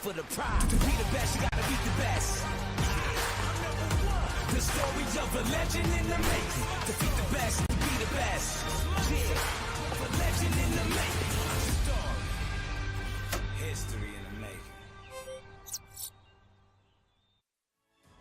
For the pride, to be the best, you gotta beat the best. The stories of a legend in the making. Defeat the best, to be the best. Yeah, of a legend in the making. Story, history in the making.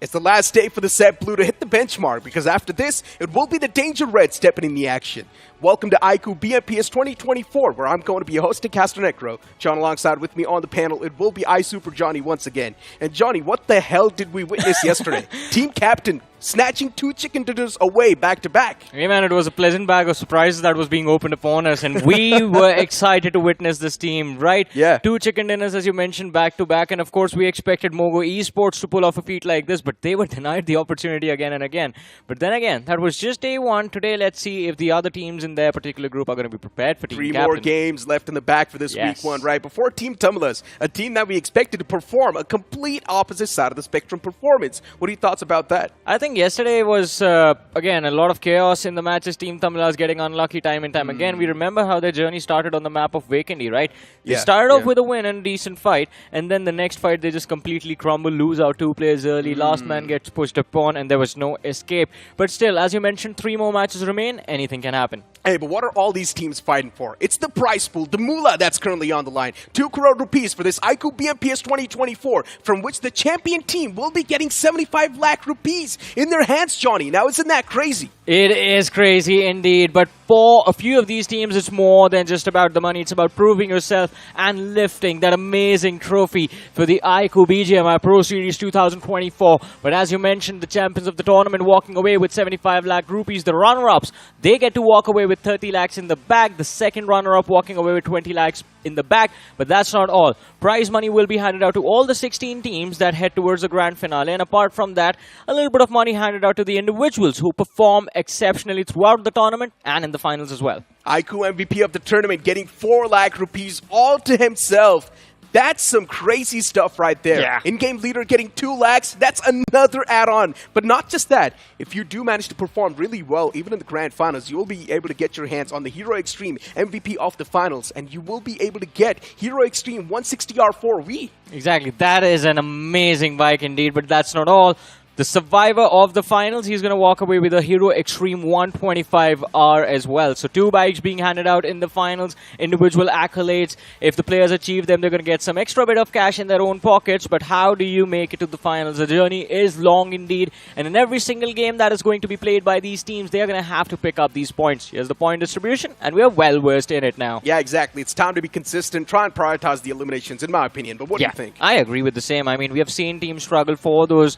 It's the last day for the Set Blue to hit the benchmark, because after this, it will be the Danger Red stepping in the action. Welcome to iQOO BMPS 2024, where I'm going to be your host, Caster Necro. John alongside with me on the panel, it will be iSuper Johnny once again. And Johnny, what the hell did we witness yesterday? Team captain snatching 2 chicken dinners away back-to-back. Hey man, it was a pleasant bag of surprises that was being opened upon us, and we were excited to witness this team, right? Yeah. 2 chicken dinners, as you mentioned, back-to-back, and of course we expected MOGO Esports to pull off a feat like this, but they were denied the opportunity again and again. But then again, that was just day 1. Today, let's see if the other teams in their particular group are going to be prepared for Team 3 Captain. more games left in the back for this Yes. week 1, right? Before Team TAMILAS, a team that we expected to perform a complete opposite side of the spectrum performance. What are your thoughts about that? I think yesterday was, again, a lot of chaos in the matches. Team TAMILAS getting unlucky time and time again. We remember how their journey started on the map of Vacandy, right? They started off with a win and a decent fight, and then the next fight they just completely crumble, lose out 2 players early, last man gets pushed upon, and there was no escape. But still, as you mentioned, 3 more matches remain, anything can happen. Hey, but what are all these teams fighting for? It's the prize pool, the moolah that's currently on the line. 2 crore rupees for this iQOO BMPS 2024, from which the champion team will be getting 75 lakh rupees in their hands, Johnny. Now, isn't that crazy? It is crazy indeed, but for a few of these teams, it's more than just about the money. It's about proving yourself and lifting that amazing trophy for the iQOO BGMI Pro Series 2024. But as you mentioned, the champions of the tournament walking away with 75 lakh rupees. The runner-ups, they get to walk away with 30 lakhs in the bag. The second runner-up walking away with 20 lakhs in the bag. But that's not all. Prize money will be handed out to all the 16 teams that head towards the grand finale. And apart from that, a little bit of money handed out to the individuals who perform exceptionally throughout the tournament and in the finals as well. iQOO MVP of the tournament getting 4 lakh rupees all to himself. That's some crazy stuff right there. Yeah. In-game leader getting 2 lakhs, that's another add-on. But not just that. If you do manage to perform really well, even in the grand finals, you will be able to get your hands on the Hero Xtreme MVP of the finals, and you will be able to get Hero Xtreme 160R4V. Exactly. That is an amazing bike indeed, but that's not all. The survivor of the finals, he's going to walk away with a Hero Xtreme 125R as well. So 2 bikes being handed out in the finals, individual accolades. If the players achieve them, they're going to get some extra bit of cash in their own pockets. But how do you make it to the finals? The journey is long indeed. And in every single game that is going to be played by these teams, they are going to have to pick up these points. Here's the point distribution, and we are well versed in it now. Yeah, exactly. It's time to be consistent. Try and prioritize the eliminations, in my opinion. But what do you think? I agree with the same. I mean, we have seen teams struggle for those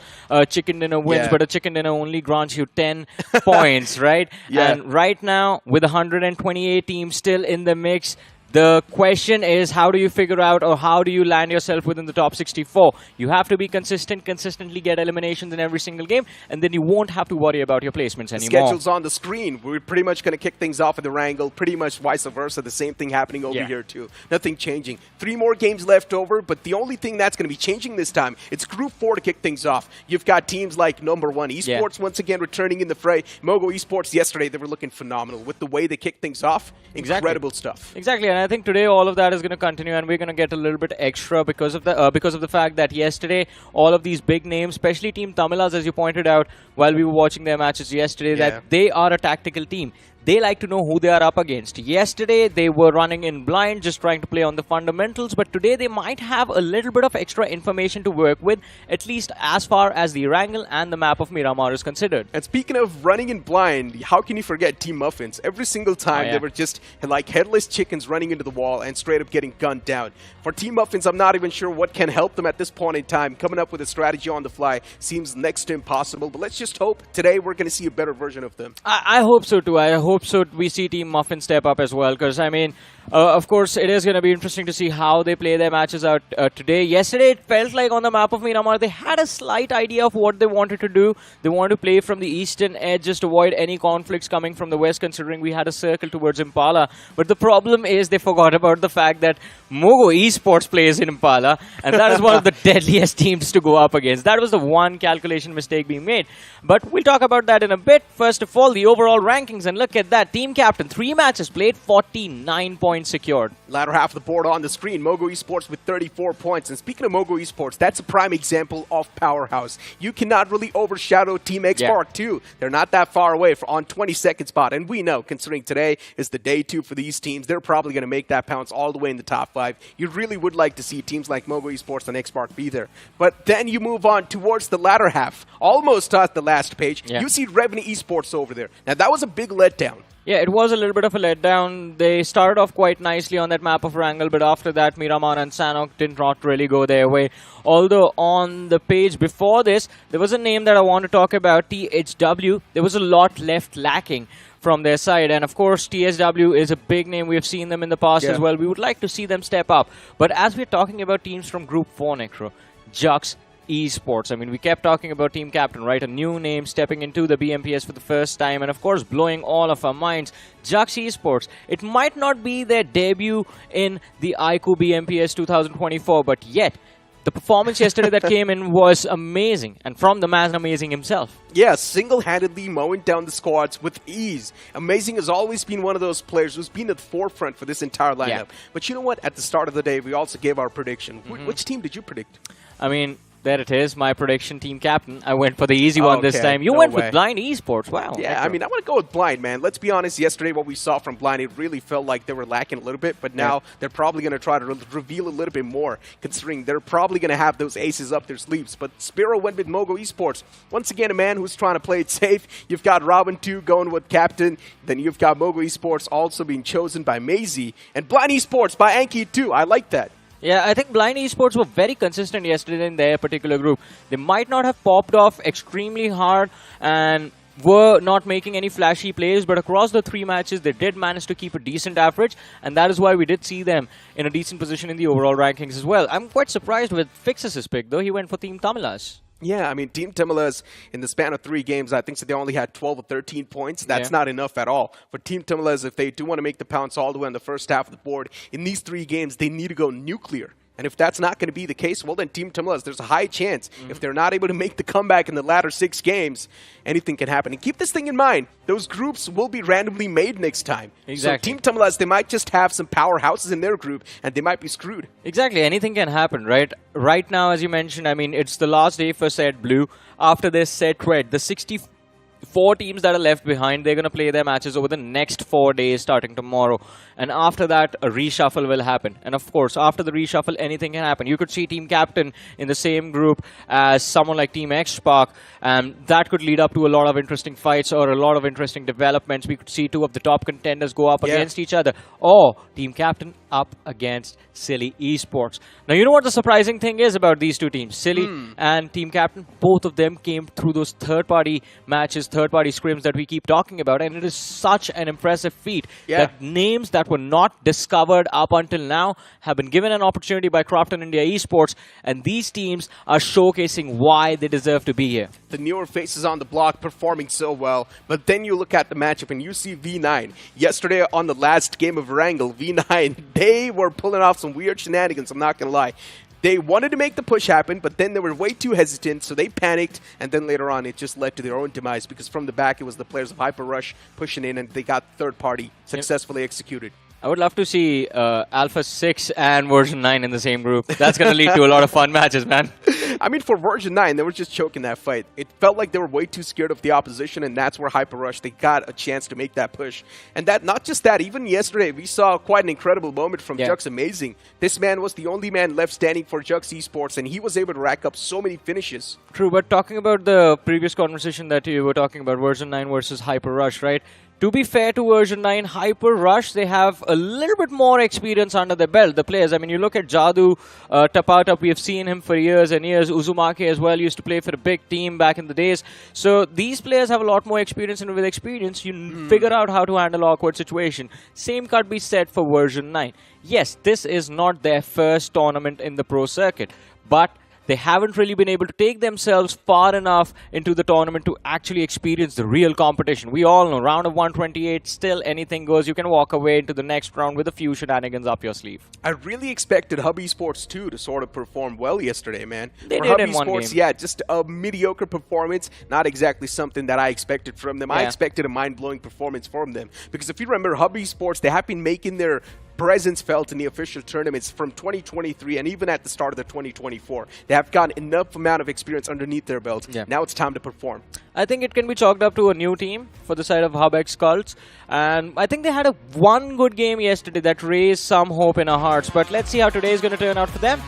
chicken dinner wins, Yeah. but a chicken dinner only grants you 10 points, right? Yeah. And right now, with 128 teams still in the mix, the question is, how do you figure out or how do you land yourself within the top 64? You have to be consistent, consistently get eliminations in every single game, and then you won't have to worry about your placements anymore. Schedule's on the screen. We're pretty much going to kick things off at the Wrangle, pretty much vice versa. The same thing happening over here too. Nothing changing. 3 more games left over, but the only thing that's going to be changing this time, it's Group 4 to kick things off. You've got teams like number 1 Esports once again returning in the fray. MOGO Esports yesterday, they were looking phenomenal with the way they kicked things off. Incredible stuff. Exactly, and I think today all of that is going to continue, and we're going to get a little bit extra because of the fact that yesterday all of these big names, especially Team TAMILAS, as you pointed out while we were watching their matches yesterday, that they are a tactical team. They like to know who they are up against. Yesterday, they were running in blind, just trying to play on the fundamentals. But today, they might have a little bit of extra information to work with, at least as far as the Wrangle and the map of Miramar is considered. And speaking of running in blind, how can you forget Team Muffins? Every single time, they were just like headless chickens running into the wall and straight up getting gunned down. For Team Muffins, I'm not even sure what can help them at this point in time. Coming up with a strategy on the fly seems next to impossible. But let's just hope today we're going to see a better version of them. I hope so, too. I hope so we see Team Muffin step up as well, because I mean, of course, it is going to be interesting to see how they play their matches out today. Yesterday, it felt like on the map of Miramar, they had a slight idea of what they wanted to do. They wanted to play from the eastern edge, just avoid any conflicts coming from the west, considering we had a circle towards Impala. But the problem is they forgot about the fact that MOGO Esports plays in Impala, and that is one of the deadliest teams to go up against. That was the one calculation mistake being made. But we'll talk about that in a bit. First of all, the overall rankings, and look at that. Team captain, 3 matches played, 49 points secured. Latter half of the board on the screen, MOGO Esports with 34 points. And speaking of MOGO Esports, that's a prime example of powerhouse. You cannot really overshadow Team Xpark too. They're not that far away on 22nd spot. And we know, considering today is the day 2 for these teams, they're probably going to make that pounce all the way in the top 5. You really would like to see teams like MOGO Esports and Xpark be there. But then you move on towards the latter half, almost at the last page. You see Revenant Esports over there. Now that was a big letdown. Yeah, it was a little bit of a letdown. They started off quite nicely on that map of Wrangle, but after that, Miramar and Sanok did not really go their way. Although on the page before this, there was a name that I want to talk about, THW. There was a lot left lacking from their side. And of course, TSW is a big name. We have seen them in the past as well. We would like to see them step up. But as we're talking about teams from Group 4, Necro, Jux, Esports. I mean, we kept talking about team captain, right? A new name stepping into the BMPS for the first time and, of course, blowing all of our minds. Jux Esports. It might not be their debut in the iQOO BMPS 2024, but yet, the performance yesterday that came in was amazing, and from the man amazing himself. Yeah, single-handedly mowing down the squads with ease. Amazing has always been one of those players who's been at the forefront for this entire lineup. But you know what? At the start of the day, we also gave our prediction. Which team did you predict? I mean, There it is, my prediction, team captain. I went for the easy one this time. You went with blind esports. Wow. Yeah, I mean, I want to go with blind, man. Let's be honest. Yesterday, what we saw from blind, it really felt like they were lacking a little bit. But now they're probably going to try to reveal a little bit more, considering they're probably going to have those aces up their sleeves. But Spiro went with MOGO Esports. Once again, a man who's trying to play it safe. You've got Robin 2 going with captain. Then you've got MOGO Esports also being chosen by Maisie. And blind esports by Anki 2. I like that. Yeah, I think blind esports were very consistent yesterday in their particular group. They might not have popped off extremely hard and were not making any flashy plays, but across the 3 matches, they did manage to keep a decent average, and that is why we did see them in a decent position in the overall rankings as well. I'm quite surprised with Fix's pick, though. He went for Team TAMILAS. Yeah, I mean, Team TAMILAS, in the span of 3 games, I think so they only had 12 or 13 points. That's not enough at all. For Team TAMILAS, if they do want to make the pounce all the way on the first half of the board, in these 3 games, they need to go nuclear. And if that's not going to be the case, well, then Team TAMILAS, there's a high chance. If they're not able to make the comeback in the latter 6 games, anything can happen. And keep this thing in mind. Those groups will be randomly made next time. Exactly. So Team TAMILAS, they might just have some powerhouses in their group, and they might be screwed. Exactly. Anything can happen, right? Right now, as you mentioned, I mean, it's the last day for Set Blue. After this, Set Red. The 64 teams that are left behind, they're going to play their matches over the next 4 days starting tomorrow. And after that, a reshuffle will happen. And of course, after the reshuffle, anything can happen. You could see Team Captain in the same group as someone like Team X-Spark, and that could lead up to a lot of interesting fights or a lot of interesting developments. We could see 2 of the top contenders go up against each other, or Team Captain up against Silly Esports. Now, you know what the surprising thing is about these 2 teams? Silly and Team Captain, both of them came through those third-party matches, third-party scrims that we keep talking about, and it is such an impressive feat that names that were not discovered up until now have been given an opportunity by Crafton India Esports, and these teams are showcasing why they deserve to be here. The newer faces on the block performing so well, but then you look at the matchup and you see V9. Yesterday on the last game of Wrangle, V9, they were pulling off some weird shenanigans, I'm not going to lie. They wanted to make the push happen, but then they were way too hesitant, so they panicked, and then later on it just led to their own demise, because from the back it was the players of Hyper Rush pushing in, and they got third party successfully executed. I would love to see Alpha 6 and Version 9 in the same group. That's going to lead to a lot of fun matches, man. I mean, for Version 9, they were just choking that fight. It felt like they were way too scared of the opposition, and that's where Hyper Rush, they got a chance to make that push. And that, not just that, even yesterday, we saw quite an incredible moment from Jux Amazing. This man was the only man left standing for Jux Esports, and he was able to rack up so many finishes. True, but talking about the previous conversation that you were talking about, Version 9 versus Hyper Rush, right? To be fair to Version 9, Hyper Rush, they have a little bit more experience under their belt, the players. I mean, you look at Jadu, Tapatap, we have seen him for years and years. Uzumaki as well used to play for a big team back in the days. So these players have a lot more experience, and with experience, you figure out how to handle awkward situation. Same could be said for Version 9. Yes, this is not their first tournament in the pro circuit, but they haven't really been able to take themselves far enough into the tournament to actually experience the real competition. We all know, round of 128, still anything goes. You can walk away into the next round with a few shenanigans up your sleeve. I really expected Hub Esports 2 to sort of perform well yesterday, man. They For did Hub in Esports, one game. yeah, just a mediocre performance. Not exactly something that I expected from them. I expected a mind-blowing performance from them. Because if you remember, Hub Esports, they have been making their presence felt in the official tournaments from 2023 and even at the start of the 2024. They have gotten enough amount of experience underneath their belt. Now it's time to perform. I think it can be chalked up to a new team for the side of HubXSKULLTZ, and I think they had one good game yesterday that raised some hope in our hearts, but let's see how today is going to turn out for them.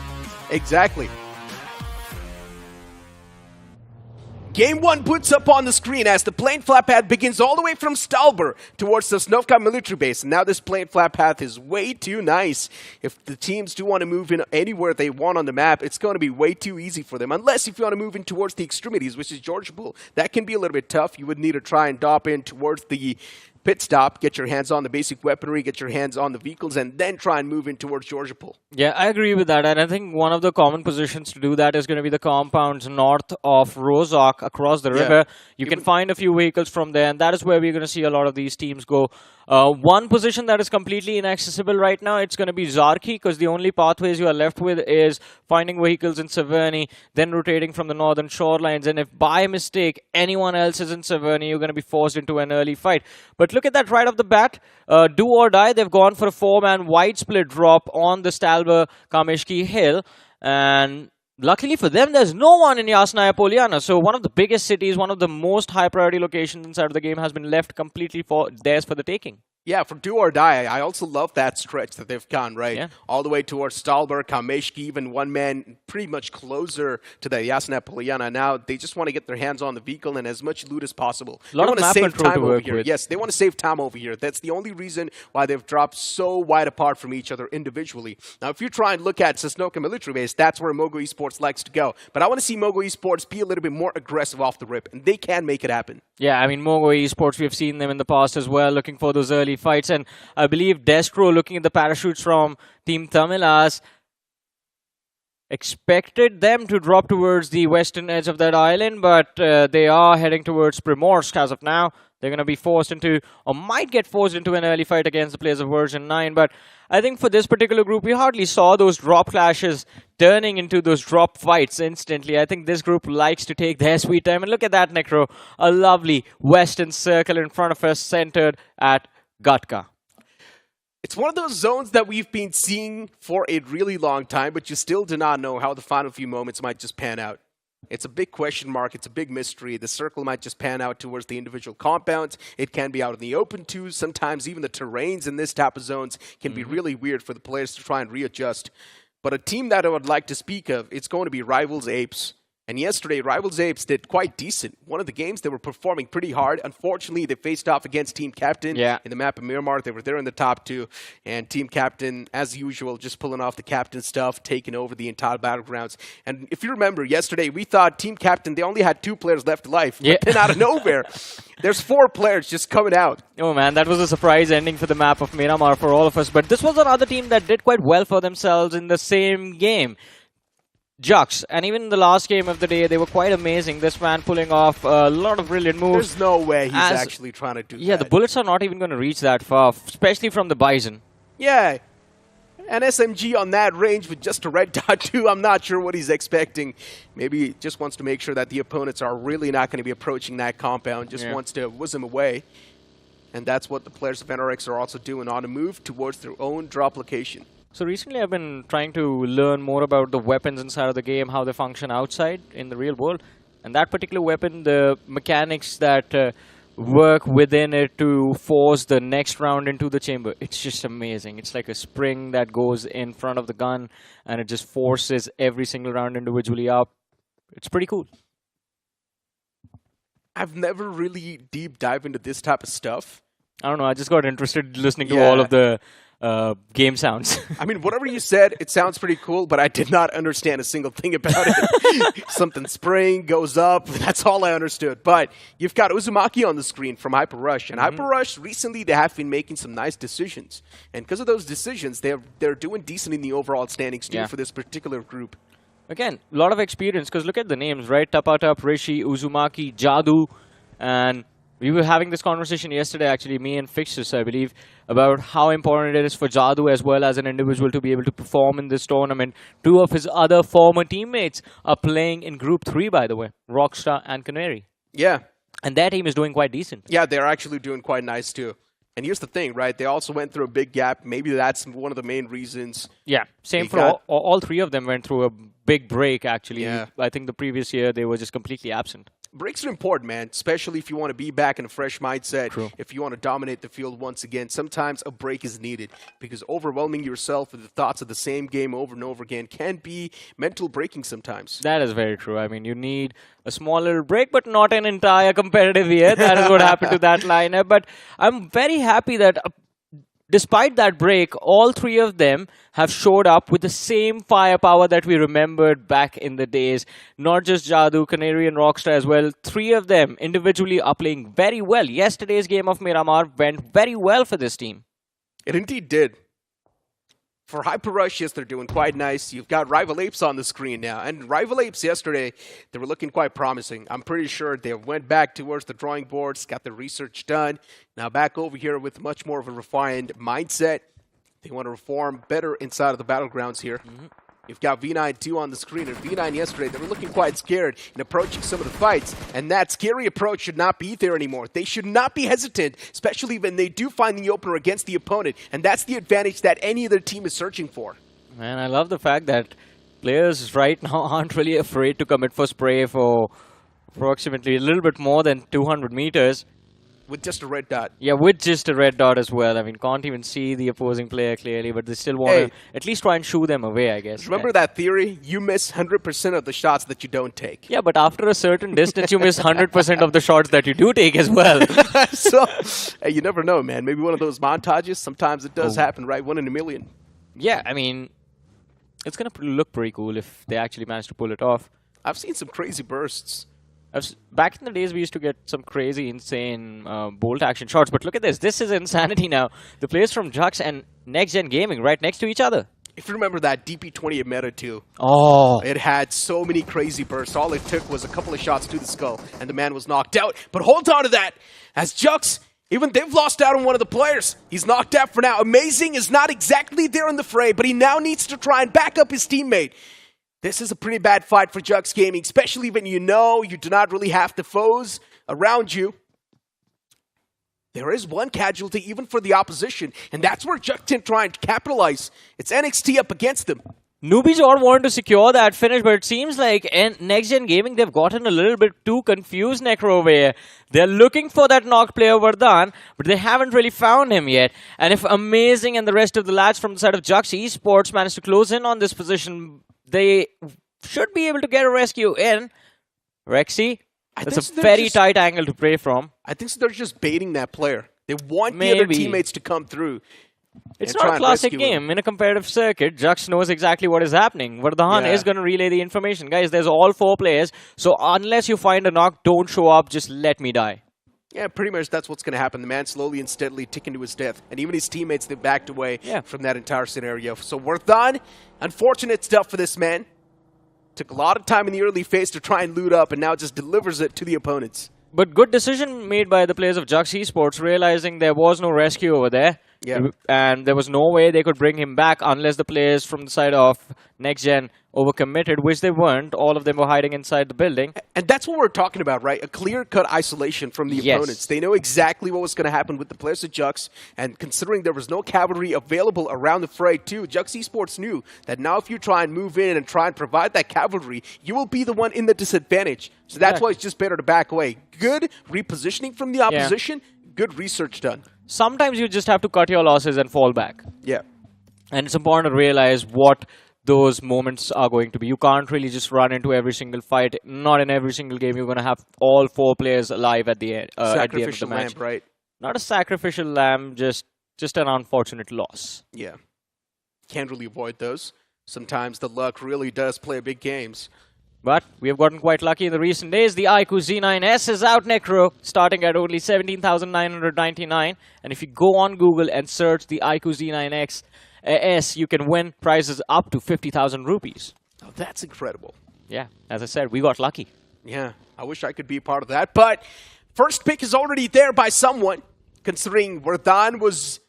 Exactly. Game 1 puts up on the screen as the plane flat path begins all the way from Stalber towards the Snovka military base. And now this plane flat path is way too nice. If the teams do want to move in anywhere they want on the map, it's going to be way too easy for them. Unless if you want to move in towards the extremities, which is Georgia Pool. That can be a little bit tough. You would need to try and dop in towards the pit stop, get your hands on the basic weaponry, get your hands on the vehicles, and then try and move in towards Georgia Pool. Yeah, I agree with that, and I think one of the common positions to do that is going to be the compounds north of Rozhok across the river. You can find a few vehicles from there, and that is where we're going to see a lot of these teams go. One position that is completely inaccessible right now, it's going to be Zarki, because the only pathways you are left with is finding vehicles in Severny, then rotating from the northern shorelines, and if by mistake anyone else is in Severny, you're going to be forced into an early fight. But look at that right off the bat, do or die, they've gone for a 4-man wide split drop on the Stalber Kameshki hill, and luckily for them, there's no one in Yasnaya Poliana. So one of the biggest cities, one of the most high priority locations inside of the game has been left completely for theirs for the taking. Yeah, for do or die. I also love that stretch that they've gone, right? Yeah. All the way towards Stalberg, Kameshki, even one man pretty much closer to the Yasna Poliana. Now they just want to get their hands on the vehicle and as much loot as possible. A lot they of want to map save control time to over work here. with. Yes, they want to save time over here. That's the only reason why they've dropped so wide apart from each other individually. Now, if you try and look at Sosnoka Military Base, that's where MOGO Esports likes to go. But I want to see MOGO Esports be a little bit more aggressive off the rip, and they can make it happen. Yeah, I mean, MOGO Esports, we've seen them in the past as well, looking for those early fights. And I believe Destro, looking at the parachutes from Team Tamilas, expected them to drop towards the western edge of that island, but they are heading towards Primorsk as of now. They're going to be forced into, or might get forced into an early fight against the players of version 9. But I think for this particular group, we hardly saw those drop clashes turning into those drop fights instantly. I think this group likes to take their sweet time. And look at that, Necro. A lovely western circle in front of us, centered at Gatka. It's one of those zones that we've been seeing for a really long time, but you still do not know how the final few moments might just pan out. It's a big question mark. It's a big mystery. The circle might just pan out towards the individual compounds. It can be out in the open too. Sometimes even the terrains in this type of zones can be really weird for the players to try and readjust. But a team that I would like to speak of, it's going to be Rivals Apes. And yesterday, Rivals Apes did quite decent. One of the games, they were performing pretty hard. Unfortunately, they faced off against Team Captain in the map of Miramar. They were there in the top 2. And Team Captain, as usual, just pulling off the captain stuff, taking over the entire Battlegrounds. And if you remember, yesterday, we thought Team Captain, they only had 2 players left alive. Yeah. But then out of nowhere, there's 4 players just coming out. Oh man, that was a surprise ending for the map of Miramar for all of us. But this was another team that did quite well for themselves in the same game. Jux, and even in the last game of the day, they were quite amazing. This man pulling off a lot of brilliant moves. There's no way he's actually trying to do that. Yeah, the bullets are not even going to reach that far, especially from the Bison. Yeah, an SMG on that range with just a red dot too. I'm not sure what he's expecting. Maybe he just wants to make sure that the opponents are really not going to be approaching that compound. Just wants to whiz them away. And that's what the players of NRX are also doing, on a move towards their own drop location. So recently I've been trying to learn more about the weapons inside of the game, how they function outside in the real world. And that particular weapon, the mechanics that work within it to force the next round into the chamber, it's just amazing. It's like a spring that goes in front of the gun and it just forces every single round individually up. It's pretty cool. I've never really deep dive into this type of stuff. I don't know, I just got interested listening to all of the game sounds. I mean, whatever you said, it sounds pretty cool, but I did not understand a single thing about it. Something spraying goes up, that's all I understood. But you've got Uzumaki on the screen from Hyper Rush, and Hyper Rush, recently they have been making some nice decisions. And because of those decisions, they're doing decent in the overall standings too for this particular group. Again, a lot of experience, because look at the names, right? Tapatap, Rishi, Uzumaki, Jadu, and we were having this conversation yesterday, actually, me and Fixus, I believe, about how important it is for Jadu as well as an individual to be able to perform in this tournament. 2 of his other former teammates are playing in Group 3, by the way, Rockstar and Canary. Yeah. And their team is doing quite decent. Yeah, they're actually doing quite nice, too. And here's the thing, right? They also went through a big gap. Maybe that's one of the main reasons. Yeah, same for all 3 of them went through a big break, actually. Yeah. I think the previous year, they were just completely absent. Breaks are important, man, especially if you want to be back in a fresh mindset. True. If you want to dominate the field once again, sometimes a break is needed, because overwhelming yourself with the thoughts of the same game over and over again can be mental breaking sometimes. That is very true. I mean, you need a small little break, but not an entire competitive year. That is what happened to that lineup. But I'm very happy that despite that break, all 3 of them have showed up with the same firepower that we remembered back in the days. Not just Jadu, Canary, and Rockstar as well. 3 of them individually are playing very well. Yesterday's game of Miramar went very well for this team. It indeed did. For Hyper Rush, yes, they're doing quite nice. You've got Rival Apes on the screen now. And Rival Apes yesterday, they were looking quite promising. I'm pretty sure they went back towards the drawing boards, got their research done. Now back over here with much more of a refined mindset. They want to reform better inside of the Battlegrounds here. You've got V9 too on the screen, and V9 yesterday, they were looking quite scared in approaching some of the fights, and that scary approach should not be there anymore. They should not be hesitant, especially when they do find the opener against the opponent, and that's the advantage that any other team is searching for. Man, I love the fact that players right now aren't really afraid to commit for spray for approximately a little bit more than 200 meters. With just a red dot. Yeah, with just a red dot as well. I mean, can't even see the opposing player clearly, but they still want to at least try and shoo them away, I guess. Remember that theory? You miss 100% of the shots that you don't take. Yeah, but after a certain distance, you miss 100% of the shots that you do take as well. So, hey, you never know, man. Maybe one of those montages, sometimes it does happen, right? 1 in a million. Yeah, I mean, it's going to look pretty cool if they actually manage to pull it off. I've seen some crazy bursts. Back in the days, we used to get some crazy, insane bolt action shots. But look at this. This is insanity now. The players from Jux and NXTGEN Gaming right next to each other. If you remember that DP20 meta too. Oh. It had so many crazy bursts. All it took was a couple of shots to the skull, and the man was knocked out. But hold on to that. As Jux, even they've lost out on one of the players. He's knocked out for now. Amazing is not exactly there in the fray, but he now needs to try and back up his teammate. This is a pretty bad fight for Jux Gaming, especially when you know you do not really have the foes around you. There is one casualty even for the opposition, and that's where Jux can try and capitalize. It's NXT up against them. Newbies all wanted to secure that finish, but it seems like NXTGEN Gaming, they've gotten a little bit too confused, Necro. They're looking for that knocked player, Vardhan, but they haven't really found him yet. And if Amazing and the rest of the lads from the side of Jux Esports manage to close in on this position, they should be able to get a rescue in. Rexy, that's a very tight angle to play from. I think so they're just baiting that player. They want the other teammates to come through. It's not a classic game. In a competitive circuit, Jux knows exactly what is happening. Vardhan is going to relay the information. Guys, there's all 4 players, so unless you find a knock, don't show up, just let me die. Yeah, pretty much that's what's going to happen. The man slowly and steadily ticking to his death. And even his teammates, they backed away from that entire scenario. So Vardhan, unfortunate stuff for this man. Took a lot of time in the early phase to try and loot up, and now just delivers it to the opponents. But good decision made by the players of Jux Esports, realizing there was no rescue over there. Yeah. And there was no way they could bring him back unless the players from the side of NXTGEN overcommitted, which they weren't. All of them were hiding inside the building. And that's what we're talking about, right? A clear-cut isolation from the opponents. They know exactly what was going to happen with the players of Jux, and considering there was no cavalry available around the fray too, Jux Esports knew that now if you try and move in and try and provide that cavalry, you will be the one in the disadvantage. So that's why it's just better to back away. Good repositioning from the opposition, good research done. Sometimes you just have to cut your losses and fall back. Yeah. And it's important to realize what those moments are going to be. You can't really just run into every single fight. Not in every single game. You're going to have all 4 players alive at the end, at the end of the match. Lamb, right? Not a sacrificial lamb, just an unfortunate loss. Yeah. Can't really avoid those. Sometimes the luck really does play big games. But we have gotten quite lucky in the recent days. The iQOO Z9S is out, Necro, starting at only 17,999. And if you go on Google and search the iQOO Z9X S, you can win prizes up to 50,000 rupees. Oh, that's incredible. Yeah, as I said, we got lucky. Yeah, I wish I could be a part of that. But first pick is already there by someone, considering Vardhan was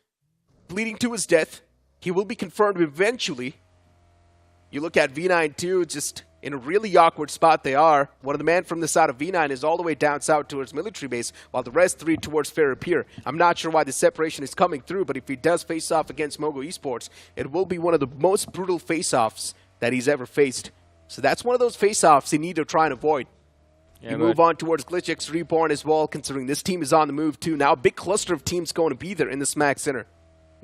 bleeding to his death. He will be confirmed eventually. You look at V9 too, just in a really awkward spot they are. One of the men from the side of V9 is all the way down south towards military base, while the rest 3 towards Fair Pier. I'm not sure why the separation is coming through, but if he does face off against MOGO Esports, it will be one of the most brutal face-offs that he's ever faced. So that's one of those face-offs you need to try and avoid. You move on towards GLITCHxREBORN as well, considering this team is on the move too. Now a big cluster of teams going to be there in the Smack Center.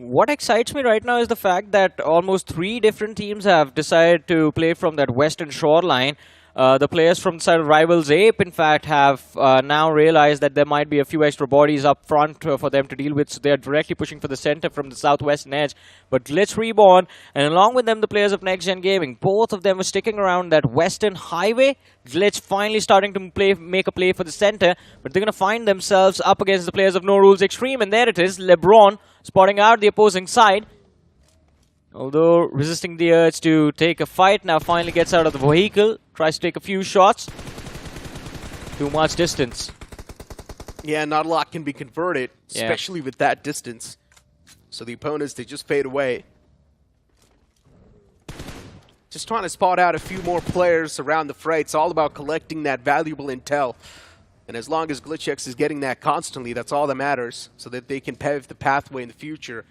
What excites me right now is the fact that almost 3 different teams have decided to play from that western shoreline. The players from the side of Rivals Ape, in fact, have now realized that there might be a few extra bodies up front for them to deal with, so they are directly pushing for the center from the southwestern edge. But GLITCHREBORN, and along with them the players of NXTGEN Gaming, both of them were sticking around that western highway. Glitch finally starting to make a play for the center, but they're going to find themselves up against the players of Norules Xtreme, and there it is, LeBron spotting out the opposing side. Although resisting the urge to take a fight, now finally gets out of the vehicle, tries to take a few shots. Too much distance. Yeah, not a lot can be converted, especially with that distance. So the opponents, they just fade away. Just trying to spot out a few more players around the fray. It's all about collecting that valuable intel. And as long as GLITCHx is getting that constantly, that's all that matters, so that they can pave the pathway in the future.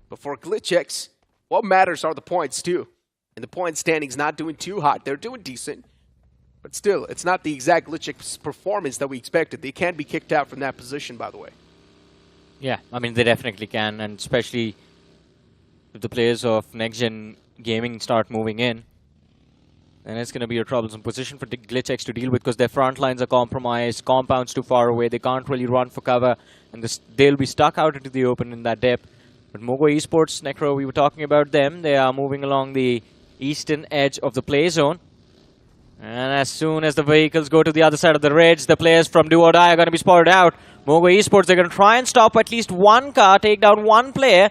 But for GLITCHx, what matters are the points too. And the point standing's not doing too hot. They're doing decent. But still, it's not the exact GLITCHx performance that we expected. They can be kicked out from that position, by the way. Yeah, I mean, they definitely can, and especially if the players of NXTGEN Gaming start moving in, then it's going to be a troublesome position for GLITCHx to deal with because their front lines are compromised, compound's too far away, they can't really run for cover, and they'll be stuck out into the open in that depth. But MOGO Esports, Necro, we were talking about them. They are moving along the eastern edge of the play zone. And as soon as the vehicles go to the other side of the ridge, the players from Do or Die are going to be spotted out. MOGO Esports, they're going to try and stop at least one car, take down one player,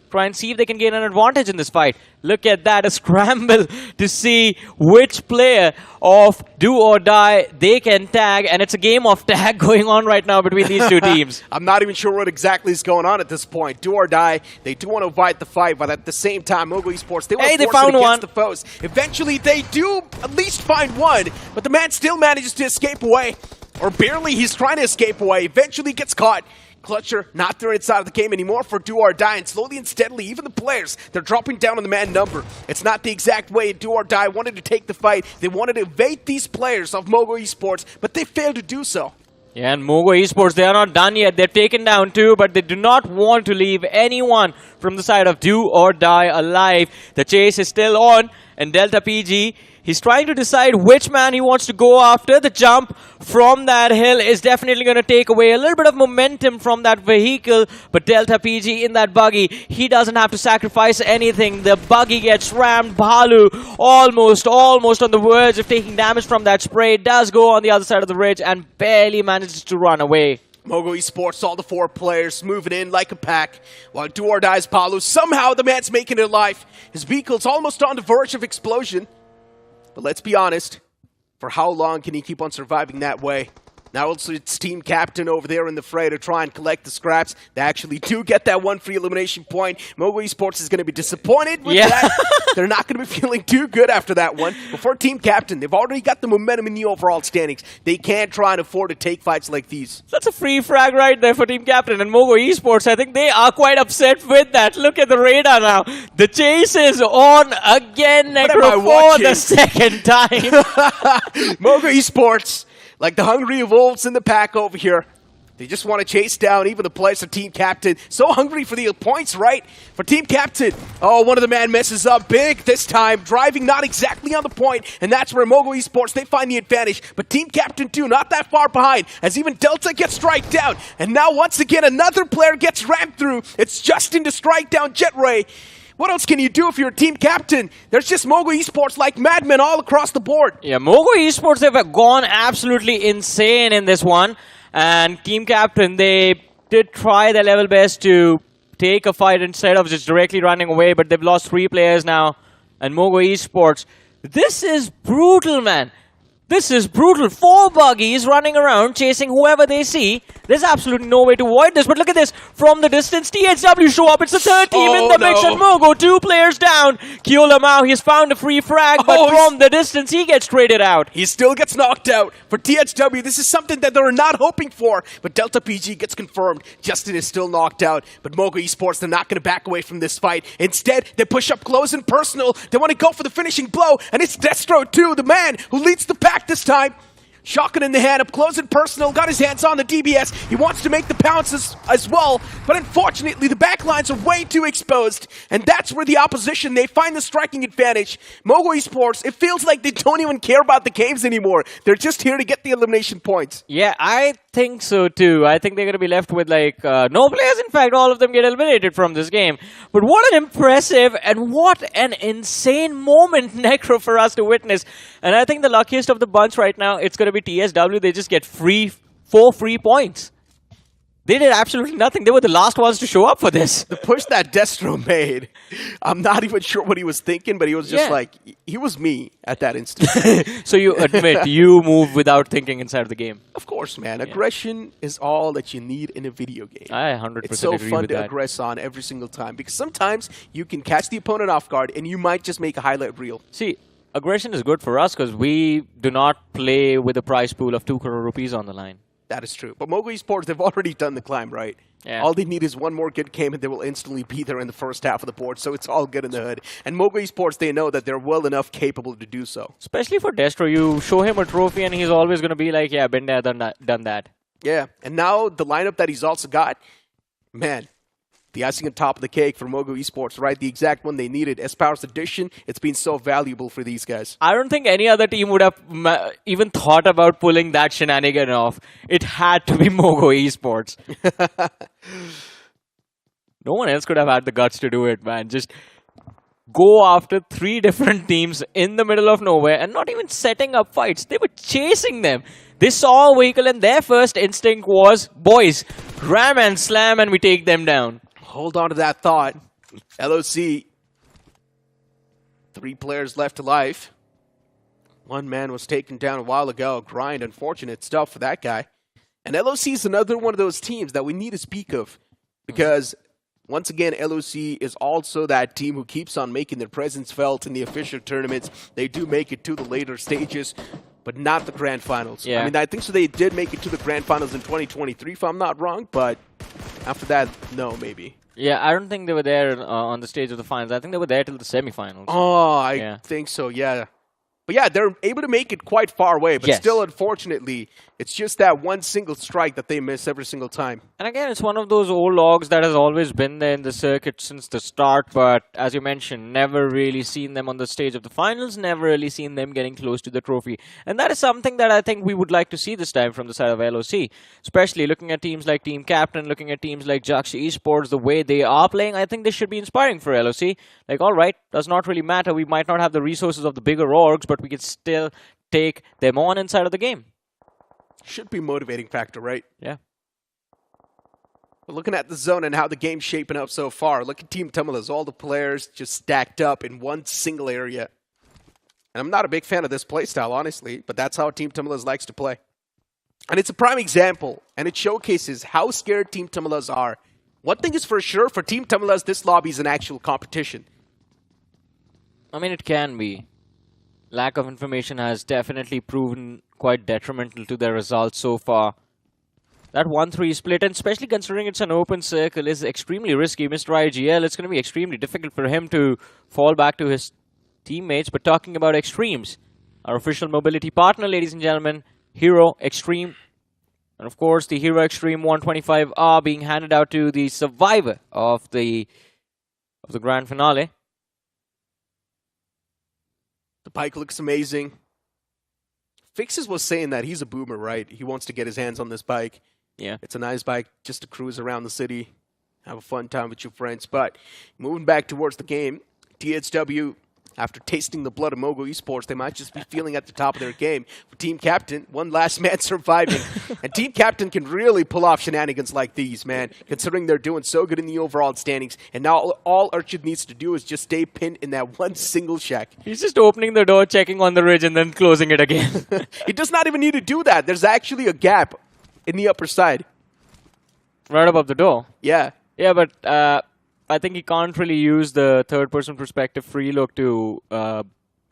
try and see if they can gain an advantage in this fight. Look at that, a scramble to see which player of Do or Die they can tag, and it's a game of tag going on right now between these two teams. I'm not even sure what exactly is going on at this point. Do or Die, they do want to fight the fight, but at the same time, MOGO Esports, they want to force it against the foes. Eventually, they do at least find one, but the man still manages to escape away. Or barely, he's trying to escape away. Eventually gets caught. Clutcher not there inside of the game anymore for Do or Die, and slowly and steadily, even the players, they're dropping down on the man number. It's not the exact way Do or Die wanted to take the fight. They wanted to evade these players of MOGO Esports, but they failed to do so. Yeah, and MOGO Esports, they are not done yet. They're taken down too, but they do not want to leave anyone from the side of Do or Die alive. The chase is still on, and Delta PG, he's trying to decide which man he wants to go after. The jump from that hill is definitely going to take away a little bit of momentum from that vehicle. But Delta PG in that buggy, he doesn't have to sacrifice anything. The buggy gets rammed. Bhalu almost on the verge of taking damage from that spray. Does go on the other side of the ridge and barely manages to run away. MOGO Esports, all the four players moving in like a pack, while Do or Die's Palu, somehow the man's making it alive. His vehicle's almost on the verge of explosion. But let's be honest, for how long can he keep on surviving that way? Now also it's team captain over there in the fray to try and collect the scraps. They actually do get that one free elimination point. MOGO Esports is going to be disappointed with that. They're not going to be feeling too good after that one. But for team captain, they've already got the momentum in the overall standings. They can't try and afford to take fights like these. That's a free frag right there for team captain. And MOGO Esports, I think they are quite upset with that. Look at the radar now. The chase is on again, Necro, for the second time. MOGO Esports, like the hungry wolves in the pack over here. They just want to chase down even the players of team captain. So hungry for the points, right? For team captain. Oh, one of the man messes up big this time. Driving not exactly on the point. And that's where MOGO Esports, they find the advantage. But team captain too, not that far behind. As even Delta gets strike down. And now once again, another player gets rammed through. It's Justin to strike down Jet Ray. What else can you do if you're a team captain? There's just MOGO Esports like madmen all across the board. Yeah, MOGO Esports, they've gone absolutely insane in this one. And team captain, they did try their level best to take a fight instead of just directly running away, but they've lost 3 players now. And MOGO Esports, this is brutal, man. This is brutal. 4 buggies running around, chasing whoever they see. There's absolutely no way to avoid this. But look at this. From the distance, THW show up. It's the third team in the mix at MOGO. 2 players down. Kyola Mao, he's found a free frag, but from the distance, he gets traded out. He still gets knocked out. For THW, this is something that they're not hoping for. But Delta PG gets confirmed. Justin is still knocked out. But MOGO Esports, they're not going to back away from this fight. Instead, they push up close and personal. They want to go for the finishing blow. And it's Destro, too, the man who leads the pack this time. Shotgun in the hand, up close and personal, got his hands on the DBS. He wants to make the pounces as well, but unfortunately the backlines are way too exposed, and that's where the opposition, they find the striking advantage. MOGO Esports, it feels like they don't even care about the games anymore. They're just here to get the elimination points. Yeah, I think so too. I think they're going to be left with like no players. In fact, all of them get eliminated from this game. But what an impressive and what an insane moment, Necro, for us to witness. And I think the luckiest of the bunch right now, it's going to be TSW. They just get 4 free points. They did absolutely nothing. They were the last ones to show up for this. The push that Destro made, I'm not even sure what he was thinking, but he was just like, he was me at that instant. So you admit you move without thinking inside of the game. Of course, man. Aggression is all that you need in a video game. I 100% agree with that. It's so fun to aggress on every single time, because sometimes you can catch the opponent off guard and you might just make a highlight reel. See, aggression is good for us because we do not play with a prize pool of 2 crore rupees on the line. That is true. But MOGO Esports, they've already done the climb, right? Yeah. All they need is one more good game and they will instantly be there in the first half of the board, so it's all good in the hood. And MOGO Esports, they know that they're well enough capable to do so. Especially for Destro, you show him a trophy and he's always going to be like, yeah, been there, done that. Yeah, and now the lineup that he's also got, man, the icing on top of the cake for MOGO Esports, right? The exact one they needed. S-Power's addition, it's been so valuable for these guys. I don't think any other team would have even thought about pulling that shenanigan off. It had to be MOGO Esports. No one else could have had the guts to do it, man. Just go after 3 different teams in the middle of nowhere and not even setting up fights. They were chasing them. They saw a vehicle and their first instinct was, boys, ram and slam and we take them down. Hold on to that thought. LOC, 3 players left alive. 1 man was taken down a while ago. Grind, unfortunate stuff for that guy. And LOC is another one of those teams that we need to speak of. Because, once again, LOC is also that team who keeps on making their presence felt in the official tournaments. They do make it to the later stages, but not the grand finals. Yeah. I mean, I think so they did make it to the grand finals in 2023, if I'm not wrong. But after that, no, maybe. Yeah, I don't think they were there on the stage of the finals. I think they were there till the semifinals. Oh, I think so, yeah. But yeah, they're able to make it quite far away. But still, unfortunately, it's just that one single strike that they miss every single time. And again, it's one of those old logs that has always been there in the circuit since the start. But as you mentioned, never really seen them on the stage of the finals. Never really seen them getting close to the trophy. And that is something that I think we would like to see this time from the side of LOC. Especially looking at teams like Team Captain, looking at teams like GLITCHxREBORN, the way they are playing. I think this should be inspiring for LOC. Like, all right, does not really matter. We might not have the resources of the bigger orgs, but we can still take them on inside of the game. Should be a motivating factor, right? Yeah. But looking at the zone and how the game's shaping up so far, look at Team TAMILAS, all the players just stacked up in one single area. And I'm not a big fan of this playstyle, honestly, but that's how Team TAMILAS likes to play. And it's a prime example, and it showcases how scared Team TAMILAS are. One thing is for sure, for Team TAMILAS, this lobby is an actual competition. I mean, it can be. Lack of information has definitely proven quite detrimental to their results so far. That 1-3 split, and especially considering it's an open circle, is extremely risky. Mr. IGL, it's going to be extremely difficult for him to fall back to his teammates. But talking about Xtremes, our official mobility partner, ladies and gentlemen, Hero Xtreme. And of course, the Hero Xtreme 125R being handed out to the survivor of the grand finale. The bike looks amazing. Fixes was saying that he's a boomer, right? He wants to get his hands on this bike. Yeah. It's a nice bike just to cruise around the city, have a fun time with your friends. But moving back towards the game, THW, after tasting the blood of MOGO Esports, they might just be feeling at the top of their game. For Team Captain, one last man surviving. And Team Captain can really pull off shenanigans like these, man, considering they're doing so good in the overall standings. And now all Urchin needs to do is just stay pinned in that one single shack. He's just opening the door, checking on the ridge, and then closing it again. He does not even need to do that. There's actually a gap in the upper side. Right above the door. Yeah. Yeah, but I think he can't really use the third-person perspective free look to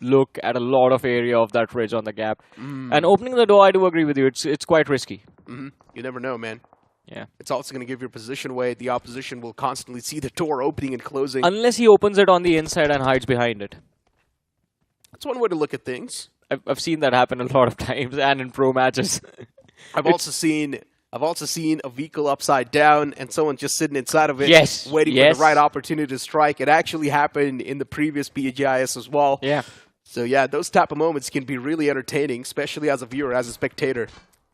look at a lot of area of that ridge on the gap. And opening the door, I do agree with you. It's quite risky. You never know, man. Yeah. It's also going to give your position away. The opposition will constantly see the door opening and closing. Unless he opens it on the inside and hides behind it. That's one way to look at things. I've seen that happen a lot of times and in pro matches. I've also seen a vehicle upside down and someone just sitting inside of it, waiting for the right opportunity to strike. It actually happened in the previous BGIS as well. Yeah. So yeah, those type of moments can be really entertaining, especially as a viewer, as a spectator.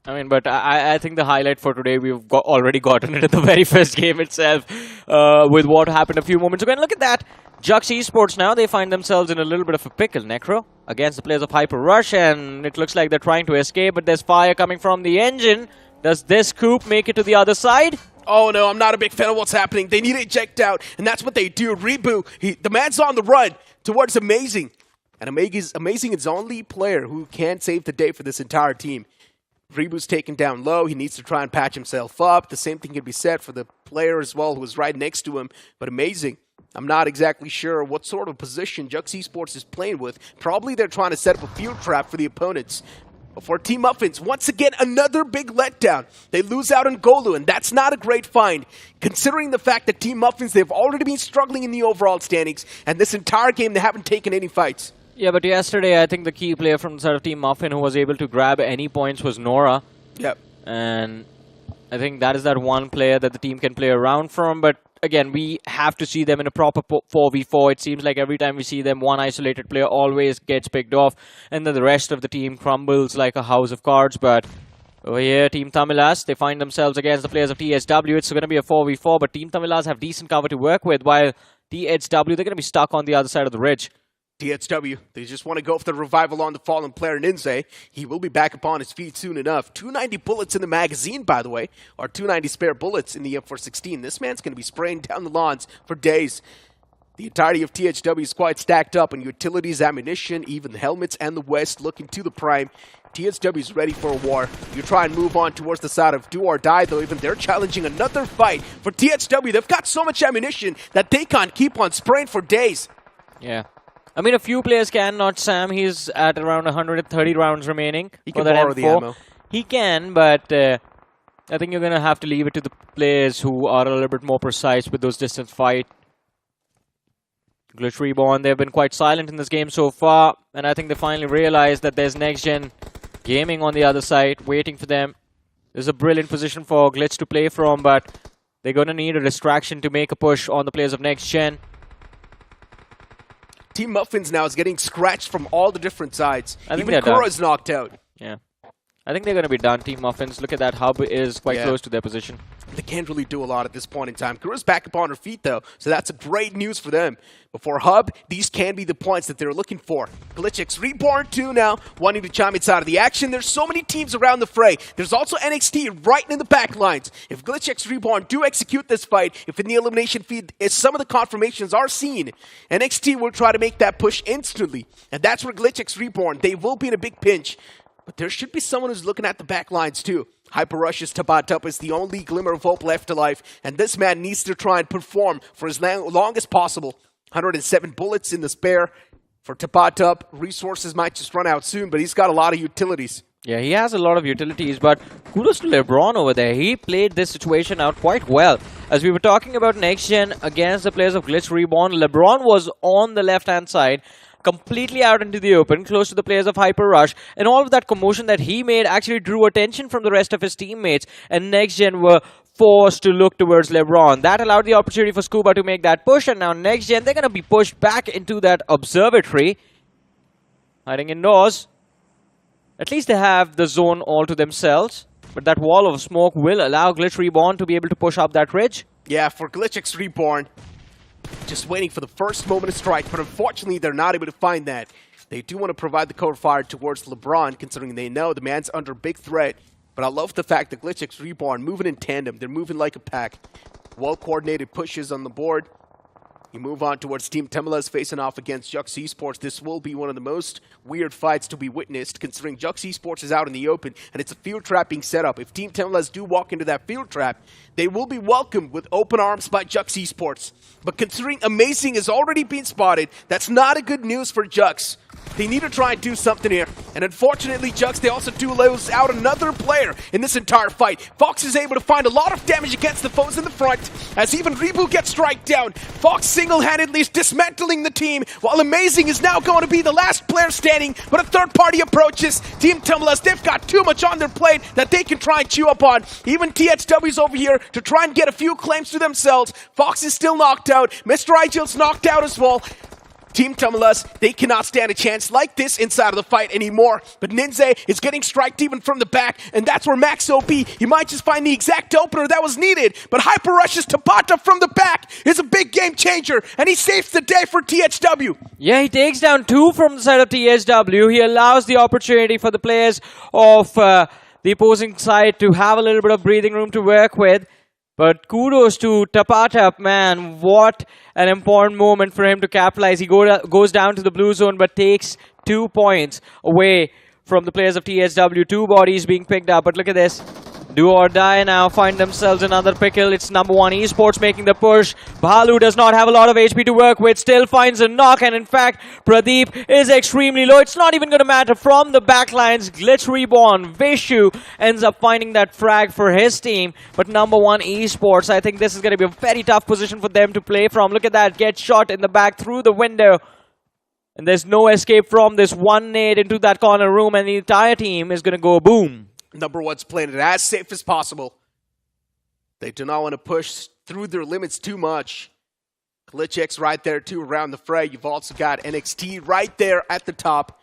I mean, but I think the highlight for today, we've already gotten it at the very first game itself with what happened a few moments ago. And look at that. GLITCHxREBORN now, they find themselves in a little bit of a pickle, Necro, against the players of Hyper Rush. And it looks like they're trying to escape, but there's fire coming from the engine. Does this coup make it to the other side? Oh no, I'm not a big fan of what's happening. They need to eject out, and that's what they do. Reboot, the man's on the run towards Amazing. And Amazing is the only player who can save the day for this entire team. Reboot's taken down low. He needs to try and patch himself up. The same thing can be said for the player as well who was right next to him. But Amazing, I'm not exactly sure what sort of position GLITCHxREBORN is playing with. Probably they're trying to set up a field trap for the opponents. For Team Muffins, once again, another big letdown. They lose out on Golu, and that's not a great find, considering the fact that Team Muffins, they've already been struggling in the overall standings, and this entire game, they haven't taken any fights. Yeah, but yesterday, I think the key player from the side of Team Muffin who was able to grab any points was Nora. Yep. And I think that is that one player that the team can play around from, but again, we have to see them in a proper 4v4. It seems like every time we see them, one isolated player always gets picked off, and then the rest of the team crumbles like a house of cards. But over here, Team TAMILAS, they find themselves against the players of THW. It's going to be a 4v4, but Team TAMILAS have decent cover to work with, while THW, they're going to be stuck on the other side of the ridge. THW, they just want to go for the revival on the fallen player Ninze. He will be back upon his feet soon enough. 290 bullets in the magazine, by the way, or 290 spare bullets in the M416. This man's going to be spraying down the lawns for days. The entirety of THW is quite stacked up, and utilities, ammunition, even the helmets and the West looking to the prime. THW is ready for a war. You try and move on towards the side of do or die, though even they're challenging another fight. For THW, they've got so much ammunition that they can't keep on spraying for days. Yeah. I mean, a few players can, not Sam. He's at around 130 rounds remaining. He can borrow the ammo. He can, but I think you're going to have to leave it to the players who are a little bit more precise with those distance fight. GLITCHREBORN, they've been quite silent in this game so far, and I think they finally realized that there's NXTGEN Gaming on the other side, waiting for them. There's a brilliant position for Glitch to play from, but they're going to need a distraction to make a push on the players of NXTGEN. Team Muffins now is getting scratched from all the different sides. I think even Crore is knocked out. Yeah. I think they're going to be done, Team Muffins. Look at that. Hub is quite close to their position. They can't really do a lot at this point in time. Crore's back up on her feet, though, so that's a great news for them. But for Hub, these can be the points that they're looking for. GLITCHxREBORN too now, wanting to chime inside of the action. There's so many teams around the fray. There's also NXT right in the back lines. If GLITCHxREBORN do execute this fight, if in the elimination feed, if some of the confirmations are seen, NXT will try to make that push instantly. And that's where GLITCHxREBORN, they will be in a big pinch. But there should be someone who's looking at the back lines too. Hyper Rush's Tabatup is the only glimmer of hope left alive, and this man needs to try and perform for as long as possible. 107 bullets in the spare for Tabatup. Resources might just run out soon, but he's got a lot of utilities. Yeah, he has a lot of utilities, but kudos to LeBron over there. He played this situation out quite well. As we were talking about NXTGEN against the players of GLITCHREBORN, LeBron was on the left-hand side, completely out into the open, close to the players of Hyper Rush, and all of that commotion that he made actually drew attention from the rest of his teammates, and NXTGEN were forced to look towards LeBron. That allowed the opportunity for Scuba to make that push, and now NXTGEN, they're going to be pushed back into that observatory, hiding indoors. At least they have the zone all to themselves, but that wall of smoke will allow GLITCHREBORN to be able to push up that ridge. Yeah, for GLITCHxREBORN, just waiting for the first moment of strike, but unfortunately they're not able to find that. They do want to provide the cover fire towards LeBron, considering they know the man's under big threat. But I love the fact that GLITCHxREBORN moving in tandem. They're moving like a pack. Well-coordinated pushes on the board. You move on towards Team TAMILAS facing off against Jux Esports. This will be one of the most weird fights to be witnessed, considering Jux Esports is out in the open, and it's a field trap being set up. If Team TAMILAS do walk into that field trap, they will be welcomed with open arms by Jux Esports. But considering Amazing has already been spotted, that's not a good news for Jux. They need to try and do something here. And unfortunately, Jux, they also do lose out another player in this entire fight. Fox is able to find a lot of damage against the foes in the front, as even Reboot gets strike down. Fox single-handedly is dismantling the team, while Amazing is now going to be the last player standing, but a third party approaches. Team TAMILAS, they've got too much on their plate that they can try and chew up on. Even THW's over here to try and get a few claims to themselves. Fox is still knocked out. Mr. Igil's knocked out as well. Team TAMILAS, they cannot stand a chance like this inside of the fight anymore. But Ninze is getting striked even from the back, and that's where Max OP, he might just find the exact opener that was needed. But Hyper Rush's Tabata from the back is a big game changer, and he saves the day for THW. Yeah, he takes down 2 from the side of THW. He allows the opportunity for the players of the opposing side to have a little bit of breathing room to work with. But kudos to Tapatap, man. What an important moment for him to capitalize. He goes down to the blue zone, but takes 2 points away from the players of THW. 2 bodies being picked up. But look at this. Do or die now, find themselves another pickle. It's number one eSports making the push. Bhalu does not have a lot of HP to work with, still finds a knock, and in fact, Pradeep is extremely low. It's not even going to matter. From the backlines, GLITCHREBORN, Vishu ends up finding that frag for his team. But number one eSports, I think this is going to be a very tough position for them to play from. Look at that, get shot in the back through the window. And there's no escape from this one nade into that corner room, and the entire team is going to go boom. Number one's playing it as safe as possible. They do not want to push through their limits too much. GLITCHX right there too around the fray. You've also got NXT right there at the top.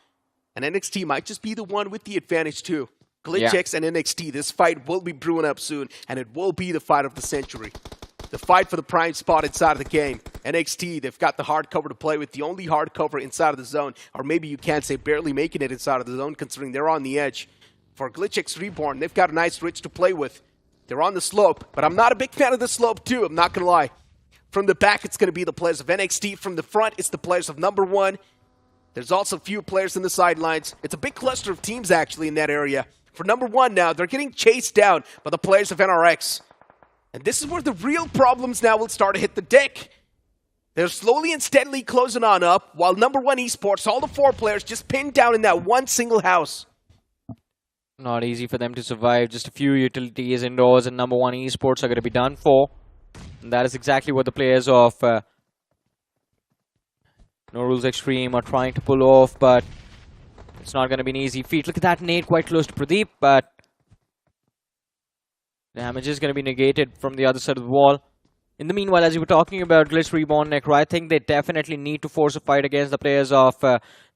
And NXT might just be the one with the advantage too. GLITCHX and NXT, this fight will be brewing up soon, and it will be the fight of the century. The fight for the prime spot inside of the game. NXT, they've got the hard cover to play with, the only hard cover inside of the zone. Or maybe you can't say barely making it inside of the zone, considering they're on the edge. For GLITCHREBORN, they've got a nice ridge to play with. They're on the slope, but I'm not a big fan of the slope too, I'm not going to lie. From the back, it's going to be the players of NXT. From the front, it's the players of number one. There's also a few players in the sidelines. It's a big cluster of teams, actually, in that area. For number one now, they're getting chased down by the players of NRX. And this is where the real problems now will start to hit the deck. They're slowly and steadily closing on up, while number one eSports, all the four players just pinned down in that one single house. Not easy for them to survive. Just a few utilities indoors, and number one eSports are going to be done for. And that is exactly what the players of Norules Xtreme are trying to pull off, but it's not going to be an easy feat. Look at that nade quite close to Pradeep, but damage is going to be negated from the other side of the wall. In the meanwhile, as you were talking about GLITCHREBORN, Necro, I think they definitely need to force a fight against the players of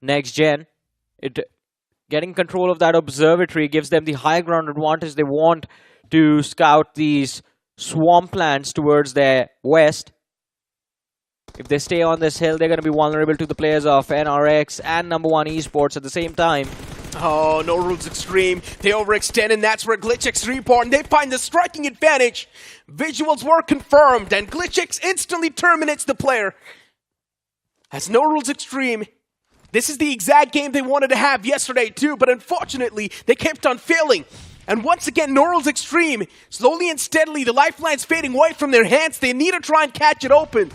NXTGEN. Getting control of that observatory gives them the high ground advantage. They want to scout these swamplands towards their west. If they stay on this hill, they're going to be vulnerable to the players of NRX and number one eSports at the same time. Oh, Norules Xtreme. They overextend, and that's where GLITCHREBORN, they find the striking advantage. Visuals were confirmed, and GLITCHX instantly terminates the player. As Norules Xtreme, this is the exact game they wanted to have yesterday too, but unfortunately, they kept on failing. And once again, Norules Xtreme, slowly and steadily, the lifeline's fading away from their hands. They need to try and catch it open.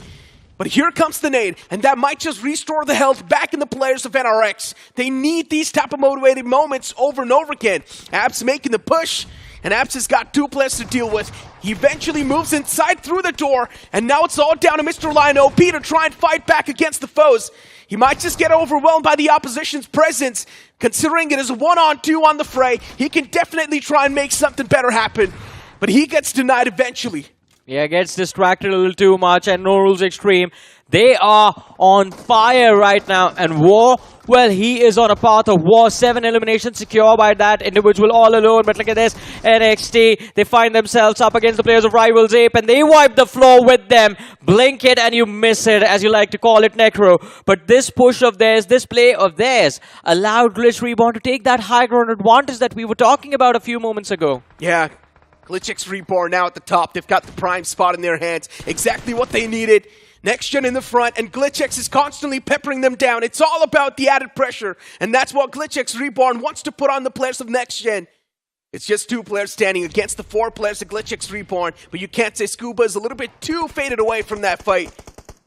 But here comes the nade, and that might just restore the health back in the players of NRX. They need these type of motivated moments over and over again. Abs making the push, and Abs has got two players to deal with. He eventually moves inside through the door, and now it's all down to Mr. Lion OP to try and fight back against the foes. He might just get overwhelmed by the opposition's presence. Considering it is a 1-on-2 on the fray, he can definitely try and make something better happen. But he gets denied eventually. Yeah, gets distracted a little too much, and Norules Xtreme, they are on fire right now. And War, well, he is on a path of war. 7 eliminations secure by that individual all alone. But look at this, NXT, they find themselves up against the players of Rivals Ape, and they wipe the floor with them. Blink it and you miss it, as you like to call it, Necro. But this push of theirs, this play of theirs, allowed GLITCHREBORN to take that high ground advantage that we were talking about a few moments ago. Yeah. GLITCHREBORN now at the top. They've got the prime spot in their hands. Exactly what they needed. NXTGEN in the front, and GLITCHX is constantly peppering them down. It's all about the added pressure, and that's what GLITCHREBORN wants to put on the players of NXTGEN. It's just 2 players standing against the 4 players of GLITCHREBORN, but you can't say Scuba is a little bit too faded away from that fight.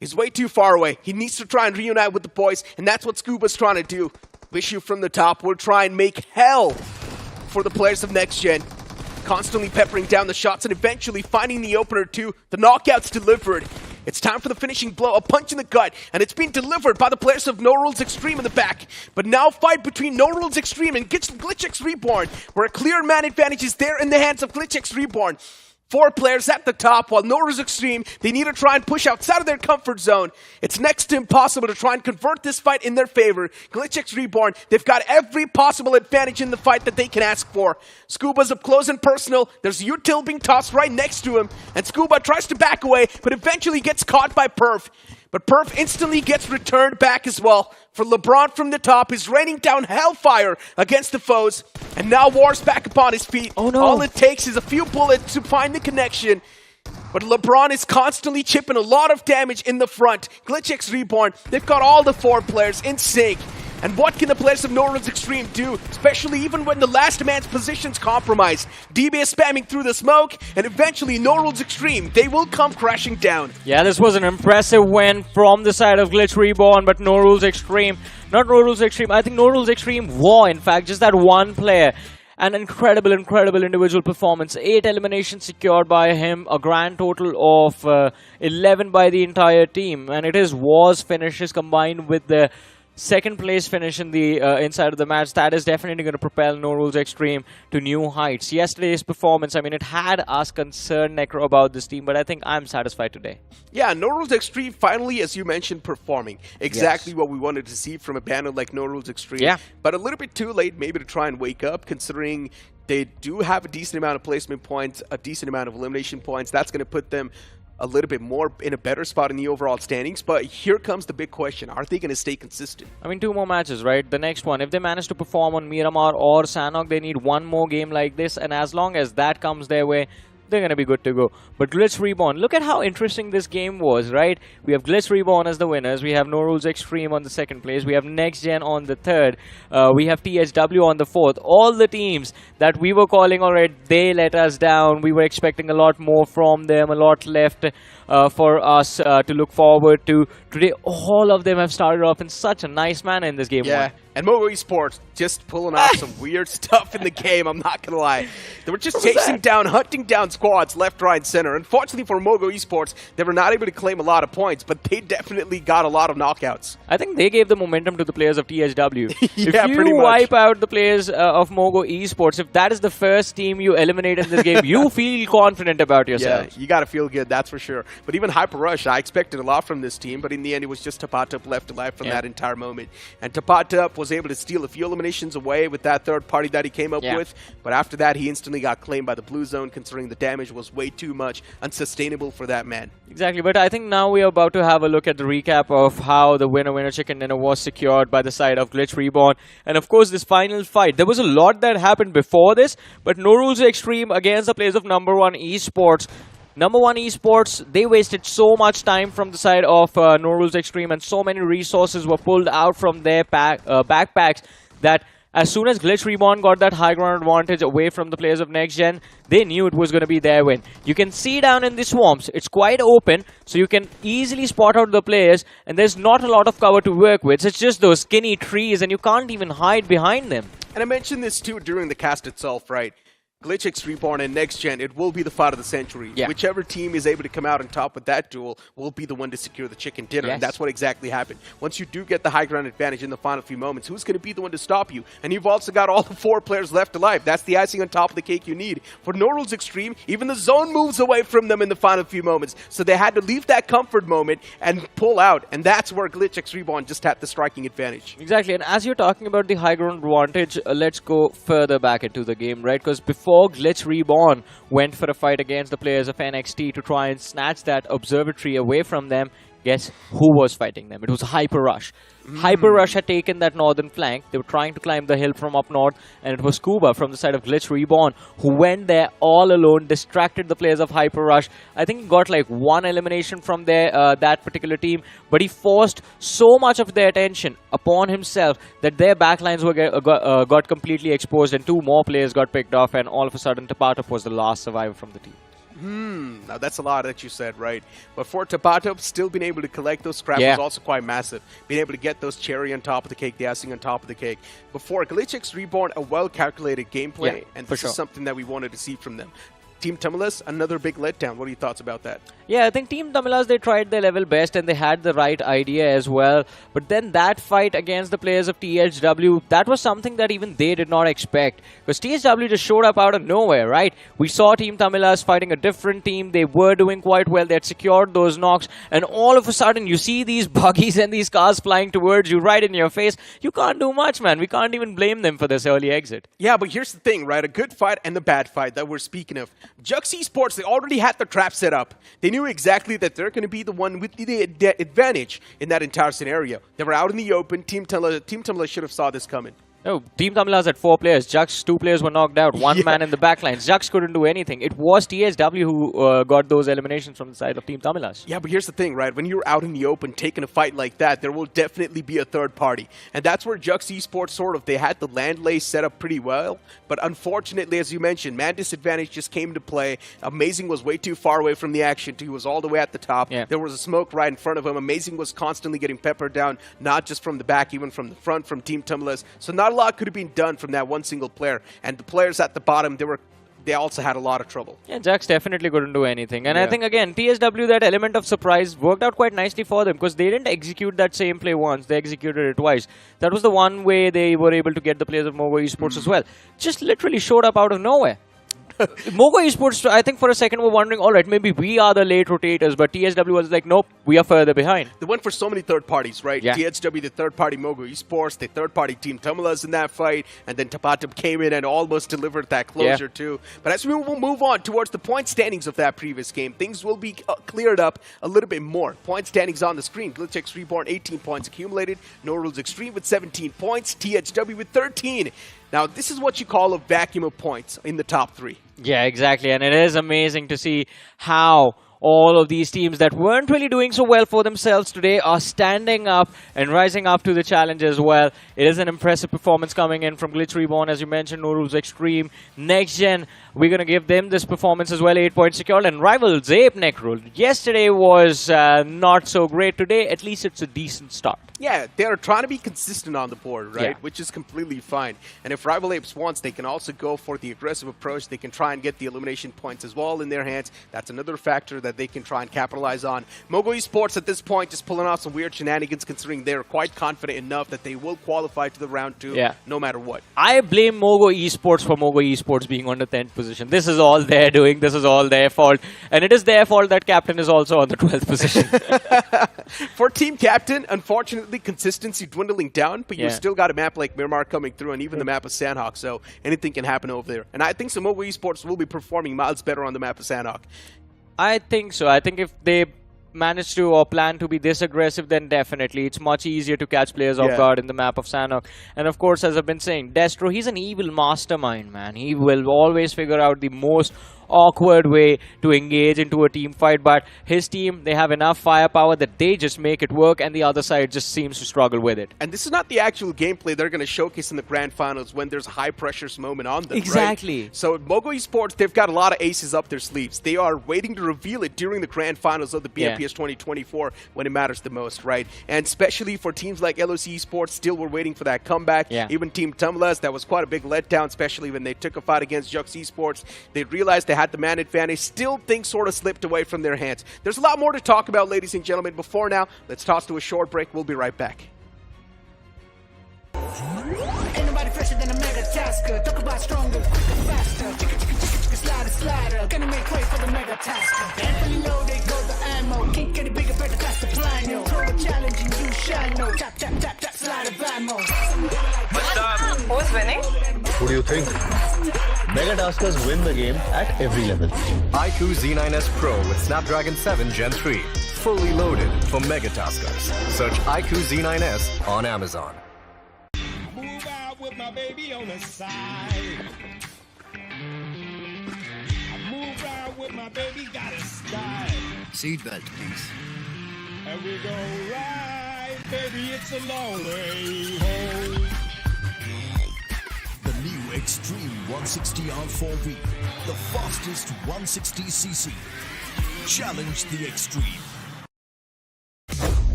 He's way too far away. He needs to try and reunite with the boys, and that's what Scuba's trying to do. Vishu from the top will try and make hell for the players of NXTGEN. Constantly peppering down the shots and eventually finding the opener too. The knockout's delivered. It's time for the finishing blow, a punch in the gut, and it's being delivered by the players of Norules Xtreme in the back. But now fight between Norules Xtreme and GLITCHREBORN, where a clear man advantage is there in the hands of GLITCHREBORN. 4 players at the top, while Norules Xtreme, they need to try and push outside of their comfort zone. It's next to impossible to try and convert this fight in their favor. GLITCHREBORN, they've got every possible advantage in the fight that they can ask for. Scuba's up close and personal. There's Util being tossed right next to him, and Scuba tries to back away, but eventually gets caught by Perf. But Perf instantly gets returned back as well. For LeBron from the top is raining down hellfire against the foes. And now War's back upon his feet. Oh no. All it takes is a few bullets to find the connection. But LeBron is constantly chipping a lot of damage in the front. GLITCHREBORN, they've got all the 4 players in sync. And what can the players of Norules Xtreme do, especially even when the last man's position's compromised? DBS spamming through the smoke, and eventually Norules Xtreme, they will come crashing down. Yeah, this was an impressive win from the side of GLITCHREBORN, but Norules Xtreme, not Norules Xtreme, I think Norules Xtreme war, in fact, just that one player. An incredible individual performance. 8 eliminations secured by him, a grand total of 11 by the entire team. And it is War's finishes combined with the second place finish in the inside of the match. That is definitely going to propel Norules Xtreme to new heights. Yesterday's performance, I mean, it had us concerned, Necro, about this team, but I think I'm satisfied today. Yeah, Norules Xtreme finally, as you mentioned, performing exactly what we wanted to see from a banner like Norules Xtreme. Yeah. But a little bit too late maybe to try and wake up, considering they do have a decent amount of placement points, a decent amount of elimination points. That's going to put them a little bit more in a better spot in the overall standings. But here comes the big question. Are they going to stay consistent? I mean, 2 more matches, right? The next one, if they manage to perform on Miramar or Sanhok, they need 1 more game like this. And as long as that comes their way, they're going to be good to go. But GLITCHREBORN, look at how interesting this game was, right? We have GLITCHREBORN as the winners. We have Norules Xtreme on the 2nd place. We have NXTGEN on the 3rd. We have THW on the 4th. All the teams that we were calling already, they let us down. We were expecting a lot more from them, a lot left for us to look forward to. Today, all of them have started off in such a nice manner in this game. Yeah. And MOGO Esports just pulling off some weird stuff in the game, I'm not going to lie. They were just chasing down, hunting down squads left, right, and center. Unfortunately for MOGO Esports, they were not able to claim a lot of points, but they definitely got a lot of knockouts. I think they gave the momentum to the players of THW. Yeah, if you pretty much. wipe out the players of MOGO Esports, if that is the first team you eliminate in this game, you feel confident about yourself. Yeah, you got to feel good, that's for sure. But even Hyper Rush, I expected a lot from this team, but in the end, it was just Tapatup left alive from that entire moment. And Tapatup was able to steal a few eliminations away with that third party that he came up with, but after that he instantly got claimed by the blue zone, considering the damage was way too much, unsustainable for that man. Exactly, but I think now we are about to have a look at the recap of how the winner chicken dinner was secured by the side of GLITCHREBORN. And of course this final fight, there was a lot that happened before this, but Norules Xtreme against the players of number 1 esports. Number 1 esports, they wasted so much time from the side of Norules Xtreme, and so many resources were pulled out from their backpacks that as soon as GLITCHREBORN got that high ground advantage away from the players of NXTGEN, they knew it was going to be their win. You can see down in the swamps, it's quite open, so you can easily spot out the players, and there's not a lot of cover to work with. It's just those skinny trees, and you can't even hide behind them. And I mentioned this too during the cast itself, right? GLITCHREBORN and NXTGEN, it will be the fight of the century. Yeah. Whichever team is able to come out on top with that duel will be the one to secure the chicken dinner. Yes. And that's what exactly happened. Once you do get the high ground advantage in the final few moments, who's going to be the one to stop you? And you've also got all the 4 players left alive. That's the icing on top of the cake you need. For Norules Xtreme, even the zone moves away from them in the final few moments. So they had to leave that comfort moment and pull out. And that's where GLITCHREBORN just had the striking advantage. Exactly, and as you're talking about the high ground advantage, let's go further back into the game, right? Because before GLITCHREBORN went for a fight against the players of NXT to try and snatch that observatory away from them, guess who was fighting them? It was Hyper Rush. Hyper Rush had taken that northern flank. They were trying to climb the hill from up north, and it was Kuba from the side of GLITCHREBORN who went there all alone, distracted the players of Hyper Rush. I think he got like 1 elimination from their that particular team, but he forced so much of their attention upon himself that their backlines were got completely exposed, and 2 more players got picked off, and all of a sudden Tapatup was the last survivor from the team. Now that's a lot that you said, right? But for Tapatup, still being able to collect those scraps was also quite massive. Being able to get those cherry on top of the cake, the icing on top of the cake. But for GLITCHREBORN, a well-calculated gameplay, and this is something that we wanted to see from them. Team TAMILAS, another big letdown. What are your thoughts about that? Yeah, I think Team TAMILAS, they tried their level best and they had the right idea as well. But then that fight against the players of THW, that was something that even they did not expect. Because THW just showed up out of nowhere, right? We saw Team TAMILAS fighting a different team. They were doing quite well. They had secured those knocks. And all of a sudden, you see these buggies and these cars flying towards you right in your face. You can't do much, man. We can't even blame them for this early exit. Yeah, but here's the thing, right? A good fight and the bad fight that we're speaking of. Jux Esports, they already had the trap set up. They knew exactly that they're going to be the one with the advantage in that entire scenario. They were out in the open. Team TAMILAS should have saw this coming. No, Team Tamilas had 4 players. Jux, 2 players were knocked out. One man in the backlines. Jux couldn't do anything. It was TSW who got those eliminations from the side of Team Tamilas. Yeah, but here's the thing, right? When you're out in the open taking a fight like that, there will definitely be a third party. And that's where Jux Esports they had the land lay set up pretty well. But unfortunately, as you mentioned, man disadvantage just came to play. Amazing was way too far away from the action. He was all the way at the top. Yeah. There was a smoke right in front of him. Amazing was constantly getting peppered down, not just from the back, even from the front, from Team Tamilas. So not a lot could have been done from that one single player. And the players at the bottom, they also had a lot of trouble. Yeah, Jux definitely couldn't do anything. And I think, again, TSW, that element of surprise worked out quite nicely for them because they didn't execute that same play once. They executed it twice. That was the one way they were able to get the players of MOGO Esports as well. Just literally showed up out of nowhere. MOGO Esports, I think for a second were wondering, all right, maybe we are the late rotators, but TSW was like, nope, we are further behind. They went for so many third parties, right? Yeah. TSW, the third party MOGO Esports, the third party Team Tamilas in that fight, and then Tapatum came in and almost delivered that closure too. But as we will move on towards the point standings of that previous game, things will be cleared up a little bit more. Point standings on the screen. GLITCHxREBORN, 18 points accumulated. Norules Xtreme with 17 points. THW with 13. Now, this is what you call a vacuum of points in the top 3. Yeah, exactly. And it is amazing to see how all of these teams that weren't really doing so well for themselves today are standing up and rising up to the challenge as well. It is an impressive performance coming in from GLITCHREBORN, as you mentioned, Norules Xtreme, NXTGEN. We're going to give them this performance as well, 8 points secured. And rival ZEDIxRNB. Yesterday was not so great. Today, at least it's a decent start. Yeah, they're trying to be consistent on the board, right? Yeah. Which is completely fine. And if Rival Apes wants, they can also go for the aggressive approach. They can try and get the elimination points as well in their hands. That's another factor that they can try and capitalize on. MOGO Esports at this point just pulling off some weird shenanigans, considering they're quite confident enough that they will qualify to the round 2 no matter what. I blame MOGO Esports for MOGO Esports being on the 10th position. This is all they're doing. This is all their fault. And it is their fault that Captain is also on the 12th position. For Team Captain, unfortunately, consistency dwindling down, but you still got a map like Miramar coming through, and even the map of Sandhawk, so anything can happen over there. And I think some MOGO Esports will be performing miles better on the map of Sandhawk. I think so. I think if they manage to or plan to be this aggressive, then definitely it's much easier to catch players off guard in the map of Sandhawk. And of course, as I've been saying, Destro, he's an evil mastermind, man. He will always figure out the most awkward way to engage into a team fight, but his team, they have enough firepower that they just make it work, and the other side just seems to struggle with it. And this is not the actual gameplay they're going to showcase in the grand finals when there's a high pressure moment on them. Exactly. Right? So MOGO Esports, they've got a lot of aces up their sleeves. They are waiting to reveal it during the grand finals of the BMPS 2024 when it matters the most, right? And especially for teams like LOC Esports, still we're waiting for that comeback. Even Team Tamilas, that was quite a big letdown, especially when they took a fight against Jux Esports. They realized they had the man advantage. Still, things sort of slipped away from their hands. There's a lot more to talk about, ladies and gentlemen. Before now, let's toss to a short break. We'll be right back. Ain't nobody fresher than a mega tasker. Talk about stronger, quicker, faster. Slider. Gonna make way for the mega tasker. And fully loaded, go the ammo. Can't get it bigger, better that's the plan, yo. Throw a challenge and you shall know. Tap, tap, tap, tap, slide of ammo. Who's winning? Who do you think? Mega Taskers win the game at every level. iQOO Z9S Pro with Snapdragon 7 Gen 3. Fully loaded for Mega Taskers. Search iQOO Z9S on Amazon. Move out with my baby on the side. I move out with my baby, got a style. Seatbelt, please. And we go right, baby, it's a long way home. The new Xtreme 160R4V, the fastest 160cc. Challenge the Xtreme.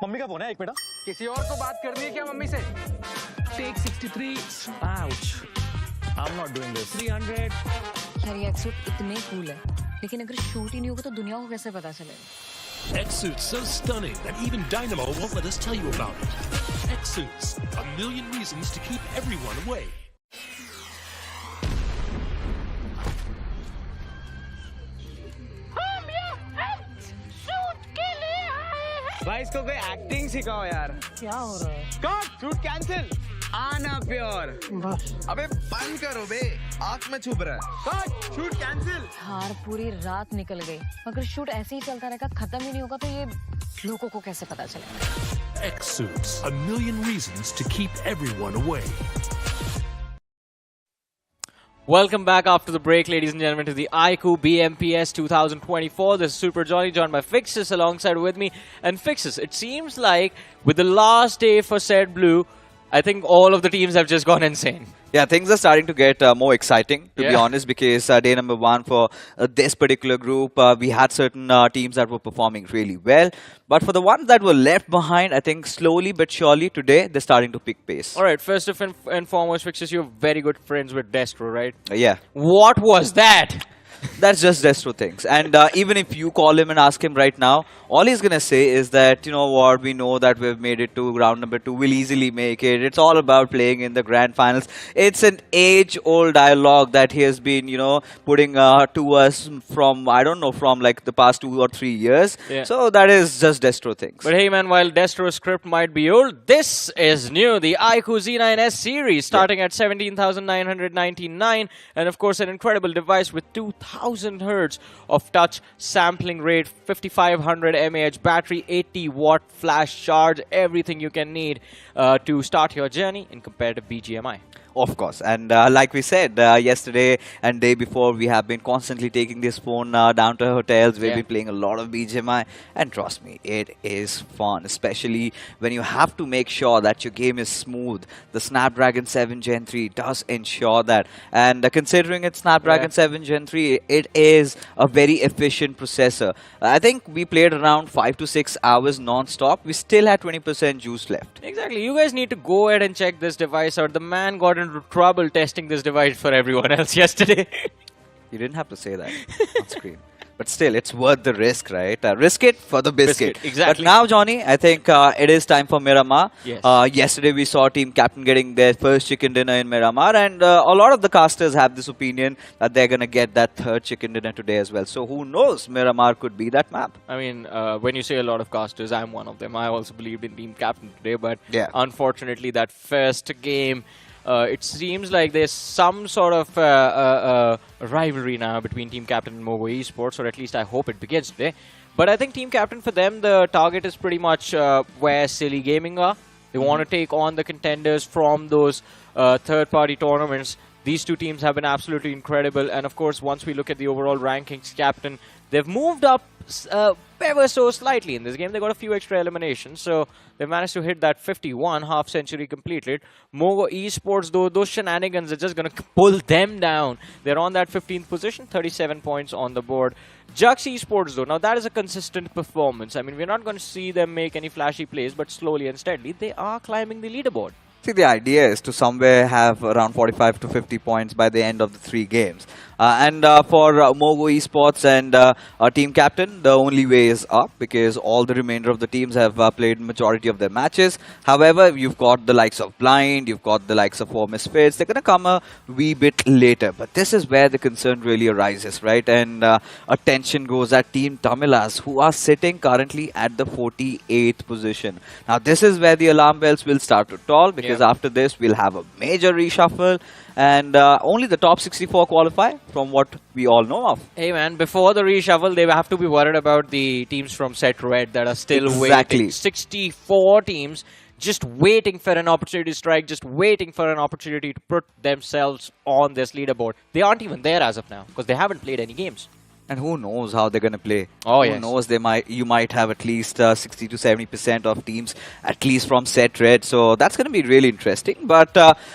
Mummy का phone है, एक minute. किसी और को बात करनी है क्या मम्मी से? Take 63. Ouch. I'm not doing this. 300. यार ये एक्सूट इतने कूल है, लेकिन अगर शूट ही नहीं होगा तो दुनिया को कैसे पता चलेगा? X-Suit's so stunning that even Dynamo won't let us tell you about it. X-Suits, a million reasons to keep everyone away. भाई इसको कोई एक्टिंग सिखाओ यार। क्या हो रहा है? Cut, shoot cancel. आना प्योर। अबे बंद करो बे, आँख में छुप रहा है। Cut, shoot cancel. हार पूरी रात निकल गई, अगर शूट ऐसे ही चलता रहेगा, खत्म ही नहीं होगा तो ये लोगों को कैसे पता चलेगा? X-Suits, a million reasons to keep everyone away. Welcome back after the break, ladies and gentlemen, to the iQOO BMPS 2024. This is Super Johnny, joined by Fixes alongside with me. And Fixes, it seems like with the last day for Set Blue, I think all of the teams have just gone insane. Yeah, things are starting to get more exciting, to be honest, because day number one for this particular group, we had certain teams that were performing really well. But for the ones that were left behind, I think slowly but surely today, they're starting to pick pace. All right, first and foremost, Fixes, you're very good friends with Destro, right? Yeah. What was that? That's just Destro things. And even if you call him and ask him right now, all he's going to say is that, you know what, we know that we've made it to round number 2. We'll easily make it. It's all about playing in the grand finals. It's an age-old dialogue that he has been, you know, putting to us from, I don't know, from like the past 2 or 3 years. Yeah. So that is just Destro things. But hey man, while Destro's script might be old, this is new. The iQOO Z9S series starting at 17,999. And of course, an incredible device with 2,000 hertz of touch sampling rate, 5,500 mAh battery, 80 watt flash charge, everything you can need to start your journey in competitive BGMI. Of course, and like we said yesterday and day before, we have been constantly taking this phone down to hotels. We've been playing a lot of BGMI, and trust me, it is fun, especially when you have to make sure that your game is smooth. The Snapdragon 7 Gen 3 does ensure that, and considering it's Snapdragon 7 Gen 3, it is a very efficient processor. I think we played around 5 to 6 hours non-stop. We still had 20% juice left. Exactly. You guys need to go ahead and check this device out. The man got into trouble testing this device for everyone else yesterday. You didn't have to say that on screen. But still, it's worth the risk, right? Risk it for the biscuit. Exactly. But now, Johnny, I think it is time for Miramar. Yes. Yesterday, we saw team captain getting their first chicken dinner in Miramar. And a lot of the casters have this opinion that they're going to get that third chicken dinner today as well. So who knows? Miramar could be that map. I mean, when you say a lot of casters, I'm one of them. I also believed in team captain today. But unfortunately, that first game... it seems like there's some sort of rivalry now between Team Captain and MOGO Esports, or at least I hope it begins today. But I think Team Captain, for them, the target is pretty much where Silly Gaming are. They want to take on the contenders from those third-party tournaments. These two teams have been absolutely incredible. And of course, once we look at the overall rankings, Captain, they've moved up ever so slightly in this game. They got a few extra eliminations, so they managed to hit that 51 half century completed. MOGO Esports, though, those shenanigans are just going to pull them down. They're on that 15th position, 37 points on the board. Jux Esports, though, now that is a consistent performance. I mean, we're not going to see them make any flashy plays, but slowly and steadily, they are climbing the leaderboard. See, the idea is to somewhere have around 45 to 50 points by the end of the 3 games. And for MOGO Esports and Team Captain, the only way is up, because all the remainder of the teams have played majority of their matches. However, you've got the likes of Blind, you've got the likes of 4 Misfits. They're going to come a wee bit later. But this is where the concern really arises, right? And attention goes at Team TAMILAS, who are sitting currently at the 48th position. Now, this is where the alarm bells will start to toll, because after this, we'll have a major reshuffle. And only the top 64 qualify, from what we all know of. Hey man, before the reshuffle, they have to be worried about the teams from Set Red that are still waiting. 64 teams just waiting for an opportunity to strike, just waiting for an opportunity to put themselves on this leaderboard. They aren't even there as of now, because they haven't played any games. And who knows how they're going to play? Oh, who knows? You might have at least 60 to 70% of teams, at least from Set Red. So that's going to be really interesting. But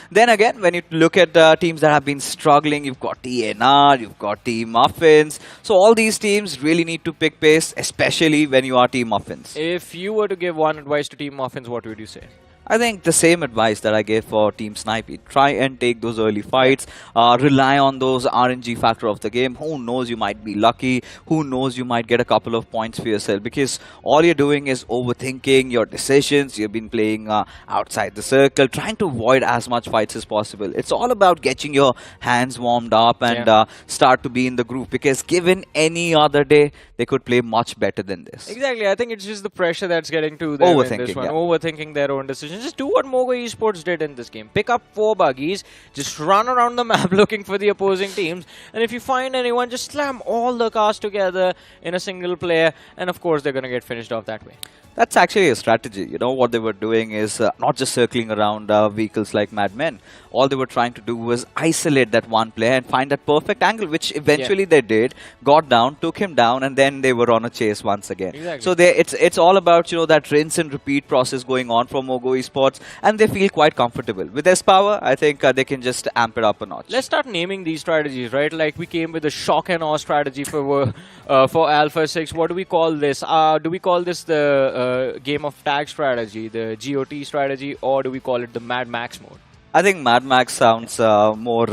then again, when you look at teams that have been struggling, you've got TNR, you've got Team Muffins. So all these teams really need to pick pace, especially when you are Team Muffins. If you were to give one advice to Team Muffins, what would you say? I think the same advice that I gave for Team Snipey. Try and take those early fights. Rely on those RNG factor of the game. Who knows, you might be lucky. Who knows, you might get a couple of points for yourself. Because all you're doing is overthinking your decisions. You've been playing outside the circle, trying to avoid as much fights as possible. It's all about getting your hands warmed up and start to be in the groove. Because given any other day, they could play much better than this. Exactly. I think it's just the pressure that's getting to them in this one. Yeah. Overthinking their own decisions. Just do what MOGO Esports did in this game. Pick up 4 buggies, just run around the map looking for the opposing teams, and if you find anyone, just slam all the cars together in a single player, and of course they're going to get finished off that way. That's actually a strategy. You know, what they were doing is not just circling around vehicles like madmen. All they were trying to do was isolate that one player and find that perfect angle, which eventually they did, got down, took him down, and then they were on a chase once again. Exactly. So it's all about, you know, that rinse and repeat process going on for MOGO Esports, and they feel quite comfortable. With this power, I think they can just amp it up a notch. Let's start naming these strategies, right? Like we came with the shock and awe strategy for Alpha 6. What do we call this? Do we call this the game of tag strategy, the GOT strategy, or do we call it the Mad Max mode? I think Mad Max sounds more,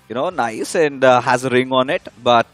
you know, nice and has a ring on it. But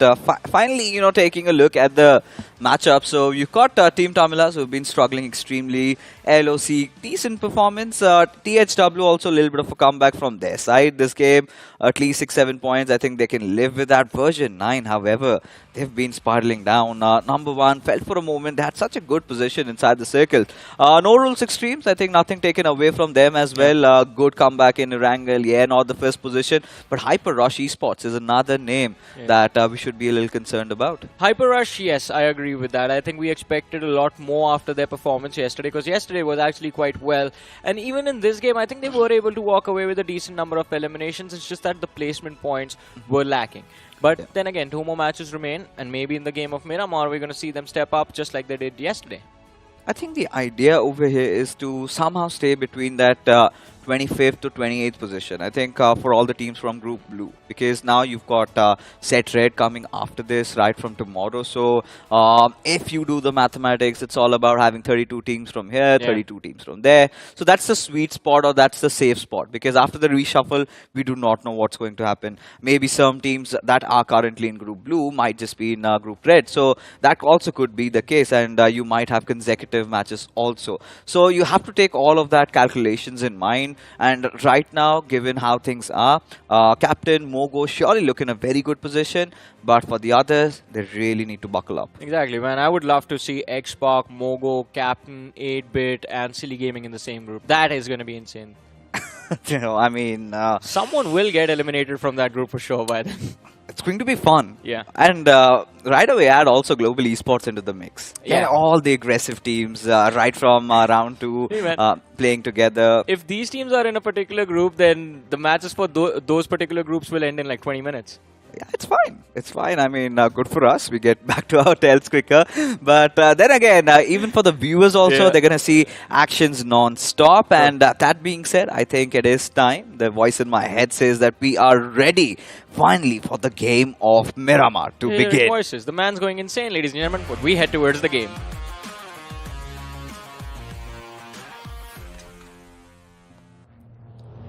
finally, you know, taking a look at the matchup. So you've got Team TAMILAS, who've been struggling extremely. LOC, decent performance. THW also a little bit of a comeback from their side. This game, at least 6-7 points. I think they can live with that. Version 9, however, they've been spiraling down. Number 1 felt for a moment. They had such a good position inside the circle. Norules Xtremes, I think nothing taken away from them as well. Good comeback in Erangel. Yeah, not the first position. But Hyper Rush Esports is another name that we should be a little concerned about. Hyper Rush, yes, I agree with that. I think we expected a lot more after their performance yesterday, because yesterday was actually quite well. And even in this game, I think they were able to walk away with a decent number of eliminations. It's just that the placement points were lacking. But then again, 2 more matches remain, and maybe in the game of Miramar, we're going to see them step up just like they did yesterday. I think the idea over here is to somehow stay between that 25th to 28th position. I think for all the teams from Group Blue, because now you've got Set Red coming after this right from tomorrow. So if you do the mathematics, it's all about having 32 teams from here, 32 teams from there. So that's the sweet spot, or that's the safe spot, because after the reshuffle, we do not know what's going to happen. Maybe some teams that are currently in Group Blue might just be in Group Red. So that also could be the case, and you might have consecutive matches also. So you have to take all of that calculations in mind. And right now, given how things are, Captain MOGO surely look in a very good position, but for the others, they really need to buckle up. Exactly, man. I would love to see X-Spark, MOGO, Captain, 8-Bit, and Silly Gaming in the same group. That is going to be insane. You know, I mean, someone will get eliminated from that group for sure by then. It's going to be fun. Yeah. And right away, add also global esports into the mix. Yeah. All the aggressive teams, right from round 2, playing together. If these teams are in a particular group, then the matches for those particular groups will end in like 20 minutes. Yeah, it's fine. It's fine. I mean, good for us. We get back to our tails quicker. But then again, even for the viewers also, they're going to see actions non-stop. And that being said, I think it is time. The voice in my head says that we are ready, finally, for the game of Miramar to begin. Voices. The man's going insane, ladies and gentlemen. But we head towards the game.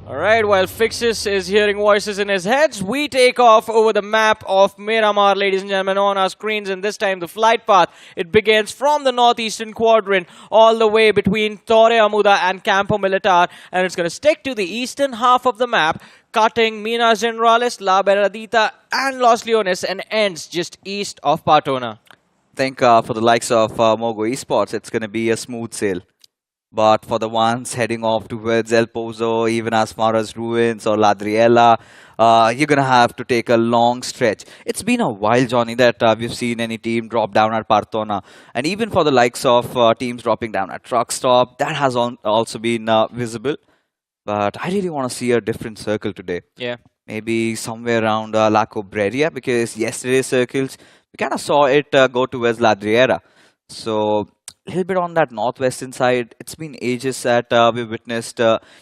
Alright, while Fixis is hearing voices in his heads, we take off over the map of Miramar, ladies and gentlemen, on our screens. And this time the flight path, it begins from the northeastern quadrant all the way between Torre Amuda and Campo Militar. And it's going to stick to the eastern half of the map, cutting Minas Generales, La Beradita and Los Leones, and ends just east of Patona. I think for the likes of MOGO Esports, it's going to be a smooth sail. But for the ones heading off towards El Pozo, even as far as Ruins or Ladriela, you're going to have to take a long stretch. It's been a while, Johnny, that we've seen any team drop down at Partona. And even for the likes of teams dropping down at Truck Stop, that has also been visible. But I really want to see a different circle today. Yeah. Maybe somewhere around La Cobreria, because yesterday's circles, we kind of saw it go towards Ladriera. So a little bit on that northwestern side. It's been ages that we've witnessed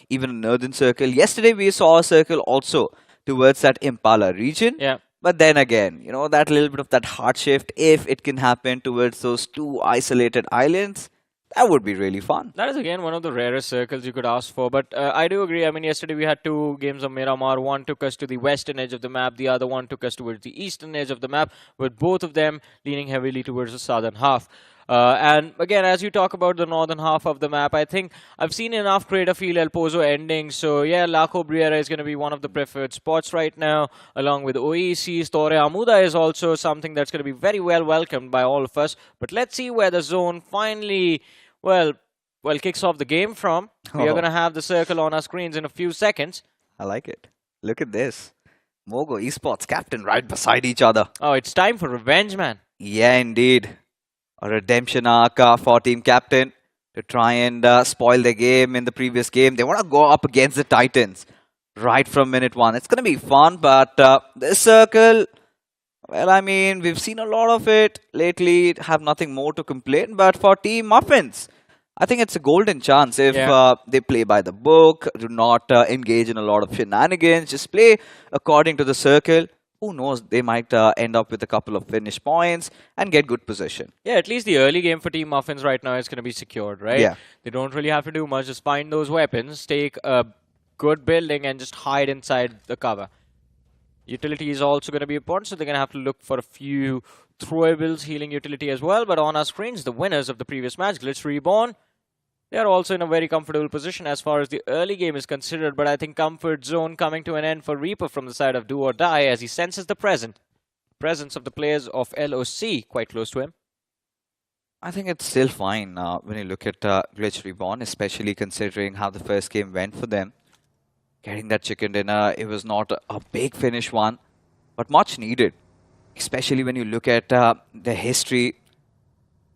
even a northern circle. Yesterday we saw a circle also towards that Impala region. Yeah. But then again, you know, that little bit of that hard shift, if it can happen towards those 2 isolated islands, That would be really fun. That is again one of the rarest circles you could ask for. But I do agree. I mean, yesterday we had 2 games of Miramar. One took us to the western edge of the map. The other one took us towards the eastern edge of the map, with both of them leaning heavily towards the southern half. And again, as you talk about the northern half of the map, I think I've seen enough Crater Field El Pozo ending. So yeah, La Cobriera is going to be one of the preferred spots right now, along with Oasis. Torre Amuda is also something that's going to be very well welcomed by all of us. But let's see where the zone finally, well, kicks off the game from. We are going to have the circle on our screens in a few seconds. I like it. Look at this. MOGO, Esports, Captain right beside each other. Oh, it's time for revenge, man. Yeah, indeed. A redemption arc for Team Captain to try and spoil the game in the previous game. They want to go up against the Titans right from minute 1. It's going to be fun, but this circle, well, I mean, we've seen a lot of it lately. Have nothing more to complain. But for Team Muffins, I think it's a golden chance if they play by the book, do not engage in a lot of shenanigans, just play according to the circle. Who knows, they might end up with a couple of finish points and get good position. Yeah, at least the early game for Team Muffins right now is going to be secured, right? Yeah. They don't really have to do much. Just find those weapons, take a good building, and just hide inside the cover. Utility is also going to be important, so they're going to have to look for a few throwables, healing utility as well. But on our screens, the winners of the previous match, GLITCHREBORN, they are also in a very comfortable position as far as the early game is considered. But I think comfort zone coming to an end for Reaper from the side of Do or Die as he senses the presence of the players of LOC quite close to him. I think it's still fine when you look at GLITCHREBORN, especially considering how the first game went for them. Getting that chicken dinner, it was not a big finish one, but much needed. Especially when you look at the history.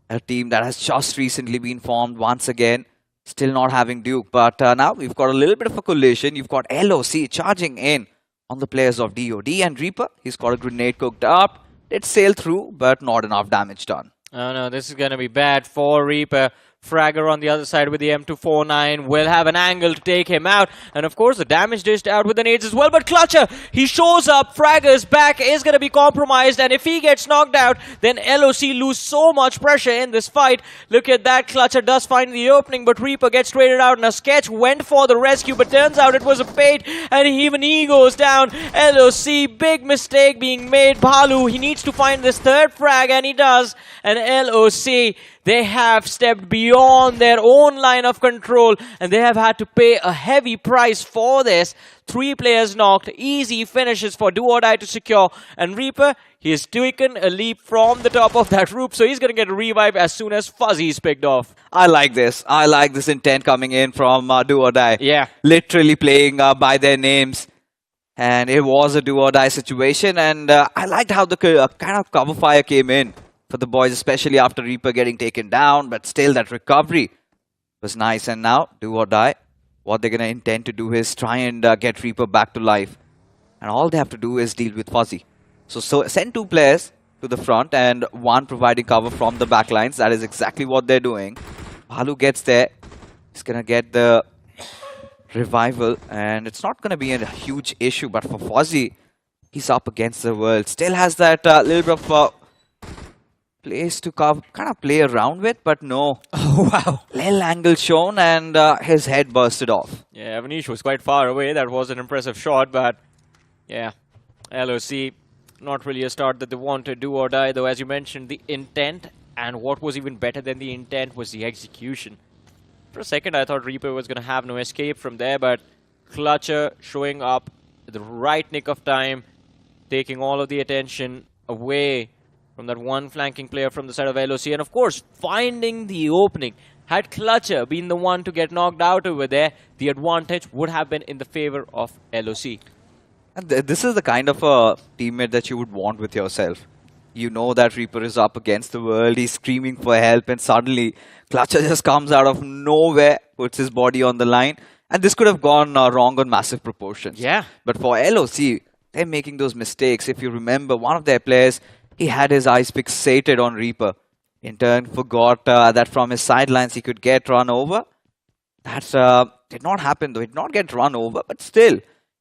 A team that has just recently been formed once again, still not having Duke. But now we've got a little bit of a collision. You've got LOC charging in on the players of DOD and Reaper. He's got a grenade cooked up. It sailed through, but not enough damage done. Oh no, this is going to be bad for Reaper. Fragger on the other side with the M249 will have an angle to take him out. And of course, the damage dished out with the nades as well. But Clutcher, he shows up. Fragger's back is going to be compromised. And if he gets knocked out, then LOC lose so much pressure in this fight. Look at that. Clutcher does find the opening, but Reaper gets traded out. Now Sketch went for the rescue, but turns out it was a bait. And even he goes down. LOC, big mistake being made. Bhalu, he needs to find this third frag, and he does. And LOC, they have stepped beyond their own line of control, and they have had to pay a heavy price for this. 3 players knocked, easy finishes for Do or Die to secure. And Reaper, he has taken a leap from the top of that roof, so he's going to get a revive as soon as Fuzzy is picked off. I like this. I like this intent coming in from Do or Die. Yeah. Literally playing by their names. And it was a Do or Die situation, and I liked how the kind of cover fire came in for the boys, especially after Reaper getting taken down, but still that recovery was nice. And now, Do or Die, what they're going to intend to do is try and get Reaper back to life. And all they have to do is deal with Fuzzy. So send 2 players to the front and 1 providing cover from the back lines. That is exactly what they're doing. Bhalu gets there. He's going to get the revival, and it's not going to be a huge issue. But for Fuzzy, he's up against the world. Still has that little bit of place to kind of play around with, but no. Oh, wow. Little angle shown, and his head bursted off. Yeah, Avanish was quite far away. That was an impressive shot, but yeah, LOC, not really a start that they want to Do or Die, though. As you mentioned, the intent, and what was even better than the intent was the execution. For a second, I thought Reaper was going to have no escape from there, but Clutcher showing up at the right nick of time, taking all of the attention away from that one flanking player from the side of LOC, and of course, finding the opening. Had Clutcher been the one to get knocked out over there, the advantage would have been in the favor of LOC. And this is the kind of a teammate that you would want with yourself. You know that Reaper is up against the world, he's screaming for help, and suddenly Clutcher just comes out of nowhere, puts his body on the line, and this could have gone wrong on massive proportions. Yeah. But for LOC, they're making those mistakes. If you remember, one of their players, he had his eyes fixated on Reaper. In turn, forgot that from his sidelines he could get run over. That did not happen, though. He did not get run over, but still,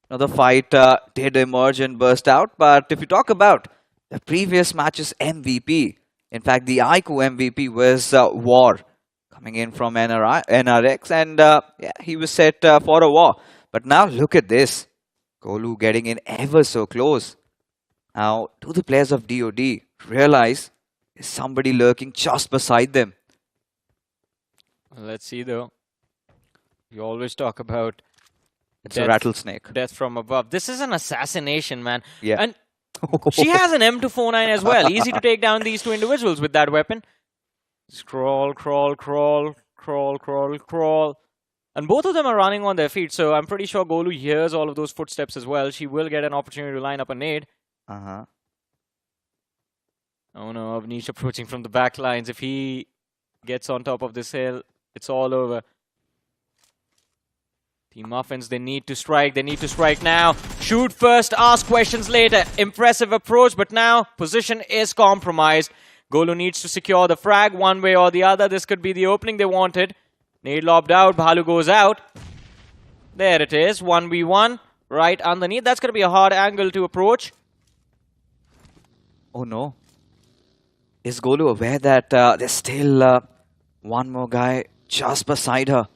the fight did emerge and burst out. But if you talk about the previous match's MVP, in fact, the iQOO MVP was War. coming in from NRX, and yeah, he was set for a war. But now look at this. GLITCHGREBORN getting in ever so close. Now, do the players of DOD realize there's somebody lurking just beside them? Let's see though. You always talk about it's a rattlesnake. Death from above. This is an assassination, man. Yeah. And she has an M249 as well. Easy to take down these two individuals with that weapon. Crawl, crawl, crawl, crawl, crawl, crawl. And both of them are running on their feet, so I'm pretty sure GLITCHGREBORN hears all of those footsteps as well. She will get an opportunity to line up a nade. Uh-huh. Oh no, Avnish approaching from the back lines. If he gets on top of this hill, it's all over. Team Muffins, they need to strike. They need to strike now. Shoot first, ask questions later. Impressive approach, but now position is compromised. GLITCHGREBORN needs to secure the frag one way or the other. This could be the opening they wanted. Nade lobbed out. Bhalu goes out. There it is. 1v1 right underneath. That's going to be a hard angle to approach. Oh no. Is GLITCHGREBORN aware that there's still one more guy just beside her?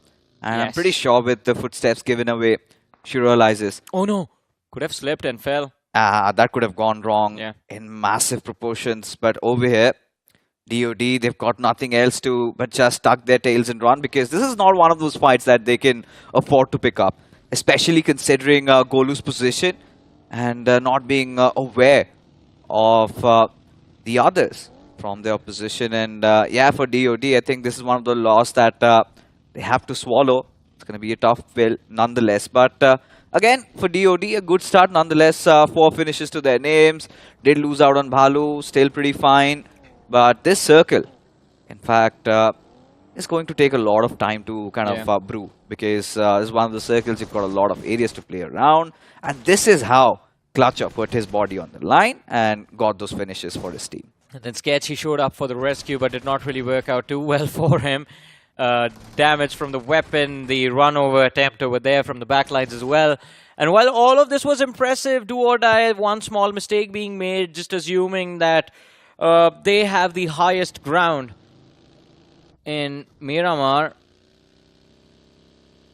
And Yes. I'm pretty sure with the footsteps given away, she realizes. Oh no. Could have slipped and fell. That could have gone wrong Yeah. in massive proportions. But over here, DOD, they've got nothing else to but just tuck their tails and run, because this is not one of those fights that they can afford to pick up, especially considering GLITCHGREBORN's position and not being aware of the others from their position. And yeah, for DOD, I think this is one of the loss that they have to swallow. It's going to be a tough pill nonetheless. But again, for DOD, a good start nonetheless. 4 finishes to their names. Did lose out on Bhalu, still pretty fine. But this circle, in fact, is going to take a lot of time to kind of brew, because this is one of the circles you've got a lot of areas to play around. And this is how Clutcher put his body on the line and got those finishes for his team. And then Sketchy showed up for the rescue, but did not really work out too well for him. Damage from the weapon, the run over attempt over there from the backlines as well. And while all of this was impressive, do or die, one small mistake being made, just assuming that they have the highest ground in Miramar.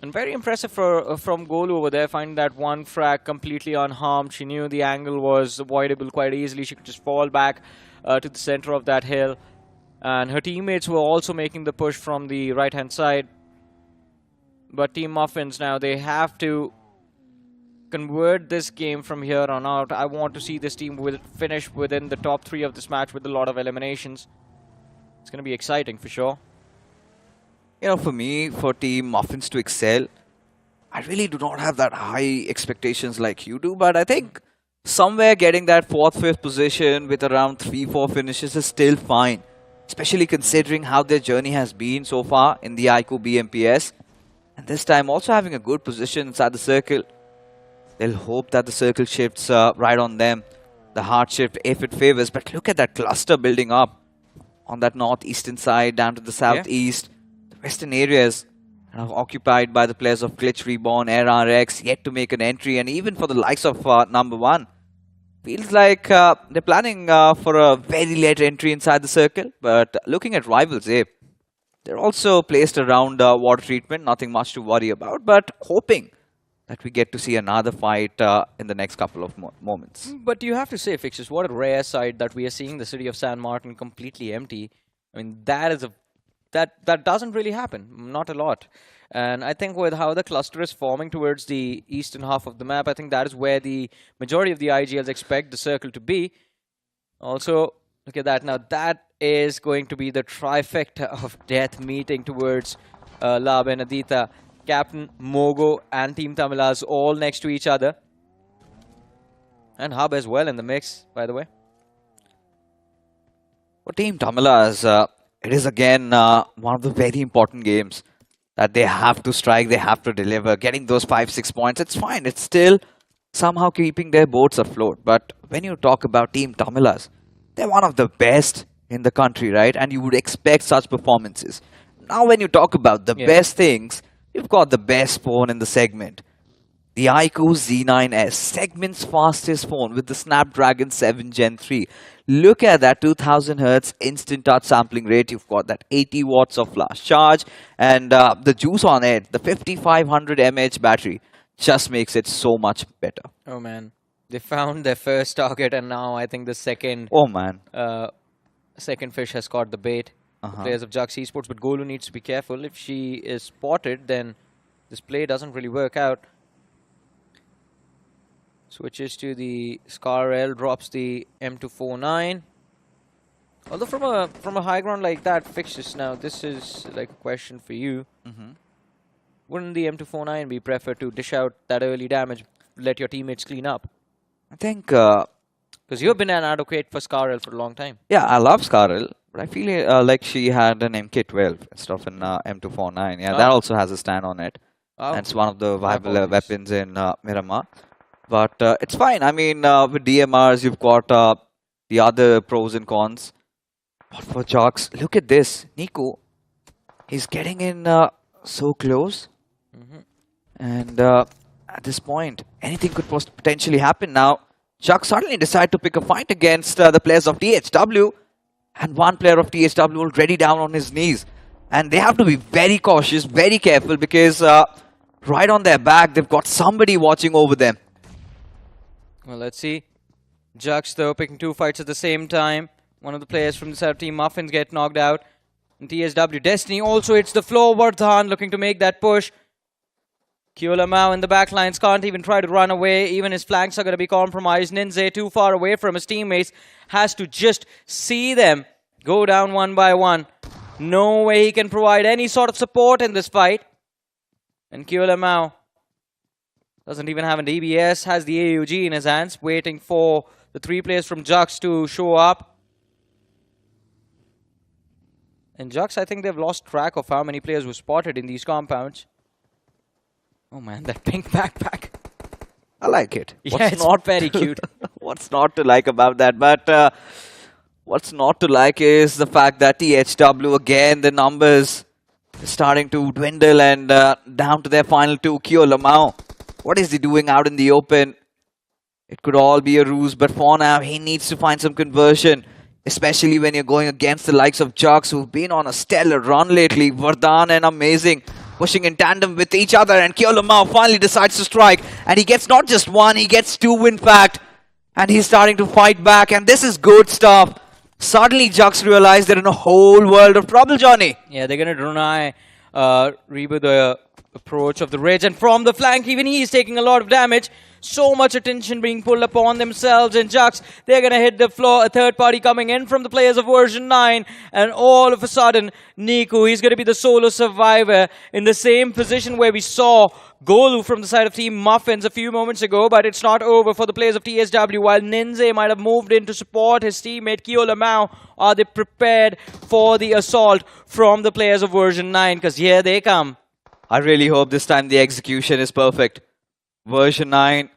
And very impressive from GLITCHGREBORN over there, finding that one frag completely unharmed. She knew the angle was avoidable quite easily. She could just fall back to the center of that hill. And her teammates were also making the push from the right-hand side. But Team Muffins now, they have to convert this game from here on out. I want to see this team will finish within the top 3 of this match with a lot of eliminations. It's going to be exciting for sure. You know, for me, for Team Muffins to excel, I really do not have that high expectations like you do. But I think somewhere getting that 4th, 5th position with around 3-4 finishes is still fine. Especially considering how their journey has been so far in the iQOO BMPS. And this time also having a good position inside the circle. They'll hope that the circle shifts right on them. The hard shift if it favors. But look at that cluster building up on that northeastern side down to the southeast. The western areas kind of occupied by the players of GLITCHREBORN, RRX, yet to make an entry. And even for the likes of number 1. Feels like they're planning for a very late entry inside the circle. But looking at rivals, they're also placed around water treatment. Nothing much to worry about. But hoping that we get to see another fight in the next couple of moments. But you have to say, Fixtures, what a rare sight that we are seeing the city of San Martin completely empty. I mean, that is that doesn't really happen. Not a lot. And I think with how the cluster is forming towards the eastern half of the map, I think that is where the majority of the IGLs expect the circle to be. Also, look at that. Now, that is going to be the trifecta of death meeting towards Lab and Aditya. Captain, MOGO, and Team TAMILAS all next to each other. And Hub as well in the mix, by the way. For Team TAMILAS, it is again one of the very important games that they have to strike, they have to deliver. Getting those 5-6 points, it's fine. It's still somehow keeping their boats afloat. But when you talk about Team TAMILAS, they're one of the best in the country, right? And you would expect such performances. Now when you talk about the best things, you've got the best spawn in the segment. the iQOO Z9S, segment's fastest phone with the Snapdragon 7 Gen 3. Look at that 2000 Hz instant touch sampling rate. You've got that 80 watts of flash charge, and the juice on it, the 5500 mAh battery, just makes it so much better. Oh man, they found their first target, and now I think the second. Oh man, second fish has caught the bait. Players of JUX Esports, but Golu needs to be careful. If she is spotted, then this play doesn't really work out. Switches to the Scar-L, drops the M249. Although from a high ground like that, fixes now. This is like a question for you. Wouldn't the M249 be preferred to dish out that early damage, let your teammates clean up? I think because you've been an advocate for Scar-L for a long time. Yeah, I love Scar-L, but I feel like she had an MK12 instead of an M249. Yeah, that also has a stand on it. And it's one of the viable weapons in Miramar. But it's fine. I mean, with DMRs, you've got the other pros and cons. But for JUX, look at this. Nico, he's getting in so close. And at this point, anything could potentially happen. Now, JUX suddenly decide to pick a fight against the players of THW. And one player of THW already down on his knees. And they have to be very cautious, very careful, because right on their back, they've got somebody watching over them. Well, let's see. JUX, though, picking two fights at the same time. One of the players from the side of Team Muffins get knocked out. And TSW Destiny also hits the floor. Vardhan looking to make that push. Kyola Mao in the backlines can't even try to run away. Even his flanks are going to be compromised. Ninze, too far away from his teammates, has to just see them go down one by one. No way he can provide any sort of support in this fight. And Kyola Mao doesn't even have an DBS, has the AUG in his hands, waiting for the three players from JUX to show up. And JUX, I think they've lost track of how many players were spotted in these compounds. Oh man, that pink backpack. I like it. Yeah, it's not very cute. What's not to like about that? But what's not to like is the fact that THW, again, the numbers are starting to dwindle and down to their final two. Kyola Mao, what is he doing out in the open? It could all be a ruse, but for now, he needs to find some conversion, especially when you're going against the likes of JUX, who've been on a stellar run lately. Vardhan and Amazing pushing in tandem with each other, and Kyola Mao finally decides to strike, and he gets not just one, he gets two in fact, and he's starting to fight back, and this is good stuff. Suddenly JUX realize they're in a whole world of trouble, Johnny. Yeah, they're going to deny Reba the approach of the Ridge, and from the flank, even he's taking a lot of damage. So much attention being pulled upon themselves, and JUX, they're going to hit the floor. A third party coming in from the players of version 9, and all of a sudden, Nico, he's going to be the solo survivor in the same position where we saw Golu from the side of Team Muffins a few moments ago, but it's not over for the players of TSW. While Ninze might have moved in to support his teammate Kyola Mao, are they prepared for the assault from the players of version 9? Because here they come. I really hope this time the execution is perfect. Version 9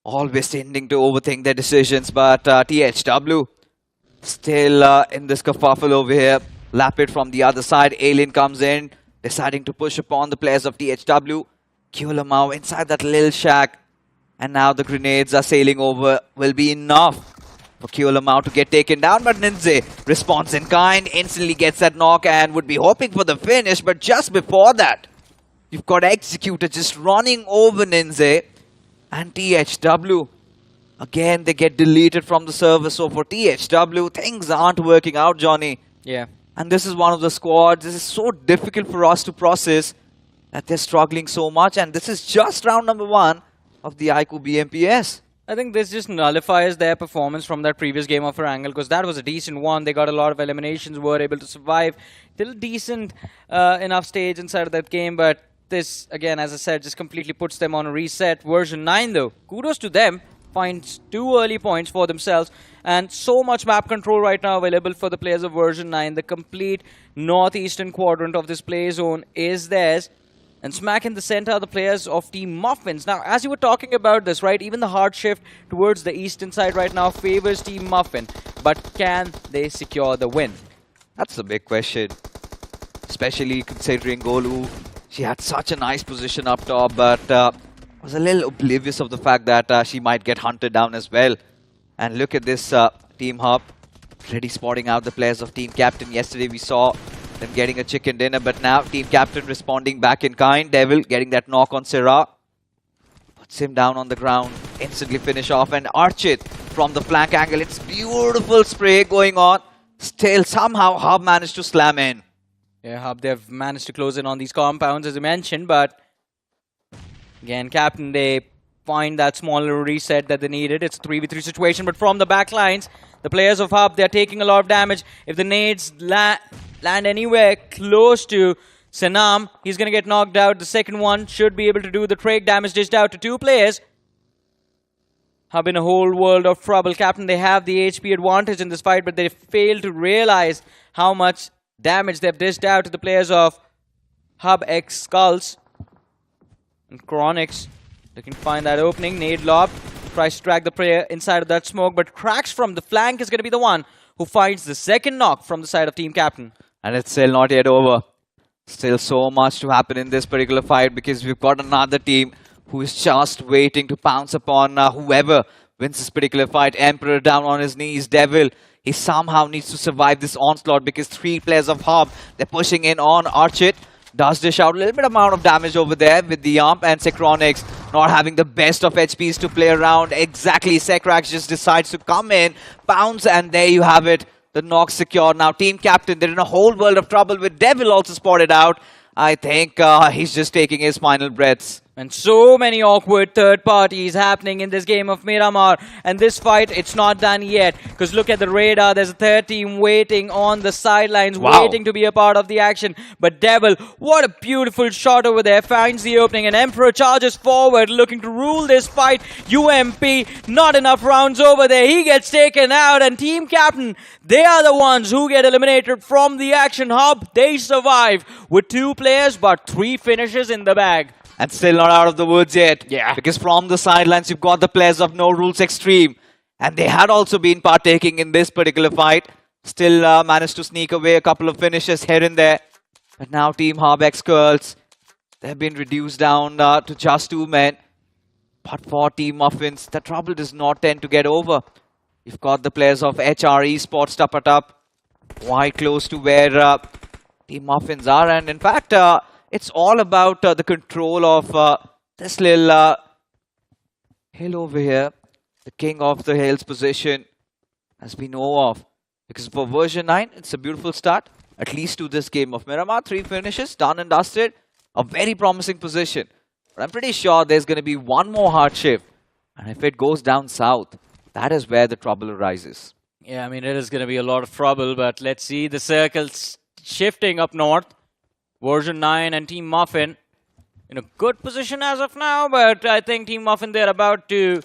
always tending to overthink their decisions, but THW still in this kerfuffle over here. Lapid from the other side. Alien comes in, deciding to push upon the players of THW. Kyola Mao inside that little shack. And now the grenades are sailing over. Will be enough for Kyola Mao to get taken down, but Ninze responds in kind, instantly gets that knock and would be hoping for the finish, but just before that, you've got Executor just running over Ninze, and THW, again, they get deleted from the server. So for THW, things aren't working out, Johnny. Yeah. And this is one of the squads. This is so difficult for us to process that they're struggling so much. And this is just round number 1 of the iQOO BMPS. I think this just nullifies their performance from that previous game of Erangel, because that was a decent one. They got a lot of eliminations, were able to survive till decent enough stage inside of that game, but this, again, as I said, just completely puts them on a reset. Version 9, though, kudos to them, finds 2 early points for themselves, and so much map control right now available for the players of version 9. The complete northeastern quadrant of this play zone is theirs, and smack in the center are the players of Team Muffins. Now, as you were talking about this, right, even the hard shift towards the eastern side right now favors Team Muffin, but can they secure the win? That's the big question, especially considering Golu. She had such a nice position up top, but was a little oblivious of the fact that she might get hunted down as well. And look at this Team Hub, already spotting out the players of Team Captain. Yesterday we saw them getting a chicken dinner, but now Team Captain responding back in kind. Devil getting that knock on Syrah. Puts him down on the ground, instantly finish off, and Archit from the flank angle. It's beautiful spray going on. Still, somehow Hub managed to slam in. Yeah, Hub, they've managed to close in on these compounds, as you mentioned, but again, Captain, they find that small little reset that they needed. It's a 3v3 situation, but from the back lines, the players of Hub, they're taking a lot of damage. If the nades land anywhere close to Sanam, he's going to get knocked out. The second one should be able to do the trade damage, dished out to 2 players. Hub in a whole world of trouble. Captain, they have the HP advantage in this fight, but they fail to realize how much damage they've dished out to the players of Hub X Skulls. And Chronix looking to find that opening. Nade lob. Tries to drag the player inside of that smoke, but Cracks from the flank is going to be the one who finds the second knock from the side of Team Captain. And it's still not yet over. Still so much to happen in this particular fight, because we've got another team who is just waiting to pounce upon whoever wins this particular fight. Emperor down on his knees. Devil, he somehow needs to survive this onslaught, because 3 players of Hub, they're pushing in on Archit. Does dish out a little bit amount of damage over there with the Yump, and Secronix not having the best of HPs to play around. Exactly, Secrax just decides to come in, bounce, and there you have it. The knock secure. Now Team Captain, they're in a whole world of trouble with Devil also spotted out. I think he's just taking his final breaths. And so many awkward third parties happening in this game of Miramar. And this fight, it's not done yet. Because look at the radar. There's a third team waiting on the sidelines, waiting to be a part of the action. But Devil, what a beautiful shot over there. Finds the opening, and Emperor charges forward, looking to rule this fight. UMP, not enough rounds over there. He gets taken out. And Team Captain, they are the ones who get eliminated from the action. Hub, they survive with 2 players, but 3 finishes in the bag. And still not out of the woods yet. Yeah. Because from the sidelines, you've got the players of Norules Xtreme. And they had also been partaking in this particular fight. Still managed to sneak away a couple of finishes here and there. But now Team Hub X Girls, they've been reduced down to just 2 men. But for Team Muffins, the trouble does not tend to get over. You've got the players of HR eSports up quite close to where Team Muffins are. And in fact, it's all about the control of this little hill over here. The king of the hill's position, as we know of. Because for version 9, it's a beautiful start. At least to this game of Miramar. 3 finishes, done and dusted. A very promising position. But I'm pretty sure there's going to be one more hardship. And if it goes down south, that is where the trouble arises. Yeah, I mean, it is going to be a lot of trouble. But let's see the circles shifting up north. Version 9 and Team Muffin in a good position as of now, but I think Team Muffin, they're about to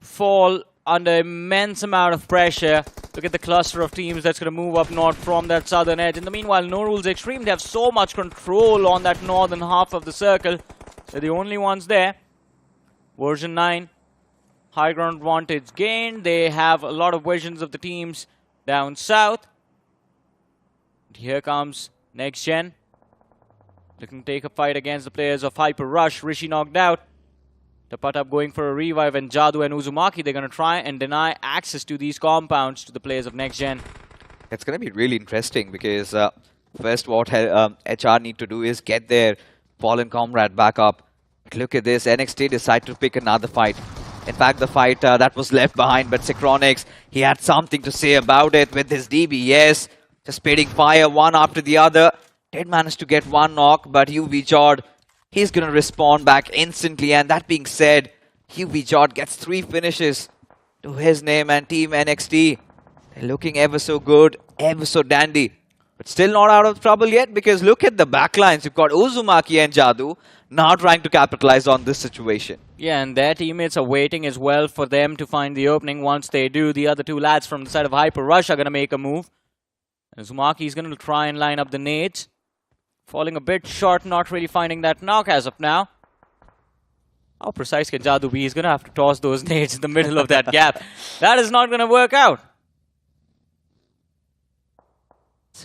fall under immense amount of pressure. Look at the cluster of teams that's going to move up north from that southern edge. In the meanwhile, Norules Xtreme, they have so much control on that northern half of the circle. They're the only ones there. Version 9, high ground advantage gained. They have a lot of visions of the teams down south. Here comes NXTGEN. Looking to take a fight against the players of Hyper Rush. Rishi knocked out. Tapatab going for a revive, and Jadu and Uzumaki, they're going to try and deny access to these compounds to the players of NXTGEN. It's going to be really interesting because first what HR need to do is get their fallen comrade back up. But look at this, NXT decide to pick another fight. In fact, the fight that was left behind, but Secronix, he had something to say about it with his DBS. Just spitting fire one after the other. Did manage to get 1 knock, but UV Jord, he's going to respond back instantly. And that being said, UV Jord gets 3 finishes to his name, and Team NXT, they're looking ever so good, ever so dandy. But still not out of trouble yet, because look at the backlines. You've got Uzumaki and Jadu now trying to capitalize on this situation. Yeah, and their teammates are waiting as well for them to find the opening. Once they do, the other 2 lads from the side of Hyper Rush are going to make a move. And Uzumaki is going to try and line up the nades. Falling a bit short, not really finding that knock as of now. How precise can Jadu be? He's going to have to toss those nades in the middle of that gap. That is not going to work out.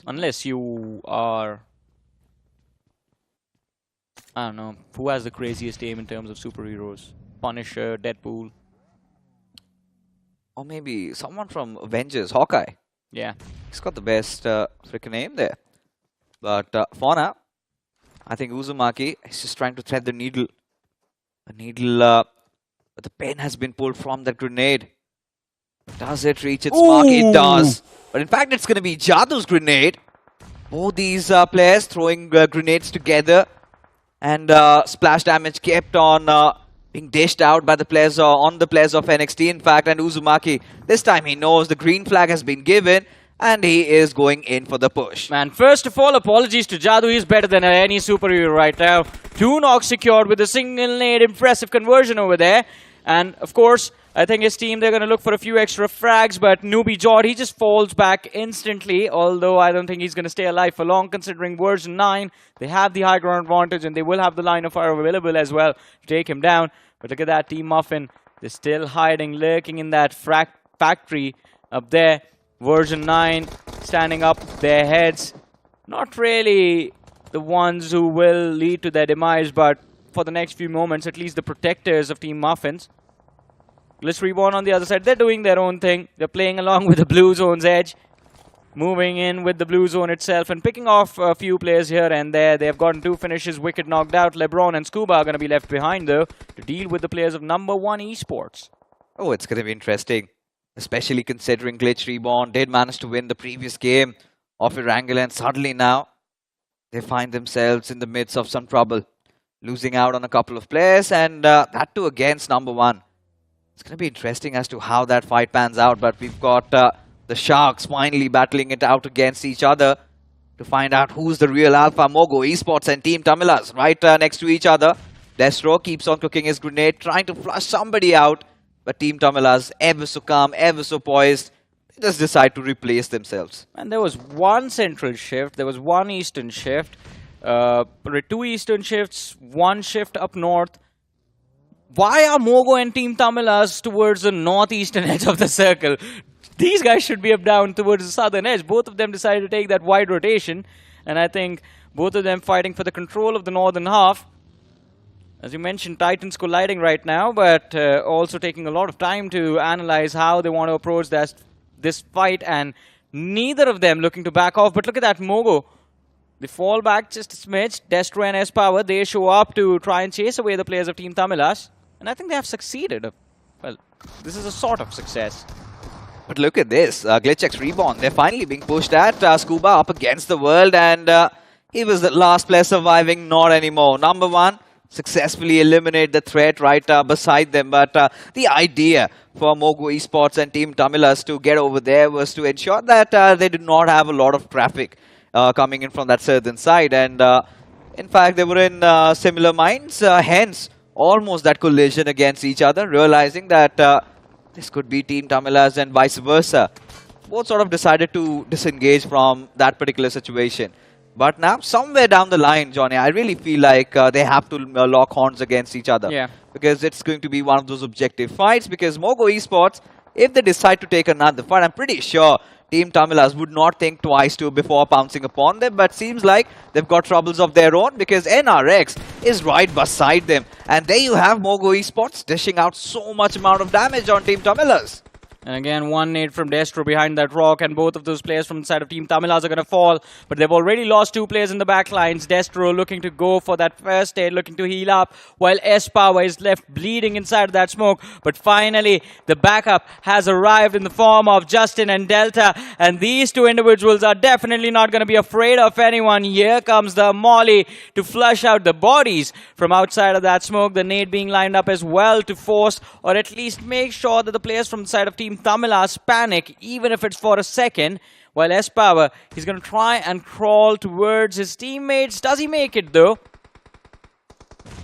Unless you are I don't know. Who has the craziest aim in terms of superheroes? Punisher, Deadpool. Or maybe someone from Avengers, Hawkeye. Yeah. He's got the best freaking aim there. But for now, I think Uzumaki is just trying to thread the needle. A needle, but the pen has been pulled from that grenade. Does it reach its mark? It does. But in fact, it's going to be Jadu's grenade. Both these players throwing grenades together. And splash damage kept on being dished out by the players on the players of NXT. In fact, and Uzumaki, this time he knows the green flag has been given. And he is going in for the push. Man, first of all, apologies to Jadu. He's better than any superhero right now. 2 knocks secured with a single nade. Impressive conversion over there. And, of course, I think his team, they're going to look for a few extra frags. But Newbie Jord, he just falls back instantly. Although I don't think he's going to stay alive for long, considering version 9. They have the high ground advantage, and they will have the line of fire available as well to take him down. But look at that, Team Muffin. They're still hiding, lurking in that factory up there. Version 9 standing up their heads. Not really the ones who will lead to their demise, but for the next few moments, at least the protectors of Team Muffins. GLITCHREBORN on the other side, they're doing their own thing. They're playing along with the blue zone's edge. Moving in with the blue zone itself and picking off a few players here and there. They've gotten 2 finishes, Wicked knocked out. LeBron and Scuba are going to be left behind, though, to deal with the players of number 1 eSports. Oh, it's going to be interesting. Especially considering GLITCHREBORN did manage to win the previous game of Erangel, and suddenly now they find themselves in the midst of some trouble. Losing out on a couple of players, and that too against number 1. It's going to be interesting as to how that fight pans out, but we've got the Sharks finally battling it out against each other to find out who's the real alpha. MOGO, Esports and Team TAMILAS right next to each other. Destro keeps on cooking his grenade, trying to flush somebody out. But Team TAMILAS, ever so calm, ever so poised, they just decide to replace themselves. And there was 1 central shift, there was 1 eastern shift, 2 eastern shifts, 1 shift up north. Why are MOGO and Team TAMILAS towards the northeastern edge of the circle? These guys should be up down towards the southern edge. Both of them decided to take that wide rotation. And I think both of them fighting for the control of the northern half. As you mentioned, Titans colliding right now, but also taking a lot of time to analyze how they want to approach this fight, and neither of them looking to back off. But look at that, MOGO. They fall back just a smidge. Destro and S-Power, they show up to try and chase away the players of Team TAMILAS. And I think they have succeeded. Well, this is a sort of success. But look at this, GLITCHxREBORN. They're finally being pushed at. Scuba up against the world, and he was the last player surviving, not anymore. Number 1. Successfully eliminate the threat right beside them. But the idea for MOGO Esports and Team TAMILAS to get over there was to ensure that they did not have a lot of traffic coming in from that southern side. And in fact, they were in similar minds. Hence, almost that collision against each other, realizing that this could be Team TAMILAS and vice versa. Both sort of decided to disengage from that particular situation. But now, somewhere down the line, Johnny, I really feel like they have to lock horns against each other. Yeah. Because it's going to be one of those objective fights. Because MOGO Esports, if they decide to take another fight, I'm pretty sure Team TAMILAS would not think twice before pouncing upon them. But seems like they've got troubles of their own, because NRX is right beside them. And there you have MOGO Esports dishing out so much amount of damage on Team TAMILAS. And again, 1 nade from Destro behind that rock, and both of those players from the side of Team TAMILAS are going to fall. But they've already lost 2 players in the back lines. Destro looking to go for that first aid, looking to heal up, while S-Power is left bleeding inside of that smoke. But finally, the backup has arrived in the form of Justin and Delta. And these 2 individuals are definitely not going to be afraid of anyone. Here comes the Molly to flush out the bodies from outside of that smoke. The nade being lined up as well to force, or at least make sure that the players from the side of Team TAMILAS panic, even if it's for a second. While S-Power, he's going to try and crawl towards his teammates. Does he make it, though?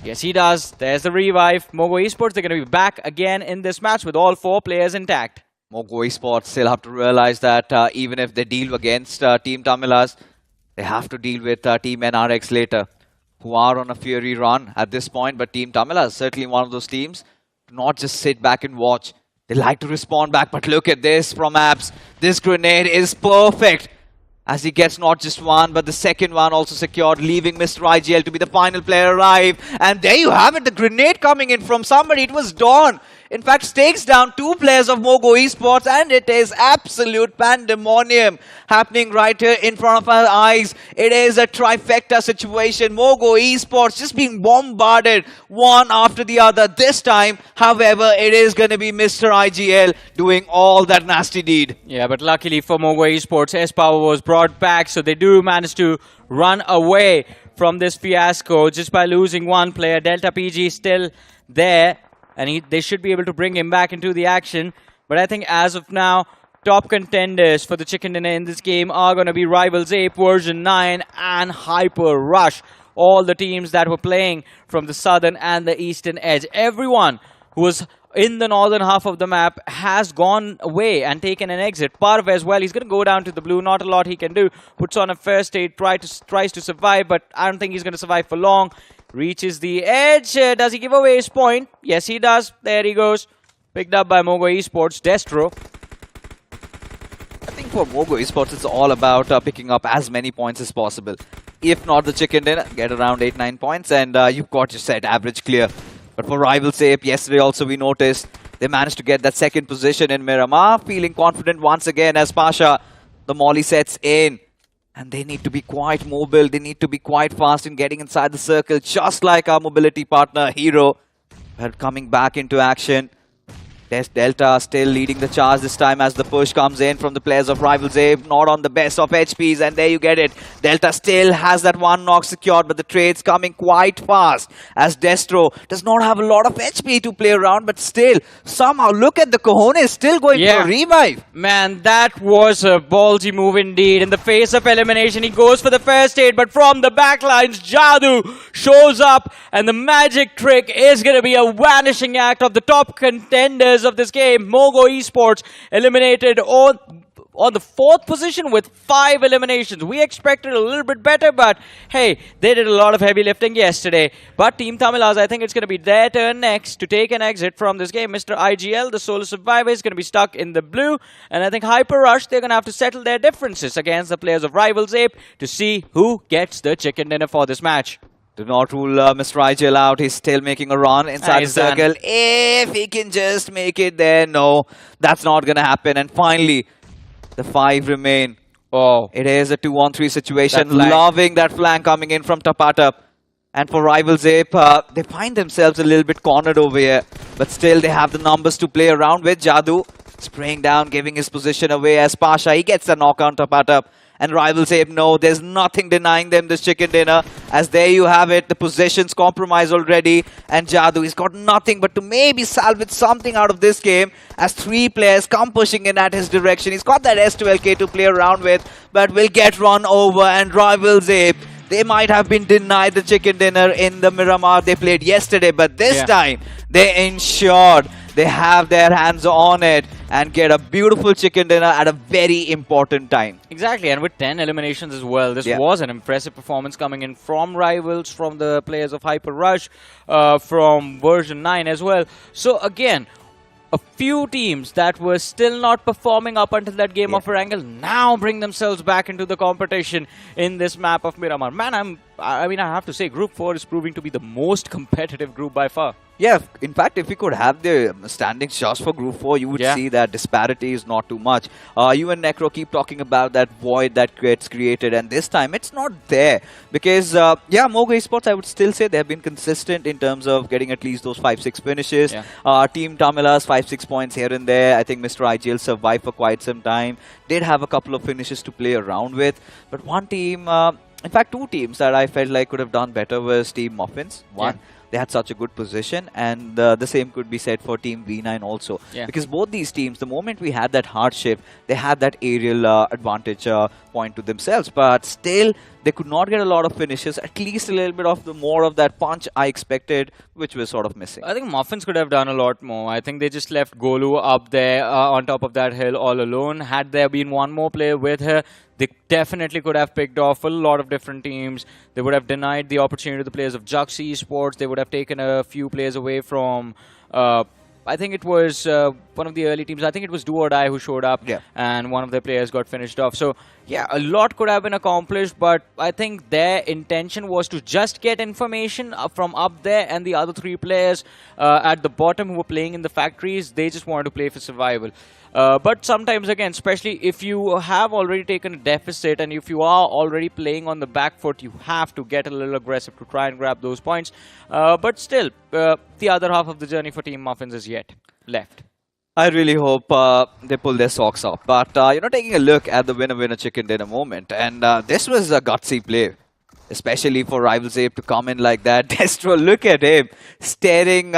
Yes, he does. There's the revive. MOGO Esports, they're going to be back again in this match with all 4 players intact. MOGO Esports still have to realize that even if they deal against Team TAMILAS, they have to deal with Team NRX later, who are on a fury run at this point. But Team TAMILAS is certainly one of those teams to not just sit back and watch. They like to respond back, but look at this from Abs. This grenade is perfect. as he gets not just one, but the second one also secured, leaving Mr. IGL to be the final player alive. And there you have it, the grenade coming in from somebody. It was Dawn. In fact, takes down 2 players of MOGO Esports, and it is absolute pandemonium happening right here in front of our eyes. It is a trifecta situation. MOGO Esports just being bombarded one after the other. This time, however, it is going to be Mr. IGL doing all that nasty deed. Yeah, but luckily for MOGO Esports, S-Power was brought back, so they do manage to run away from this fiasco just by losing one player. Delta PG still there, and they should be able to bring him back into the action. But I think as of now, top contenders for the chicken dinner in this game are going to be Rivals Ape, version 9, and Hyper Rush. All the teams that were playing from the southern and the eastern edge. Everyone who was in the northern half of the map has gone away and taken an exit. Parv as well, he's going to go down to the blue. Not a lot he can do. Puts on a first aid, tries to survive, but I don't think he's going to survive for long. Reaches the edge. Does he give away his point? Yes, he does. There he goes. Picked up by MOGO Esports. Destro. I think for MOGO Esports, it's all about picking up as many points as possible. If not the chicken dinner, get around 8-9 points, and you've got your set average clear. But for Rivals Ape, yesterday also we noticed they managed to get that second position in Miramar, feeling confident once again as Pasha. The molly sets in. And they need to be quite mobile. They need to be quite fast in getting inside the circle, just like our mobility partner, Hero. But coming back into action. Delta still leading the charge this time as the push comes in from the players of Rivals Ape. Not on the best of HPs, and there you get it. Delta still has that one knock secured, but the trade's coming quite fast as Destro does not have a lot of HP to play around, but still, somehow, look at the cojones still going for a revive. Man, that was a ballsy move indeed. In the face of elimination, he goes for the first aid, but from the backlines, Jadoo shows up, and the magic trick is going to be a vanishing act of the top contenders of this game. MOGO Esports eliminated on the 4th position with 5 eliminations. We expected a little bit better, but hey, they did a lot of heavy lifting yesterday. But Team Tamilas, I think it's going to be their turn next to take an exit from this game. Mr. IGL, the solo survivor, is going to be stuck in the blue, and I think Hyper Rush, they're going to have to settle their differences against the players of Rivals Ape to see who gets the chicken dinner for this match. Do not rule Mr. IGL out. He's still making a run inside the circle. If he can just make it there, no, that's not going to happen. And finally, the 5 remain. Oh, it is a 2-on-3 situation. Loving that flank coming in from Tapata. And for Rivals Ape, they find themselves a little bit cornered over here. But still, they have the numbers to play around with. Jadoo spraying down, giving his position away as Pasha. He gets the knock on Tapata. And Rivals Ape, no, there's nothing denying them this chicken dinner. As there you have it, the position's compromised already. And Jadoo, he's got nothing but to maybe salvage something out of this game. As 3 players come pushing in at his direction. He's got that S12K to play around with, but will get run over. And Rivals Ape, they might have been denied the chicken dinner in the Miramar they played yesterday. But this time, they ensured they have their hands on it and get a beautiful chicken dinner at a very important time. Exactly, and with 10 eliminations as well. This was an impressive performance coming in from Rivals, from the players of Hyper Rush, from version 9 as well. So again, a few teams that were still not performing up until that game of Erangel now bring themselves back into the competition in this map of Miramar. Man, I mean, I have to say, Group 4 is proving to be the most competitive group by far. Yeah, in fact, if we could have the standings just for Group 4, you would see that disparity is not too much. You and Necro keep talking about that void that gets created, and this time it's not there. Because, yeah, MOGO Esports, I would still say they have been consistent in terms of getting at least those 5-6 finishes. Team Tamilas, 5-6 points here and there. I think Mr. IGL survived for quite some time. Did have a couple of finishes to play around with. But one team, in fact, 2 teams that I felt like could have done better was Team Muffins. One. They had such a good position, and the same could be said for Team V9 also. Because both these teams, the moment we had that hardship, they had that aerial advantage point to themselves. But still, they could not get a lot of finishes. At least a little bit of the more of that punch I expected, which was sort of missing. I think Muffins could have done a lot more. I think they just left Golu up there on top of that hill all alone. Had there been one more player with her, they definitely could have picked off a lot of different teams. They would have denied the opportunity to the players of Jux Esports. They would have taken a few players away from I think it was one of the early teams. I think it was Do or Die who showed up, and one of their players got finished off. So, yeah, a lot could have been accomplished, but I think their intention was to just get information from up there, and the other 3 players at the bottom who were playing in the factories, they just wanted to play for survival. But sometimes, again, especially if you have already taken a deficit and if you are already playing on the back foot, you have to get a little aggressive to try and grab those points. But still, the other half of the journey for Team Muffins is yet left. I really hope they pull their socks up. But, taking a look at the winner-winner chicken dinner moment, and this was a gutsy play, especially for Rivals Ape to come in like that. Destro, look at him, staring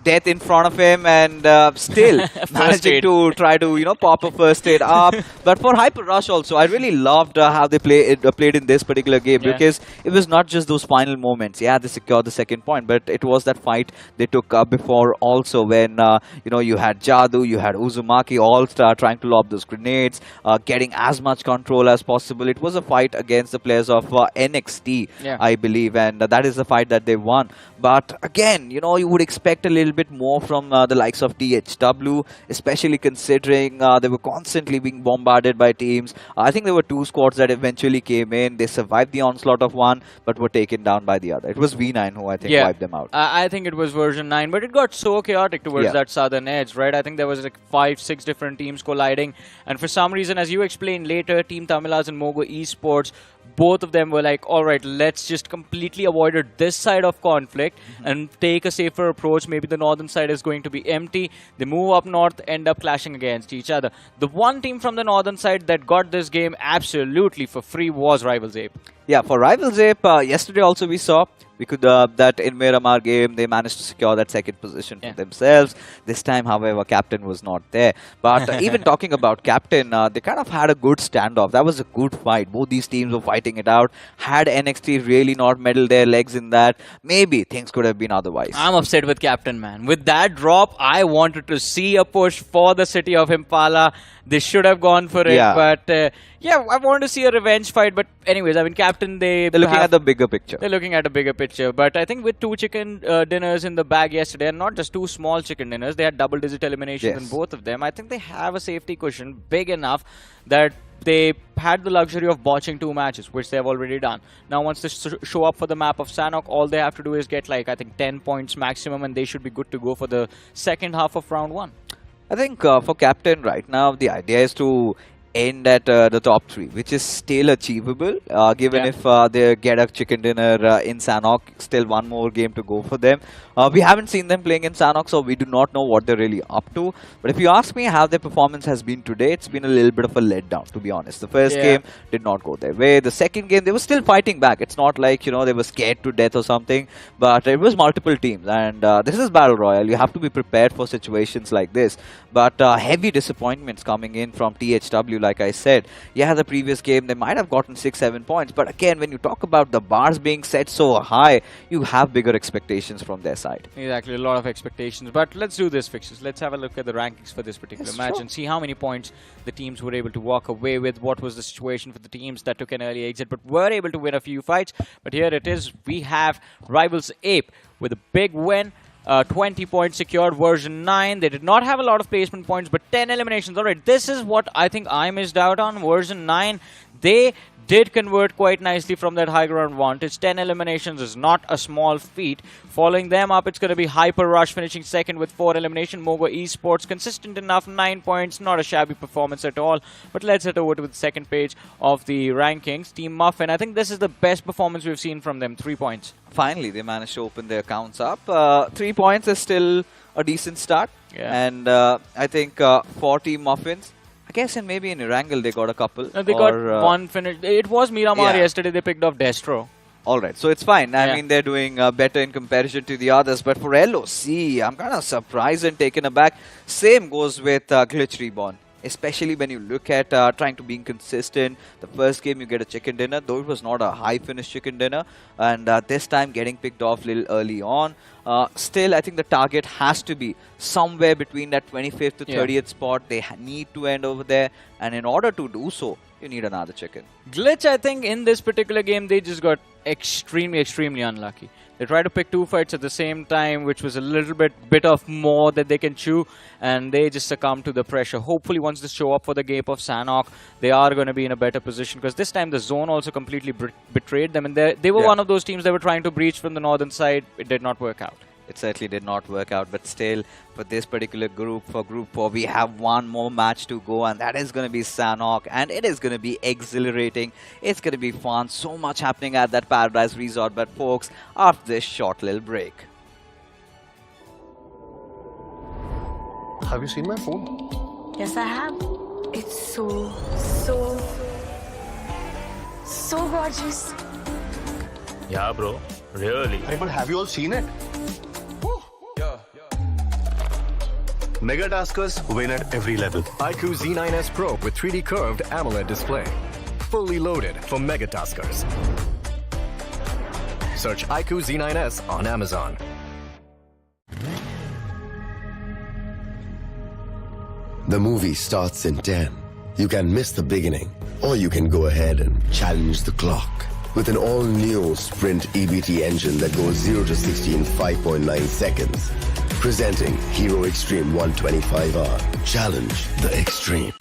death in front of him, and still managing to try to pop a first aid up. But for Hyper Rush also, I really loved how they played in this particular game, because it was not just those final moments. Yeah, they secured the second point, but it was that fight they took up before also, when you had Jadu, you had Uzumaki all trying to lob those grenades, getting as much control as possible. It was a fight against the players of NXT, I believe, and that is the fight that they won. But again, you would expect a little bit more from the likes of THW, especially considering they were constantly being bombarded by teams. I think there were 2 squads that eventually came in. They survived the onslaught of one, but were taken down by the other. It was V9 who I think wiped them out. I think it was version 9, but it got so chaotic towards that southern edge, right? I think there was like 5-6 different teams colliding, and for some reason, as you explained later, Team TAMILAS and MOGO Esports, both of them were like, all right, let's just completely avoid this side of conflict and take a safer approach. Maybe the northern side is going to be empty. They move up north, end up clashing against each other. The one team from the northern side that got this game absolutely for free was Rivals Ape. Yeah, for Rivals Ape, yesterday also we saw that in Miramar game, they managed to secure that second position for themselves. This time, however, Captain was not there. But even talking about Captain, they kind of had a good standoff. That was a good fight. Both these teams were fighting it out. Had NXT really not meddled their legs in that, maybe things could have been otherwise. I'm upset with Captain, man. With that drop, I wanted to see a push for the city of Impala. They should have gone for it, but I wanted to see a revenge fight. But anyways, I mean, Captain, they're looking at the bigger picture. They're looking at a bigger picture. But I think with 2 chicken dinners in the bag yesterday, and not just 2 small chicken dinners, they had double-digit eliminations in both of them. I think they have a safety cushion big enough that they had the luxury of botching 2 matches, which they have already done. Now, once they show up for the map of Sanhok, all they have to do is get, like, I think 10 points maximum, and they should be good to go for the second half of round 1. I think for Captain right now, the idea is to end at the top 3, which is still achievable, given if they get a chicken dinner in Sanhok. Still one more game to go for them. We haven't seen them playing in Sanhok, so we do not know what they're really up to. But if you ask me how their performance has been today, it's been a little bit of a letdown, to be honest. The first game did not go their way. The second game, they were still fighting back. It's not like, they were scared to death or something, but it was multiple teams. And this is Battle Royale. You have to be prepared for situations like this. But heavy disappointments coming in from THW, like I said. Yeah, the previous game, they might have gotten 6-7 points. But again, when you talk about the bars being set so high, you have bigger expectations from their side. Exactly, a lot of expectations. But let's do this, Fixes. Let's have a look at the rankings for this particular match and see how many points the teams were able to walk away with. What was the situation for the teams that took an early exit but were able to win a few fights. But here it is. We have Rivals Ape with a big win. 20 points secured, version 9. They did not have a lot of placement points, but 10 eliminations. Alright, this is what I think I missed out on. Version 9, they did convert quite nicely from that high ground advantage. 10 eliminations is not a small feat. Following them up, it's going to be Hyper Rush finishing second with 4 eliminations. MOGO Esports, consistent enough, 9 points. Not a shabby performance at all. But let's head over to the second page of the rankings. Team Muffin, I think this is the best performance we've seen from them. 3 points. Finally, they managed to open their accounts up. 3 points is still a decent start. And I think for Team Muffins, I guess maybe in Erangel they got a couple. They got one finish. It was Miramar yesterday. They picked off Destro. Alright, so it's fine. I mean, they're doing better in comparison to the others. But for LOC, I'm kind of surprised and taken aback. Same goes with GLITCHREBORN. Especially when you look at trying to be consistent. The first game you get a chicken dinner, though it was not a high finish chicken dinner. And this time getting picked off a little early on. Still, I think the target has to be somewhere between that 25th to 30th spot. They need to end over there. And in order to do so, you need another chicken. Glitch, I think, in this particular game, they just got extremely unlucky. They tried to pick 2 fights at the same time, which was a little bit of more that they can chew, and they just succumbed to the pressure. Hopefully, once they show up for the game of Sanhok, they are going to be in a better position, because this time the zone also completely betrayed them, and they were one of those teams that were trying to breach from the northern side. It did not work out. It certainly did not work out, but still, for this particular group, for Group 4, we have one more match to go, and that is going to be Sanhok, and it is going to be exhilarating. It's going to be fun. So much happening at that Paradise Resort, but folks, after this short little break. Have you seen my phone? Yes, I have. It's so gorgeous. Yeah, bro. Really? Hey, but have you all seen it? Mega Taskers win at every level. iQOO Z9S Pro with 3D curved AMOLED display. Fully loaded for Mega Taskers. Search iQOO Z9S on Amazon. The movie starts in 10. You can miss the beginning, or you can go ahead and challenge the clock. With an all-new Sprint EBT engine that goes 0 to 60 in 5.9 seconds. Presenting Hero Xtreme 125R. Challenge the Xtreme.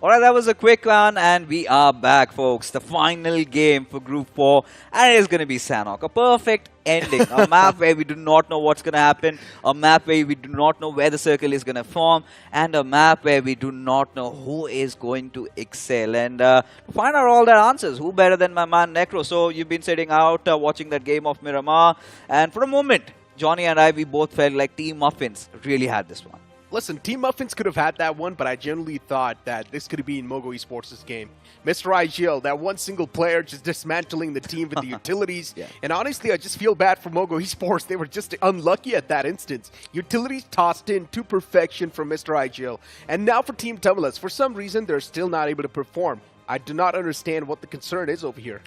Alright, that was a quick one, and we are back, folks. The final game for Group 4, and it is going to be Sanhok. A perfect ending. A map where we do not know what's going to happen. A map where we do not know where the circle is going to form. And a map where we do not know who is going to excel. And to find out all their answers, who better than my man Necro? So you've been sitting out watching that game of Miramar. And for a moment, Johnny and I, we both felt like Team Muffins really had this one. Listen, Team Muffins could have had that one, but I generally thought that this could have been MOGO Esports' game. Mr. IGL, that one single player just dismantling the team with the utilities. And honestly, I just feel bad for MOGO Esports. They were just unlucky at that instance. Utilities tossed in to perfection from Mr. IGL. And now for Team TAMILAS, for some reason, they're still not able to perform. I do not understand what the concern is over here.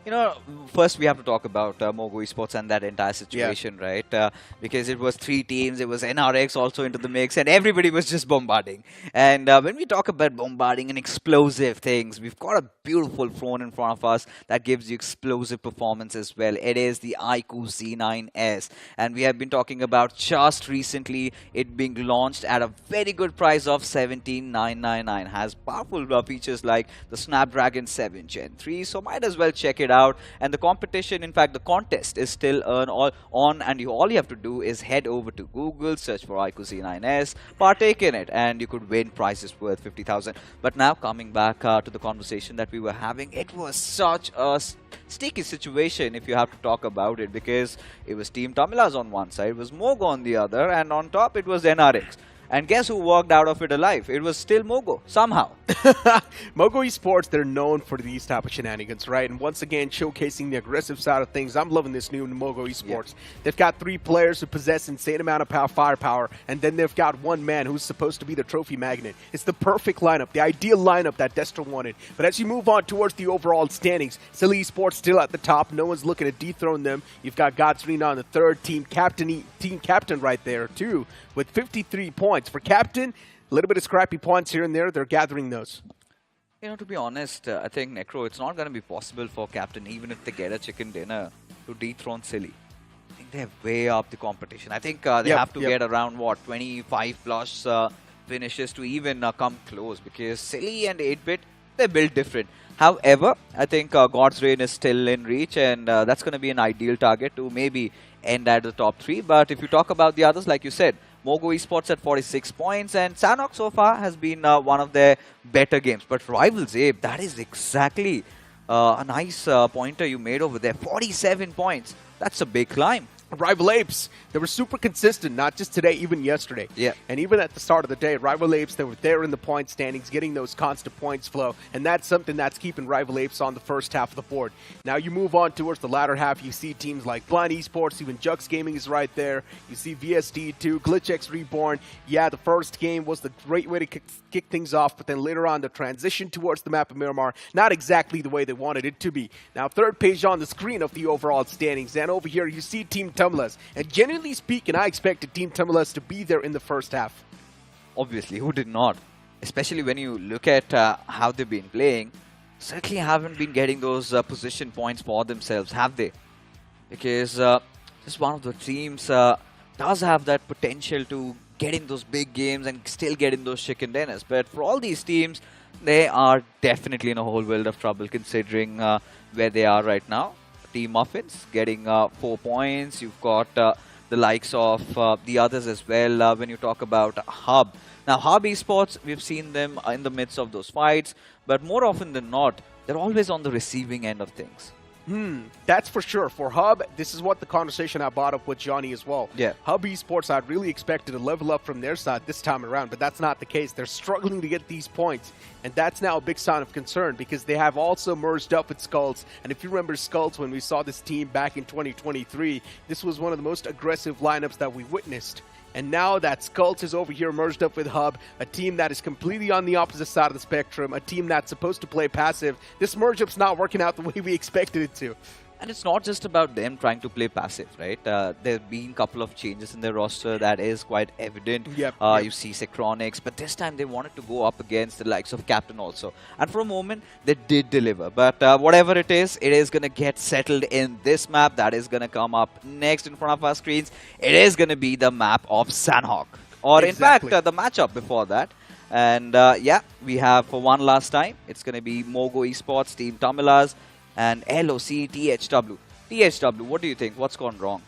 You know, first we have to talk about MOGO Esports and that entire situation, right? Because it was 3 teams, it was NRX also into the mix, and everybody was just bombarding. And when we talk about bombarding and explosive things, we've got a beautiful phone in front of us that gives you explosive performance as well. It is the iQOO Z9S. And we have been talking about just recently it being launched at a very good price of $17,999. Has powerful features like the Snapdragon 7 Gen 3, so might as well check it out. And the competition, in fact the contest, is still on, and all you have to do is head over to Google, search for iQOO Z9S, partake in it, and you could win prizes worth 50,000. But now coming back to the conversation that we were having, it was such a sticky situation if you have to talk about it, because it was Team TAMILAS on one side, it was MOGO on the other, and on top it was NRX. And guess who walked out of it alive? It was still MOGO, somehow. MOGO Esports, they're known for these type of shenanigans, right? And once again, showcasing the aggressive side of things. I'm loving this new MOGO Esports. They've got 3 players who possess insane amount of firepower, and then they've got 1 man who's supposed to be the trophy magnet. It's the perfect lineup, the ideal lineup that Destro wanted. But as you move on towards the overall standings, Silly Esports still at the top. No one's looking to dethrone them. You've got Godsrina on the 3rd, team captain right there, too, with 53 points. For captain, a little bit of scrappy points here and there. They're gathering those. You know, to be honest, I think, Necro, it's not going to be possible for captain, even if they get a chicken dinner, to dethrone Silly. I think they're way up the competition. I think they have to get around, what, 25 plus finishes to even come close, because Silly and 8-Bit, they're built different. However, I think God's Reign is still in reach, and that's going to be an ideal target to maybe end at the top 3. But if you talk about the others, like you said, MOGO Esports at 46 points, and Sanhok so far has been one of their better games. But Rivals, Abe, that is exactly a nice pointer you made over there. 47 points. That's a big climb. Rival Apes, they were super consistent, not just today, even yesterday. Yeah. And even at the start of the day, Rival Apes, they were there in the point standings, getting those constant points flow, and that's something that's keeping Rival Apes on the first half of the board. Now you move on towards the latter half, you see teams like Blind Esports, even Jux Gaming is right there. You see VSD2, GLITCHxREBORN. Yeah, the first game was the great way to kick things off, but then later on the transition towards the map of Miramar, not exactly the way they wanted it to be. Now third page on the screen of the overall standings, and over here you see Team TAMILAS. And genuinely speaking, I expected Team TAMILAS to be there in the first half. Obviously, who did not? Especially when you look at how they've been playing, certainly haven't been getting those position points for themselves, have they? Because this one of the teams does have that potential to get in those big games and still get in those chicken dinners. But for all these teams, they are definitely in a whole world of trouble considering where they are right now. Team Muffins getting 4 points. You've got the likes of the others as well when you talk about Hub. Now, Hub Esports, we've seen them in the midst of those fights, but more often than not, they're always on the receiving end of things. That's for sure. For Hub, this is what the conversation I brought up with Johnny as well. Yeah. Hub Esports, I'd really expected to level up from their side this time around, but that's not the case. They're struggling to get these points, and that's now a big sign of concern because they have also merged up with Skulls. And if you remember Skulls, when we saw this team back in 2023, this was one of the most aggressive lineups that we witnessed. And now that Skulls is over here merged up with Hub, a team that is completely on the opposite side of the spectrum, a team that's supposed to play passive, this merge-up's not working out the way we expected it to. And it's not just about them trying to play passive, right? There have been a couple of changes in their roster that is quite evident. You see Sectronics, but this time they wanted to go up against the likes of Captain also. And for a moment, they did deliver. But whatever it is going to get settled in this map that is going to come up next in front of our screens. It is going to be the map of Sanhok. Or in fact, the matchup before that. And yeah, we have for one last time, it's going to be MOGO Esports, Team TAMILAS, and LOC THW. THW, what do you think? What's gone wrong?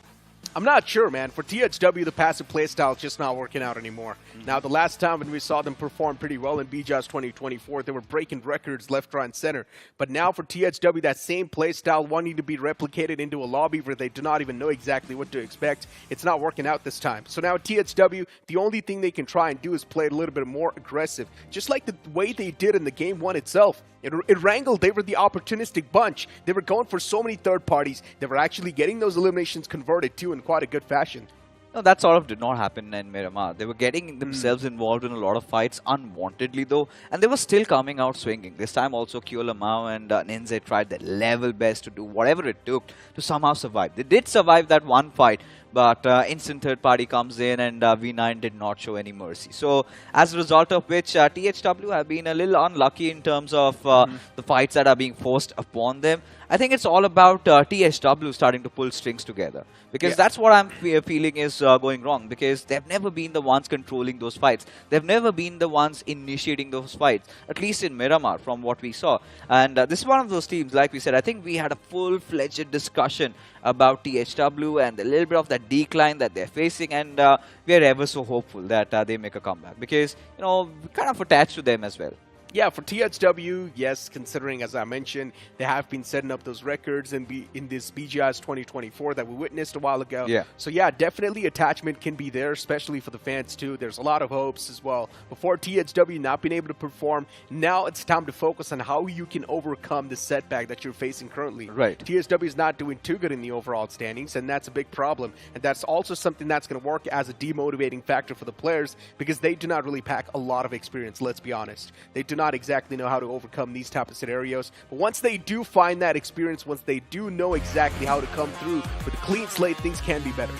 I'm not sure, man. For THW, the passive playstyle is just not working out anymore. Now, the last time when we saw them perform pretty well in BGMI 2024, they were breaking records left, right, and center. But now for THW, that same playstyle wanting to be replicated into a lobby where they do not even know exactly what to expect, it's not working out this time. So now THW, the only thing they can try and do is play a little bit more aggressive, just like the way they did in the game one itself. It wrangled. They were the opportunistic bunch. They were going for so many third parties. They were actually getting those eliminations converted too in quite a good fashion. No, that sort of did not happen in Miramar. They were getting themselves involved in a lot of fights unwantedly though, and they were still coming out swinging. This time also Kyolamau and Ninja tried their level best to do whatever it took to somehow survive. They did survive that one fight, but instant third party comes in and V9 did not show any mercy. So as a result of which THW have been a little unlucky in terms of the fights that are being forced upon them. I think it's all about THW starting to pull strings together, because that's what I'm feeling is going wrong, because they've never been the ones controlling those fights. They've never been the ones initiating those fights, at least in Miramar from what we saw. And this is one of those teams, like we said, I think we had a full-fledged discussion about THW and a little bit of that decline that they're facing, and we're ever so hopeful that they make a comeback, because, you know, we're kind of attached to them as well. Yeah, for THW, yes, considering, as I mentioned, they have been setting up those records in this BGMI 2024 that we witnessed a while ago. Yeah. So yeah, definitely attachment can be there, especially for the fans too. There's a lot of hopes as well. Before THW not being able to perform, now it's time to focus on how you can overcome the setback that you're facing currently. Right. THW is not doing too good in the overall standings, and that's a big problem. And that's also something that's going to work as a demotivating factor for the players, because they do not really pack a lot of experience, let's be honest. They do not exactly know how to overcome these type of scenarios, but once they do find that experience, once they do know exactly how to come through with a clean slate, things can be better.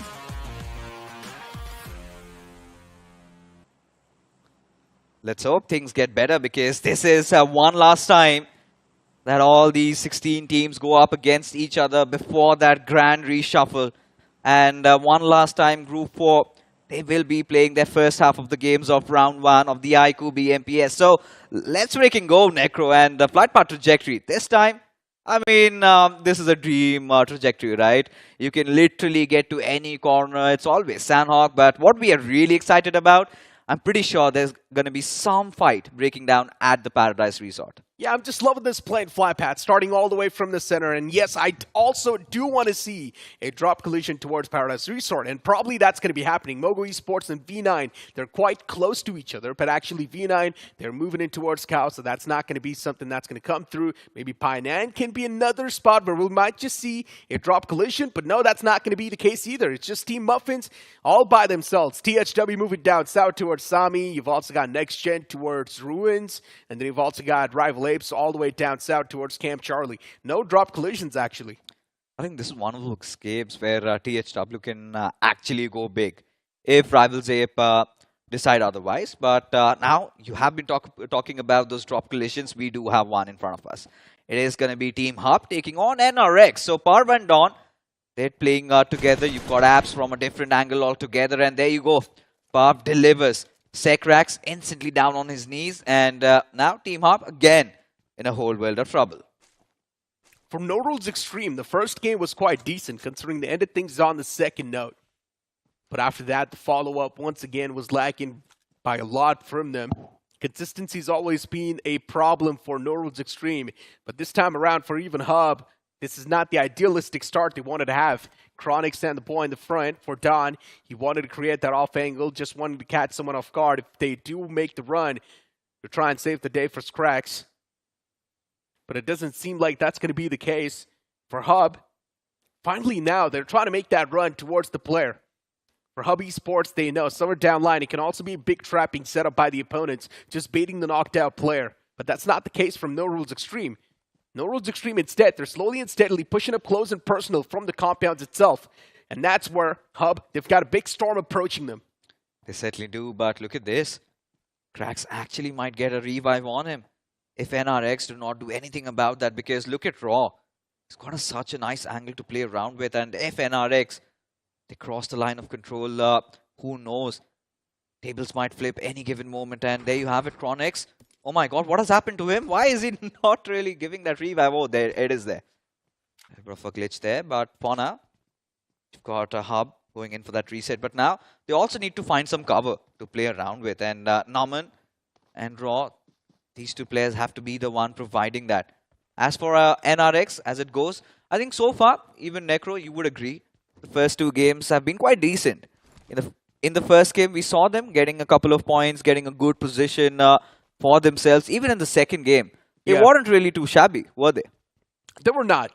Let's hope things get better, because this is one last time that all these 16 teams go up against each other before that grand reshuffle. And one last time, Group 4, they will be playing their first half of the games of Round 1 of the iQOO BMPS. So let's freaking go, Necro. And the flight path trajectory. This time, I mean, this is a dream trajectory, right? You can literally get to any corner. It's always Sandhawk. But what we are really excited about, I'm pretty sure there's going to be some fight breaking down at the Paradise Resort. Yeah, I'm just loving this plane flight path, starting all the way from the center. And yes, I also do want to see a drop collision towards Paradise Resort. And probably that's going to be happening. MOGO Esports and V9, they're quite close to each other. But actually, V9, they're moving in towards Cow. So that's not going to be something that's going to come through. Maybe Painan can be another spot where we might just see a drop collision. But no, that's not going to be the case either. It's just Team Muffins all by themselves. THW moving down south towards Sami. You've also got NXTGEN towards Ruins. And then you've also got Rival Apes all the way down south towards Camp Charlie. No drop collisions, actually. I think this is one of those games where THW can actually go big if Rivals Ape decide otherwise. But now you have been talking about those drop collisions. We do have one in front of us. It is going to be Team Hub taking on NRX. So Parv and Dawn, they're playing together. You've got apps from a different angle altogether. And there you go. Parv delivers. Sekrax instantly down on his knees. And now Team Hub again in a whole world of trouble. For Norules Xtreme, the first game was quite decent, considering they ended things on the second note. But after that, the follow-up once again was lacking by a lot from them. Consistency's always been a problem for Norules Xtreme, but this time around for even Hub, this is not the idealistic start they wanted to have. Chronic stand the ball in the front for Don. He wanted to create that off angle, just wanted to catch someone off guard. If they do make the run, to try and save the day for Scrax. But it doesn't seem like that's going to be the case for Hub. Finally now, they're trying to make that run towards the player. For Hub Esports, they know somewhere down line, it can also be a big trap being set up by the opponents, just baiting the knocked out player. But that's not the case from Norules Xtreme. Norules Xtreme instead, they're slowly and steadily pushing up close and personal from the compounds itself. And that's where Hub, they've got a big storm approaching them. They certainly do, but look at this. Krax actually might get a revive on him if NRX do not do anything about that, because look at Raw. He's got such a nice angle to play around with, and if NRX, they cross the line of control, who knows? Tables might flip any given moment, and there you have it, Chronix. Oh my god, what has happened to him? Why is he not really giving that revive? Oh, there it is there. A bit of a glitch there, but for now, you've got a Hub going in for that reset. But now, they also need to find some cover to play around with, and Naman and Raw, these two players have to be the one providing that. As for NRX, as it goes, I think so far, even Necro, you would agree, the first two games have been quite decent. In the first game, we saw them getting a couple of points, getting a good position for themselves. Even in the second game, they weren't really too shabby, were they? They were not.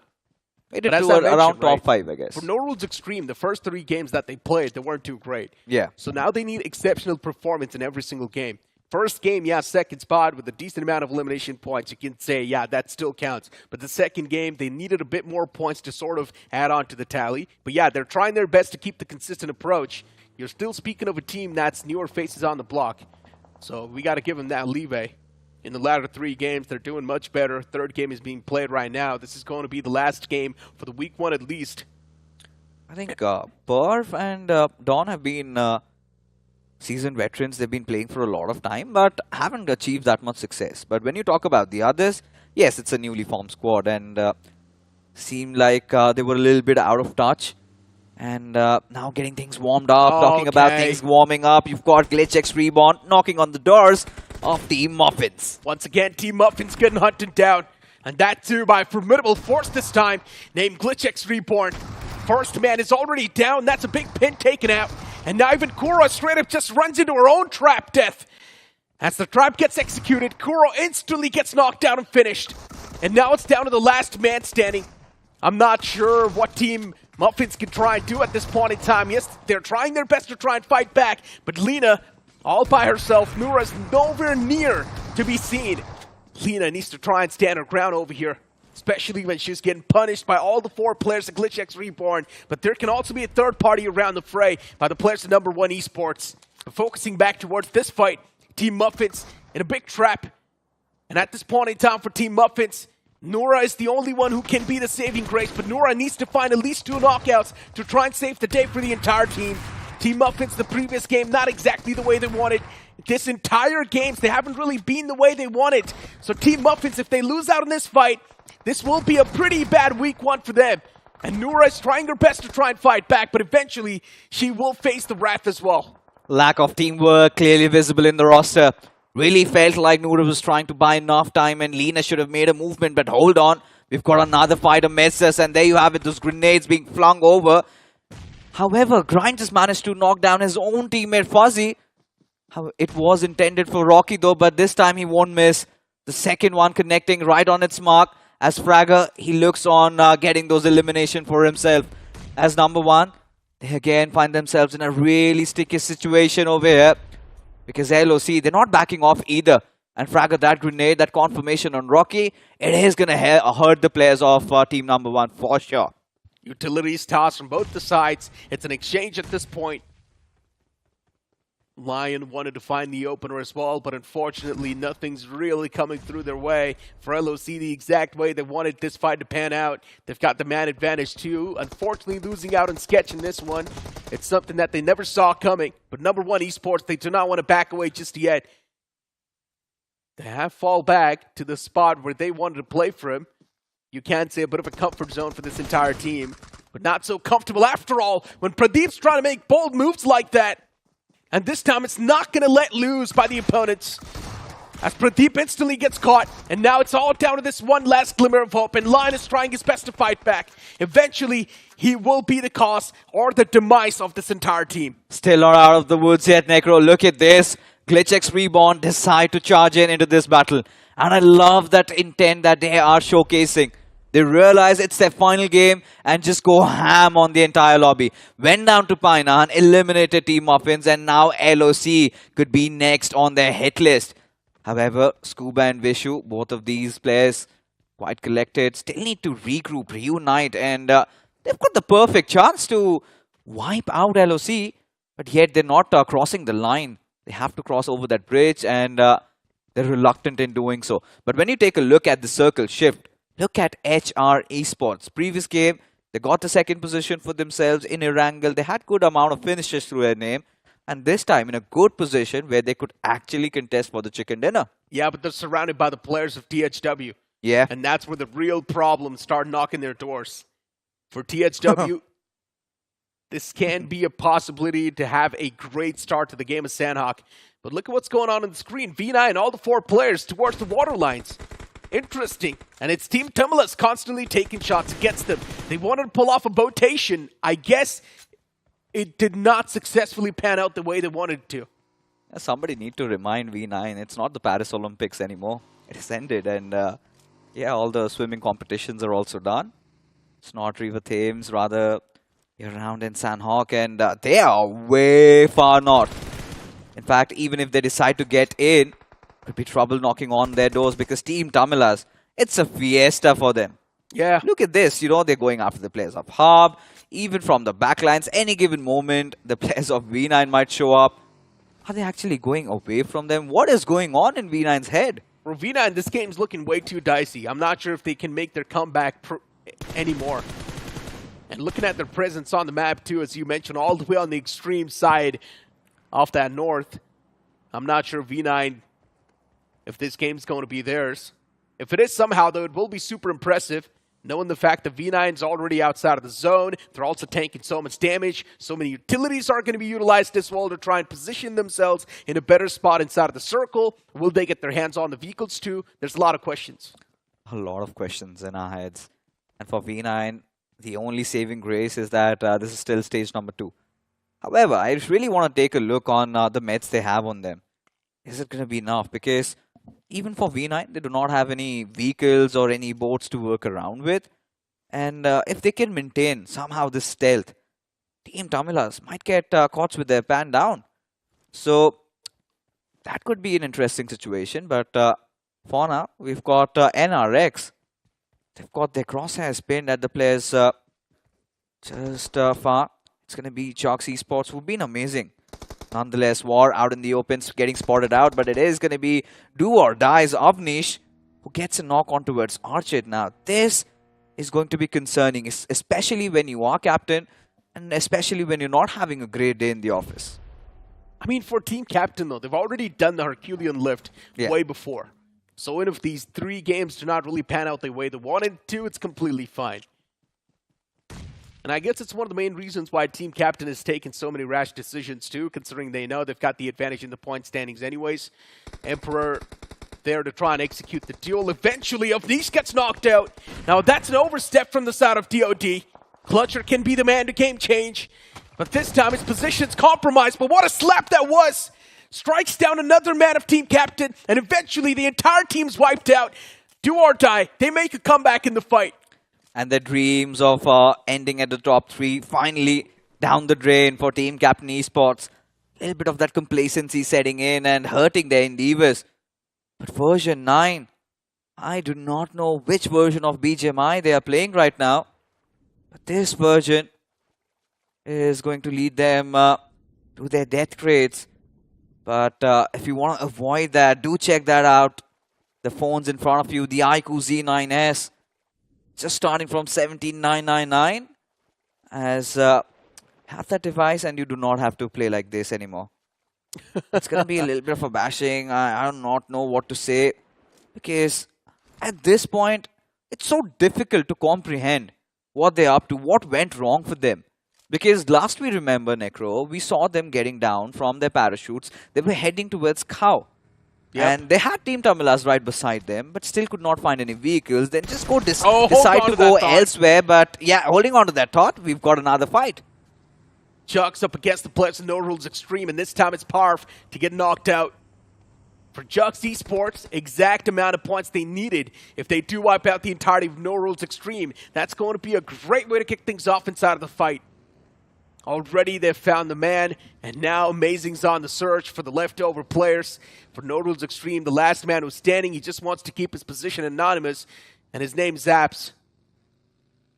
Made it to around top 5, I guess. For Norules Xtreme, the first 3 games that they played, they weren't too great. Yeah. So now they need exceptional performance in every single game. First game, yeah, second spot with a decent amount of elimination points. You can say, yeah, that still counts. But the second game, they needed a bit more points to sort of add on to the tally. But yeah, they're trying their best to keep the consistent approach. You're still speaking of a team that's newer faces on the block. So we got to give them that leeway. In the latter 3 games, they're doing much better. Third game is being played right now. This is going to be the last game for the week 1 at least. I think Perv and Dawn have been seasoned veterans. They've been playing for a lot of time, but haven't achieved that much success. But when you talk about the others, yes, it's a newly formed squad, and seemed like they were a little bit out of touch. And now getting things warmed up, talking about things warming up. You've got GLITCHxREBORN knocking on the doors of Team Muffins. Once again, Team Muffins getting hunted down. And that too by a formidable force this time, named GLITCHxREBORN. First man is already down. That's a big pin taken out. And now even Kuro straight up just runs into her own trap death. As the trap gets executed, Kuro instantly gets knocked down and finished. And now it's down to the last man standing. I'm not sure what Team Muffins can try and do at this point in time. Yes, they're trying their best to try and fight back, but Lena, all by herself, Nura's nowhere near to be seen. Lena needs to try and stand her ground over here, especially when she's getting punished by all the 4 players of GLITCHxREBORN. But there can also be a third party around the fray by the players of #1 Esports. But focusing back towards this fight, Team Muffins in a big trap. And at this point in time for Team Muffins, Nora is the only one who can be the saving grace, but Nora needs to find at least 2 knockouts to try and save the day for the entire team. Team Muffins, the previous game, not exactly the way they wanted. This entire games, they haven't really been the way they wanted. So Team Muffins, if they lose out in this fight, this will be a pretty bad week 1 for them. And Nora is trying her best to try and fight back, but eventually she will face the wrath as well. Lack of teamwork clearly visible in the roster. Really felt like Norules was trying to buy enough time and Lina should have made a movement, but hold on. We've got another fighter, Messes, and there you have it, those grenades being flung over. However, Grind just managed to knock down his own teammate, Fuzzy. It was intended for Rocky though, but this time he won't miss. The second one connecting right on its mark. As Fragger, he looks on getting those elimination for himself. As number 1, they again find themselves in a really sticky situation over here. Because LOC, they're not backing off either. And Fragger, that grenade, that confirmation on Rocky, it is going to hurt the players of team number 1 for sure. Utilities tossed from both the sides. It's an exchange at this point. Lion wanted to find the opener as well, but unfortunately nothing's really coming through their way. For LOC, the exact way they wanted this fight to pan out. They've got the man advantage too. Unfortunately losing out on Sketch in this one. It's something that they never saw coming. But number 1 esports, they do not want to back away just yet. They have fall back to the spot where they wanted to play for him. You can say a bit of a comfort zone for this entire team. But not so comfortable after all when Pradeep's trying to make bold moves like that. And this time it's not going to let loose by the opponents. As Pradeep instantly gets caught. And now it's all down to this one last glimmer of hope. And Lion is trying his best to fight back. Eventually, he will be the cause or the demise of this entire team. Still not out of the woods yet, Necro. Look at this. GLITCHREBORN decide to charge into this battle. And I love that intent that they are showcasing. They realize it's their final game and just go ham on the entire lobby. Went down to Painan, eliminated Team Muffins, and now LOC could be next on their hit list. However, Scuba and Vishu, both of these players, quite collected, still need to regroup, reunite, and they've got the perfect chance to wipe out LOC, but yet they're not crossing the line. They have to cross over that bridge, and they're reluctant in doing so. But when you take a look at the circle shift, look at HR Esports. Previous game, they got the second position for themselves in Erangel. They had good amount of finishes through their name. And this time in a good position where they could actually contest for the chicken dinner. Yeah, but they're surrounded by the players of THW. Yeah. And that's where the real problems start knocking their doors. For THW, this can be a possibility to have a great start to the game of Sandhawk. But look at what's going on the screen. V9 and all the 4 players towards the water lines. Interesting. And it's Team TAMILAS constantly taking shots against them. They wanted to pull off a rotation. I guess it did not successfully pan out the way they wanted it to. Somebody need to remind V9, it's not the Paris Olympics anymore. It has ended. And yeah, all the swimming competitions are also done. It's not River Thames, rather around in Sandhawk. And they are way far north. In fact, even if they decide to get in, could be trouble knocking on their doors because Team TAMILAS, it's a fiesta for them. Yeah. Look at this. You know, they're going after the players of Hub. Even from the backlines, any given moment, the players of V9 might show up. Are they actually going away from them? What is going on in V9's head? For V9, this game's looking way too dicey. I'm not sure if they can make their comeback anymore. And looking at their presence on the map too, as you mentioned, all the way on the extreme side off that north. I'm not sure V9... if this game's going to be theirs. If it is somehow, though, it will be super impressive, knowing the fact that V9's already outside of the zone. They're also tanking so much damage. So many utilities are going to be utilized as well to try and position themselves in a better spot inside of the circle. Will they get their hands on the vehicles too? There's a lot of questions. A lot of questions in our heads. And for V9, the only saving grace is that this is still stage number 2. However, I just really want to take a look on the meds they have on them. Is it going to be enough? Because even for V9, they do not have any vehicles or any boats to work around with. And if they can maintain somehow this stealth, Team TAMILAS might get caught with their pan down. So that could be an interesting situation. But for now, we've got NRX. They've got their crosshairs pinned at the players just far. It's going to be Chalks Esports, who've been amazing. Nonetheless, War out in the open, getting spotted out, but it is going to be do or dies of Niche. who gets a knock on towards Archit. Now, this is going to be concerning, especially when you are captain and especially when you're not having a great day in the office. I mean, for team captain, though, they've already done the Herculean lift way before. So if these 3 games do not really pan out the way they wanted to, it's completely fine. And I guess it's one of the main reasons why team captain has taken so many rash decisions too, considering they know they've got the advantage in the point standings anyways. Emperor there to try and execute the duel. Eventually, Avnish gets knocked out. Now that's an overstep from the side of DOD. Clutcher can be the man to game change. But this time his position's compromised. But what a slap that was! Strikes down another man of team captain, and eventually the entire team's wiped out. Do or die, they make a comeback in the fight. And the dreams of ending at the top 3 finally down the drain for Team Captain Esports. A little bit of that complacency setting in and hurting their endeavors. But version 9, I do not know which version of BGMI they are playing right now. But this version is going to lead them to their death crates. But if you want to avoid that, do check that out. The phones in front of you, the iQOO Z9S. Just starting from 17,999 as have that device and you do not have to play like this anymore. It's going to be a little bit of a bashing. I do not know what to say because at this point it's so difficult to comprehend what they're up to, what went wrong for them. Because last we remember, Necro, we saw them getting down from their parachutes. They were heading towards Cow. Yep. And they had Team TAMILAS right beside them, but still could not find any vehicles. Then just go decide to go elsewhere. But yeah, holding on to that thought, we've got another fight. Chuck's up against the players of Norules Xtreme, and this time it's Parv to get knocked out. For Jux Esports, exact amount of points they needed if they do wipe out the entirety of Norules Xtreme. That's going to be a great way to kick things off inside of the fight. Already they've found the man, and now Amazing's on the search for the leftover players. For Norules Xtreme, the last man who's standing, he just wants to keep his position anonymous, and his name's Zaps.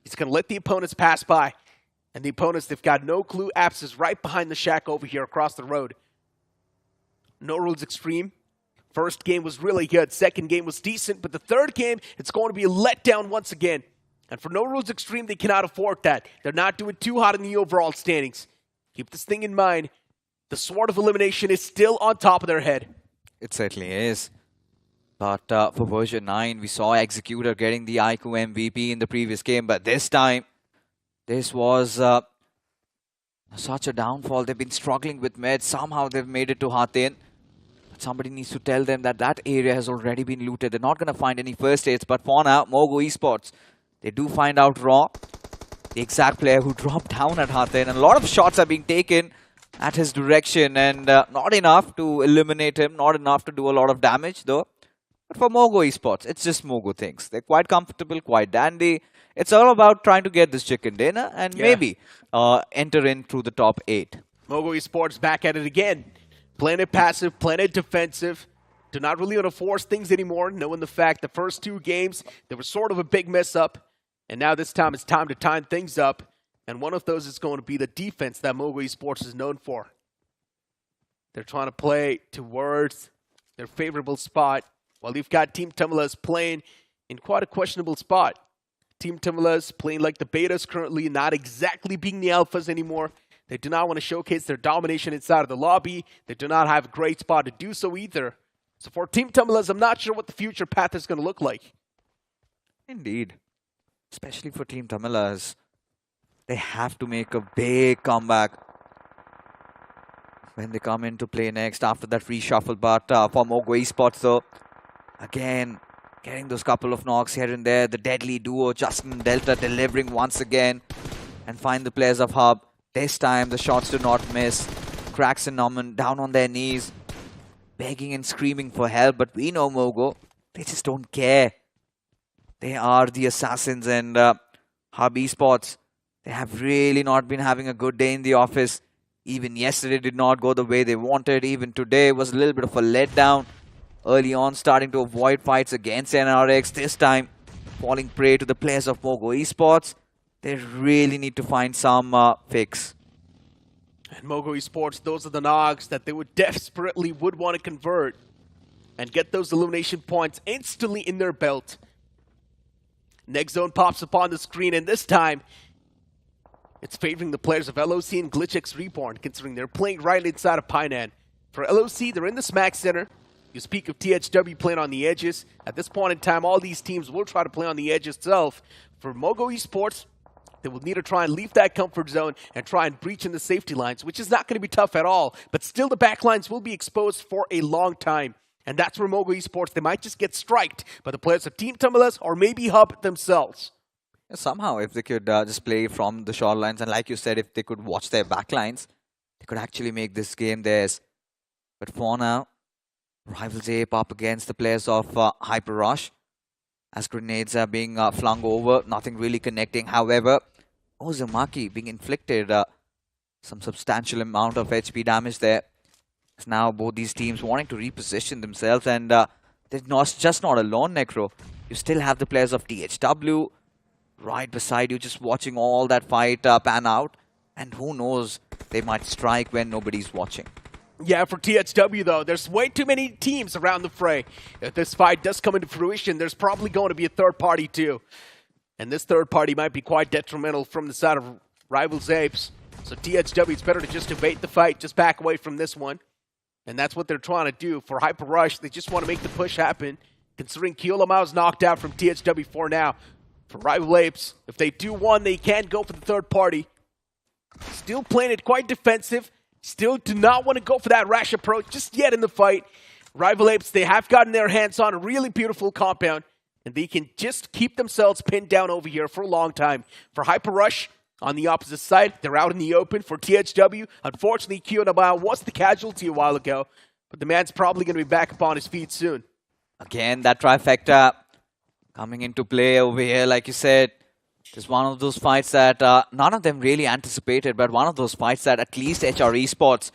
He's going to let the opponents pass by, and the opponents, they've got no clue. Apps is right behind the shack over here across the road. Norules Xtreme, first game was really good, second game was decent, but the third game, it's going to be a letdown once again. And for Norules Xtreme, they cannot afford that. They're not doing too hot in the overall standings. Keep this thing in mind. The sword of elimination is still on top of their head. It certainly is. But for version 9, we saw Executor getting the iQOO MVP in the previous game. But this time, this was such a downfall. They've been struggling with mid. Somehow they've made it to Hatin. But somebody needs to tell them that that area has already been looted. They're not going to find any first aids. But for now, MOGO Esports, they do find out Raw, the exact player who dropped down at Hatin. And a lot of shots are being taken at his direction. And not enough to eliminate him. Not enough to do a lot of damage, though. But for MOGO Esports, it's just MOGO things. They're quite comfortable, quite dandy. It's all about trying to get this chicken dinner and maybe enter in through the top 8. MOGO Esports back at it again. Playing it passive, playing it defensive. Do not really want to force things anymore, knowing the fact the first 2 games, there was sort of a big mess up. And now this time it's time to time things up. And one of those is going to be the defense that MOGO Esports is known for. They're trying to play towards their favorable spot. While you've got Team TAMILAS playing in quite a questionable spot. Team TAMILAS playing like the betas currently, not exactly being the alphas anymore. They do not want to showcase their domination inside of the lobby. They do not have a great spot to do so either. So for Team TAMILAS, I'm not sure what the future path is going to look like. Indeed. Especially for Team TAMILAS. They have to make a big comeback when they come in to play next after that reshuffle. But for MOGO Esports though, again, getting those couple of knocks here and there. The deadly duo, Justin and Delta, delivering once again. And find the players of Hub. This time, the shots do not miss. Cracks and Norman down on their knees. Begging and screaming for help. But we know MOGO, they just don't care. They are the assassins. And Hub Esports, they have really not been having a good day in the office. Even yesterday did not go the way they wanted. Even today was a little bit of a letdown. Early on, starting to avoid fights against NRX. This time, falling prey to the players of MOGO Esports. They really need to find some fix. And MOGO Esports, those are the Nogs that they would desperately want to convert. and get those elimination points instantly in their belt. Next zone pops up on the screen, and this time, it's favoring the players of LOC and GLITCHxREBORN, considering they're playing right inside of Painan. For LOC, they're in the smack center. You speak of THW playing on the edges. At this point in time, all these teams will try to play on the edge itself. For MOGO Esports, they will need to try and leave that comfort zone and try and breach in the safety lines, which is not going to be tough at all. But still, the backlines will be exposed for a long time. And that's where MOGO Esports, they might just get striked by the players of Team TAMILAS or maybe Hub themselves. Somehow, if they could just play from the shorelines, and like you said, if they could watch their backlines, they could actually make this game theirs. But for now, Rivals Ape up against the players of Hyper Rush, as grenades are being flung over, nothing really connecting. However, Uzumaki being inflicted some substantial amount of HP damage there. It's now both these teams wanting to reposition themselves, and they're just not alone, Necro. You still have the players of THW right beside you, just watching all that fight pan out. And who knows, they might strike when nobody's watching. Yeah, for THW though, there's way too many teams around the fray. If this fight does come into fruition, there's probably going to be a third party too. And this third party might be quite detrimental from the side of Rivals Apes. So THW, it's better to just evade the fight, just back away from this one. And that's what they're trying to do. For Hyper Rush, they just want to make the push happen. Considering Kyolamau's knocked out from THW for now. For Rival Apes, if they do one, they can go for the third party. Still playing it quite defensive. Still do not want to go for that rash approach just yet in the fight. Rival Apes, they have gotten their hands on a really beautiful compound. And they can just keep themselves pinned down over here for a long time. For Hyper Rush, on the opposite side, they're out in the open. For THW, unfortunately, Kyolamau was the casualty a while ago. But the man's probably going to be back up on his feet soon. Again, that trifecta coming into play over here, like you said. It's one of those fights that none of them really anticipated, but one of those fights that at least HR Esports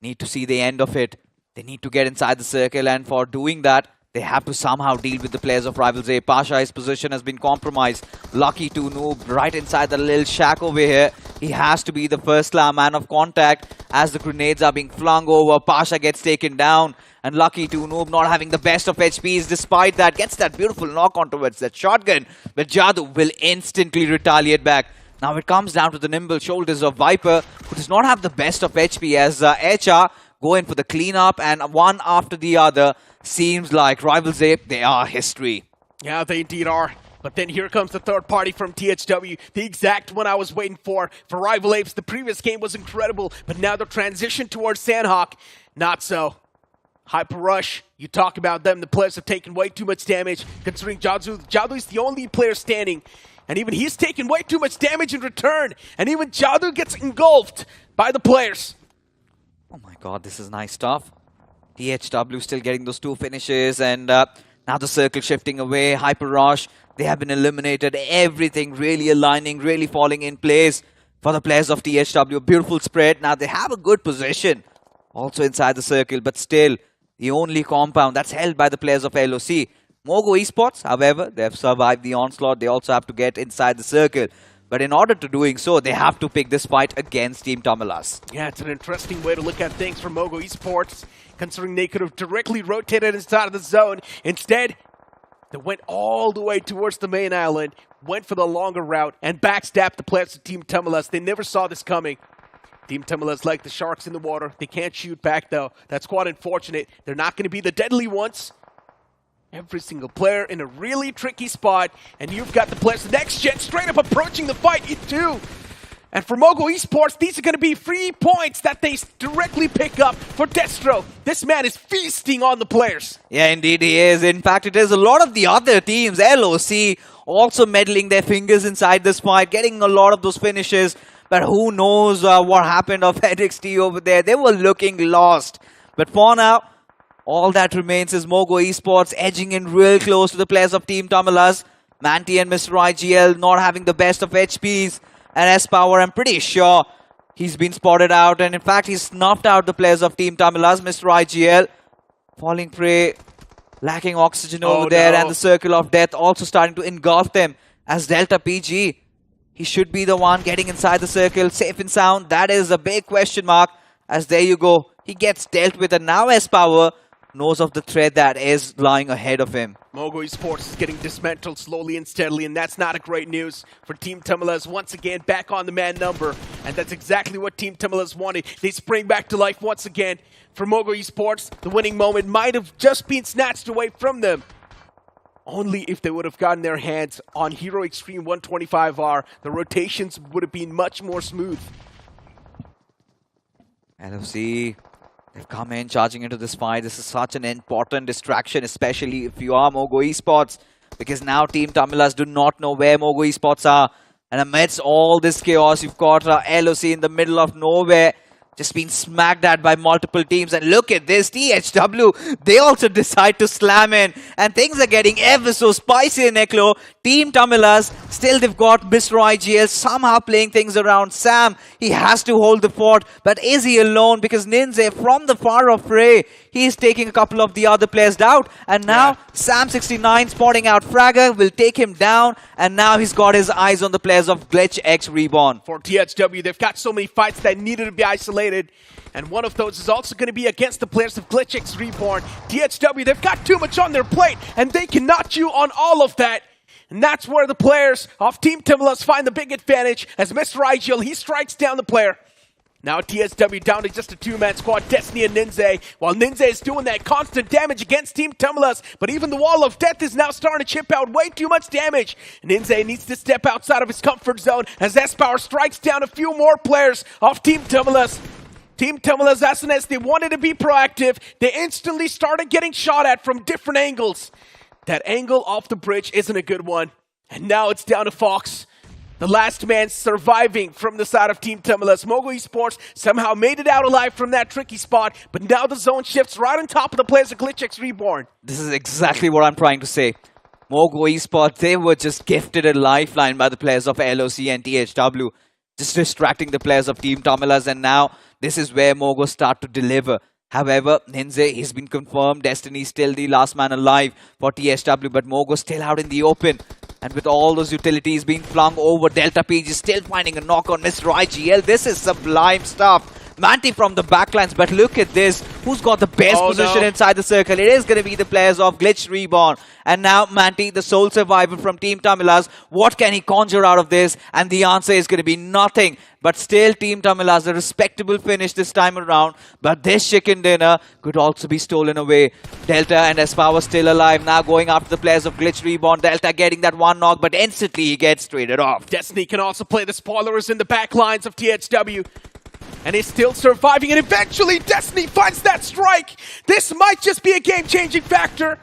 need to see the end of it. They need to get inside the circle, and for doing that, they have to somehow deal with the players of Rivals A. Pasha, his position has been compromised. Lucky to Noob right inside the little shack over here. He has to be the first man of contact as the grenades are being flung over. Pasha gets taken down. And Lucky to Noob not having the best of HPs. Despite that, gets that beautiful knock on towards that shotgun. But Jadu will instantly retaliate back. Now it comes down to the nimble shoulders of Viper, who does not have the best of HP, as HR go in for the cleanup, and one after the other. Seems like Rivals Ape, they are history. Yeah, they indeed are. But then here comes the third party from THW, the exact one I was waiting for. For Rival Apes, the previous game was incredible, but now the transition towards Sandhawk, not so. Hyper Rush, you talk about them, the players have taken way too much damage, considering Jadu is the only player standing, and even he's taken way too much damage in return, and even Jadu gets engulfed by the players. Oh my god, this is nice stuff. THW still getting those two finishes, and now the circle shifting away. Hyper Rush, they have been eliminated. Everything really aligning, really falling in place for the players of THW. Beautiful spread. Now they have a good position also inside the circle, but still the only compound that's held by the players of LOC. MOGO Esports, however, they have survived the onslaught. They also have to get inside the circle. But in order to doing so, they have to pick this fight against Team TAMILAS. Yeah, it's an interesting way to look at things for MOGO Esports, considering they could have directly rotated inside of the zone. Instead, they went all the way towards the main island, went for the longer route, and backstabbed the players of Team TAMILAS. They never saw this coming. Team TAMILAS, like the sharks in the water, they can't shoot back though. That's quite unfortunate. They're not going to be the deadly ones. Every single player in a really tricky spot, and you've got the players, the NXTGEN, straight up approaching the fight, you too. And for MOGO Esports, these are going to be free points that they directly pick up for Destro. This man is feasting on the players. Yeah, indeed he is. In fact, it is a lot of the other teams, LOC, also meddling their fingers inside this fight, getting a lot of those finishes. But who knows what happened of NXT over there. They were looking lost. But for now, all that remains is MOGO Esports edging in real close to the players of Team TAMILAS. Manti and Mr. IGL not having the best of HPs and S-Power. I'm pretty sure he's been spotted out. And in fact, he's snuffed out the players of Team TAMILAS. Mr. IGL falling prey, lacking oxygen over there. And the circle of death also starting to engulf them as Delta PG. He should be the one getting inside the circle, safe and sound. That is a big question mark, as there you go. He gets dealt with, and now S-Power knows of the threat that is lying ahead of him. MOGO Esports is getting dismantled slowly and steadily, and that's not a great news for Team TAMILAS. Once again, back on the man number, and that's exactly what Team TAMILAS wanted. They spring back to life once again. For MOGO Esports, the winning moment might have just been snatched away from them. Only if they would have gotten their hands on Hero Xtreme 125R, the rotations would have been much more smooth. LFC, they've come in charging into this fight. This is such an important distraction, especially if you are MOGO Esports, because now Team TAMILAS do not know where MOGO Esports are. And amidst all this chaos, you've got LOC in the middle of nowhere, just being smacked at by multiple teams. And look at this, THW, they also decide to slam in. And things are getting ever so spicy in Eklo. Team TAMILAS, still they've got Mr. IGL somehow playing things around. Sam, he has to hold the fort. But is he alone? Because Ninja from the far off fray, he's taking a couple of the other players out. And now Sam69 spotting out Fragger, will take him down. And now he's got his eyes on the players of GLITCHXREBORN. For THW, they've got so many fights that needed to be isolated. And one of those is also going to be against the players of GLITCHXREBORN. THW, they've got too much on their plate, and they cannot chew on all of that. And that's where the players of Team TAMILAS find the big advantage as Mr. IGL, he strikes down the player. Now TSW down to just a two-man squad, Destiny and Ninja, while Ninja is doing that constant damage against Team TAMILAS, but even the Wall of Death is now starting to chip out way too much damage. Ninja needs to step outside of his comfort zone as S-Power strikes down a few more players of Team TAMILAS. Team TAMILAS, as soon as they wanted to be proactive, they instantly started getting shot at from different angles. That angle off the bridge isn't a good one. And now it's down to Fox. The last man surviving from the side of Team TAMILAS. MOGO Esports somehow made it out alive from that tricky spot, but now the zone shifts right on top of the players of GLITCHXREBORN. This is exactly what I'm trying to say. MOGO Esports, they were just gifted a lifeline by the players of LOC and THW, just distracting the players of Team TAMILAS, and now this is where MOGO start to deliver. However, Ninja, he's been confirmed. Destiny still the last man alive for THW, but MOGO still out in the open. And with all those utilities being flung over, Delta Page is still finding a knock on Mr. IGL. This is sublime stuff. Manti from the backlines, but look at this. Who's got the best position inside the circle? It is going to be the players of GLITCHREBORN. And now Manti, the sole survivor from Team TAMILAS, what can he conjure out of this? And the answer is going to be nothing. But still, Team TAMILAS, a respectable finish this time around. But this chicken dinner could also be stolen away. Delta and S-Power still alive. Now going after the players of GLITCHREBORN. Delta getting that one knock, but instantly he gets traded off. Destiny can also play the spoilers in the back lines of THW. And is still surviving, and eventually Destiny finds that strike. This might just be a game-changing factor.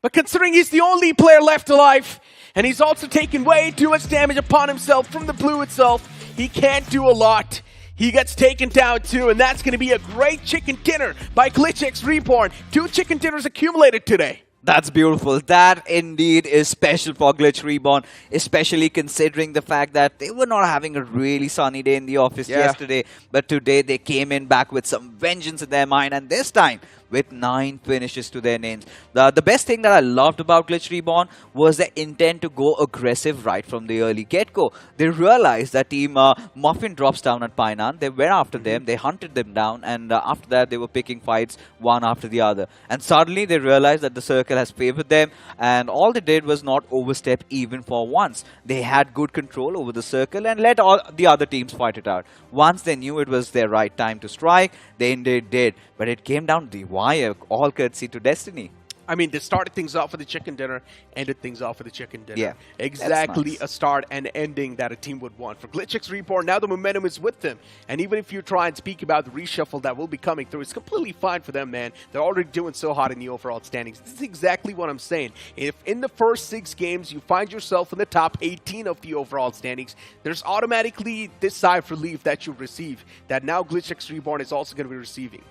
But considering he's the only player left alive, and he's also taken way too much damage upon himself from the blue itself, he can't do a lot. He gets taken down too, and that's going to be a great chicken dinner by GLITCHXREBORN. 2 chicken dinners accumulated today. That's beautiful. That indeed is special for GLITCHREBORN, especially considering the fact that they were not having a really sunny day in the office yesterday. But today they came in back with some vengeance in their mind, and this time with 9 finishes to their names. The best thing that I loved about GLITCHREBORN was their intent to go aggressive right from the early get-go. They realized that Team Muffin drops down at Painan. They went after them, they hunted them down, and after that they were picking fights one after the other. And suddenly they realized that the circle has favored them, and all they did was not overstep even for once. They had good control over the circle and let all the other teams fight it out. Once they knew it was their right time to strike, they indeed did. But it came down to the wire, all courtesy to Destiny. I mean, they started things off with the chicken dinner, ended things off with the chicken dinner. Yeah, exactly nice. A start and ending that a team would want. For GLITCHXREBORN, now the momentum is with them. And even if you try and speak about the reshuffle that will be coming through, it's completely fine for them, man. They're already doing so hot in the overall standings. This is exactly what I'm saying. If in the first 6 games you find yourself in the top 18 of the overall standings, there's automatically this sigh of relief that you receive, that now GLITCHXREBORN is also going to be receiving.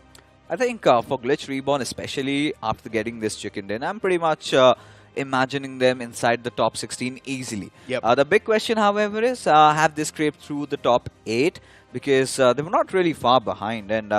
I think for GLITCHREBORN, especially after getting this chicken dinner, I'm pretty much imagining them inside the top 16 easily. Yep. The big question, however, is have they scraped through the top 8? because they were not really far behind, and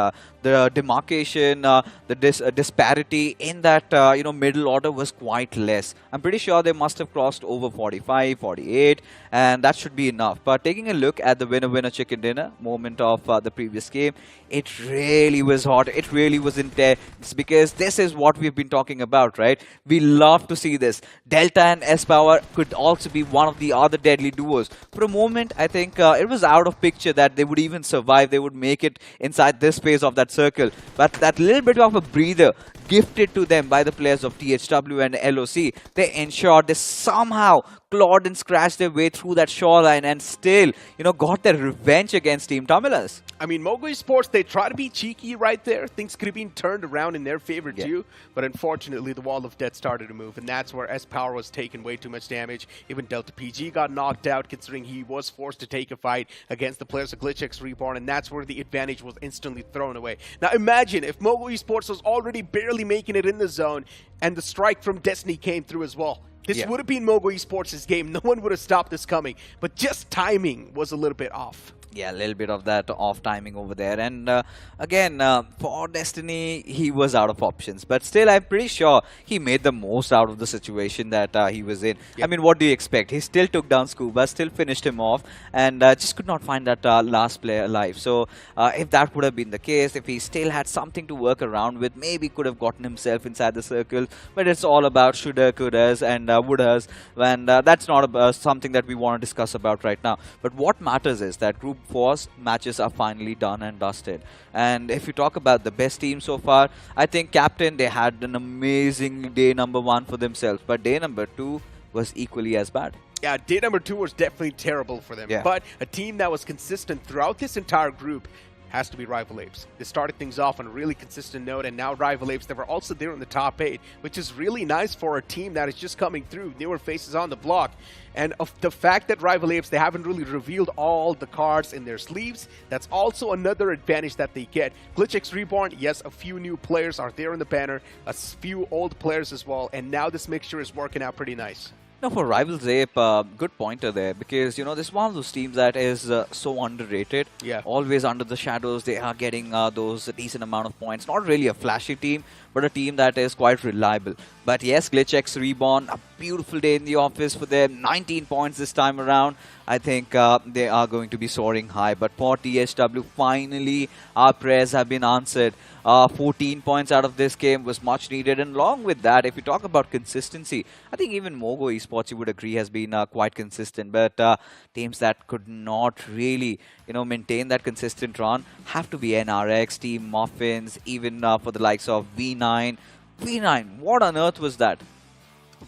the demarcation, the disparity in that middle order was quite less. I'm pretty sure they must have crossed over 45, 48, and that should be enough. But taking a look at the winner chicken dinner moment of the previous game, it really was hot. It really was intense, because this is what we've been talking about, right? We love to see this. Delta and S-Power could also be one of the other deadly duos. For a moment, I think it was out of picture that they would even survive. They would make it inside this phase of that circle. But that little bit of a breather gifted to them by the players of THW and LOC, they ensured they somehow clawed and scratched their way through that shoreline and still, got their revenge against Team TAMILAS. I mean, MOGO Esports, they try to be cheeky right there. Things could have been turned around in their favor too, but unfortunately the wall of death started to move, and that's where S-Power was taking way too much damage. Even Delta PG got knocked out, considering he was forced to take a fight against the players of GLITCHxREBORN, and that's where the advantage was instantly thrown away. Now imagine if MOGO Esports was already barely making it in the zone, and the strike from Destiny came through as well. This would have been MOGO Esports' game. No one would have stopped this coming, but just timing was a little bit off. Yeah, a little bit of that off timing over there. And again, for Destiny, he was out of options. But still, I'm pretty sure he made the most out of the situation that he was in. I mean, what do you expect? He still took down Scuba, still finished him off, and just could not find that last player alive. So if that would have been the case, if he still had something to work around with, maybe could have gotten himself inside the circle. But it's all about shoulda, couldas, and wouldas. And that's not something that we want to discuss about right now. But what matters is that Group 4's matches are finally done and dusted. And if you talk about the best team so far, I think Captain, they had an amazing day number 1 for themselves, but day number 2 was equally as bad. Yeah, day number 2 was definitely terrible for them. But a team that was consistent throughout this entire group has to be Rival Apes. They started things off on a really consistent note, and now Rival Apes, they were also there in the top 8, which is really nice for a team that is just coming through, newer faces on the block. And of the fact that Rival Apes, they haven't really revealed all the cards in their sleeves, that's also another advantage that they get. GLITCHxREBORN, yes, a few new players are there in the banner, a few old players as well, and now this mixture is working out pretty nice. No, for Rivals Ape, good pointer there, because this is one of those teams that is so underrated. Always under the shadows, they are getting those decent amount of points. Not really a flashy team, but a team that is quite reliable. But yes, GLITCHxREBORN, a beautiful day in the office for them. 19 points this time around. I think they are going to be soaring high. But for THW, finally, our prayers have been answered. 14 points out of this game was much needed. And along with that, if you talk about consistency, I think even MOGO Esports, you would agree, has been quite consistent. But teams that could not really, maintain that consistent run have to be NRX, Team Muffins, even for the likes of V9. V9, what on earth was that?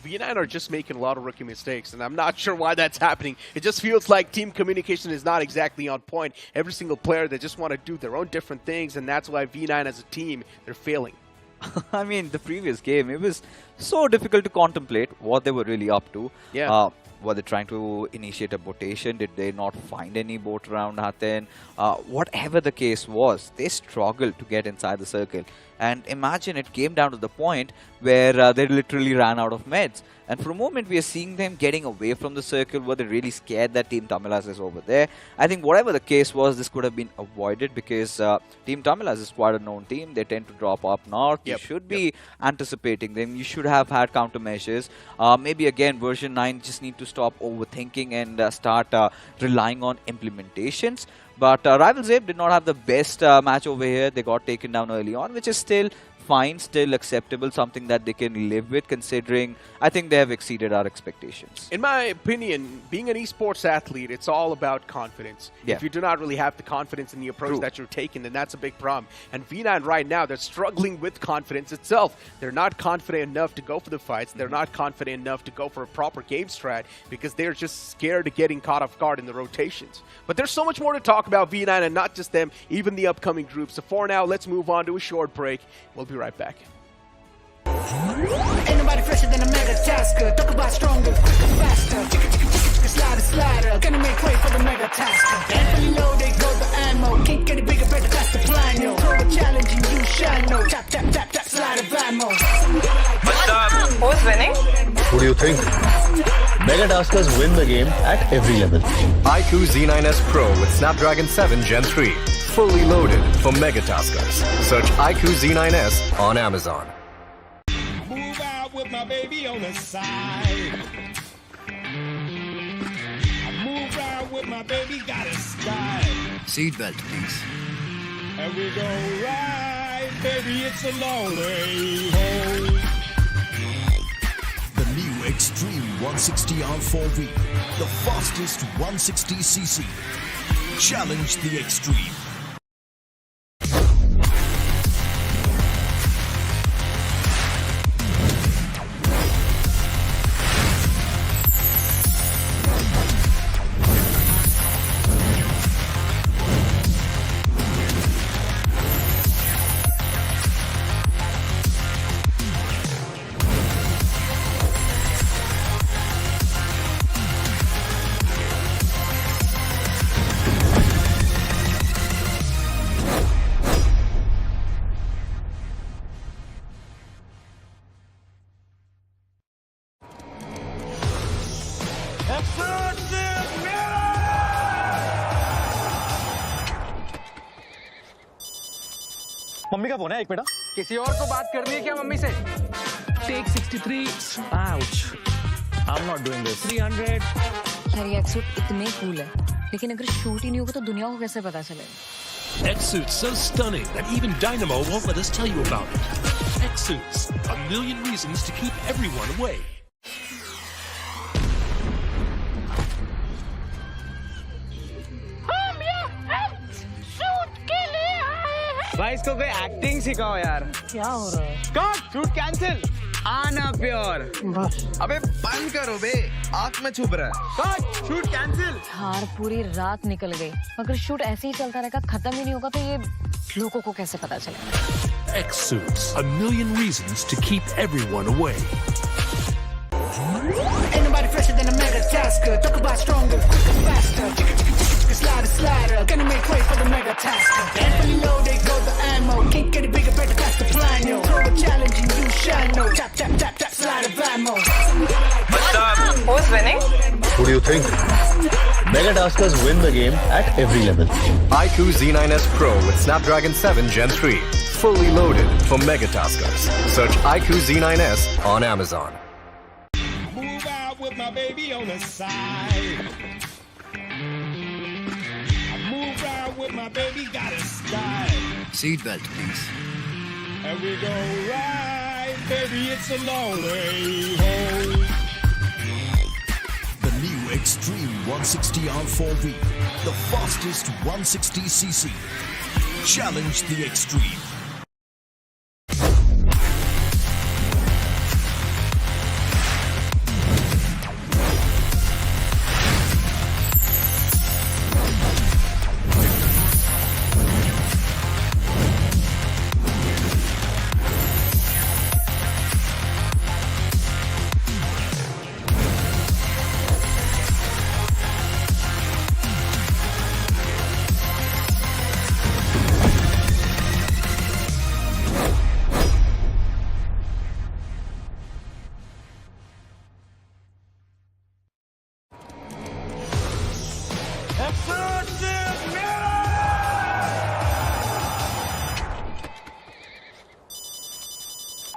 V9 are just making a lot of rookie mistakes, and I'm not sure why that's happening. It just feels like team communication is not exactly on point. Every single player, they just want to do their own different things, and that's why V9 as a team, they're failing. I mean, the previous game, it was so difficult to contemplate what they were really up to. Were they trying to initiate a botation? Did they not find any boat around Haten? Whatever the case was, they struggled to get inside the circle. And imagine it came down to the point where they literally ran out of meds. And for a moment, we are seeing them getting away from the circle. Were they really scared that Team TAMILAS is over there? I think whatever the case was, this could have been avoided, because Team TAMILAS is quite a known team. They tend to drop up north. You should be anticipating them. You should have had countermeasures. Maybe again, version 9 just need to stop overthinking and start relying on implementations. But Rivals Ape did not have the best match over here. They got taken down early on, which is still fine, still acceptable, something that they can live with, considering I think they have exceeded our expectations. In my opinion, being an esports athlete, it's all about confidence. If you do not really have the confidence in the approach that you're taking, then that's a big problem. And V9 right now, they're struggling with confidence itself. They're not confident enough to go for the fights. They're not confident enough to go for a proper game strat, because they're just scared of getting caught off guard in the rotations. But there's so much more to talk about V9, and not just them, even the upcoming groups. So for now, let's move on to a short break. We'll be right back. Ain't nobody fresher than a mega tasker. Talk about stronger, quicker, faster. Slider, slider. Gonna make way for the mega tasker. Fully loaded, go the ammo. Can't get it bigger, better, that's the plan, yo. Throw a challenge and you shall know. Tap, tap, tap, tap, slide of ammo. Who's winning? Who do you think? Mega Taskers win the game at every level. iQOO Z9S Pro with Snapdragon 7 Gen 3. Fully loaded for Mega Taskers. Search iQOO Z9S on Amazon. Move out with my baby on the side. I move out with my baby, got a style. Seatbelt, please. And we go right, baby, it's a long way home. The new Xtreme 160R4V, the fastest 160cc. Challenge the Xtreme. Mummy का phone है, एक minute. किसी और को बात करनी है क्या मम्मी से? Take 63. Ouch. I'm not doing this. 300. यार ये एक्सूट इतने कूल है, लेकिन अगर शूट ही नहीं होगा तो दुनिया को कैसे पता चलेगा? X-Suit's so stunning that even Dynamo won't let us tell you about it. X-Suits, a million reasons to keep everyone away. भाई इसको कोई एक्टिंग सिखाओ यार। क्या हो रहा है? Cut, shoot cancel. आना प्योर। अबे बंद करो बे, आंख में छुप रहा है। Cut, shoot cancel. यार पूरी रात निकल गई, अगर शूट ऐसे ही चलता रहेगा, खत्म ही नहीं होगा तो ये लोगों को कैसे पता चलेगा? X-Suits, a million reasons to keep everyone away. Ain't nobody fresher than a mega tasker. Talk about stronger, quicker, faster. Slider, slider. Gonna make way for the mega tasker. Fully loaded, go the ammo. Can't get it bigger, better, that's the plan, yo. Throw a challenge and you shall know. Tap, tap, tap, tap, slide of ammo. Who's winning? Who do you think? Mega Taskers win the game at every level. iQOO Z9S Pro with Snapdragon 7 Gen 3. Fully loaded for Mega Taskers. Search iQOO Z9S on Amazon. Move out with my baby on the side. I move out with my baby, got a style. Seatbelt, please. And we go right, baby, it's a long way home. The new Xtreme 160R4V, the fastest 160cc. Challenge the Xtreme.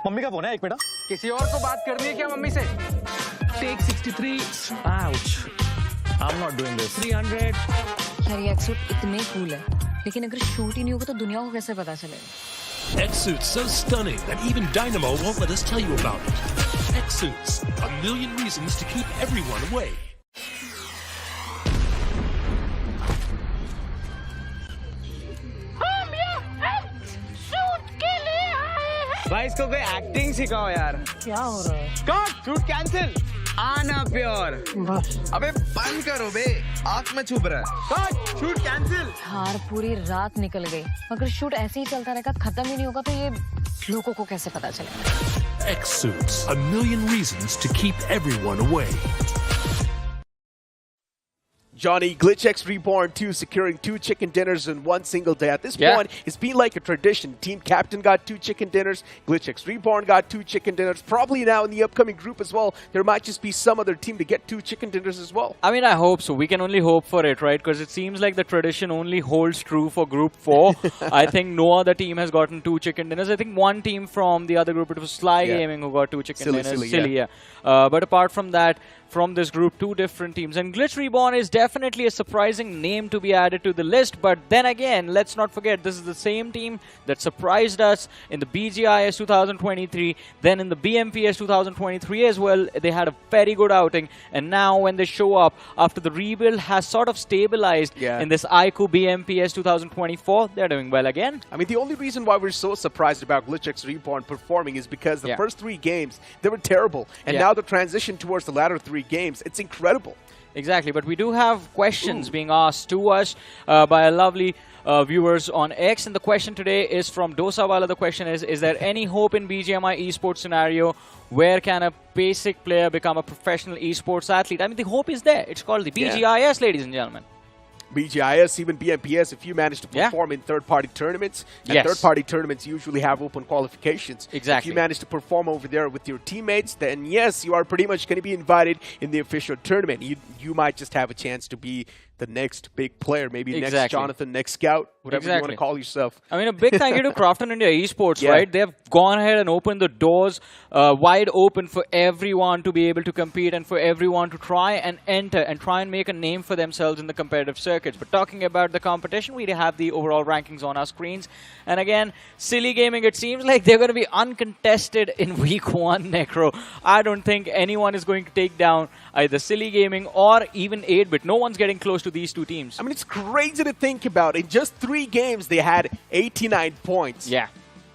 Mummy का phone है, एक minute. किसी और को बात करनी है क्या मम्मी से? Take 63. Ouch. I'm not doing this. 300. यार ये एक्सूट इतने कूल है, लेकिन अगर शूट ही नहीं होगा तो दुनिया को कैसे पता चलेगा? X-Suit's so stunning that even Dynamo won't let us tell you about it. X-Suits, a million reasons to keep everyone away. भाई इसको कोई एक्टिंग सिखाओ यार। क्या हो रहा है? Cut, shoot cancel. आना प्योर। अबे बंद करो बे, आंख में छुप रहा है। Cut, shoot cancel. यार पूरी रात निकल गई, अगर शूट ऐसे ही चलता रहेगा, खत्म ही नहीं होगा तो ये लोगों को कैसे पता चलेगा? X-Suits, a million reasons to keep everyone away. Johnny, GLITCHxREBORN 2 securing 2 chicken dinners in one single day. At this point, it's been like a tradition. Team captain got 2 chicken dinners. GLITCHxREBORN got 2 chicken dinners. Probably now in the upcoming group as well, there might just be some other team to get 2 chicken dinners as well. I mean, I hope so. We can only hope for it, right? Because it seems like the tradition only holds true for Group 4. I think no other team has gotten 2 chicken dinners. I think one team from the other group, it was Sly Gaming, who got 2 chicken dinners. Silly, but apart from that, from this group, 2 different teams. And GLITCHREBORN is definitely a surprising name to be added to the list. But then again, let's not forget, this is the same team that surprised us in the BGIS 2023, then in the BMPS 2023 as well. They had a very good outing. And now when they show up, after the rebuild has sort of stabilized in this iQOO BMPS 2024, they're doing well again. I mean, the only reason why we're so surprised about GLITCHxREBORN performing is because the first 3 games, they were terrible. And now the transition towards the latter 3 games, it's incredible. Exactly, but we do have questions being asked to us by our lovely viewers on X, and the question today is from Dosawala. The question is there any hope in BGMI esports scenario? Where can a basic player become a professional esports athlete? I mean, the hope is there. It's called the BGIS, ladies and gentlemen. BGIS, even BMPS, if you manage to perform in third-party tournaments, and third-party tournaments usually have open qualifications. Exactly. If you manage to perform over there with your teammates, then yes, you are pretty much going to be invited in the official tournament. You might just have a chance to be the next big player, maybe next Jonathan, next Scout, whatever you want to call yourself. I mean, a big thank you to Crafton India Esports, right? They have gone ahead and opened the doors wide open for everyone to be able to compete and for everyone to try and enter and try and make a name for themselves in the competitive circuits. But talking about the competition, we have the overall rankings on our screens. And again, Silly Gaming, it seems like they're going to be uncontested in week 1, Necro. I don't think anyone is going to take down either Silly Gaming or even 8-Bit. No one's getting close to these 2 teams. I mean, it's crazy to think about. In just 3 games, they had 89 points. Yeah.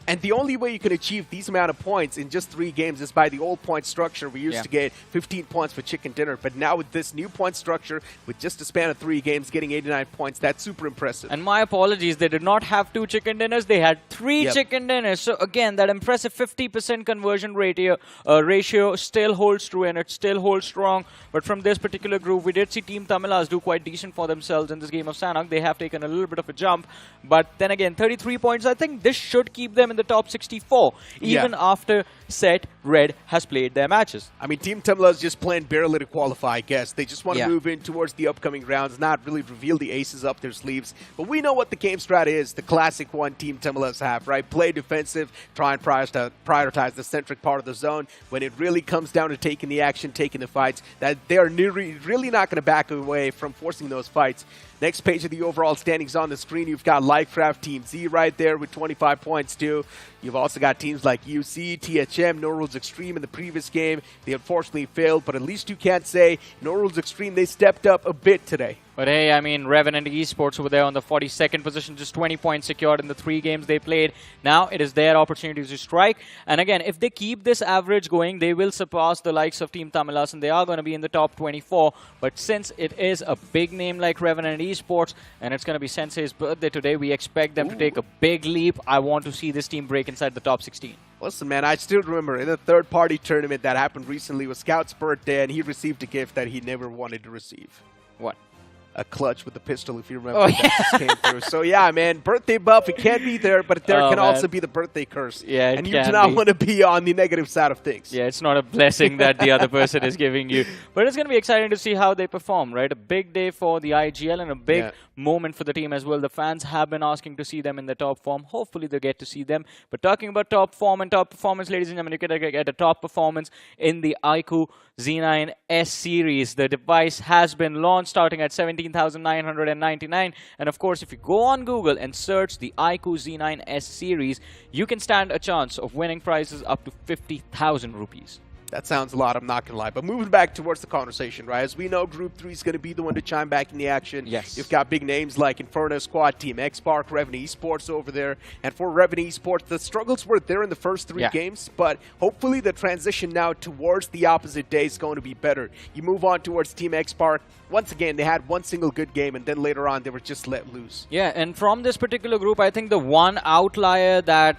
And the only way you can achieve these amount of points in just 3 games is by the old point structure. We used to get 15 points for chicken dinner, but now with this new point structure, with just a span of 3 games, getting 89 points, that's super impressive. And my apologies, they did not have 2 chicken dinners, they had 3 chicken dinners. So again, that impressive 50% conversion ratio still holds true and it still holds strong. But from this particular group, we did see Team TAMILAS do quite decent for themselves in this game of Sanhok. They have taken a little bit of a jump, but then again, 33 points. I think this should keep them in the top 64, even after Set Red has played their matches. I mean, Team TAMILAS is just playing barely to qualify, I guess. They just want to move in towards the upcoming rounds, not really reveal the aces up their sleeves. But we know what the game strat is, the classic one Team TAMILAS have, right? Play defensive, try and prioritize the centric part of the zone. When it really comes down to taking the action, taking the fights, that they are really not going to back away from forcing those fights. Next page of the overall standings on the screen, you've got LIVECRAFT Team Z right there with 25 points too. You've also got teams like UC, THM, Norules Xtreme in the previous game. They unfortunately failed, but at least you can't say Norules Xtreme, they stepped up a bit today. But hey, I mean, Revenant eSports over there on the 42nd position, just 20 points secured in the 3 games they played. Now it is their opportunity to strike. And again, if they keep this average going, they will surpass the likes of Team TAMILAS and they are going to be in the top 24. But since it is a big name like Revenant eSports and it's going to be Sensei's birthday today, we expect them to take a big leap. I want to see this team break inside the top 16. Listen, man, I still remember in a third-party tournament that happened recently was Scout's birthday and he received a gift that he never wanted to receive. What? A clutch with a pistol, if you remember. That just came through. So yeah, man, birthday buff, it can't be there, but there can also be the birthday curse. Yeah, and you do not want to be on the negative side of things. Yeah, it's not a blessing that the other person is giving you. But it's going to be exciting to see how they perform, right? A big day for the IGL and a big moment for the team as well. The fans have been asking to see them in the top form. Hopefully they get to see them. But talking about top form and top performance, ladies and gentlemen, you can get a top performance in the iQOO Z9S series. The device has been launched starting at 17,999. And of course, if you go on Google and search the iQOO Z9S series, you can stand a chance of winning prizes up to 50,000 rupees. That sounds a lot, I'm not going to lie. But moving back towards the conversation, right? As we know, Group 3 is going to be the one to chime back in the action. Yes. You've got big names like Inferno Squad, Team Xpark, Revenant Esports over there. And for Revenant Esports, the struggles were there in the first 3 games. But hopefully the transition now towards the opposite day is going to be better. You move on towards Team Xpark. Once again, they had one single good game, and then later on, they were just let loose. Yeah, and from this particular group, I think the one outlier that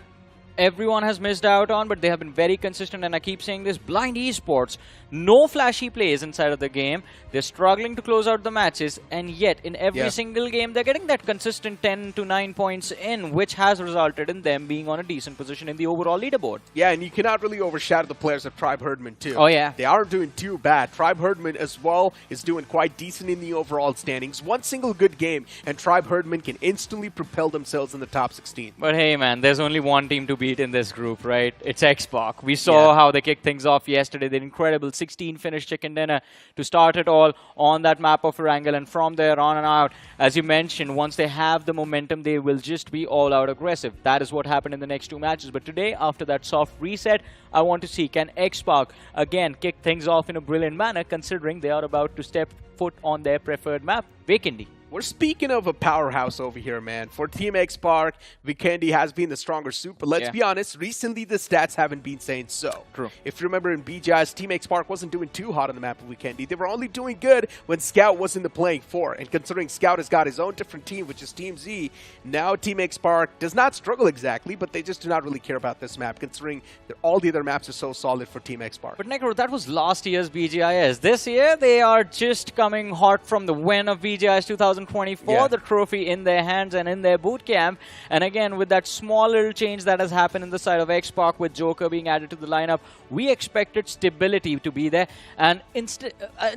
everyone has missed out on, but they have been very consistent, and I keep saying this, blind esports, no flashy plays inside of the game. They're struggling to close out the matches, and yet in every single game, they're getting that consistent 10 to 9 points in, which has resulted in them being on a decent position in the overall leaderboard. Yeah, and you cannot really overshadow the players of Tribe Hirdmen too. Oh yeah. They aren't doing too bad. Tribe Hirdmen as well is doing quite decent in the overall standings. One single good game, and Tribe Hirdmen can instantly propel themselves in the top 16. But hey man, there's only one team to beat in this group, right? It's Xbox. We saw how they kicked things off yesterday. They incredible 16 finish chicken dinner to start it all on that map of Erangel, and from there on and out, as you mentioned, once they have the momentum, they will just be all out aggressive. That is what happened in the next two matches. But today, after that soft reset, I want to see, can Xbox again kick things off in a brilliant manner, considering they are about to step foot on their preferred map, Weekend. We're speaking of a powerhouse over here, man. For Team Xpark, Vikendi has been the stronger suit, but let's be honest, recently the stats haven't been saying so. True. If you remember in BGI's, Team Xpark wasn't doing too hot on the map of Vikendi. They were only doing good when Scout was in the playing for. And considering Scout has got his own different team, which is Team Z, now Team Xpark does not struggle exactly, but they just do not really care about this map, considering that all the other maps are so solid for Team Xpark. But Necro, that was last year's BGIS. This year, they are just coming hot from the win of BGIS 2024, the trophy in their hands and in their boot camp. And again, with that small little change that has happened in the side of Xpark with Joker being added to the lineup, we expected stability to be there. And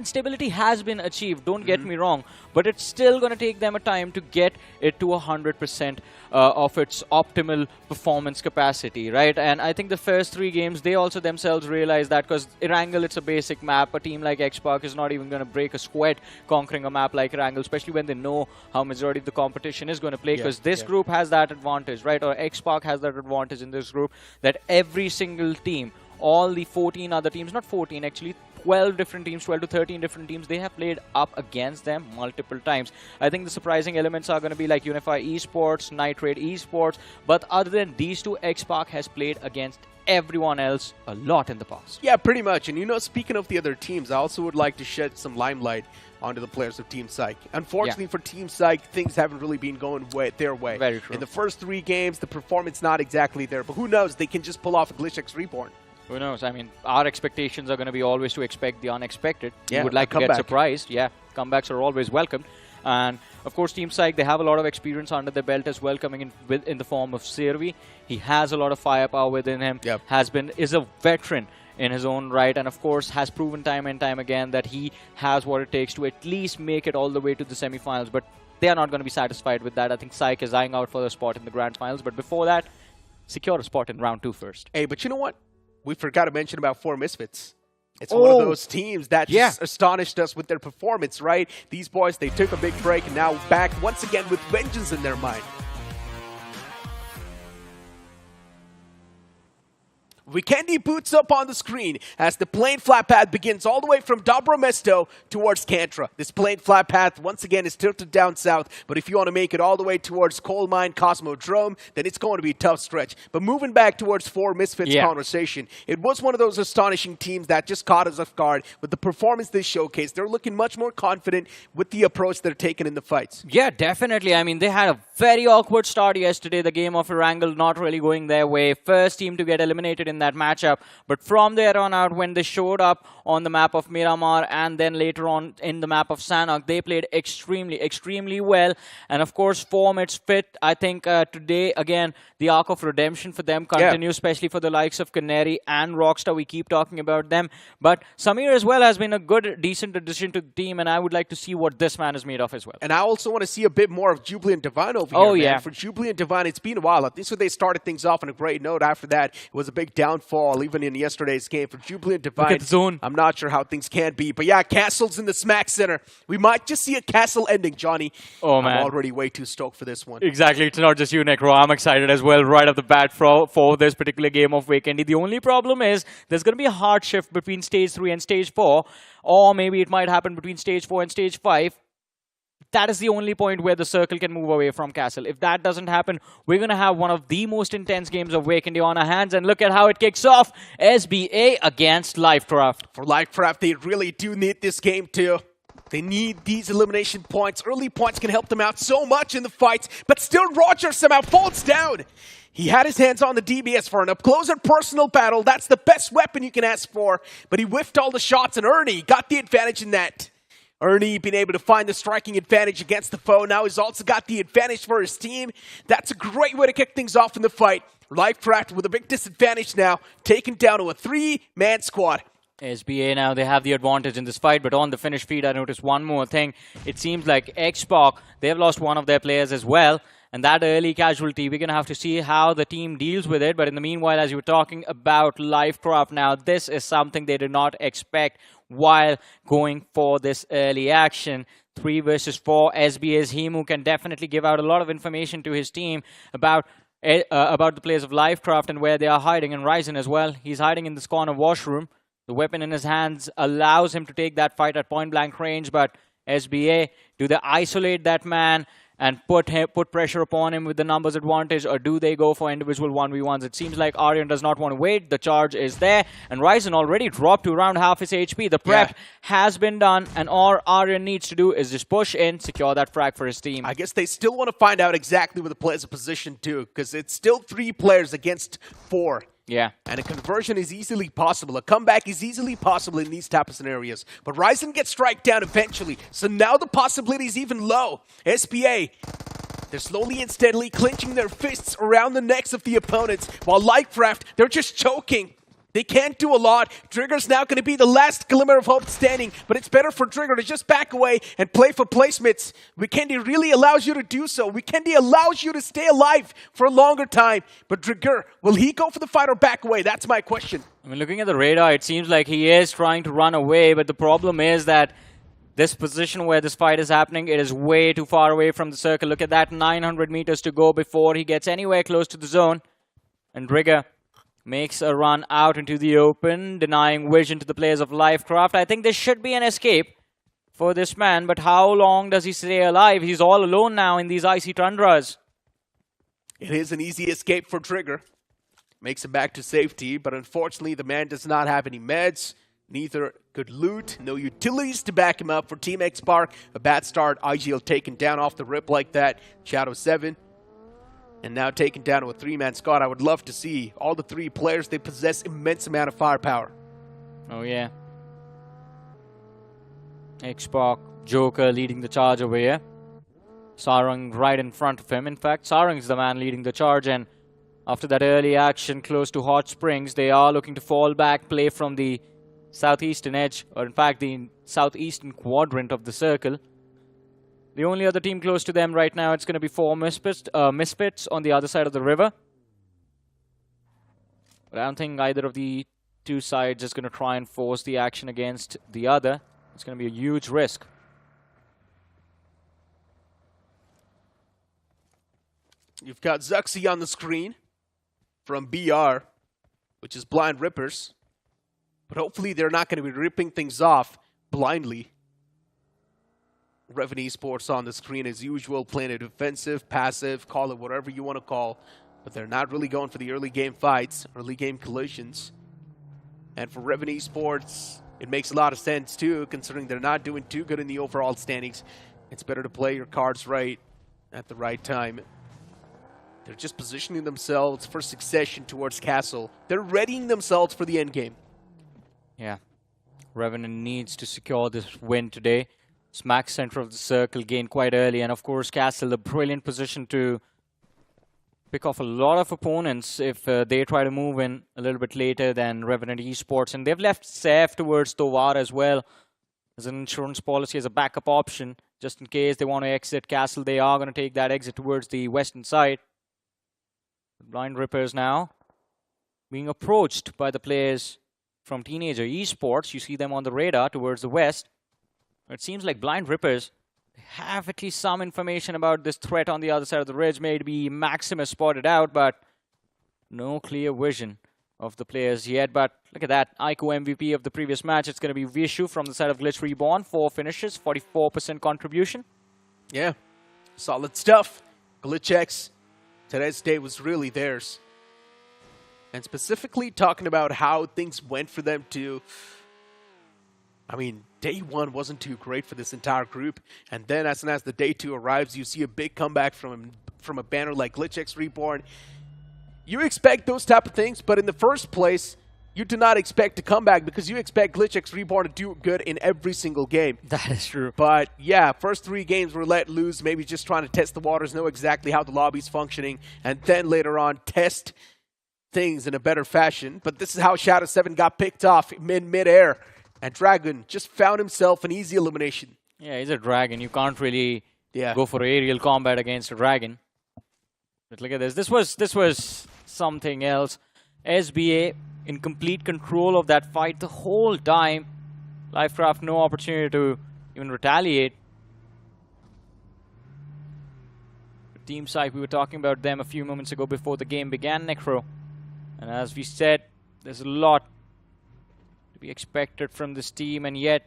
stability has been achieved, don't get me wrong, but it's still going to take them a time to get it to 100% of its optimal performance capacity, right? And I think the first three games, they also themselves realized that, because Erangel, it's a basic map. A team like Xpark is not even going to break a sweat conquering a map like Erangel, especially when they know how majority of the competition is going to play, because this group has that advantage, right? Or Xpark has that advantage in this group, that every single team, all the 14 other teams, not 14 actually, 12 different teams, 12 to 13 different teams, they have played up against them multiple times. I think the surprising elements are going to be like Unify eSports, Nitrate eSports, but other than these two, Xpark has played against everyone else a lot in the past. Yeah, pretty much. And you know, speaking of the other teams, I also would like to shed some limelight onto the players of Team Psyche. Unfortunately for Team Psyche, things haven't really been going their way. Very true. In the first three games, the performance not exactly there, but who knows, they can just pull off a GLITCHxREBORN. Who knows? I mean, our expectations are going to be always to expect the unexpected. Yeah, we would like to get surprised. Yeah, comebacks are always welcome. And of course, Team Psyche, they have a lot of experience under their belt as well, coming in the form of Sirvi. He has a lot of firepower within him. Is a veteran in his own right, and of course has proven time and time again that he has what it takes to at least make it all the way to the semi-finals. But they are not going to be satisfied with that. I think Psyche is eyeing out for the spot in the grand finals, but before that, secure a spot in round 2 first. Hey, but you know what? We forgot to mention about 4 Misfits. It's one of those teams that just astonished us with their performance, right? These boys, they took a big break and now back once again with vengeance in their mind. Vikendi boots up on the screen as the plane flat path begins all the way from Dobro Mesto towards Kantra. This plane flat path once again is tilted down south, but if you want to make it all the way towards Coal Mine Cosmodrome, then it's going to be a tough stretch. But moving back towards 4 Misfits conversation, it was one of those astonishing teams that just caught us off guard with the performance they showcased. They're looking much more confident with the approach they're taking in the fights. Yeah, definitely. I mean, they had a very awkward start yesterday. The game of Erangel not really going their way. First team to get eliminated in that matchup, but from there on out, when they showed up on the map of Miramar and then later on in the map of Sanok, they played extremely well, and of course form its fit. I think today again the arc of redemption for them continues, especially for the likes of Canary and Rockstar. We keep talking about them, but Samir as well has been a decent addition to the team, and I would like to see what this man is made of as well. And I also want to see a bit more of Jubilant Divine over here, man. For Jubilant Divine, it's been a while. I think so they started things off on a great note. After that, it was a big downfall, even in yesterday's game. For Jubilant Divine, look at the zone. I'm not sure how things can be. But yeah, Castle's in the smack center. We might just see a Castle ending, Johnny. Oh, man. I'm already way too stoked for this one. Exactly. It's not just you, Necro. I'm excited as well right off the bat for this particular game of Weekendy. The only problem is there's going to be a hard shift between Stage 3 and Stage 4. Or maybe it might happen between Stage 4 and Stage 5. That is the only point where the circle can move away from Castle. If that doesn't happen, we're going to have one of the most intense games of Weekendy on our hands. And look at how it kicks off. SBA against LIVECRAFT. For LIVECRAFT, they really do need this game to They need these elimination points. Early points can help them out so much in the fights, but still Roger somehow falls down. He had his hands on the DBS for an up-close and personal battle. That's the best weapon you can ask for, but he whiffed all the shots, and Ernie got the advantage in that. Ernie being able to find the striking advantage against the foe. Now he's also got the advantage for his team. That's a great way to kick things off in the fight. LIVECRAFT with a big disadvantage now, taken down to a 3-man squad. SBA now, they have the advantage in this fight, but on the finish feed, I noticed one more thing. It seems like Xbox, they've lost one of their players as well, and that early casualty, we're going to have to see how the team deals with it. But in the meanwhile, as you were talking about LIVECRAFT now, this is something they did not expect while going for this early action. 3 versus 4, SBA's Himu can definitely give out a lot of information to his team about the players of LIVECRAFT and where they are hiding, and Ryzen as well. He's hiding in this corner washroom. The weapon in his hands allows him to take that fight at point-blank range, but SBA, do they isolate that man and put pressure upon him with the numbers advantage, or do they go for individual 1v1s? It seems like Aryan does not want to wait. The charge is there, and Ryzen already dropped to around half his HP. The prep has been done, and all Aryan needs to do is just push in, secure that frag for his team. I guess they still want to find out exactly where the players are positioned too, because it's still 3 players against 4. Yeah. And a conversion is easily possible. A comeback is easily possible in these type of scenarios. But Ryzen gets strike down eventually. So now the possibility is even low. SPA, they're slowly and steadily clenching their fists around the necks of the opponents. While LIVECRAFT, they're just choking. They can't do a lot. Trigger's now going to be the last glimmer of hope standing, but it's better for Trigger to just back away and play for placements. Weekendy really allows you to do so. Weekendy allows you to stay alive for a longer time. But Trigger, will he go for the fight or back away? That's my question. I mean, looking at the radar, it seems like he is trying to run away, but the problem is that this position where this fight is happening, it is way too far away from the circle. Look at that, 900 meters to go before he gets anywhere close to the zone. And Trigger makes a run out into the open, denying vision to the players of LIVECRAFT. I think there should be an escape for this man, but how long does he stay alive? He's all alone now in these icy tundras. It is an easy escape for Trigger. Makes him back to safety, but unfortunately the man does not have any meds, neither good loot, no utilities to back him up for Team X-Spark. A bad start, IGL taken down off the rip like that. Shadow 7. And now taken down to a 3-man squad. I would love to see all the 3 players. They possess immense amount of firepower. Oh, yeah. Xbox, Joker leading the charge over here. Sarang right in front of him. In fact, Sarang's the man leading the charge. And after that early action close to Hot Springs, they are looking to fall back, play from the southeastern edge. Or in fact, the southeastern quadrant of the circle. The only other team close to them right now, it's going to be 4 Misfits on the other side of the river. But I don't think either of the 2 sides is going to try and force the action against the other. It's going to be a huge risk. You've got Zuxi on the screen from BR, which is Blind Rippers. But hopefully they're not going to be ripping things off blindly. Revenant Esports on the screen as usual, playing a defensive, passive, call it whatever you want to call. But they're not really going for the early game fights, early game collisions. And for Revenant Esports, it makes a lot of sense too, considering they're not doing too good in the overall standings. It's better to play your cards right at the right time. They're just positioning themselves for succession towards Castle. They're readying themselves for the end game. Yeah. Revenant needs to secure this win today. Smack center of the circle gained quite early, and of course Castle, a brilliant position to pick off a lot of opponents if they try to move in a little bit later than Revenant Esports. And they've left Seth towards Tovar as well as an insurance policy, as a backup option, just in case they want to exit Castle. They are going to take that exit towards the western side. The Blind Rippers now being approached by the players from Teenager Esports. You see them on the radar towards the west. It seems like Blind Rippers have at least some information about this threat on the other side of the ridge. Maybe Maximus spotted out, but no clear vision of the players yet. But look at that. iQOO MVP of the previous match. It's going to be Vishu from the side of GLITCHREBORN. 4 finishes, 44% contribution. Yeah, solid stuff. GLITCHX, today's day was really theirs. And specifically talking about how things went for them to I mean, day one wasn't too great for this entire group, and then as soon as the day two arrives, you see a big comeback from a banner like GLITCHxREBORN. You expect those type of things, but in the first place, you do not expect to come back because you expect GLITCHxREBORN to do good in every single game. That is true. But yeah, first 3 games were let loose, maybe just trying to test the waters, know exactly how the lobby's functioning, and then later on test things in a better fashion. But this is how Shadow 7 got picked off mid-air, and Dragon just found himself an easy elimination. Yeah, he's a dragon. You can't really go for aerial combat against a dragon. But look at this. This was something else. SBA in complete control of that fight the whole time. LIVECRAFT no opportunity to even retaliate. Team Psyche, we were talking about them a few moments ago before the game began, Necro. And as we said, there's a lot to be expected from this team, and yet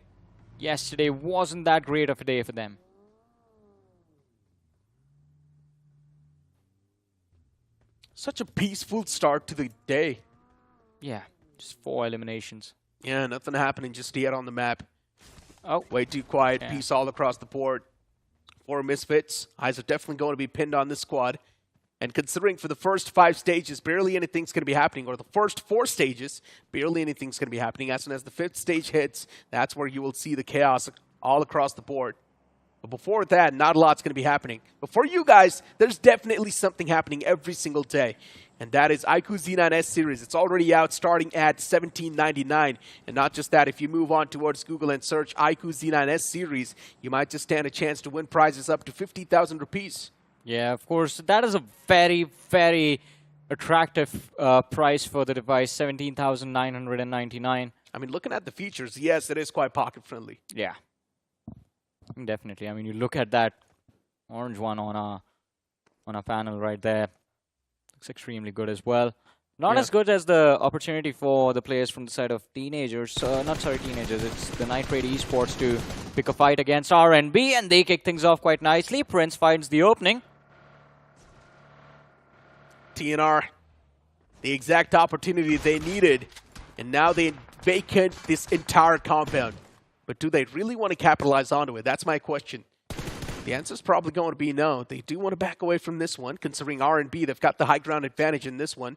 yesterday wasn't that great of a day for them. Such a peaceful start to the day. Yeah, just 4 eliminations. Yeah, nothing happening just yet on the map. Oh. Way too quiet. Yeah. Peace all across the board. 4 misfits. Eyes are definitely going to be pinned on this squad. And considering for the first 5 stages, barely anything's going to be happening, or the first 4 stages, barely anything's going to be happening. As soon as the 5th stage hits, that's where you will see the chaos all across the board. But before that, not a lot's going to be happening. But for you guys, there's definitely something happening every single day. And that is iQOO Z9S series. It's already out starting at $17.99. And not just that, if you move on towards Google and search iQOO Z9S series, you might just stand a chance to win prizes up to 50,000 rupees. Yeah, of course. That is a very, very attractive price for the device, $17,999. I mean, looking at the features, yes, it is quite pocket-friendly. Yeah. Definitely. I mean, you look at that orange one on our panel right there. Looks extremely good as well. Not as good as the opportunity for the players from the side of teenagers. Teenagers. It's the Night Raid Esports to pick a fight against RNB, and they kick things off quite nicely. Prince finds the opening. TNR, the exact opportunity they needed, and now they vacate this entire compound. But do they really want to capitalize onto it? That's my question. The answer is probably going to be no. They do want to back away from this one, considering RNB, they've got the high ground advantage in this one.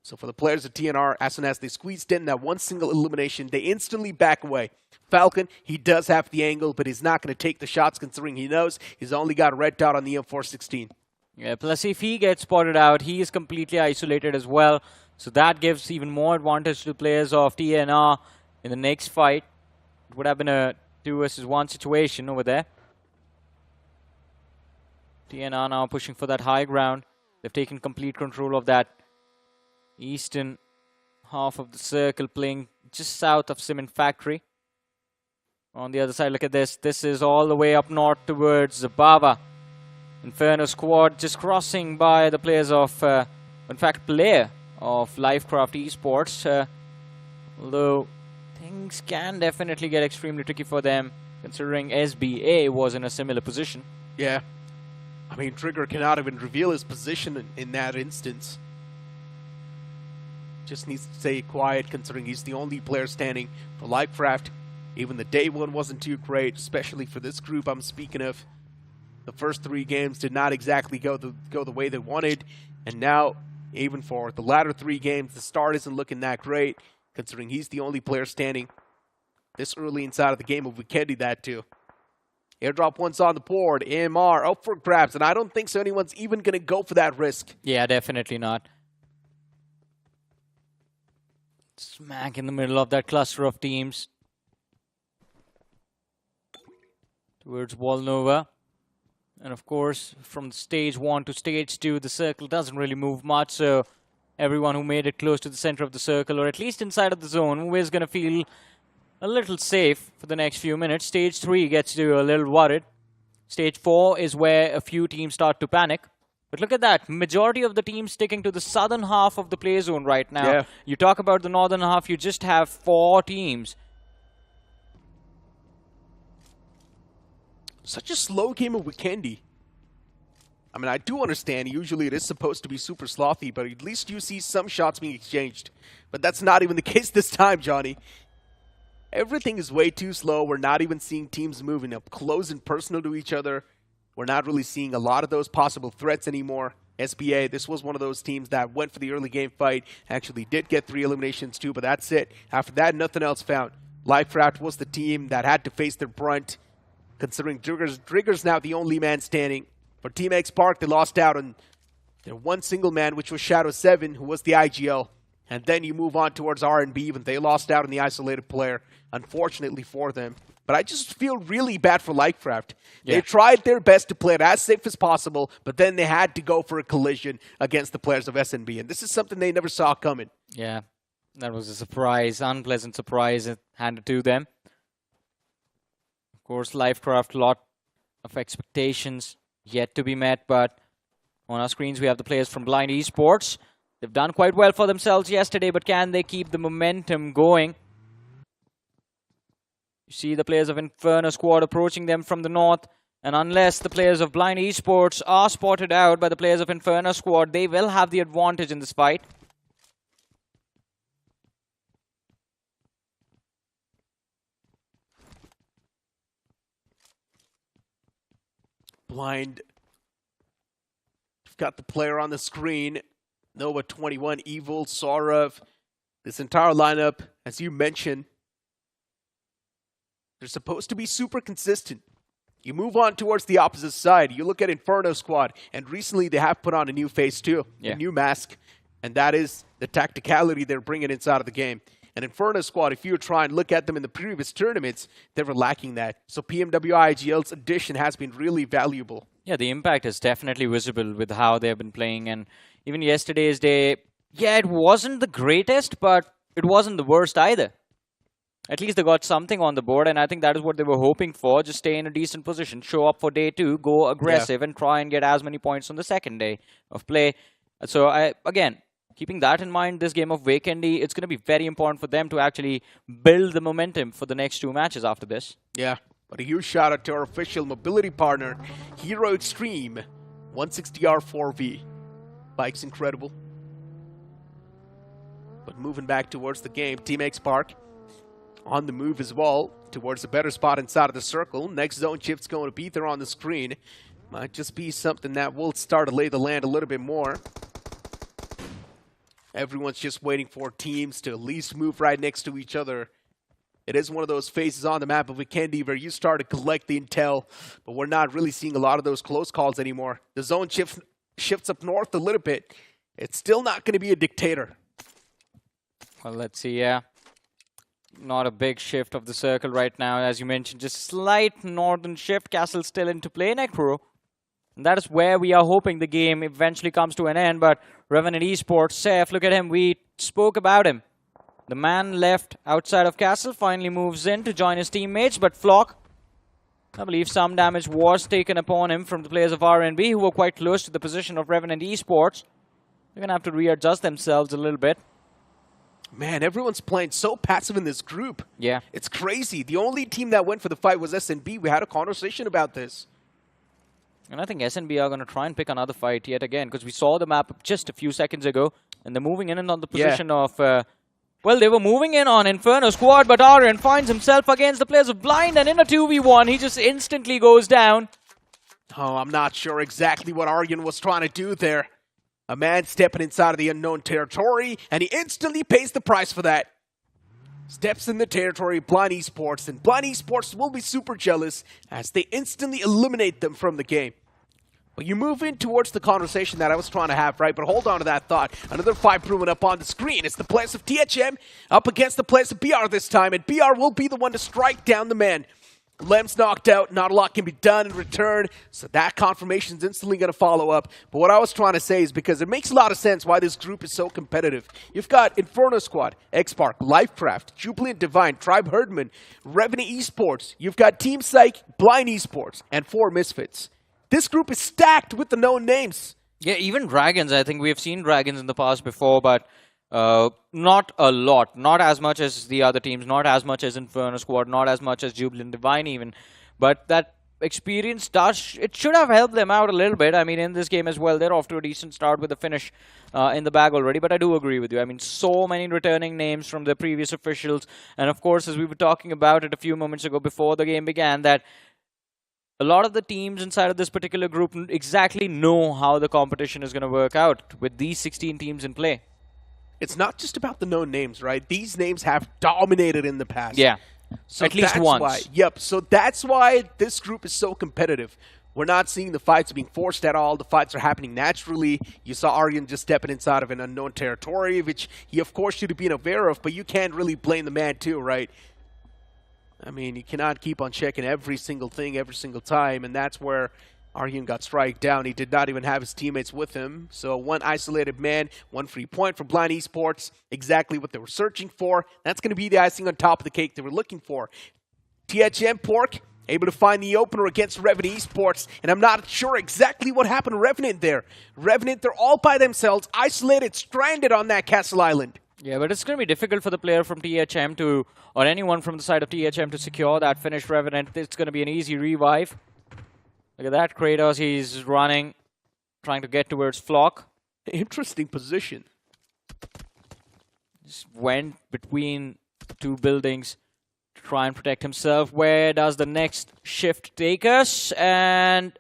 So for the players of TNR, as soon as they squeezed in that one single elimination, they instantly back away. Falcon, he does have the angle, but he's not going to take the shots, considering he knows he's only got a red dot on the M416. Yeah, plus if he gets spotted out, he is completely isolated as well. So that gives even more advantage to the players of TNR in the next fight. It would have been a 2 versus 1 situation over there. TNR now pushing for that high ground. They've taken complete control of that eastern half of the circle, playing just south of Cement Factory. On the other side, look at this. This is all the way up north towards Zabava. Inferno squad just crossing by the players of, in fact, player of LIVECRAFT Esports. Although things can definitely get extremely tricky for them, considering SBA was in a similar position. Yeah. I mean, Trigger cannot even reveal his position in that instance. Just needs to stay quiet, considering he's the only player standing for LIVECRAFT. Even the day one wasn't too great, especially for this group I'm speaking of. The first 3 games did not exactly go the way they wanted. And now, even for the latter 3 games, the start isn't looking that great, considering he's the only player standing this early inside of the game of Weekendy, that too. Airdrop one's on the board. AMR up for grabs, and I don't think so anyone's even going to go for that risk. Yeah, definitely not. Smack in the middle of that cluster of teams. Towards Volnova. And of course, from stage 1 to stage 2, the circle doesn't really move much, so everyone who made it close to the center of the circle, or at least inside of the zone, is going to feel a little safe for the next few minutes. Stage 3 gets you a little worried. Stage 4 is where a few teams start to panic. But look at that. Majority of the teams sticking to the southern half of the play zone right now. Yeah. You talk about the northern half, you just have 4 teams. Such a slow game of Weekendy. I mean, I do understand. Usually it is supposed to be super slothy, but at least you see some shots being exchanged. But that's not even the case this time, Johnny. Everything is way too slow. We're not even seeing teams moving up close and personal to each other. We're not really seeing a lot of those possible threats anymore. SBA, this was one of those teams that went for the early game fight. Actually did get 3 eliminations too, but that's it. After that, nothing else found. LIVECRAFT was the team that had to face their brunt, considering Drigger's now the only man standing. For Team X Park, they lost out on their one single man, which was Shadow7, who was the IGL. And then you move on towards RNB, even they lost out on the isolated player, unfortunately for them. But I just feel really bad for LIVECRAFT. Yeah. They tried their best to play it as safe as possible, but then they had to go for a collision against the players of SNB. And this is something they never saw coming. Yeah, that was a surprise, unpleasant surprise handed to them. Of course, LIVECRAFT, a lot of expectations yet to be met, but on our screens we have the players from Blind Esports. They've done quite well for themselves yesterday, but can they keep the momentum going? You see the players of Inferno squad approaching them from the north, and unless the players of Blind Esports are spotted out by the players of Inferno squad, they will have the advantage in this fight. Blind. We've got the player on the screen. Nova 21, Evil, Saurav. This entire lineup, as you mentioned, they're supposed to be super consistent. You move on towards the opposite side. You look at Inferno squad, and recently they have put on a new face too, a new mask, and that is the tacticality they're bringing inside of the game. And Inferno squad, if you try and look at them in the previous tournaments, they were lacking that. So PMW IGL's addition has been really valuable. Yeah, the impact is definitely visible with how they've been playing, and even yesterday's day, yeah, it wasn't the greatest, but it wasn't the worst either. At least they got something on the board, and I think that is what they were hoping for. Just stay in a decent position, show up for day 2, go aggressive, and try and get as many points on the second day of play. So, again, keeping that in mind, this game of Weekendy, it's going to be very important for them to actually build the momentum for the next 2 matches after this. Yeah, but a huge shout out to our official mobility partner, Xtreme, 160R4V. Bike's incredible. But moving back towards the game, Team X Park on the move as well, towards a better spot inside of the circle. Next zone shift's going to be there on the screen. Might just be something that will start to lay the land a little bit more. Everyone's just waiting for teams to at least move right next to each other. It is one of those phases on the map of Weekendy where you start to collect the intel, but we're not really seeing a lot of those close calls anymore. The zone shifts up north a little bit. It's still not going to be a dictator. Well, let's see, yeah. Not a big shift of the circle right now, as you mentioned. Just slight northern shift. Castle still into play, Necro. And that is where we are hoping the game eventually comes to an end. But Revenant Esports, Seth, look at him. We spoke about him. The man left outside of Castle, finally moves in to join his teammates. But Flock, I believe some damage was taken upon him from the players of RNB, who were quite close to the position of Revenant Esports. They're going to have to readjust themselves a little bit. Man, everyone's playing so passive in this group. Yeah. It's crazy. The only team that went for the fight was SNB. We had a conversation about this. And I think SNB are going to try and pick another fight yet again, because we saw the map just a few seconds ago, and they're moving in and on the position of... well, they were moving in on Inferno squad, but Aryan finds himself against the players of Blind, and in a 2v1, he just instantly goes down. Oh, I'm not sure exactly what Aryan was trying to do there. A man stepping inside of the unknown territory, and he instantly pays the price for that. Steps in the territory of Blind Esports, and Blind Esports will be super jealous as they instantly eliminate them from the game. But you move in towards the conversation that I was trying to have, right? But hold on to that thought. Another fight brewing up on the screen. It's the players of THM up against the players of BR this time, and BR will be the one to strike down the man. Lem's knocked out, not a lot can be done in return, so that confirmation is instantly going to follow up. But what I was trying to say is because it makes a lot of sense why this group is so competitive. You've got Inferno Squad, X-Park, LIVECRAFT, Jubilant Divine, Tribe Hirdmen, Revenant Esports. You've got Team Psyche, Blind Esports, and 4 Misfits. This group is stacked with the known names. Yeah, even Dragons. I think we've seen Dragons in the past before, but not a lot. Not as much as the other teams, not as much as Inferno Squad, not as much as Jubilant Divine even. But that experience it should have helped them out a little bit. I mean, in this game as well, they're off to a decent start with a finish in the bag already. But I do agree with you. I mean, so many returning names from the previous officials. And of course, as we were talking about it a few moments ago before the game began, that a lot of the teams inside of this particular group exactly know how the competition is going to work out with these 16 teams in play. It's not just about the known names, right? These names have dominated in the past. Yeah. So at least once. Why, yep. So that's why this group is so competitive. We're not seeing the fights being forced at all. The fights are happening naturally. You saw Aryan just stepping inside of an unknown territory, which he, of course, should have been aware of, but you can't really blame the man too, right? I mean, you cannot keep on checking every single thing every single time, and that's where Aryan got strike down. He did not even have his teammates with him. So one isolated man, one free point for Blind Esports, exactly what they were searching for. That's going to be the icing on top of the cake they were looking for. THM Pork able to find the opener against Revenant Esports, and I'm not sure exactly what happened to Revenant there. Revenant, they're all by themselves, isolated, stranded on that castle island. Yeah, but it's going to be difficult for the player from THM to, or anyone from the side of THM to secure that finish. Revenant, it's going to be an easy revive. Look at that, Kratos, he's running, trying to get towards Flock. Interesting position. Just went between two buildings to try and protect himself. Where does the next shift take us? And,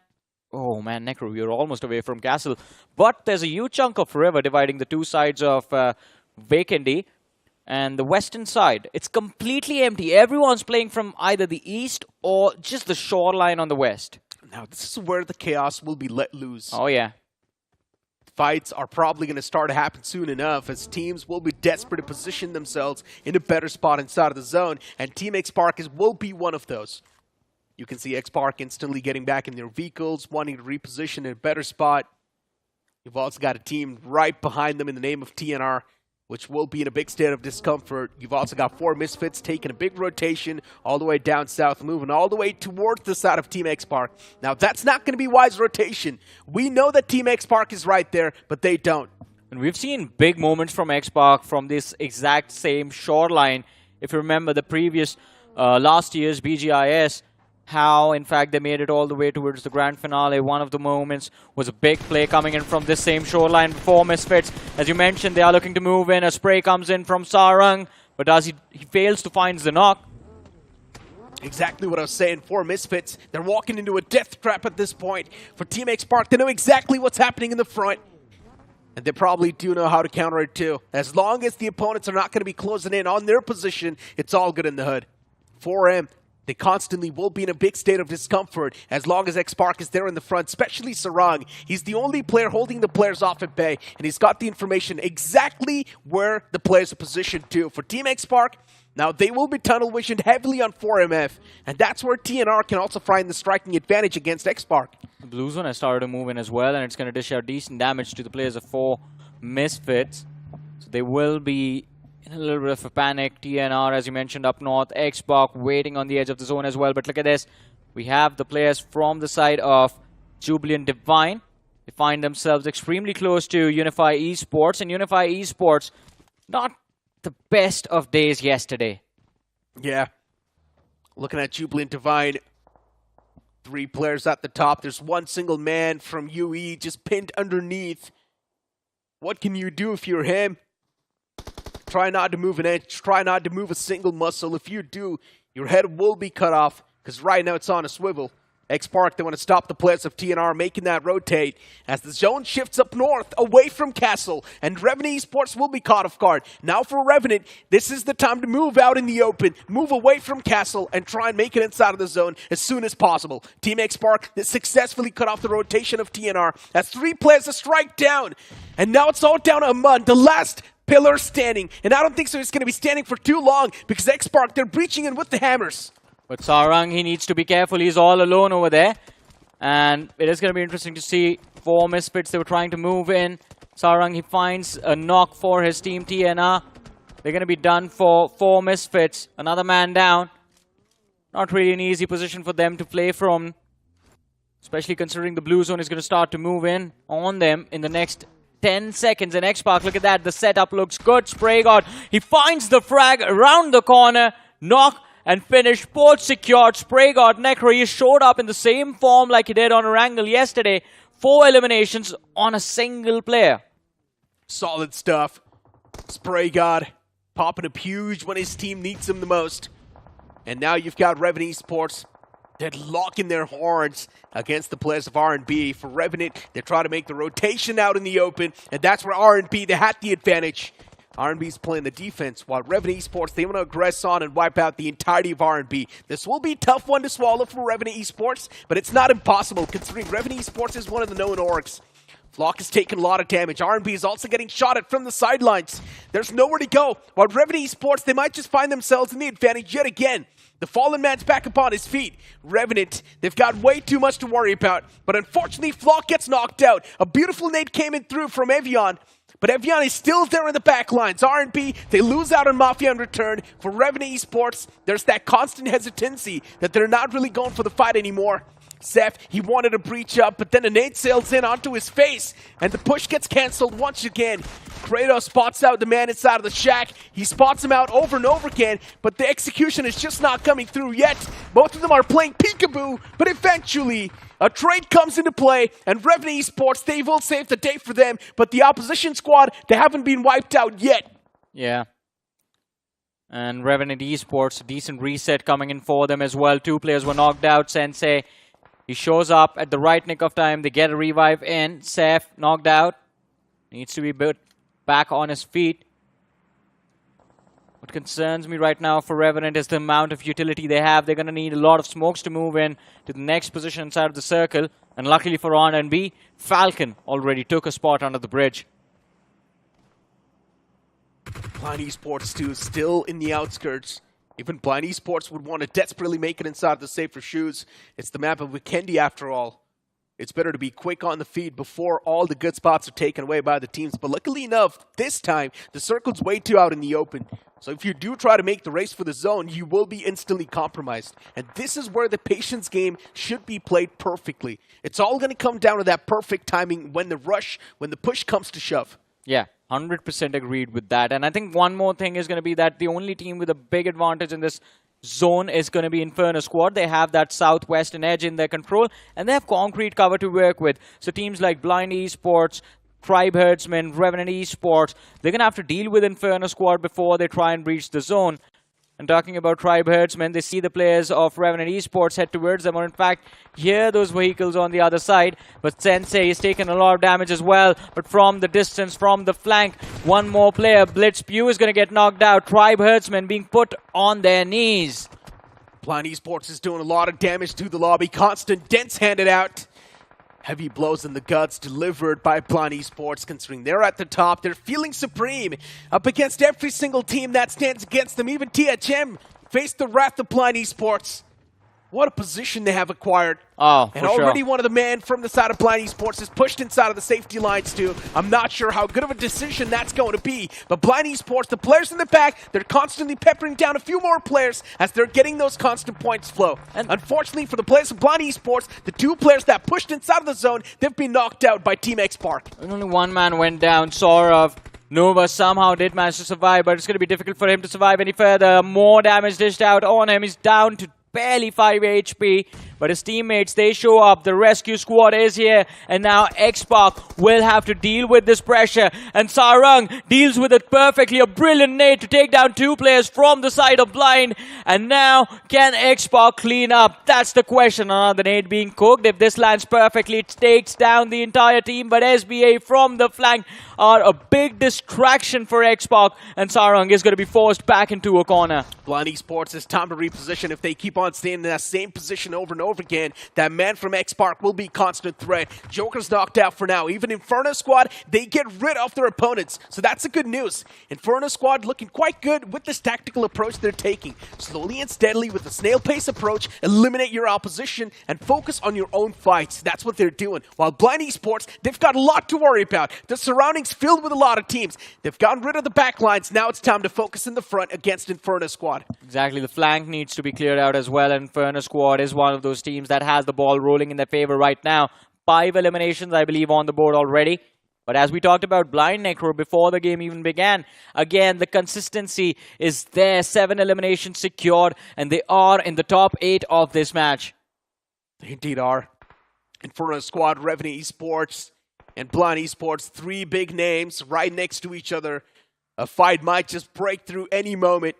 oh man, Necro, you're almost away from Castle. But there's a huge chunk of river dividing the two sides of Vacandy. And the western side, it's completely empty. Everyone's playing from either the east or just the shoreline on the west. Now, this is where the chaos will be let loose. Oh, yeah. Fights are probably going to start to happen soon enough as teams will be desperate to position themselves in a better spot inside of the zone, and Team X-Park will be one of those. You can see X-Park instantly getting back in their vehicles, wanting to reposition in a better spot. You've also got a team right behind them in the name of TNR, which will be in a big state of discomfort. You've also got 4 Misfits taking a big rotation all the way down south, moving all the way towards the side of Team X-Park. Now, that's not going to be wise rotation. We know that Team X-Park is right there, but they don't. And we've seen big moments from X-Park from this exact same shoreline. If you remember the previous, last year's BGIS, how, in fact, they made it all the way towards the grand finale. One of the moments was a big play coming in from this same shoreline before Misfits. As you mentioned, they are looking to move in. A spray comes in from Sarang, but as he fails to find the knock. Exactly what I was saying. 4 Misfits, they're walking into a death trap at this point. For Team X-Park, they know exactly what's happening in the front. And they probably do know how to counter it too. As long as the opponents are not going to be closing in on their position, it's all good in the hood. 4M. They constantly will be in a big state of discomfort as long as X-Park is there in the front, especially Sarang. He's the only player holding the players off at bay, and he's got the information exactly where the players are positioned to. For Team X-Park, now they will be tunnel visioned heavily on 4MF, and that's where TNR can also find the striking advantage against X-Park. The blue zone has started to move in as well, and it's going to dish out decent damage to the players of 4 Misfits. So they will be in a little bit of a panic. TNR, as you mentioned, up north. X-Park waiting on the edge of the zone as well. But look at this. We have the players from the side of Jubilant Divine. They find themselves extremely close to Unify Esports. And Unify Esports, not the best of days yesterday. Yeah. Looking at Jubilant Divine. 3 players at the top. There's one single man from UE just pinned underneath. What can you do if you're him? Try not to move an inch. Try not to move a single muscle. If you do, your head will be cut off because right now it's on a swivel. X-Park, they want to stop the players of TNR making that rotate as the zone shifts up north away from Castle, and Revenant Esports will be caught off guard. Now for Revenant, this is the time to move out in the open, move away from Castle, and try and make it inside of the zone as soon as possible. Team X-Park successfully cut off the rotation of TNR as 3 players are strike down, and now it's all down to Amund, the last pillar standing, and I don't think so. It's going to be standing for too long because X-Park, they're breaching in with the hammers. But Sarang, he needs to be careful. He's all alone over there. And it is going to be interesting to see 4 Misfits. They were trying to move in. Sarang, he finds a knock for his team TNR. They're going to be done for 4 Misfits. Another man down. Not really an easy position for them to play from. Especially considering the blue zone is going to start to move in on them in the next 10 seconds. And X-Park, look at that. The setup looks good. Spray God, he finds the frag around the corner. Knock. and finished. Port secured. Spray got Necro. He showed up in the same form like he did on Erangel yesterday. 4 eliminations on a single player. Solid stuff. Spray God popping up huge when his team needs him the most. And now you've got Revenant Esports. They're locking their horns against the players of RNB. For Revenant, they try to make the rotation out in the open, and that's where RNB, they had the advantage. RNB's playing the defense, while Revenant Esports, they want to aggress on and wipe out the entirety of RNB. This will be a tough one to swallow for Revenant Esports, but it's not impossible, considering Revenant Esports is one of the known orgs. Flock has taken a lot of damage. RNB is also getting shot at from the sidelines. There's nowhere to go. While Revenant Esports, they might just find themselves in the advantage yet again. The fallen man's back upon his feet. Revenant, they've got way too much to worry about. But unfortunately, Flock gets knocked out. A beautiful nade came in through from Evian. But Evian is still there in the back lines. RNB, they lose out on Mafia in return. For Revenant Esports, there's that constant hesitancy that they're not really going for the fight anymore. Zeph, he wanted to breach up, but then a nade sails in onto his face, and the push gets cancelled once again. Kratos spots out the man inside of the shack. He spots him out over and over again, but the execution is just not coming through yet. Both of them are playing peekaboo, but eventually a trade comes into play, and Revenant Esports, they will save the day for them, but the opposition squad, they haven't been wiped out yet. Yeah. And Revenant Esports, a decent reset coming in for them as well. 2 players were knocked out. Sensei, he shows up at the right nick of time. They get a revive in. Seth knocked out. Needs to be built back on his feet. What concerns me right now for Revenant is the amount of utility they have. They're going to need a lot of smokes to move in to the next position inside of the circle. And luckily for RNB, Falcon already took a spot under the bridge. Blind Esports too, still in the outskirts. Even Blind Esports would want to desperately make it inside the safer shoes. It's the map of Weekendy after all. It's better to be quick on the feed before all the good spots are taken away by the teams. But luckily enough, this time, the circle's way too out in the open. So if you do try to make the race for the zone, you will be instantly compromised. And this is where the patience game should be played perfectly. It's all going to come down to that perfect timing when the rush, when the push comes to shove. Yeah, 100% agreed with that. And I think one more thing is going to be that the only team with a big advantage in this zone is going to be Inferno squad. They have that southwestern edge in their control, and they have concrete cover to work with. So teams like Blind Esports, Tribe Herdsmen, Revenant Esports, they're going to have to deal with Inferno squad before they try and breach the zone. And talking about Tribe Herdsmen, they see the players of Revenant Esports head towards them, or in fact, hear those vehicles on the other side. But Sensei is taking a lot of damage as well. But from the distance, from the flank, one more player, BlitzPew, is going to get knocked out. Tribe Herdsmen being put on their knees. Blind Esports is doing a lot of damage to the lobby. Constant dents handed out. Heavy blows in the guts delivered by Blind Esports, considering they're at the top. They're feeling supreme up against every single team that stands against them. Even THM faced the wrath of Blind Esports. What a position they have acquired. Oh, and already one of the men from the side of Blind Esports is pushed inside of the safety lines too. I'm not sure how good of a decision that's going to be. But Blind Esports, the players in the back, they're constantly peppering down a few more players as they're getting those constant points flow. And unfortunately for the players of Blind Esports, the 2 players that pushed inside of the zone, they've been knocked out by Team X Park. Only one man went down, Saurav. Nova somehow did manage to survive, but it's going to be difficult for him to survive any further. More damage dished out on him. He's down to barely 5 HP, but his teammates, they show up. The rescue squad is here, and now X-Pac will have to deal with this pressure, and Sarang deals with it perfectly. A brilliant nade to take down 2 players from the side of Blind, and now can X-Pac clean up? That's the question. Another nade being cooked. If this lands perfectly, it takes down the entire team, but SBA from the flank are a big distraction for X-Pac, and Sarang is going to be forced back into a corner. Blind Esports, it's time to reposition. If they keep on staying in that same position over and over again, that man from X-Park will be a constant threat. Joker's knocked out for now. Even Inferno squad, they get rid of their opponents. So that's the good news. Inferno squad looking quite good with this tactical approach they're taking. Slowly and steadily with a snail pace approach, eliminate your opposition and focus on your own fights. That's what they're doing. While Blind Esports, they've got a lot to worry about. The surroundings filled with a lot of teams. They've gotten rid of the back lines. Now it's time to focus in the front against Inferno squad. Exactly. The flank needs to be cleared out as well. Inferno squad is one of those teams that has the ball rolling in their favor right now. 5 eliminations, I believe, on the board already. But as we talked about Blind Necro before the game even began, again, the consistency is there. 7 eliminations secured, and they are in the top 8 of this match. They indeed are. Inferno Squad, Revenant Esports, and Blind Esports, 3 big names right next to each other. A fight might just break through any moment.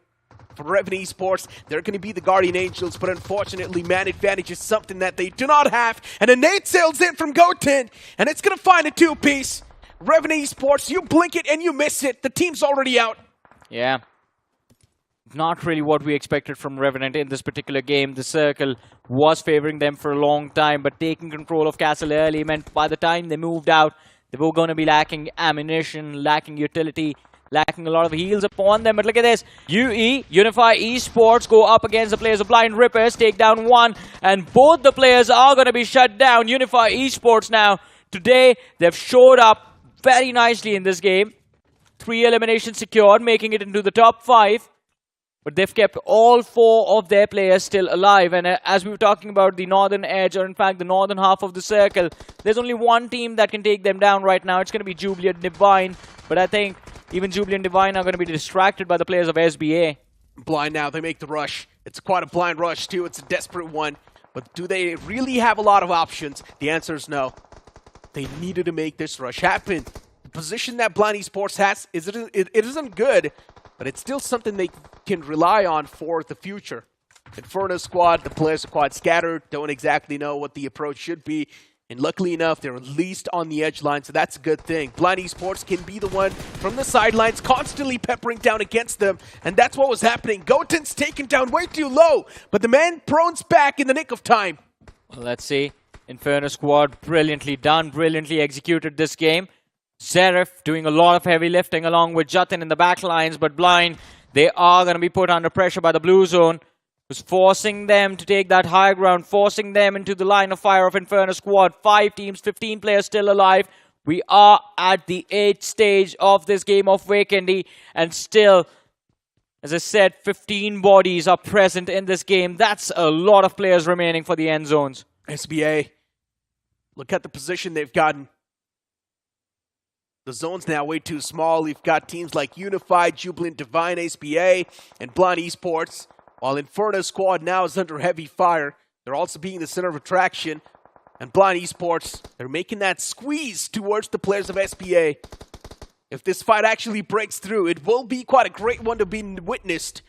For Revenant Esports, they're going to be the Guardian Angels, but unfortunately, man advantage is something that they do not have. And a nade sails in from Goten, and it's going to find a 2-piece. Revenant Esports, you blink it and you miss it. The team's already out. Yeah. Not really what we expected from Revenant in this particular game. The circle was favoring them for a long time, but taking control of Castle early meant by the time they moved out, they were going to be lacking ammunition, lacking utility, lacking a lot of heals upon them. But look at this. Unify Esports go up against the players of Blind Rippers, take down 1, and both the players are going to be shut down. Unify Esports now, today, they've showed up very nicely in this game. 3 eliminations secured, making it into the top 5. But they've kept all 4 of their players still alive. And as we were talking about the northern edge, or in fact the northern half of the circle, there's only one team that can take them down right now. It's going to be Jubilant Divine. But I think even Jubilant Divine are going to be distracted by the players of SBA. Blind now, they make the rush. It's quite a blind rush too. It's a desperate one. But do they really have a lot of options? The answer is no. They needed to make this rush happen. The position that Blind Esports has, it isn't good, but it's still something they can rely on for the future. Inferno Squad, the players are quite scattered, don't exactly know what the approach should be. And luckily enough, they're at least on the edge line, so that's a good thing. Blind Esports can be the one from the sidelines constantly peppering down against them, and that's what was happening. Goten's taken down way too low, but the man prones back in the nick of time. Well, let's see. Inferno Squad, brilliantly done, brilliantly executed this game. Zeref doing a lot of heavy lifting along with Jatin in the back lines, but Blind, they are going to be put under pressure by the blue zone, who's forcing them to take that high ground, forcing them into the line of fire of Inferno Squad. 5 teams, 15 players still alive. We are at the 8th stage of this game of Weekendy, and still, as I said, 15 bodies are present in this game. That's a lot of players remaining for the end zones. SBA, look at the position they've gotten. The zone's now way too small. We've got teams like Unify, Jubilant Divine, SBA, and Blind Esports. While Inferno Squad now is under heavy fire, they're also being the center of attraction. And Blind Esports, they're making that squeeze towards the players of SBA. If this fight actually breaks through, it will be quite a great one to be witnessed.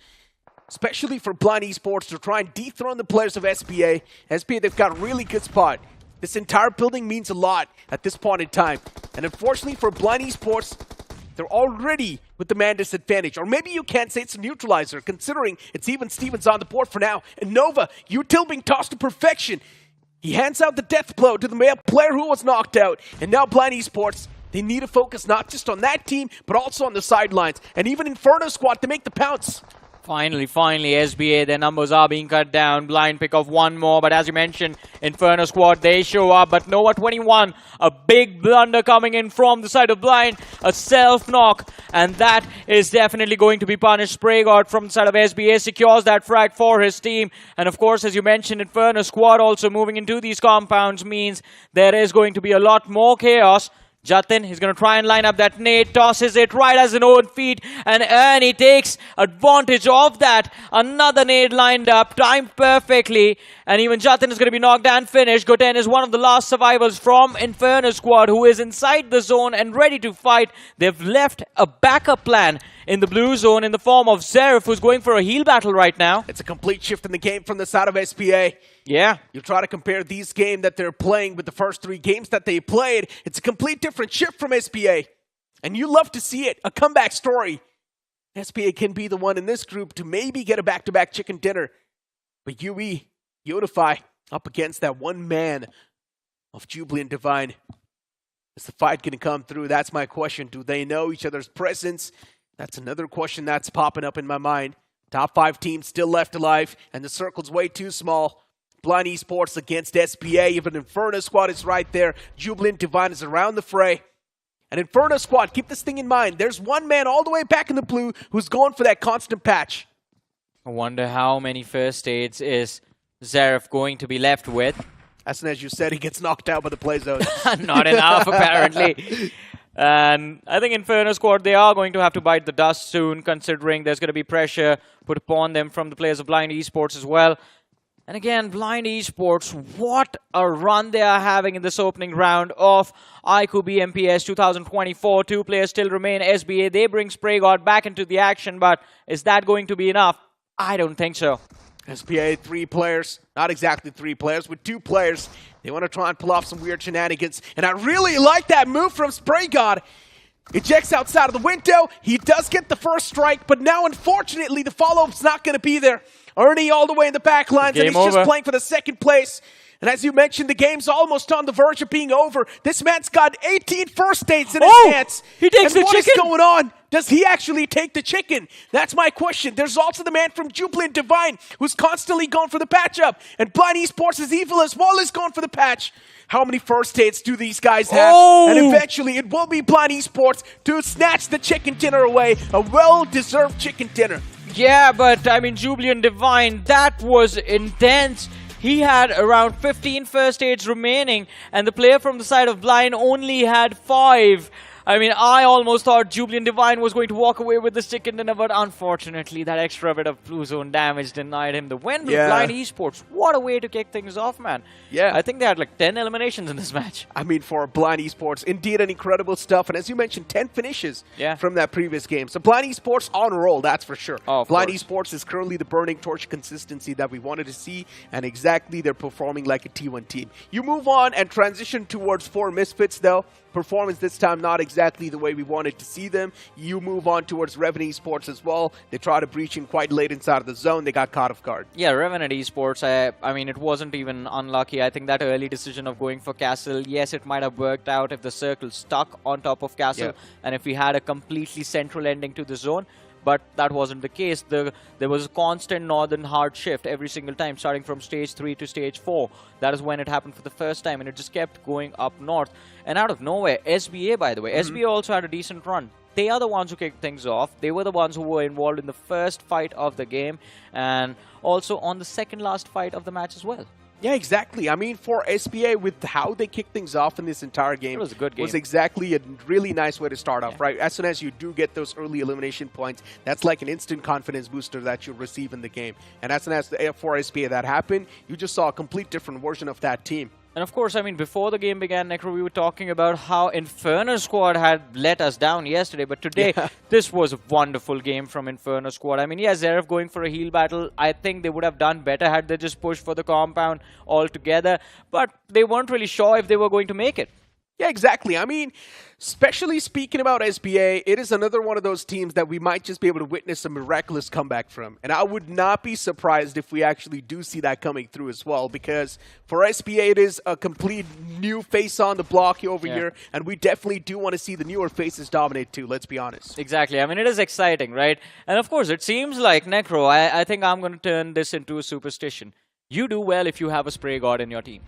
Especially for Blind Esports to try and dethrone the players of SBA. SBA, they've got a really good spot. This entire building means a lot at this point in time. And unfortunately for Blind Esports, they're already with the man disadvantage. Or maybe you can't say it's a neutralizer, considering it's even Stevens on the board for now. And Nova, Util being tossed to perfection. He hands out the death blow to the male player who was knocked out. And now Blind Esports, they need to focus not just on that team, but also on the sidelines. And even Inferno Squad to make the pounce. Finally, SBA, their numbers are being cut down. Blind pick off 1 more, but as you mentioned, Inferno Squad, they show up. But Nova 21, a big blunder coming in from the side of Blind, a self-knock, and that is definitely going to be punished. Spraygard from the side of SBA secures that frag for his team. And of course, as you mentioned, Inferno Squad also moving into these compounds means there is going to be a lot more chaos. Jatin, he's going to try and line up that nade, tosses it right as an own feet, and Ernie takes advantage of that. Another nade lined up, timed perfectly, and even Jatin is going to be knocked and finished. Goten is one of the last survivors from Inferno Squad who is inside the zone and ready to fight. They've left a backup plan in the blue zone in the form of Zeref, who's going for a heal battle right now. It's a complete shift in the game from the side of SBA. Yeah. You try to compare these games that they're playing with the first 3 games that they played. It's a complete different shift from SBA. And you love to see it, a comeback story. SBA can be the one in this group to maybe get a back-to-back chicken dinner. But Unify, up against that one man of Jubilant Divine. Is the fight going to come through? That's my question. Do they know each other's presence? That's another question that's popping up in my mind. Top 5 teams still left alive, and the circle's way too small. Blind Esports against SBA. Even Inferno Squad is right there. Jubilant Divine is around the fray. And Inferno Squad, keep this thing in mind. There's one man all the way back in the blue who's going for that constant patch. I wonder how many first aids is Zeref going to be left with. As soon as you said, he gets knocked out by the play zone. Not enough, apparently. And I think Inferno squad, they are going to have to bite the dust soon, considering there's going to be pressure put upon them from the players of Blind Esports as well. And again, Blind Esports, what a run they are having in this opening round of iQOO BMPS 2024. 2 players still remain. SBA, they bring SprayGod back into the action, but is that going to be enough? I don't think so. SBA, 3 players, not exactly 3 players, with 2 players. They want to try and pull off some weird shenanigans, and I really like that move from SprayGod. Ejects outside of the window. He does get the first strike, but now, unfortunately, the follow-up's not going to be there. Ernie all the way in the back lines, and he's just playing for the 2nd place. And as you mentioned, the game's almost on the verge of being over. This man's got 18 first dates in his hands. He takes the what chicken. is going on? Does he actually take the chicken? That's my question. There's also the man from Jubilant Divine, who's constantly going for the patch up. And Blind Esports is evil as well as going for the patch. How many first dates do these guys have? And eventually, it will be Blind Esports to snatch the chicken dinner away. A well-deserved chicken dinner. Yeah, but I mean, Jubilant Divine, that was intense. He had around 15 first aids remaining, and the player from the side of Blind only had 5. I mean, I almost thought Jubilant Divine was going to walk away with the chicken dinner, but unfortunately, that extra bit of blue zone damage denied him the win. With Blind Esports, what a way to kick things off, man. Yeah. I think they had like 10 eliminations in this match. I mean, for Blind Esports, indeed an incredible stuff. And as you mentioned, 10 finishes from that previous game. So Blind Esports on a roll, that's for sure. Blind Esports is currently the burning torch consistency that we wanted to see, and exactly they're performing like a T1 team. You move on and transition towards 4 Misfits, though. Performance this time not exactly the way we wanted to see them. You move on towards Revenant Esports as well. They try to breach in quite late inside of the zone. They got caught off guard. Yeah, Revenant Esports, I mean, it wasn't even unlucky. I think that early decision of going for Castle, yes, it might have worked out if the circle stuck on top of Castle and if we had a completely central ending to the zone. But that wasn't the case. There was a constant northern hard shift every single time, starting from stage 3 to stage 4. That is when it happened for the first time, and it just kept going up north. And out of nowhere, SBA, by the way, SBA also had a decent run. They are the ones who kicked things off. They were the ones who were involved in the first fight of the game, and also on the second last fight of the match as well. Yeah, exactly. I mean, for SBA, with how they kicked things off in this entire game, it was a good game. Was exactly a really nice way to start off, right? As soon as you do get those early elimination points, that's like an instant confidence booster that you'll receive in the game. And as soon as for SBA that happened, you just saw a complete different version of that team. And of course, I mean, before the game began, Necro, we were talking about how Inferno squad had let us down yesterday. But today, this was a wonderful game from Inferno squad. I mean, yeah, Zverev going for a heal battle. I think they would have done better had they just pushed for the compound altogether. But they weren't really sure if they were going to make it. Yeah, exactly. I mean, especially speaking about SBA, it is another one of those teams that we might just be able to witness a miraculous comeback from. And I would not be surprised if we actually do see that coming through as well, because for SBA, it is a complete new face on the block over here, and we definitely do want to see the newer faces dominate too, let's be honest. Exactly. I mean, it is exciting, right? And of course, it seems like, Necro, I think I'm going to turn this into a superstition. You do well if you have a spray god in your team.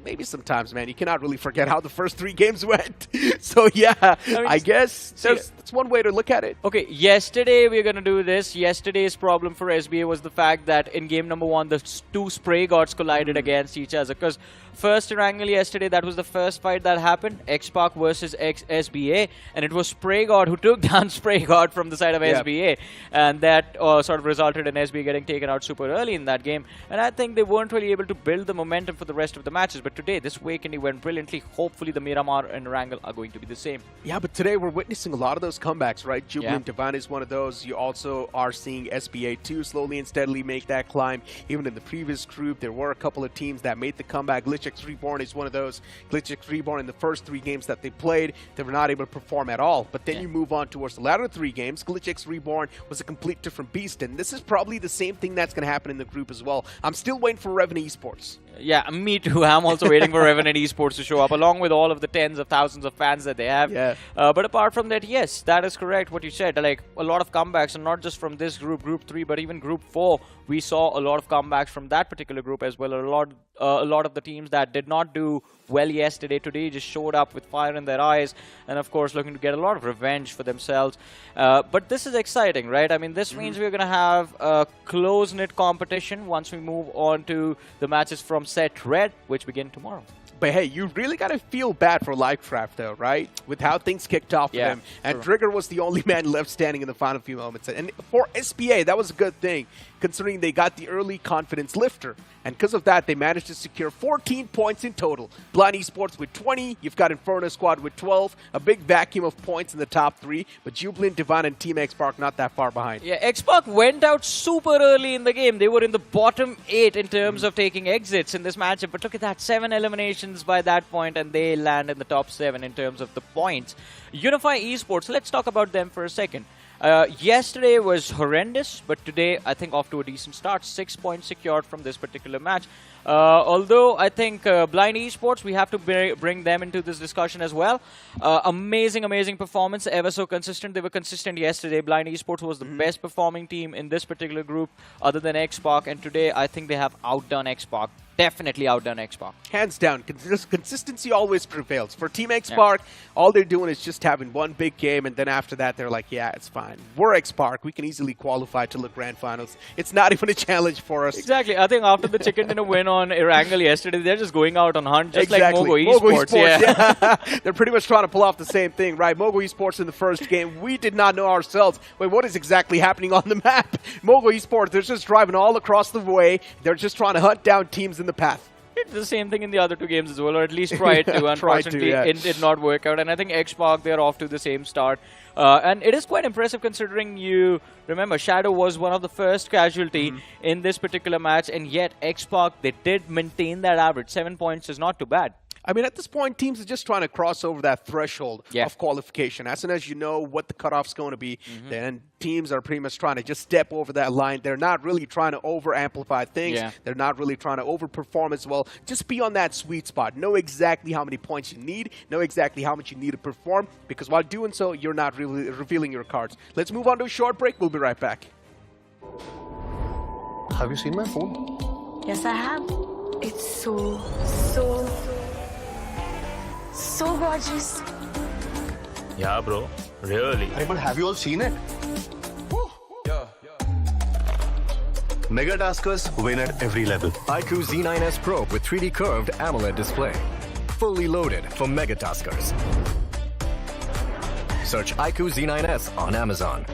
Maybe sometimes, man. You cannot really forget how the first 3 games went. So, yeah, I guess that's one way to look at it. Okay, yesterday we're going to do this. Yesterday's problem for SBA was the fact that in game number 1, the 2 spray gods collided against each other. Because first in Angle yesterday, that was the first fight that happened. X-Park versus SBA. And it was Spray God who took down Spray God from the side of SBA. And that sort of resulted in SBA getting taken out super early in that game. And I think they weren't really able to build the momentum for the rest of the matches. But today, this Wakendi went brilliantly. Hopefully, the Miramar and Wrangle are going to be the same. Yeah, but today we're witnessing a lot of those comebacks, right? Jubilant Divine is one of those. You also are seeing SBA 2 slowly and steadily make that climb. Even in the previous group, there were a couple of teams that made the comeback. GLITCHxREBORN is one of those. GLITCHxREBORN in the first 3 games that they played, they were not able to perform at all. But then you move on towards the latter 3 games. GLITCHxREBORN was a complete different beast. And this is probably the same thing that's going to happen in the group as well. I'm still waiting for Revenant Esports. Yeah, me too. I'm also waiting for Revenant Esports to show up, along with all of the tens of thousands of fans that they have. But apart from that, yes, that is correct what you said. Like, a lot of comebacks, and not just from this group, Group 3, but even Group 4. We saw a lot of comebacks from that particular group as well. A lot of the teams that did not do well yesterday, today just showed up with fire in their eyes, and of course looking to get a lot of revenge for themselves. But this is exciting, right? I mean, this means we're going to have a close-knit competition once we move on to the matches from set red, which begin tomorrow. But hey, you really got to feel bad for LIVECRAFT though, right? With how things kicked off for them. And Trigger was the only man left standing in the final few moments. And for SPA, that was a good thing, considering they got the early confidence lifter. And because of that, they managed to secure 14 points in total. Blind Esports with 20, you've got Inferno squad with 12, a big vacuum of points in the top 3, but Jubilant, Divine, and Team Xpark not that far behind. Yeah, Xpark went out super early in the game. They were in the bottom 8 in terms of taking exits in this matchup, but look at that, 7 eliminations by that point, and they land in the top 7 in terms of the points. Unify Esports, let's talk about them for a second. Yesterday was horrendous, but today I think off to a decent start. 6 points secured from this particular match. Although I think Blind Esports, we have to bring them into this discussion as well. Amazing performance, ever so consistent. They were consistent yesterday. Blind Esports was the best performing team in this particular group other than Xpark, and today I think they have outdone Xpark. Definitely outdone Xpark. Hands down, consistency always prevails. For Team Xpark, all they're doing is just having one big game, and then after that, they're like, yeah, it's fine. We're Xpark. We can easily qualify to the grand finals. It's not even a challenge for us. Exactly. I think after the chicken dinner win on Erangel yesterday, they're just going out on hunt, just like MOGO Esports. Yeah. They're pretty much trying to pull off the same thing, right? MOGO Esports in the first game, we did not know ourselves, wait, what is exactly happening on the map? MOGO Esports, they're just driving all across the way. They're just trying to hunt down teams in the path. It's the same thing in the other 2 games as well, or at least tried to. Unfortunately, it did not work out. And I think Xpark, they're off to the same start. And it is quite impressive considering you remember Shadow was one of the first casualty in this particular match, and yet Xpark, they did maintain that average. 7 points is not too bad. I mean, at this point, teams are just trying to cross over that threshold of qualification. As soon as you know what the cutoff's going to be, then teams are pretty much trying to just step over that line. They're not really trying to over-amplify things. They're not really trying to over-perform as well. Just be on that sweet spot. Know exactly how many points you need. Know exactly how much you need to perform. Because while doing so, you're not really revealing your cards. Let's move on to a short break. We'll be right back. Have you seen my phone? Yes, I have. It's so gorgeous. Yeah, bro. Really? Hey, but have you all seen it? Mega Taskers win at every level. iQOO Z9S Pro with 3D curved AMOLED display. Fully loaded for Mega Taskers. Search iQOO Z9S on Amazon.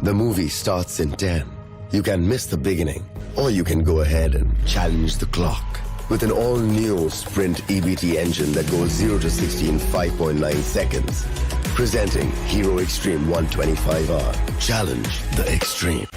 The movie starts in 10. You can miss the beginning, or you can go ahead and challenge the clock. With an all-new Sprint EBT engine that goes 0 to 60 in 5.9 seconds. Presenting Hero Xtreme 125R. Challenge the Extreme.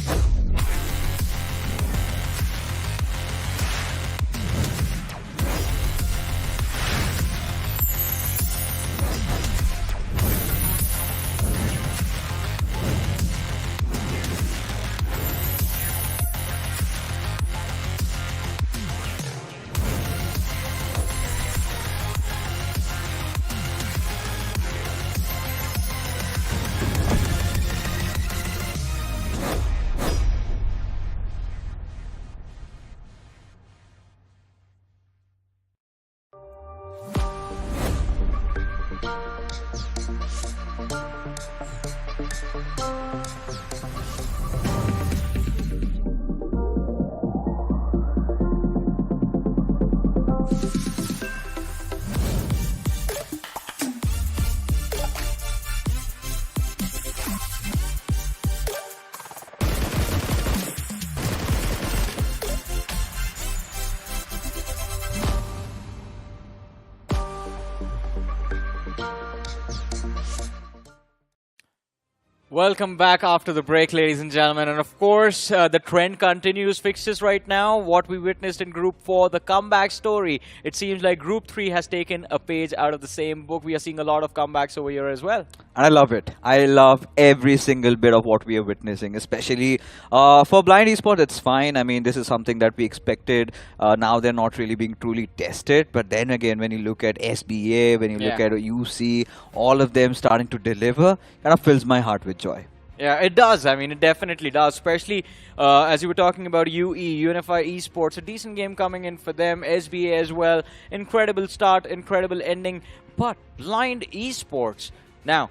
Welcome back after the break, ladies and gentlemen. And of course, the trend continues. Fixes right now. What we witnessed in Group 4, the comeback story. It seems like Group 3 has taken a page out of the same book. We are seeing a lot of comebacks over here as well. And I love it. I love every single bit of what we are witnessing, especially for Blind Esports. It's fine. I mean, this is something that we expected. Now they're not really being truly tested. But then again, when you look at SBA, when you look at UC, all of them starting to deliver, kind of fills my heart with joy. Yeah, it does. I mean, it definitely does. Especially as you were talking about UE, Unify Esports, a decent game coming in for them. SBA as well. Incredible start, incredible ending. But Blind Esports. Now,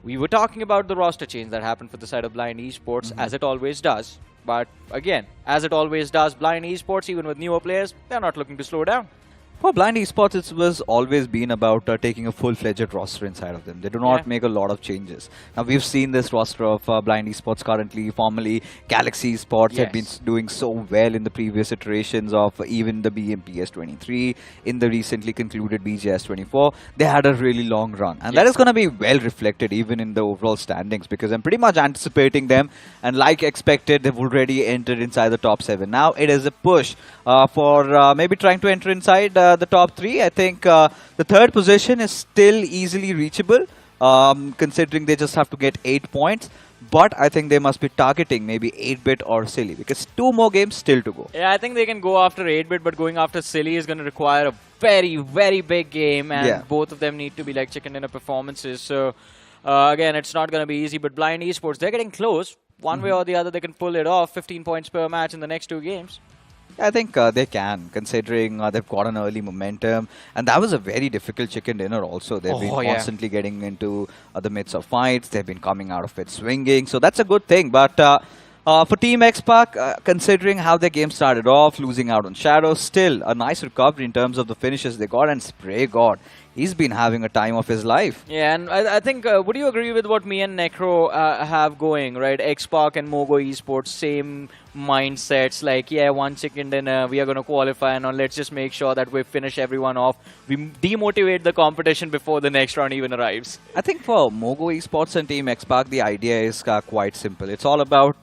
we were talking about the roster change that happened for the side of Blind Esports, as it always does. But again, as it always does, Blind Esports, even with newer players, they're not looking to slow down. For Blind Esports, it was always been about taking a full-fledged roster inside of them. They do not make a lot of changes. Now, we've seen this roster of Blind Esports currently, formerly Galaxy Esports, had been doing so well in the previous iterations of even the BMPS 23, in the recently concluded BGS 24. They had a really long run. And that is going to be well reflected even in the overall standings, because I'm pretty much anticipating them. And like expected, they've already entered inside the top 7. Now, it is a push for maybe trying to enter inside the top 3. I think the 3rd position is still easily reachable, considering they just have to get 8 points. But I think they must be targeting maybe 8-bit or Silly, because 2 more games still to go. Yeah, I think they can go after 8-bit, but going after Silly is going to require a very, very big game, and both of them need to be like chicken dinner performances. So again, it's not going to be easy, but Blind Esports, they're getting close. One way or the other, they can pull it off. 15 points per match in the next 2 games. I think they can, considering they've got an early momentum. And that was a very difficult chicken dinner also. They've been constantly getting into the midst of fights. They've been coming out of it swinging. So that's a good thing. But for Team X-Pac, considering how their game started off, losing out on Shadow, still a nice recovery in terms of the finishes they got. And Spray God, he's been having a time of his life. Yeah, and I think, would you agree with what me and Necro have going, right? X-Pac and MOGO Esports, same mindsets, like, yeah, one chicken dinner, we are going to qualify, and let's just make sure that we finish everyone off. We demotivate the competition before the next round even arrives. I think for MOGO Esports and Team X-Pac, the idea is quite simple. It's all about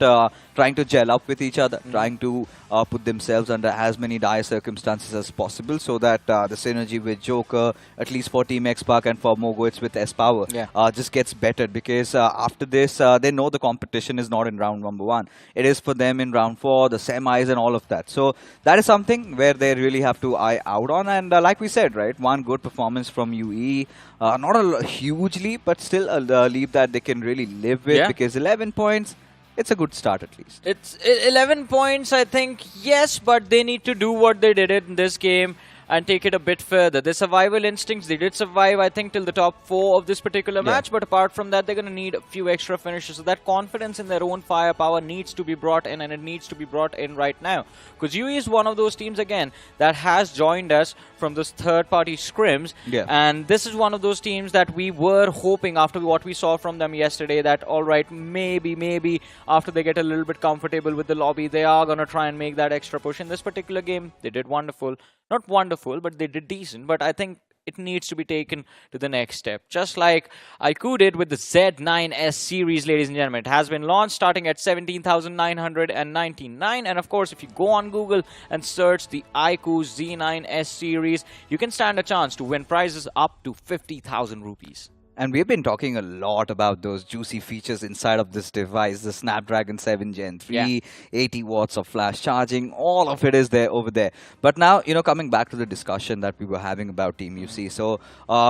trying to gel up with each other, trying to put themselves under as many dire circumstances as possible, so that the synergy with Joker, at least for Team X-Pac, and for MOGO it's with S-Power, just gets better, because after this, they know the competition is not in round number 1. It is for them in round 4, the semis and all of that. So that is something where they really have to eye out on. And like we said, right, one good performance from UE, not a huge leap, but still a leap that they can really live with, because 11 points, it's a good start at least. It's 11 points, I think, yes, but they need to do what they did in this game and take it a bit further. The survival instincts, they did survive, I think, till the top 4 of this particular match, but apart from that, they're going to need a few extra finishes. So that confidence in their own firepower needs to be brought in, and it needs to be brought in right now. Because UE is one of those teams, again, that has joined us from those third-party scrims, and this is one of those teams that we were hoping, after what we saw from them yesterday, that, alright, maybe after they get a little bit comfortable with the lobby, they are going to try and make that extra push. In this particular game, they did wonderful. Not wonderful, but they did decent. But I think it needs to be taken to the next step. Just like iQOO did with the Z9S series, ladies and gentlemen. It has been launched starting at 17,999. And of course, if you go on Google and search the iQOO Z9S series, you can stand a chance to win prizes up to 50,000 rupees. And we've been talking a lot about those juicy features inside of this device, the Snapdragon 7 Gen 3, 80 watts of flash charging, all of it is there over there. But now, coming back to the discussion that we were having about Team UC, so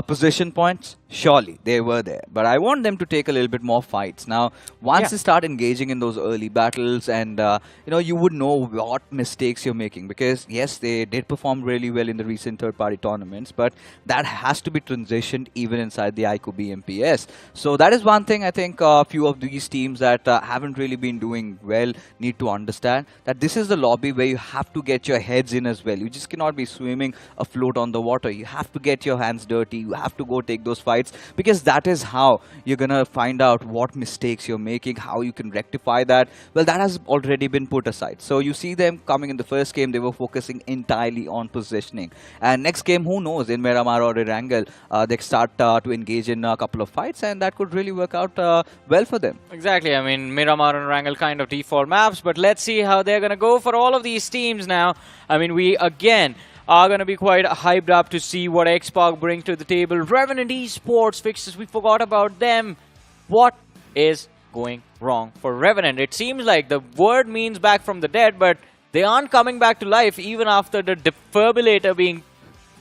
position points, surely they were there. But I want them to take a little bit more fights. Now, once they start engaging in those early battles, and you would know what mistakes you're making, because yes, they did perform really well in the recent third-party tournaments, but that has to be transitioned even inside the iQOO BMPS. So that is one thing I think a few of these teams that haven't really been doing well need to understand, that this is the lobby where you have to get your heads in as well. You just cannot be swimming afloat on the water. You have to get your hands dirty. You have to go take those fights, because that is how you're going to find out what mistakes you're making, how you can rectify that. Well, that has already been put aside. So you see them coming in the first game, they were focusing entirely on positioning. And next game, who knows, in Miramar or Erangel, they start to engage in a couple of fights, and that could really work out well for them. Exactly. I mean, Miramar and Erangel kind of default maps, but let's see how they're going to go for all of these teams now. I mean, we again are going to be quite hyped up to see what X-Pac bring to the table. Revenant Esports fixes, we forgot about them. What is going wrong for Revenant? It seems like the word means back from the dead, but they aren't coming back to life even after the defibrillator being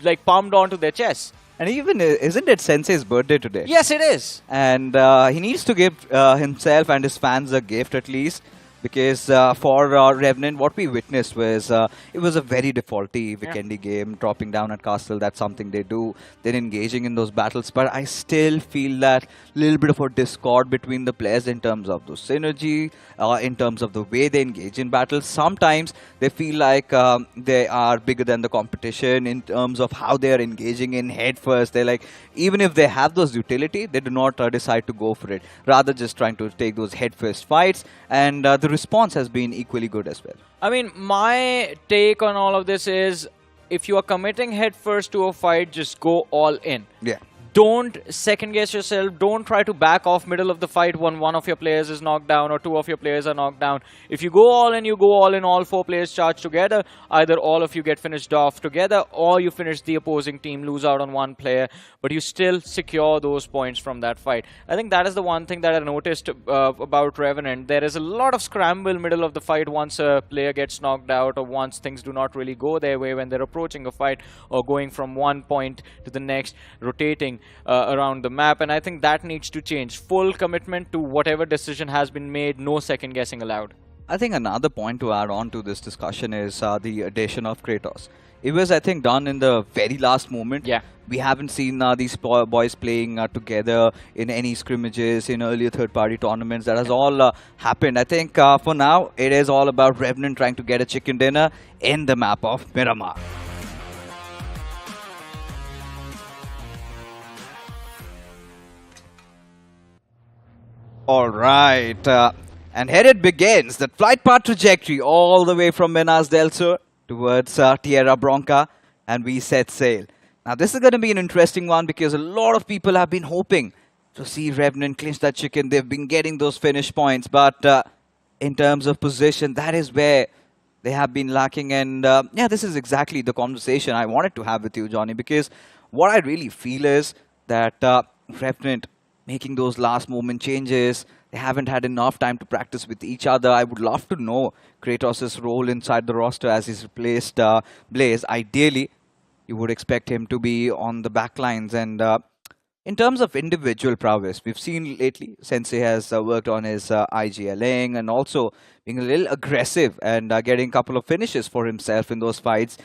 like pumped onto their chest. And even, isn't it Sensei's birthday today? Yes, it is. And he needs to give himself and his fans a gift at least. Because for Revenant, what we witnessed was it was a very defaulty weekendy game, dropping down at Castle. That's something they do. Then engaging in those battles. But I still feel that little bit of a discord between the players in terms of the synergy, in terms of the way they engage in battles. Sometimes they feel like they are bigger than the competition in terms of how they are engaging in head first. They're like, even if they have those utility, they do not decide to go for it. Rather just trying to take those head first fights, and the response has been equally good as well. I mean, my take on all of this is, if you are committing headfirst to a fight, just go all in. Yeah. Don't second guess yourself. Don't try to back off middle of the fight when one of your players is knocked down or two of your players are knocked down. If you go all in, you go all in, all four players charge together. Either all of you get finished off together, or you finish the opposing team, lose out on one player, but you still secure those points from that fight. I think that is the one thing that I noticed about Revenant. There is a lot of scramble middle of the fight once a player gets knocked out, or once things do not really go their way when they're approaching a fight or going from one point to the next, rotating around the map, and I think that needs to change. Full commitment to whatever decision has been made, no second guessing allowed. I think another point to add on to this discussion is the addition of Kratos. It was, I think, done in the very last moment. Yeah. We haven't seen these boys playing together in any scrimmages, in earlier third-party tournaments. That has all happened. I think for now, it is all about Revenant trying to get a chicken dinner in the map of Miramar. All right, and here it begins, the flight path trajectory all the way from Minas del Sur towards Tierra Bronca, and we set sail. Now this is going to be an interesting one because a lot of people have been hoping to see Revenant clinch that chicken. They've been getting those finish points, but in terms of position, that is where they have been lacking. And yeah, this is exactly the conversation I wanted to have with you, Johnny, because what I really feel is that Revenant making those last moment changes, they haven't had enough time to practice with each other. I would love to know Kratos' role inside the roster as he's replaced Blaze. Ideally, you would expect him to be on the back lines. And in terms of individual prowess, we've seen lately Sensei has worked on his IGLing and also being a little aggressive and getting a couple of finishes for himself in those fights.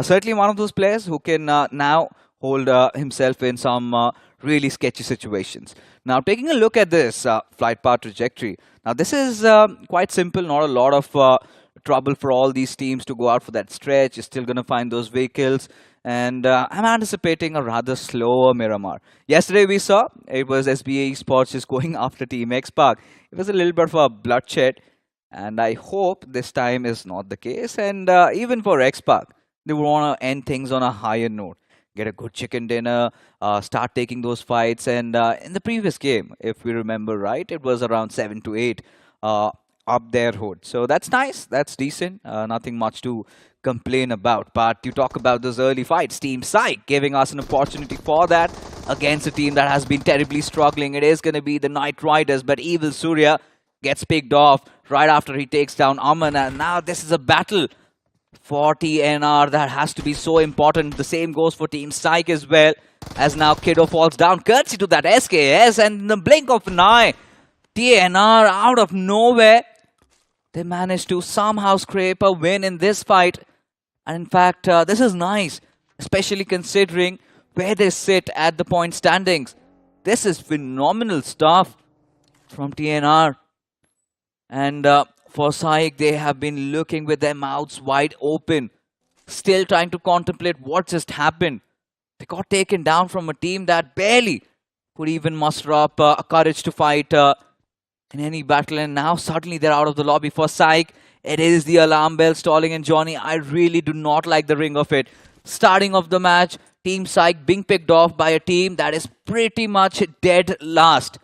Certainly one of those players who can now hold himself in some really sketchy situations. Now, taking a look at this flight path trajectory. Now, this is quite simple, not a lot of trouble for all these teams to go out for that stretch. You're still going to find those vehicles. And I'm anticipating a rather slower Miramar. Yesterday we saw it was SBA Esports just going after Team X-Park. It was a little bit of a bloodshed. And I hope this time is not the case. And even for X-Park, they want to end things on a higher note. Get a good chicken dinner, start taking those fights. And in the previous game, if we remember right, it was around 7 to 8 up their hood. So that's nice. That's decent. Nothing much to complain about. But you talk about those early fights. Team Psyche giving us an opportunity for that against a team that has been terribly struggling. It is going to be the Night Riders, but Evil Surya gets picked off right after he takes down Aman. And now this is a battle for TNR that has to be so important. The same goes for Team Psyche as well, as now Kiddo falls down courtesy to that SKS, and in the blink of an eye, TNR out of nowhere, they managed to somehow scrape a win in this fight. And in fact, this is nice, especially considering where they sit at the point standings. This is phenomenal stuff from TNR. And for Psyche, they have been looking with their mouths wide open, still trying to contemplate what just happened. They got taken down from a team that barely could even muster up courage to fight in any battle, and now suddenly they're out of the lobby. For Psyche, it is the alarm bell stalling, and Johnny, I really do not like the ring of it. Starting of the match, Team Psyche being picked off by a team that is pretty much dead last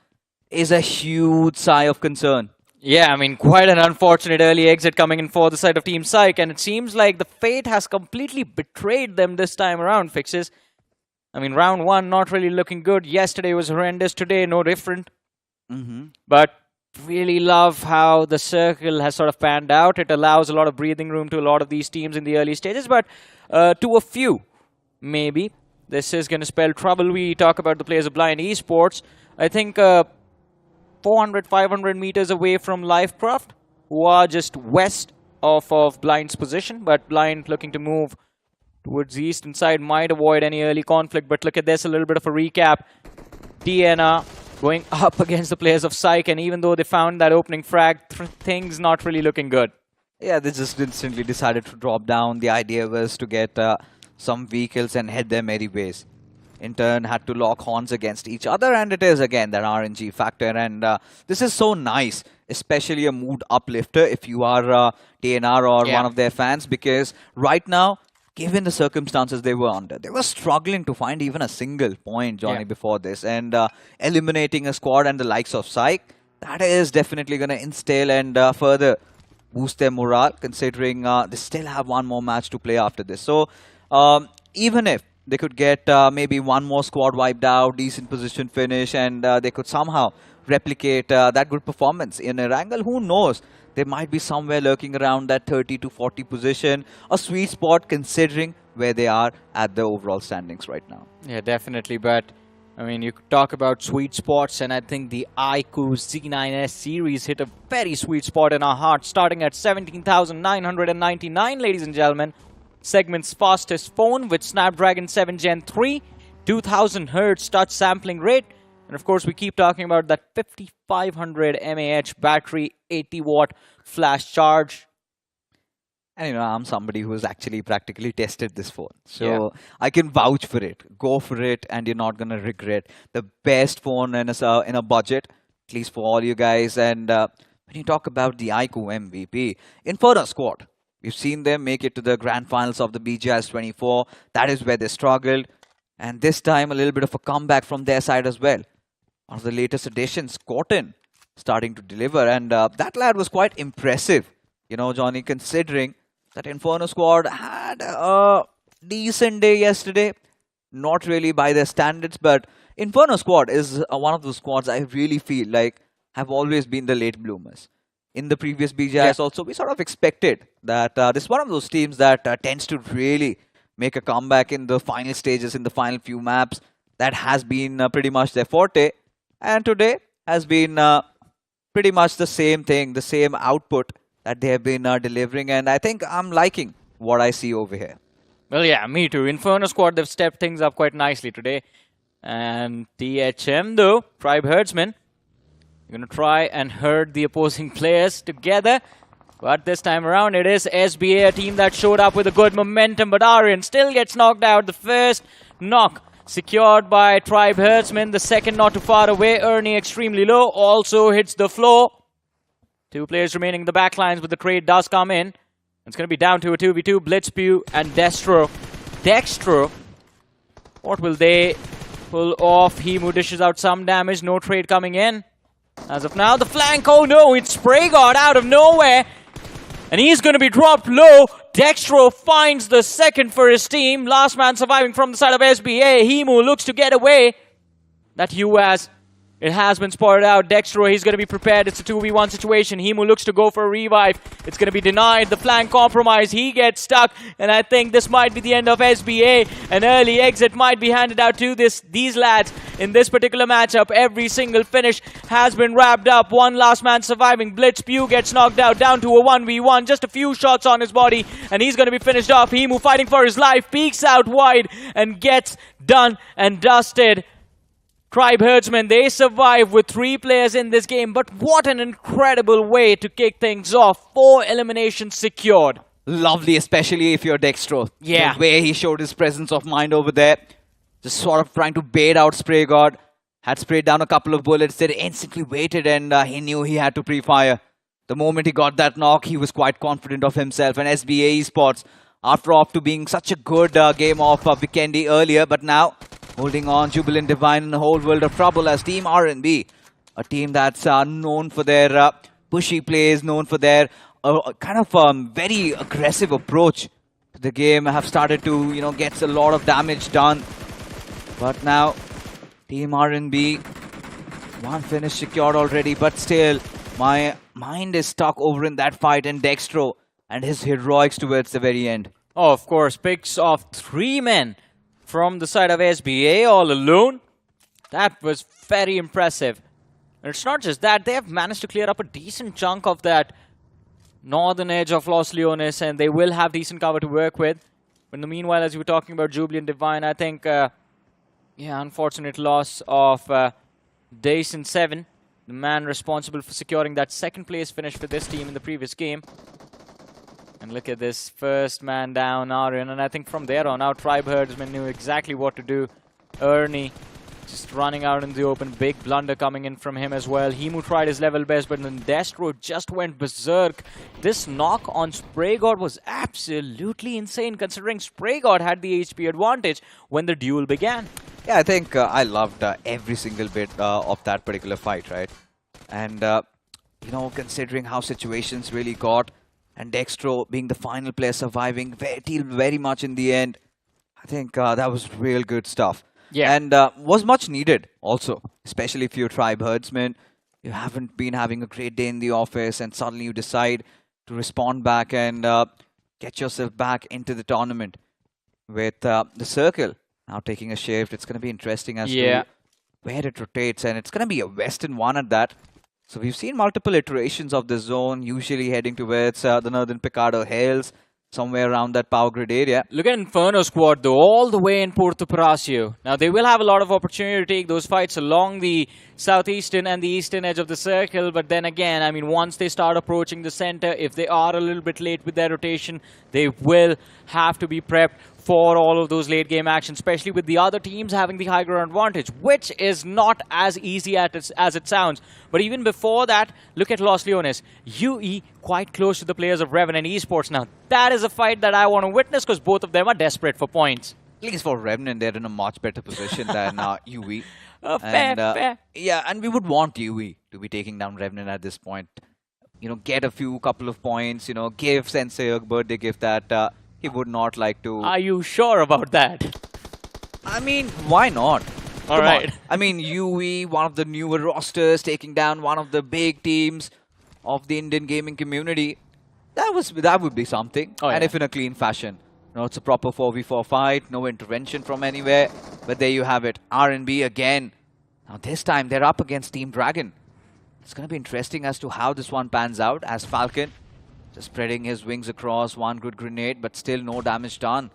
is a huge sigh of concern. Yeah, I mean, quite an unfortunate early exit coming in for the side of Team Psyche, and it seems like the fate has completely betrayed them this time around, Fixes. I mean, round one not really looking good. Yesterday was horrendous. Today, no different. But really love how the circle has sort of panned out. It allows a lot of breathing room to a lot of these teams in the early stages, but to a few, maybe, this is going to spell trouble. We talk about the players of Blind Esports. I think 400, 500 meters away from LIVECRAFT, who are just west of Blind's position, but Blind looking to move towards the eastern side, might avoid any early conflict. But look at this, a little bit of a recap. DNA going up against the players of Psyche, and even though they found that opening frag, things not really looking good. Yeah, they just instantly decided to drop down. The idea was to get some vehicles and head their merry ways. In turn, had to lock horns against each other, and it is again that RNG factor. And this is so nice, especially a mood uplifter if you are TNR or one of their fans, because right now, given the circumstances they were under, they were struggling to find even a single point, Johnny, before this. And eliminating a squad and the likes of Psyche, that is definitely going to instill and further boost their morale, considering they still have one more match to play after this. So even if they could get maybe one more squad wiped out, decent position finish, and they could somehow replicate that good performance in Erangel, who knows? They might be somewhere lurking around that 30 to 40 position, a sweet spot considering where they are at the overall standings right now. Yeah, definitely. But I mean, you could talk about sweet spots, and I think the iQOO Z9S series hit a very sweet spot in our hearts, starting at 17,999, ladies and gentlemen. Segment's fastest phone with Snapdragon 7 Gen 3, 2000 Hz touch sampling rate, and of course we keep talking about that 5500 mAh battery, 80 watt flash charge. And you know, I'm somebody who has actually practically tested this phone, so I can vouch for it. Go for it, and you're not gonna regret. The best phone in a budget, at least for all you guys. And when you talk about the iQOO MVP, Inferno squad, we've seen them make it to the grand finals of the BGMI 24. That is where they struggled, and this time a little bit of a comeback from their side as well. One of the latest additions, Cotton, starting to deliver, and that lad was quite impressive. You know, Johnny, considering that Inferno squad had a decent day yesterday. Not really by their standards, but Inferno squad is one of those squads I really feel like have always been the late bloomers. In the previous BGIs also, we sort of expected that this is one of those teams that tends to really make a comeback in the final stages, in the final few maps. That has been pretty much their forte. And today has been pretty much the same thing, the same output that they have been delivering, and I think I'm liking what I see over here. Well, yeah, me too. Inferno squad, they've stepped things up quite nicely today. And THM, though, Tribe Herdsmen, going to try and herd the opposing players together. But this time around, it is SBA, a team that showed up with a good momentum, but Aryan still gets knocked out. The first knock secured by Tribe Herdsmen, the second not too far away. Ernie extremely low, also hits the floor. Two players remaining in the back lines, but the trade does come in. It's going to be down to a 2v2. Blitzpew and Dextro. What will they pull off? Himu dishes out some damage. No trade coming in. As of now, the flank. Oh no, it's Spraygard out of nowhere. And he's going to be dropped low. Dextro finds the second for his team. Last man surviving from the side of SBA. Himu looks to get away. That UAS. It has been spotted out. Dextro, he's going to be prepared. It's a 2v1 situation. Himu looks to go for a revive. It's going to be denied. The flank compromise. He gets stuck. And I think this might be the end of SBA. An early exit might be handed out to these lads in this particular matchup. Every single finish has been wrapped up. One last man surviving. Blitzpew gets knocked out down to a 1v1. Just a few shots on his body. And he's going to be finished off. Himu fighting for his life. Peeks out wide and gets done and dusted. Tribe Herdsmen, they survive with 3 players in this game, but what an incredible way to kick things off. 4 eliminations secured. Lovely, especially if you're Dextro. Yeah. The way he showed his presence of mind over there. Just sort of trying to bait out Spraygard. Had sprayed down a couple of bullets. They instantly waited, and he knew he had to pre-fire. The moment he got that knock, he was quite confident of himself. And SBA Esports, after off to being such a good game of Vikendi earlier, but now holding on, Jubilant Divine in a whole world of trouble as Team RNB. A team that's known for their pushy plays, known for their kind of very aggressive approach to the game. Have started to, you know, get a lot of damage done. But now, Team RNB, one finish secured already, but still, my mind is stuck over in that fight and Dextro and his heroics towards the very end. Oh, of course, picks off 3 men from the side of SBA all alone. That was very impressive. And it's not just that, they have managed to clear up a decent chunk of that northern edge of Los Leones, and they will have decent cover to work with. But in the meanwhile, as you were talking about Jubilant Divine, I think, yeah, unfortunate loss of Dyson 7, the man responsible for securing that second place finish for this team in the previous game. And look at this, first man down, Aryan, and I think from there on out, Tribe Herdsmen knew exactly what to do. Ernie just running out in the open, big blunder coming in from him as well. Himu tried his level best, but then Destro just went berserk. This knock on SprayGod was absolutely insane, considering SprayGod had the HP advantage when the duel began. Yeah, I think I loved every single bit of that particular fight, right? And, you know, considering how situations really got, and Dextro being the final player surviving very much in the end, I think that was real good stuff. Yeah. And was much needed also, especially if you're Tribe Herdsmen. You haven't been having a great day in the office and suddenly you decide to respond back and get yourself back into the tournament with the circle now taking a shift. It's going to be interesting as to where it rotates, and it's going to be a Western one at that. So we've seen multiple iterations of the zone, usually heading towards the Northern Picado Hills, somewhere around that power grid area. Look at Inferno squad though, all the way in Puerto Palacio. Now they will have a lot of opportunity to take those fights along the southeastern and the eastern edge of the circle, but then again, I mean, once they start approaching the center, if they are a little bit late with their rotation, they will have to be prepped for all of those late game actions, especially with the other teams having the high ground advantage, which is not as easy as it sounds. But even before that, look at Los Leones. UE quite close to the players of Revenant Esports now. That is a fight that I want to witness because both of them are desperate for points. At least for Revenant, they're in a much better position than UE. Fair. Yeah, and we would want UE to be taking down Revenant at this point. You know, get a couple of points, you know, give Sensei a birthday gift that he would not like to. Are you sure about that? I mean, why not? All right. I mean, UE, one of the newer rosters, taking down one of the big teams of the Indian gaming community. That would be something. Oh, and yeah. if in a clean fashion. You know, it's a proper 4v4 fight, no intervention from anywhere. But there you have it. RNB again. Now this time they're up against Team Dragon. It's going to be interesting as to how this one pans out, as Falcon just spreading his wings across, one good grenade, but still no damage done.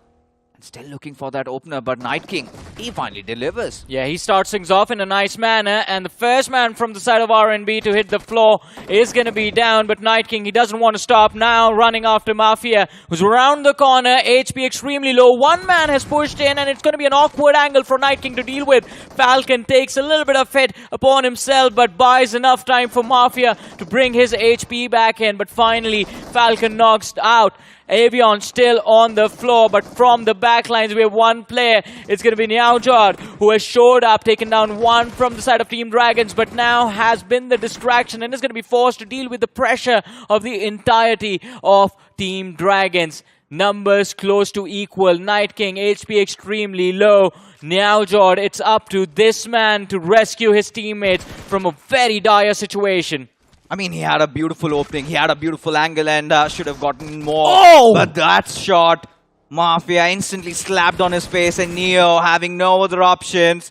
And still looking for that opener, but Night King, he finally delivers. Yeah, he starts things off in a nice manner, and the first man from the side of RNB to hit the floor is going to be down, but Night King, he doesn't want to stop now, running after Mafia, who's around the corner, HP extremely low. One man has pushed in, and it's going to be an awkward angle for Night King to deal with. Falcon takes a little bit of hit upon himself, but buys enough time for Mafia to bring his HP back in, but finally, Falcon knocks out. Avion still on the floor, but from the backlines we have one player. It's going to be Niaujard, who has showed up, taken down one from the side of Team Dragons, but now has been the distraction and is going to be forced to deal with the pressure of the entirety of Team Dragons. Numbers close to equal. Night King, HP extremely low. Niaujard, it's up to this man to rescue his teammates from a very dire situation. I mean, he had a beautiful opening, he had a beautiful angle, and should have gotten more. Oh! But that shot, Mafia instantly slapped on his face, and Neo having no other options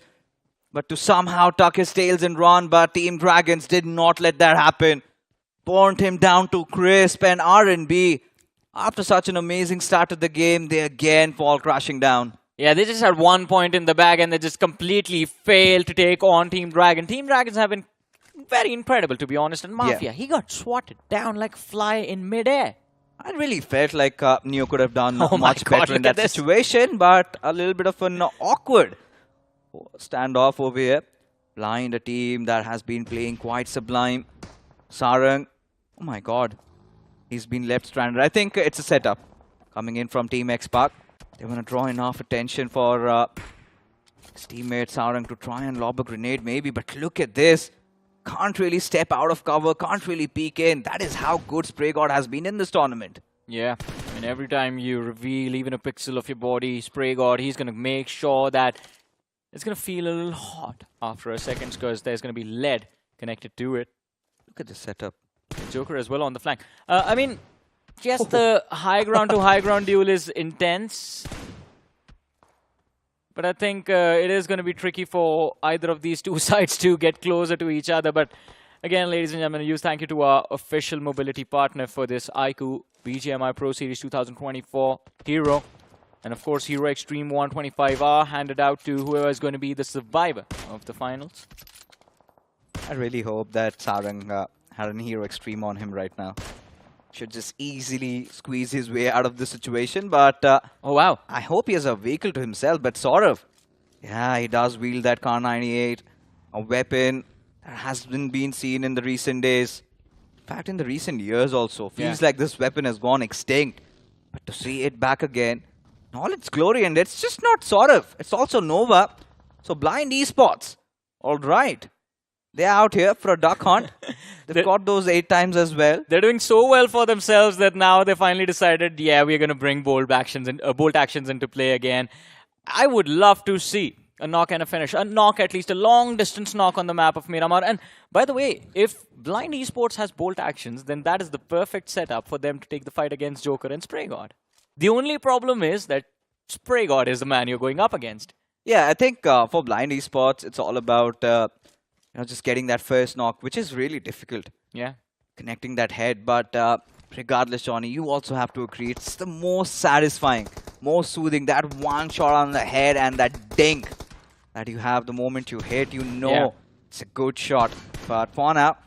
but to somehow tuck his tails and run. But Team Dragons did not let that happen. Burnt him down to crisp, and RNB, after such an amazing start to the game, they again fall crashing down. Yeah, they just had 1 point in the bag, and they just completely failed to take on Team Dragon. Team Dragons have been very incredible, to be honest. And Mafia, he got swatted down like a fly in midair. I really felt like Neo could have done much God, better in that situation, but a little bit of an awkward standoff over here. Blind, a team that has been playing quite sublime. Sarang, oh my god, he's been left stranded. I think it's a setup coming in from Team X-Park. They want to draw enough attention for his teammate Sarang to try and lob a grenade maybe, but look at this. Can't really step out of cover, can't really peek in. That is how good SprayGod has been in this tournament. Yeah, I mean, every time you reveal even a pixel of your body, SprayGod, he's going to make sure that it's going to feel a little hot after a second because there's going to be lead connected to it. Look at this setup. Joker as well on the flank. I mean, just the high ground to high ground duel is intense. But I think it is going to be tricky for either of these two sides to get closer to each other. But Again, ladies and gentlemen, a huge thank you to our official mobility partner for this iQOO BGMI Pro Series 2024 Hero. And of course, Hero Xtreme 125R handed out to whoever is going to be the survivor of the finals. I really hope that Sarang had an Hero Xtreme on him right now. Should just easily squeeze his way out of the situation, but oh wow, I hope he has a vehicle to himself. But Saurav, yeah, he does wield that Car 98, a weapon that hasn't been seen in the recent days. In fact, in the recent years also. Feels like this weapon has gone extinct. But to see it back again, in all its glory, and it's just not Saurav, it's also Nova. So Blind Esports, all right. They're out here for a duck hunt. They've got those 8 times as well. They're doing so well for themselves that now they finally decided, yeah, we're going to bring bolt actions into play again. I would love to see a knock and a finish. A knock, at least a long distance knock on the map of Miramar. And by the way, if Blind Esports has bolt actions, then that is the perfect setup for them to take the fight against Joker and Spray God. The only problem is that Spray God is the man you're going up against. Yeah, I think for Blind Esports, it's all about just getting that first knock, which is really difficult. Yeah. Connecting that head. But regardless, Johnny, you also have to agree, it's the most satisfying, most soothing. That one shot on the head and that ding that you have the moment you hit, it's a good shot. But for now,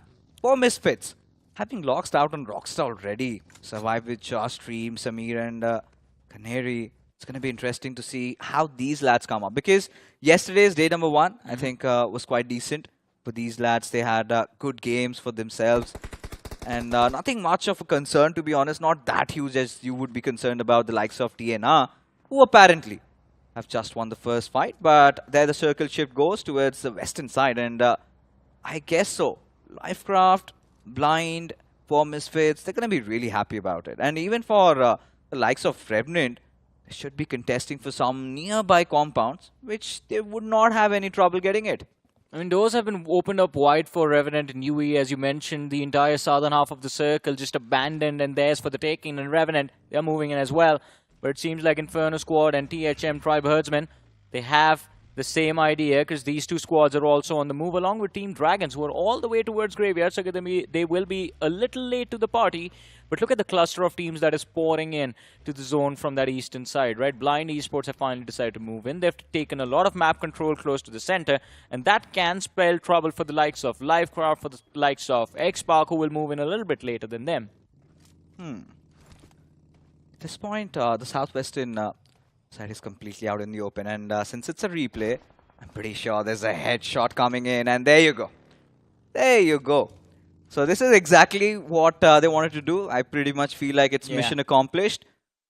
for Misfits, having lost out on Rockstar already, survived with Xtreme, Samir and Canary, it's going to be interesting to see how these lads come up. Because yesterday's day number 1, I think, was quite decent for these lads. They had good games for themselves. And nothing much of a concern, to be honest. Not that huge as you would be concerned about the likes of TNR, who apparently have just won the first fight. But there the circle shift goes towards the western side. And I guess so. LIVECRAFT, Blind, for Misfits, they're going to be really happy about it. And even for the likes of Revenant, they should be contesting for some nearby compounds, which they would not have any trouble getting it. I mean, doors have been opened up wide for Revenant and UE, as you mentioned. The entire southern half of the circle just abandoned, and theirs for the taking. And Revenant, they're moving in as well. But it seems like Inferno Squad and THM Tribe Herdsmen, they have the same idea, because these two squads are also on the move, along with Team Dragons, who are all the way towards Graveyard. So they will be a little late to the party. But look at the cluster of teams that is pouring in to the zone from that eastern side, right? Blind Esports have finally decided to move in. They've taken a lot of map control close to the center, and that can spell trouble for the likes of LIVECRAFT, for the likes of X-Park, who will move in a little bit later than them. At this point, the southwestern side is completely out in the open, and since it's a replay, I'm pretty sure there's a headshot coming in, and there you go. There you go. So this is exactly what they wanted to do. I pretty much feel like it's mission accomplished.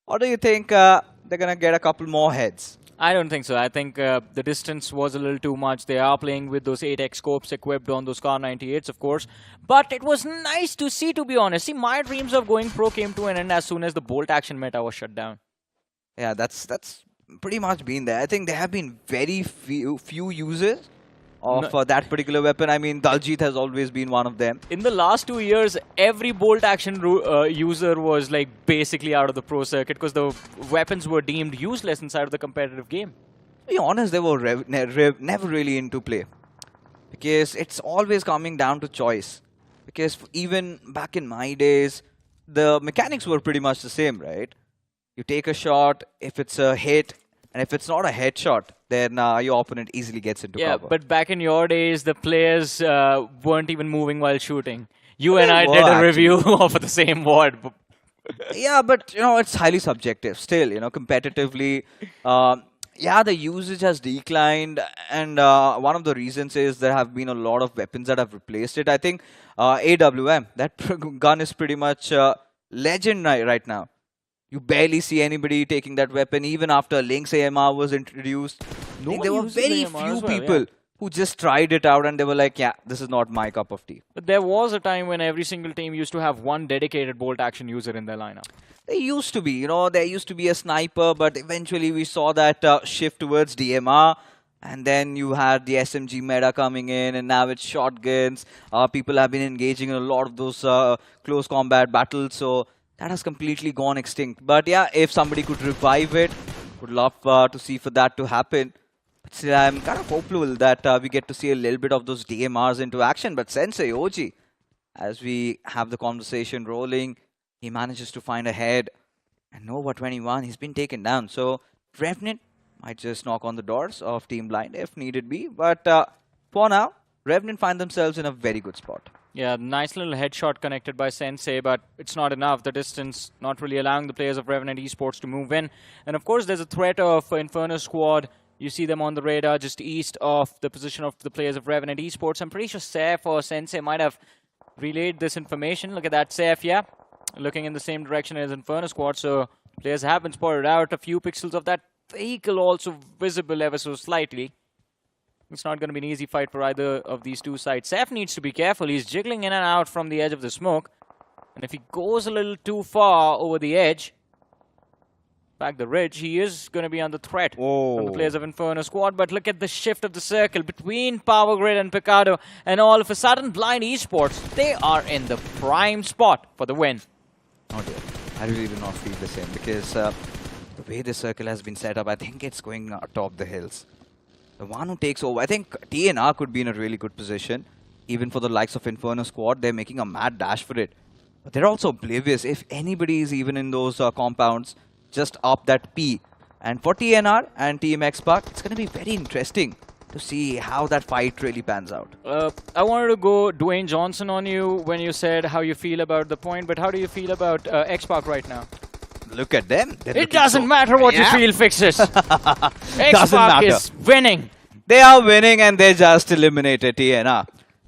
Or do you think they're going to get a couple more heads? I don't think so. I think the distance was a little too much. They are playing with those 8x scopes equipped on those Car 98s, of course. But it was nice to see, to be honest. See, my dreams of going pro came to an end as soon as the bolt action meta was shut down. Yeah, that's pretty much been there. I think there have been very few users of that particular weapon. I mean, Daljit has always been one of them. In the last 2 years, every bolt action user was like basically out of the pro circuit, because the weapons were deemed useless inside of the competitive game. To be honest, they were never really into play, because it's always coming down to choice. Because even back in my days, the mechanics were pretty much the same, right? You take a shot, if it's a hit, and if it's not a headshot, then your opponent easily gets into cover. Yeah, but back in your days, the players weren't even moving while shooting. You and I did a review of the same ward. Yeah, but, it's highly subjective. Still, competitively, the usage has declined. And one of the reasons is there have been a lot of weapons that have replaced it. I think AWM, that gun is pretty much legend right now. You barely see anybody taking that weapon, even after Lynx AMR was introduced. There were very few people who just tried it out and they were like, yeah, this is not my cup of tea. But there was a time when every single team used to have one dedicated bolt action user in their lineup. There used to be, there used to be a sniper, but eventually we saw that shift towards DMR. And then you had the SMG meta coming in, and now it's shotguns. People have been engaging in a lot of those close combat battles, so that has completely gone extinct. But yeah, if somebody could revive it, would love to see for that to happen. But still, I'm kind of hopeful that we get to see a little bit of those DMRs into action. But Sensei, OG, as we have the conversation rolling, he manages to find a head. And Nova 21, he's been taken down. So Revenant might just knock on the doors of Team Blind if needed be. But for now, Revenant find themselves in a very good spot. Yeah, nice little headshot connected by Sensei, but it's not enough. The distance not really allowing the players of Revenant Esports to move in. And of course, there's a threat of Inferno squad. You see them on the radar just east of the position of the players of Revenant Esports. I'm pretty sure Seth or Sensei might have relayed this information. Look at that, Seth, yeah. Looking in the same direction as Inferno squad, so players have been spotted out. A few pixels of that vehicle also visible ever so slightly. It's not going to be an easy fight for either of these two sides. Seth needs to be careful. He's jiggling in and out from the edge of the smoke. And if he goes a little too far over the edge, back the ridge, he is going to be under threat from the players of Inferno squad. But look at the shift of the circle between Power Grid and Picado. And all of a sudden, Blind Esports, they are in the prime spot for the win. Oh dear. I really do not feel the same because the way the circle has been set up, I think it's going atop the hills. The one who takes over, I think TNR could be in a really good position. Even for the likes of Inferno squad, they're making a mad dash for it. But they're also oblivious. If anybody is even in those compounds, just up that P. And for TNR and Team XPAC, it's going to be very interesting to see how that fight really pans out. I wanted to go Dwayne Johnson on you when you said how you feel about the point, but how do you feel about XPAC right now? Look at them. It doesn't matter what you feel, Fixes. XPAC is winning. They are winning and they just eliminated TNR.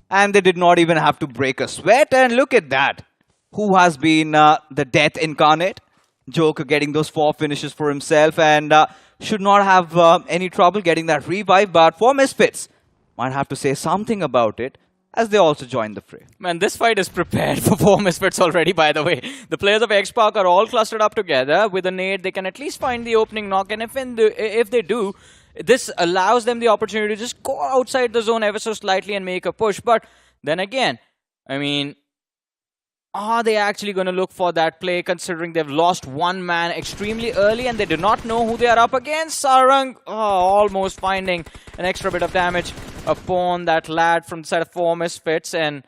And they did not even have to break a sweat. And look at that. Who has been the death incarnate? Joker getting those 4 finishes for himself and should not have any trouble getting that revive. But for Misfits, might have to say something about it, as they also join the fray. Man, this fight is prepared for 4 Misfits already, by the way. The players of XPAC are all clustered up together. With a nade, they can at least find the opening knock. And if they do, this allows them the opportunity to just go outside the zone ever so slightly and make a push. But then again, I mean, are they actually going to look for that play, considering they've lost one man extremely early and they do not know who they are up against? Sarang almost finding an extra bit of damage upon that lad from the side of 4 Misfits. And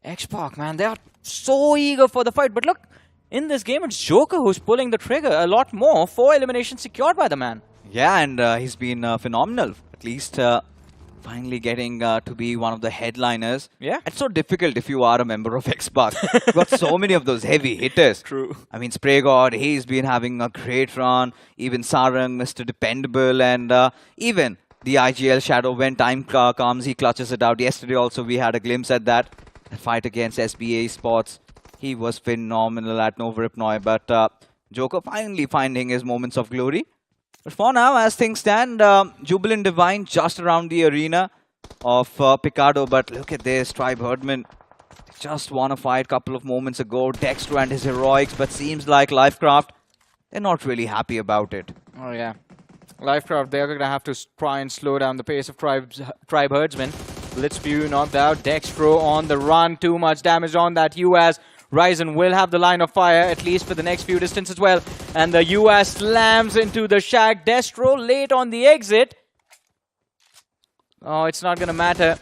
XPAC, man, they are so eager for the fight. But look, in this game, it's Joker who's pulling the trigger a lot more. 4 eliminations secured by the man. Yeah, and he's been phenomenal. At least finally getting to be one of the headliners. Yeah. It's so difficult if you are a member of XPAC. You've got so many of those heavy hitters. True. I mean, Spray God, he's been having a great run. Even Sarang, Mr. Dependable. And even the IGL Shadow, when time comes, he clutches it out. Yesterday also, we had a glimpse at that. The fight against SBA Esports. He was phenomenal at Novoripnoi. But Joker finally finding his moments of glory. But for now, as things stand, Jubilant Divine just around the arena of Picado. But look at this, Tribe Hirdmen just won a fight a couple of moments ago. Dextro and his heroics, but seems like LIVECRAFT, they're not really happy about it. Oh yeah, LIVECRAFT, they're going to have to try and slow down the pace of Tribe Herdsmen. Blitzview knocked out, Dextro on the run, too much damage on that US. Ryzen will have the line of fire, at least for the next few distance as well. And the US slams into the shack. Destro late on the exit. Oh, it's not going to matter.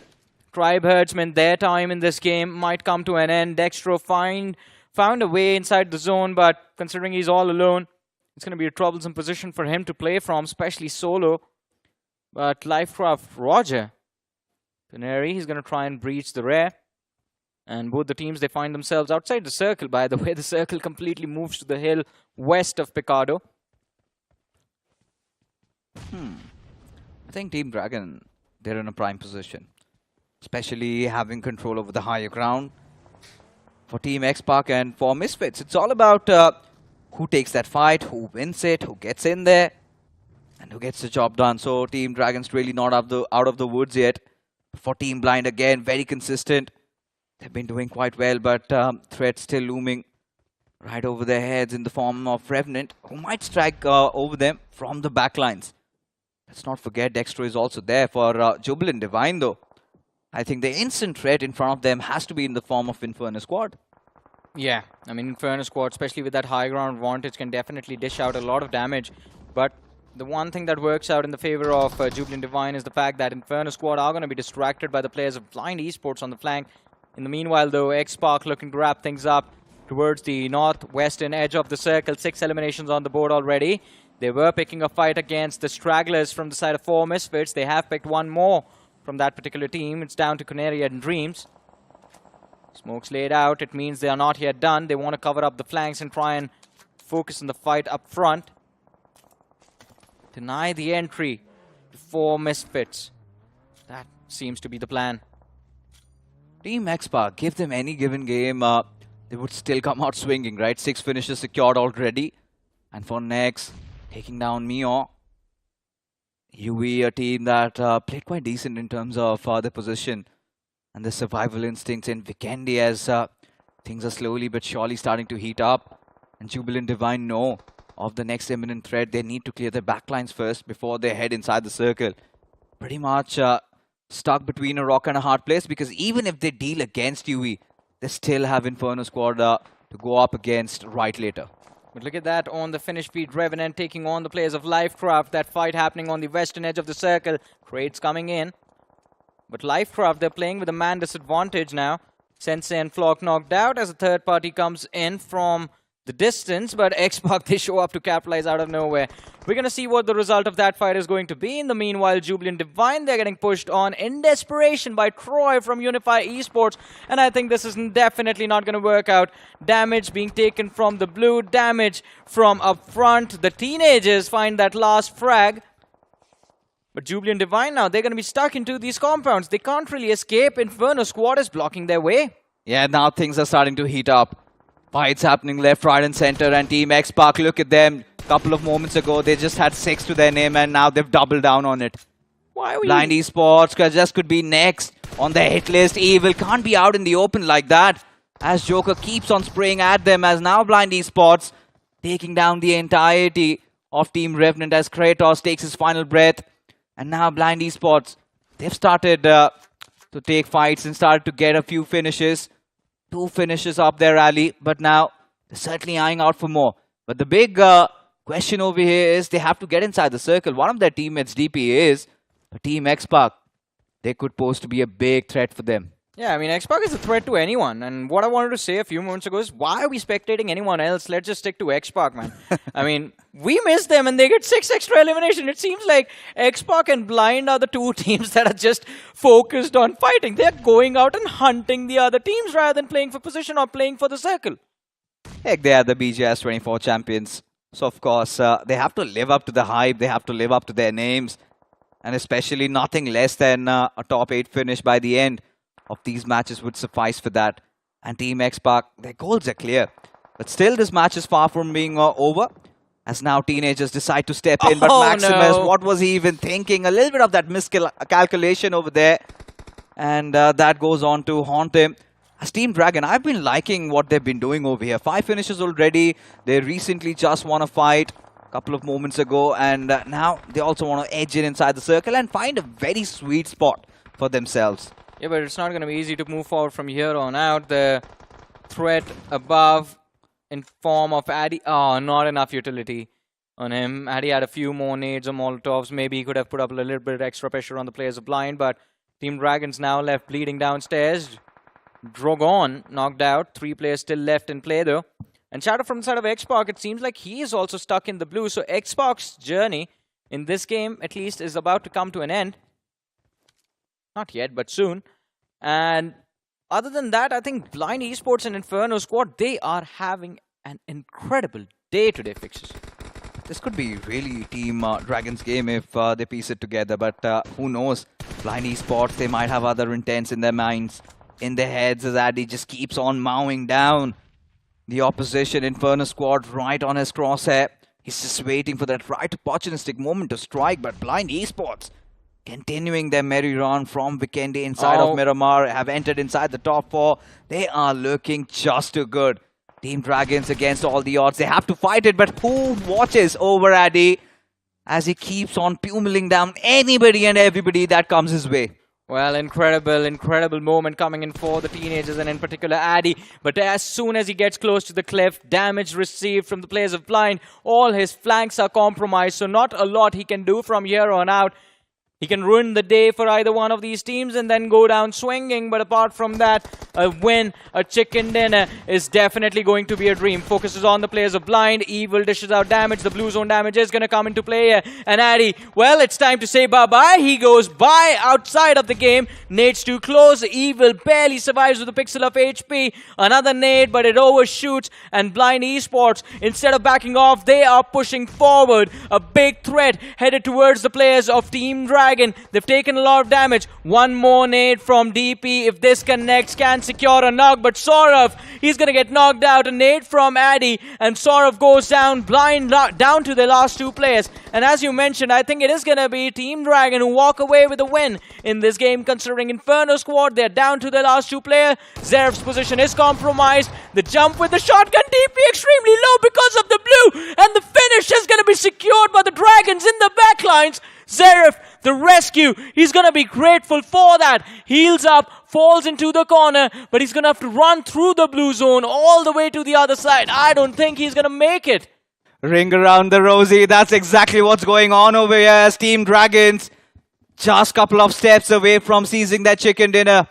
Tribe Herdsmen, their time in this game might come to an end. Dextro found a way inside the zone, but considering he's all alone, it's going to be a troublesome position for him to play from, especially solo. But LIVECRAFT, Roger Canary, he's going to try and breach the rear. And both the teams, they find themselves outside the circle. By the way, the circle completely moves to the hill west of Picado. I think Team Dragon, they're in a prime position. Especially having control over the higher ground. For Team XPAC and for Misfits, it's all about who takes that fight, who wins it, who gets in there, and who gets the job done. So Team Dragon's really not out of the woods yet. For Team Blind, again, very consistent. They've been doing quite well, but threat still looming right over their heads in the form of Revenant, who might strike over them from the backlines. Let's not forget Dextro is also there for Jubilant Divine, though. I think the instant threat in front of them has to be in the form of Inferno squad. Yeah, I mean, Inferno squad, especially with that high ground advantage, can definitely dish out a lot of damage. But the one thing that works out in the favor of Jubilant Divine is the fact that Inferno squad are going to be distracted by the players of Blind Esports on the flank. In the meanwhile, though, X-Spark looking to wrap things up towards the northwestern edge of the circle. 6 eliminations on the board already. They were picking a fight against the stragglers from the side of 4 Misfits. They have picked one more from that particular team. It's down to Canary and Dreams. Smoke's laid out. It means they are not yet done. They want to cover up the flanks and try and focus on the fight up front. Deny the entry to 4 Misfits. That seems to be the plan. Team X-Spark, give them any given game, they would still come out swinging, right? 6 finishes secured already. And for next, taking down Mio. UE, a team that played quite decent in terms of their position and the survival instincts in Vikendi as things are slowly but surely starting to heat up. And Jubilant Divine know of the next imminent threat. They need to clear their backlines first before they head inside the circle. Pretty much stuck between a rock and a hard place, because even if they deal against UE, they still have Inferno squad to go up against right later. But look at that on the finish feed. Revenant taking on the players of LIVECRAFT. That fight happening on the western edge of the circle. Crates coming in. But LIVECRAFT, they're playing with a man disadvantage now. Sensei and Flock knocked out as a third party comes in from the distance, but X-Spark, they show up to capitalize out of nowhere. We're going to see what the result of that fight is going to be. In the meanwhile, Jubilant Divine, they're getting pushed on in desperation by Crore from Unify Esports, and I think this is definitely not going to work out. Damage being taken from the blue, damage from up front. The teenagers find that last frag. But Jubilant Divine now, they're going to be stuck into these compounds. They can't really escape. Inferno squad is blocking their way. Yeah, now things are starting to heat up. Fights happening left, right and center, and Team X-Spark, look at them. A couple of moments ago, they just had 6 to their name, and now they've doubled down on it. Why are we... Blind Esports just could be next on the hit list. Evil can't be out in the open like that, as Joker keeps on spraying at them, as now Blind Esports taking down the entirety of Team Revenant as Kratos takes his final breath. And now Blind Esports, they've started to take fights and started to get a few finishes. 2 finishes up their alley, but now they're certainly eyeing out for more. But the big question over here is they have to get inside the circle. One of their teammates, DP, is a Team X-Spark. They could pose to be a big threat for them. Yeah, I mean, X-Spark is a threat to anyone. And what I wanted to say a few moments ago is, why are we spectating anyone else? Let's just stick to X-Spark, man. I mean, we miss them and they get 6 extra elimination. It seems like X-Spark and Blind are the 2 teams that are just focused on fighting. They're going out and hunting the other teams rather than playing for position or playing for the circle. Heck, they are the BGS 24 champions. So, of course, they have to live up to the hype. They have to live up to their names. And especially nothing less than a top 8 finish by the end of these matches would suffice for that. And Team X-Spark, their goals are clear. But still, this match is far from being over, as now teenagers decide to step in. But Maximus, what was he even thinking? A little bit of that miscalculation over there. And that goes on to haunt him. As Team Dragon, I've been liking what they've been doing over here. 5 finishes already. They recently just won a fight a couple of moments ago. And now they also want to edge in inside the circle and find a very sweet spot for themselves. Yeah, but it's not going to be easy to move forward from here on out. The threat above in form of Addy. Oh, not enough utility on him. Addy had a few more nades or Molotovs. Maybe he could have put up a little bit extra pressure on the players of Blind, but Team Dragons now left bleeding downstairs. Drogon knocked out. 3 players still left in play though. And Shadow from the side of X-Spark, it seems like he is also stuck in the blue. So X-Spark's journey in this game, at least, is about to come to an end. Not yet, but soon. And other than that, I think Blind Esports and Inferno squad, they are having an incredible day today, Fixes. This could be really Team Dragon's game if they piece it together, but who knows? Blind Esports, they might have other intents in their minds, in their heads, as Addy just keeps on mowing down the opposition. Inferno squad right on his crosshair. He's just waiting for that right opportunistic moment to strike, but Blind Esports continuing their merry run from Vikendi inside of Miramar, have entered inside the top 4. They are looking just too good. Team Dragons against all the odds. They have to fight it, but who watches over Addy as he keeps on pummeling down anybody and everybody that comes his way? Well, incredible moment coming in for the teenagers and in particular Addy. But as soon as he gets close to the cliff, damage received from the players of Blind, all his flanks are compromised. So not a lot he can do from here on out. He can ruin the day for either one of these teams and then go down swinging. But apart from that, a win, a chicken dinner is definitely going to be a dream. Focuses on the players of Blind. Evil dishes out damage. The blue zone damage is going to come into play here. And Addy, well, it's time to say bye-bye. He goes by outside of the game. Nades too close. Evil barely survives with a pixel of HP. Another nade, but it overshoots. And Blind Esports, instead of backing off, they are pushing forward. A big threat headed towards the players of Team Dragon. They've taken a lot of damage. One more nade from DP. If this connects, can secure a knock. But Saurav, he's going to get knocked out. A nade from Addy. And Saurav goes down. Blind down to the last two players. And as you mentioned, I think it is going to be Team Dragon who walk away with a win in this game. Considering Inferno squad, they're down to their last two players. Zeref's position is compromised. The jump with the shotgun. DP extremely low because of the blue. And the finish is going to be secured by the Dragons in the backlines. Zeref, the rescue, he's going to be grateful for that. Heals up, falls into the corner, but he's going to have to run through the blue zone all the way to the other side. I don't think he's going to make it. Ring around the rosy. That's exactly what's going on over here as Team Dragons just a couple of steps away from seizing that chicken dinner.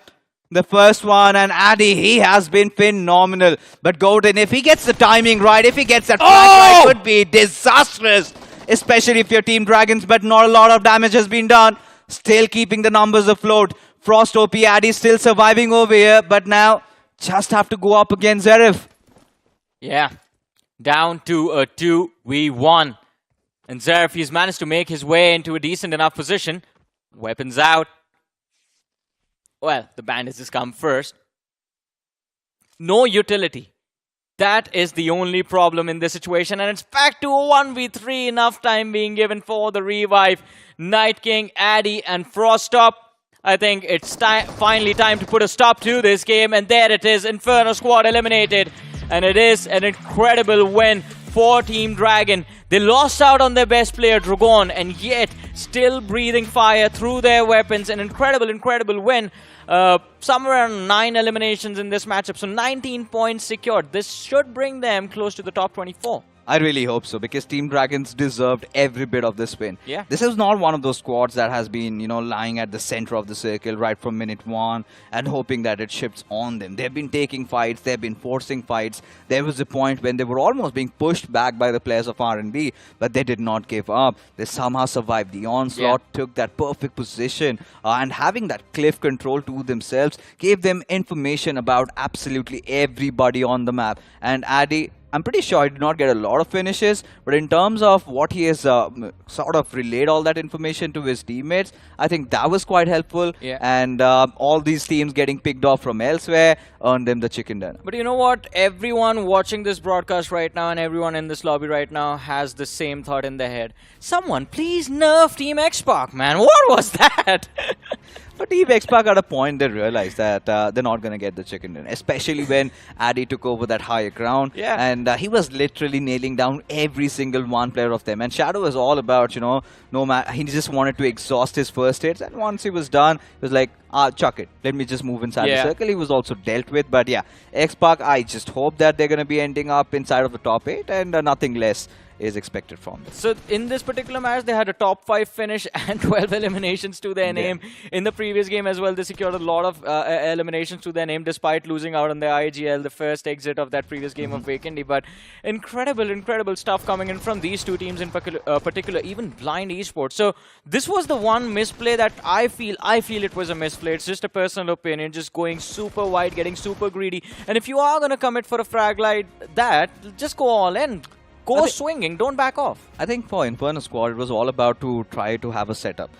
The first one, and Addy, he has been phenomenal. But Golden, if he gets the timing right, if he gets that flag right, could be disastrous. Especially if you're Team Dragons, but not a lot of damage has been done. Still keeping the numbers afloat. Frost OP Addy still surviving over here, but now just have to go up against Zeref. Yeah, down to a 2v1. And Zeref, he's managed to make his way into a decent enough position. Weapons out. Well, the bandits just come first. No utility. That is the only problem in this situation. And it's back to a 1v3. Enough time being given for the revive. Night King, Addy, and Frostop. I think it's finally time to put a stop to this game. And there it is. Inferno squad eliminated. And it is an incredible win for Team Dragon. They lost out on their best player, Dragon, and yet still breathing fire through their weapons. An incredible win. Somewhere around 9 eliminations in this matchup. So 19 points secured. This should bring them close to the top 24. I really hope so, because Team Dragons deserved every bit of this win. Yeah. This is not one of those squads that has been, lying at the center of the circle right from minute 1 and hoping that it shifts on them. They've been taking fights. They've been forcing fights. There was a point when they were almost being pushed back by the players of RNB, but they did not give up. They somehow survived the onslaught, took that perfect position, and having that cliff control to themselves gave them information about absolutely everybody on the map. And Addy, I'm pretty sure he did not get a lot of finishes, but in terms of what he has sort of relayed all that information to his teammates, I think that was quite helpful. Yeah. And all these teams getting picked off from elsewhere earned them the chicken dinner. But you know what? Everyone watching this broadcast right now and everyone in this lobby right now has the same thought in their head. Someone please nerf Team X-Pac, man. What was that? But Team X-Pac at a point they realized that they're not going to get the chicken dinner, especially when Addy took over that higher ground. Yeah. And he was literally nailing down every single one player of them. And Shadow was all about, he just wanted to exhaust his first hits. And once he was done, he was like, chuck it. Let me just move inside the circle. He was also dealt with. But yeah, X-Pac, I just hope that they're going to be ending up inside of the top 8 and nothing less is expected from them. So in this particular match, they had a top 5 finish and 12 eliminations to their name. In the previous game as well, they secured a lot of eliminations to their name despite losing out on their IGL, the first exit of that previous game of Vacandy. But incredible stuff coming in from these two teams in particular, even Blind Esports. So this was the one misplay that I feel it was a misplay. It's just a personal opinion, just going super wide, getting super greedy. And if you are going to commit for a frag like that, just go all in. Go swinging, don't back off. I think for Inferno squad, it was all about to try to have a setup.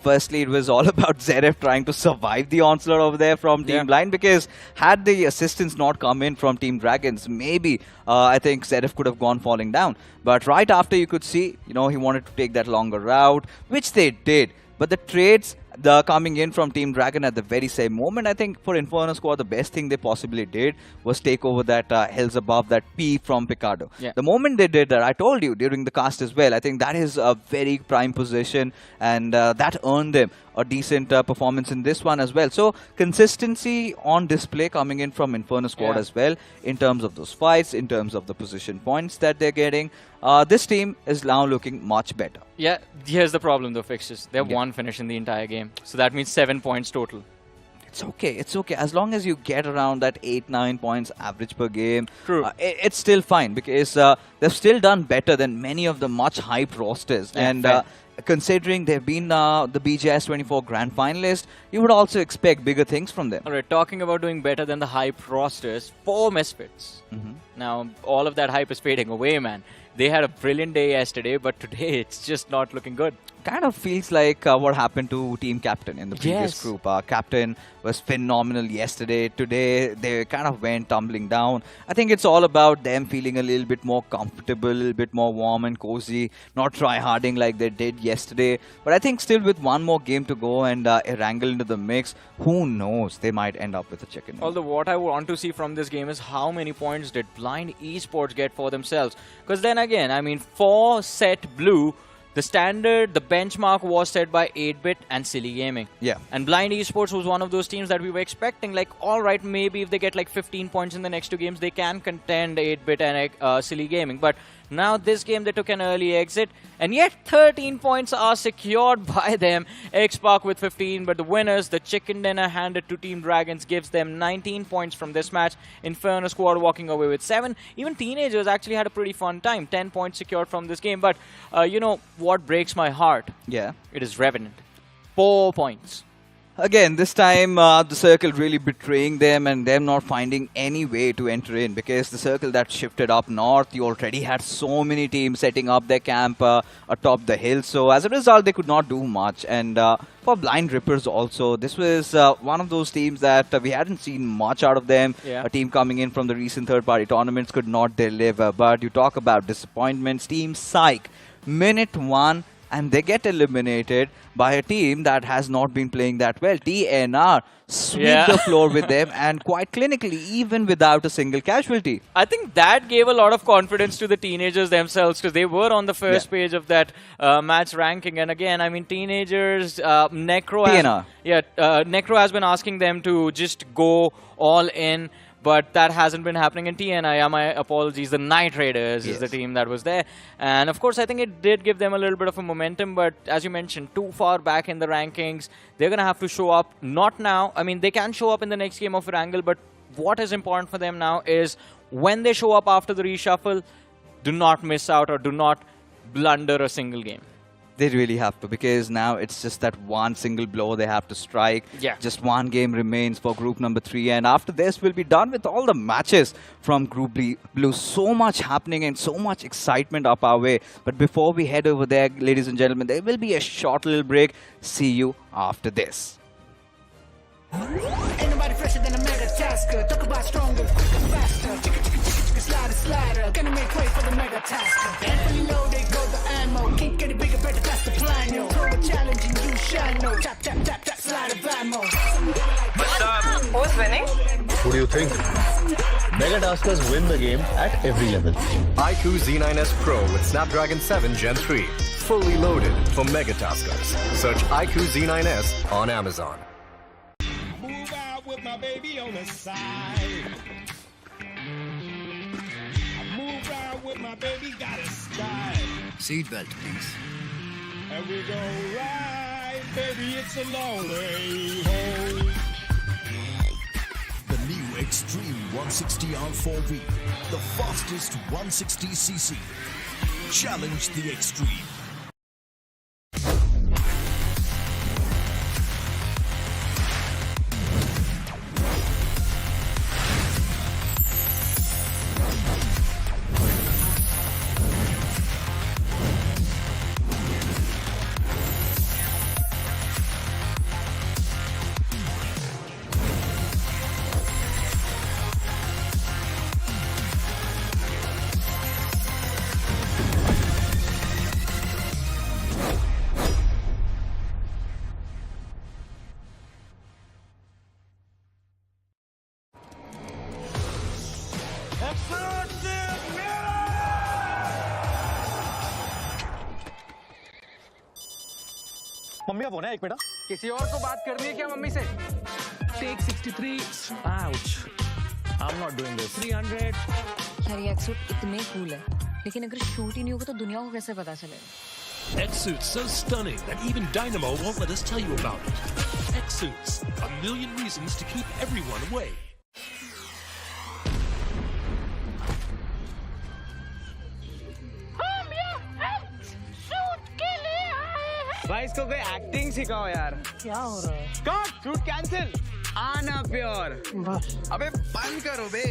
Firstly, it was all about Zeref trying to survive the onslaught over there from Team Blind, because had the assistance not come in from Team Dragons, maybe I think Zeref could have gone falling down. But right after, you could see, he wanted to take that longer route, which they did. But the trades, coming in from Team Dragon at the very same moment. I think for Inferno Squad, the best thing they possibly did was take over that Hells Above, that P from Picardo. Yeah. The moment they did that, I told you during the cast as well, I think that is a very prime position, and that earned them a decent performance in this one as well. So consistency on display coming in from Inferno Squad as well, in terms of those fights, in terms of the position points that they're getting. This team is now looking much better. Yeah, here's the problem though, Fixtures. They have one finish in the entire game. So that means 7 points total. It's okay. It's okay. As long as you get around that 8-9 points average per game, it's still fine, because they've still done better than many of the much hyped rosters. Yeah, and considering they've been the BGS 24 grand finalist, you would also expect bigger things from them. Alright, talking about doing better than the hype rosters, 4 Misfits. Now, all of that hype is fading away, man. They had a brilliant day yesterday, but today it's just not looking good. Kind of feels like what happened to Team Captain in the previous group. Captain was phenomenal yesterday. Today, they kind of went tumbling down. I think it's all about them feeling a little bit more comfortable, a little bit more warm and cozy, not try-harding like they did yesterday. But I think still with one more game to go and Erangel into the mix, who knows, they might end up with a chicken. Although what I want to see from this game is how many points did Blind Esports get for themselves. Because then again, I mean, for set blue, the standard, the benchmark was set by 8-Bit and Silly Gaming. Yeah. And Blind Esports was one of those teams that we were expecting, like, alright, maybe if they get like 15 points in the next 2 games, they can contend 8-Bit and Silly Gaming. But now this game, they took an early exit, and yet 13 points are secured by them. X-Park with 15, but the winners, the chicken dinner handed to Team Dragons, gives them 19 points from this match. Inferno Squad walking away with 7. Even Teenagers actually had a pretty fun time. 10 points secured from this game. But you know what breaks my heart? Yeah. It is Revenant. 4 points. Again, this time the circle really betraying them and them not finding any way to enter in, because the circle that shifted up north, you already had so many teams setting up their camp atop the hill. So as a result, they could not do much. And for Blind Rippers also, this was one of those teams that we hadn't seen much out of them. Yeah. A team coming in from the recent third-party tournaments could not deliver. But you talk about disappointments. Team Psyche, minute 1, and they get eliminated by a team that has not been playing that well. TNR sweep the floor with them, and quite clinically, even without a single casualty. I think that gave a lot of confidence to the Teenagers themselves, because they were on the first page of that match ranking. And again, I mean, Teenagers, Necro has been asking them to just go all in. But that hasn't been happening in TNI. My apologies. The Night Raiders is the team that was there. And of course, I think it did give them a little bit of a momentum. But as you mentioned, too far back in the rankings. They're going to have to show up. Not now. I mean, they can show up in the next game of Erangel. But what is important for them now is when they show up after the reshuffle, do not miss out or do not blunder a single game. They really have to, because now it's just that one single blow they have to strike. Yeah. Just one game remains for group number 3, and after this we'll be done with all the matches from Group Blue. So much happening and so much excitement up our way. But before we head over there, ladies and gentlemen, there will be a short little break. See you after this. Ain't nobody fresher than a mega tasker. Talk about stronger, quicker, faster. Slider, slider. Gonna make way for the mega tasker. And when you know they go the ammo. Keep getting bigger, better, that's the plan, yo. Throw a challenge and you shall know. Tap, tap, tap, tap, slide of ammo. Who's winning? Who do you think? Mega Taskers win the game at every level. iQOO Z9S Pro with Snapdragon 7 Gen 3. Fully loaded for Mega Taskers. Search iQOO Z9S on Amazon. Move out with my baby on the side. Move out with my baby, got a style. Seatbelt, please. And we go right, baby, it's a long way home. The new Xtreme 160R4V, the fastest 160cc. Challenge the Xtreme. Mummy का phone है, एक minute. किसी और को बात करनी है क्या मम्मी से? Take 63. Ouch. I'm not doing this. 300. यार ये एक्सूट इतने कूल है, लेकिन अगर शूट ही नहीं होगा तो दुनिया को कैसे पता चलेगा? X-Suit's so stunning that even Dynamo won't let us tell you about it. X-Suits, a million reasons to keep everyone away. भाई इसको कोई एक्टिंग सिखाओ यार। क्या हो रहा है? Cut, shoot cancel. आना प्योर। अबे बंद करो बे,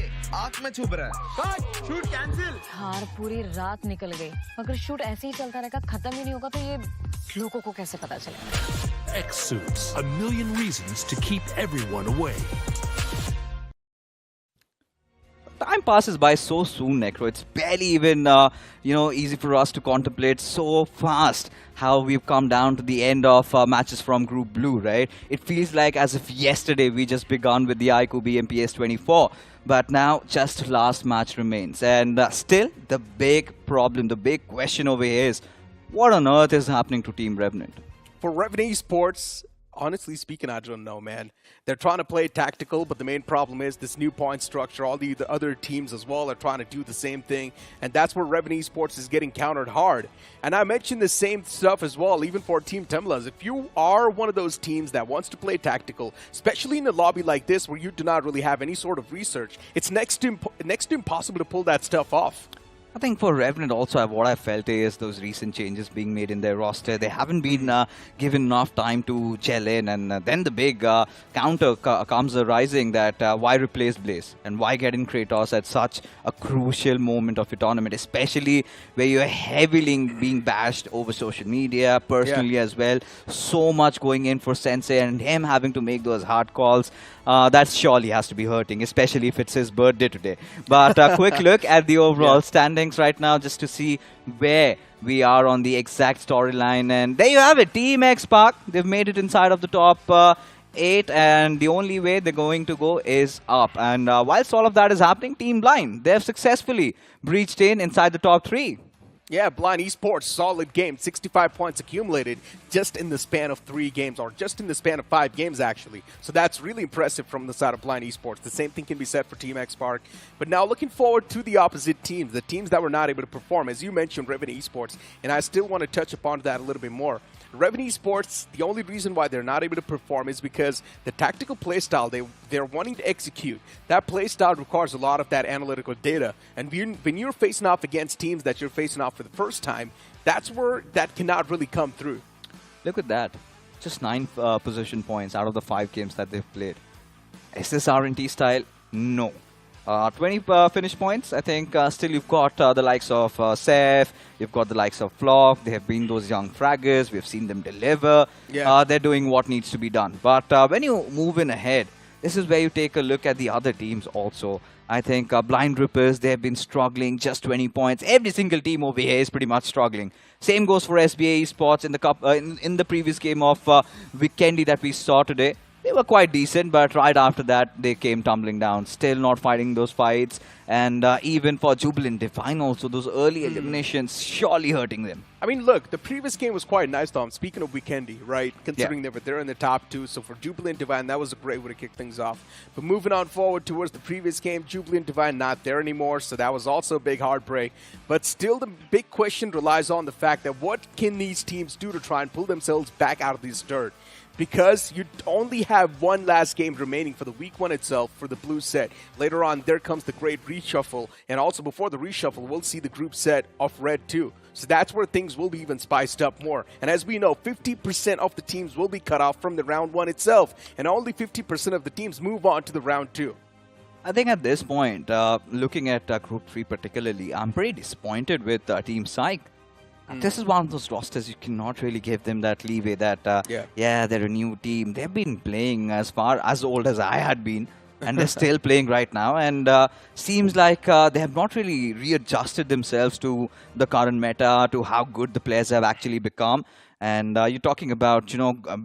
आंख में छुप रहा है। Cut, shoot cancel. हार पूरी रात निकल गई, अगर शूट ऐसे ही चलता रहेगा, खत्म ही नहीं होगा तो ये लोगों को कैसे पता चलेगा? X-Suits, a million reasons to keep everyone away. Time passes by so soon, Necro. It's barely even, easy for us to contemplate so fast how we've come down to the end of matches from Group Blue, right? It feels like as if yesterday we just begun with the iQOO BMPS 24. But now just last match remains. And still, the big problem, the big question over here is, what on earth is happening to Team Revenant? For Revenant Esports, honestly speaking, I don't know, man. They're trying to play tactical, but the main problem is this new point structure. All the other teams as well are trying to do the same thing, and that's where Revenant Esports is getting countered hard. And I mentioned the same stuff as well, even for Team TAMILAS. If you are one of those teams that wants to play tactical, especially in a lobby like this where you do not really have any sort of research, it's next to impossible to pull that stuff off. I think for Revenant also, what I felt is those recent changes being made in their roster, they haven't been given enough time to gel in, and then the big counter comes arising that why replace Blaze and why get in Kratos at such a crucial moment of your tournament, especially where you're heavily being bashed over social media, personally as well. So much going in for Sensei and him having to make those hard calls. That surely has to be hurting, especially if it's his birthday today. But a quick look at the overall standings right now, just to see where we are on the exact storyline. And there you have it, Team X Park. They've made it inside of the top 8, and the only way they're going to go is up. And whilst all of that is happening, Team Blind, they've successfully breached in inside the top 3. Yeah, Blind Esports, solid game. 65 points accumulated just in the span of 3 games, or just in the span of 5 games, actually. So that's really impressive from the side of Blind Esports. The same thing can be said for Team X Park. But now looking forward to the opposite teams, the teams that were not able to perform. As you mentioned, Revenant Esports, and I still want to touch upon that a little bit more. Revenant Esports, the only reason why they're not able to perform is because the tactical playstyle they're wanting to execute, that playstyle requires a lot of that analytical data. And when you're facing off against teams that you're facing off for the first time, that's where that cannot really come through. Look at that. Just 9 position points out of the 5 games that they've played. Is this R&T style? No. 20 finish points. I think still you've got the likes of Seth, you've got the likes of Flock. They have been those young fraggers. We've seen them deliver. They're doing what needs to be done. But when you move in ahead, this is where you take a look at the other teams also. I think Blind Rippers, they have been struggling, just 20 points. Every single team over here is pretty much struggling. Same goes for SBA Esports in the cup in the previous game of Weekendy that we saw today. They were quite decent, but right after that, they came tumbling down. Still not fighting those fights. And even for Jubilant Divine also, those early eliminations surely hurting them. I mean, look, the previous game was quite nice, Tom. Speaking of Weekendy, right? Considering they were there in the top 2. So for Jubilant Divine, that was a great way to kick things off. But moving on forward towards the previous game, Jubilant Divine not there anymore. So that was also a big heartbreak. But still, the big question relies on the fact that what can these teams do to try and pull themselves back out of this dirt? Because you only have one last game remaining for the week 1 itself for the blue set. Later on, there comes the great reshuffle. And also before the reshuffle, we'll see the group set of red too. So that's where things will be even spiced up more. And as we know, 50% of the teams will be cut off from the round 1 itself. And only 50% of the teams move on to the round 2. I think at this point, looking at Group 3 particularly, I'm pretty disappointed with Team Psyche. This is one of those rosters you cannot really give them that leeway that, they're a new team. They've been playing as old as I had been, and they're still playing right now. And seems like they have not really readjusted themselves to the current meta, to how good the players have actually become. And you're talking about,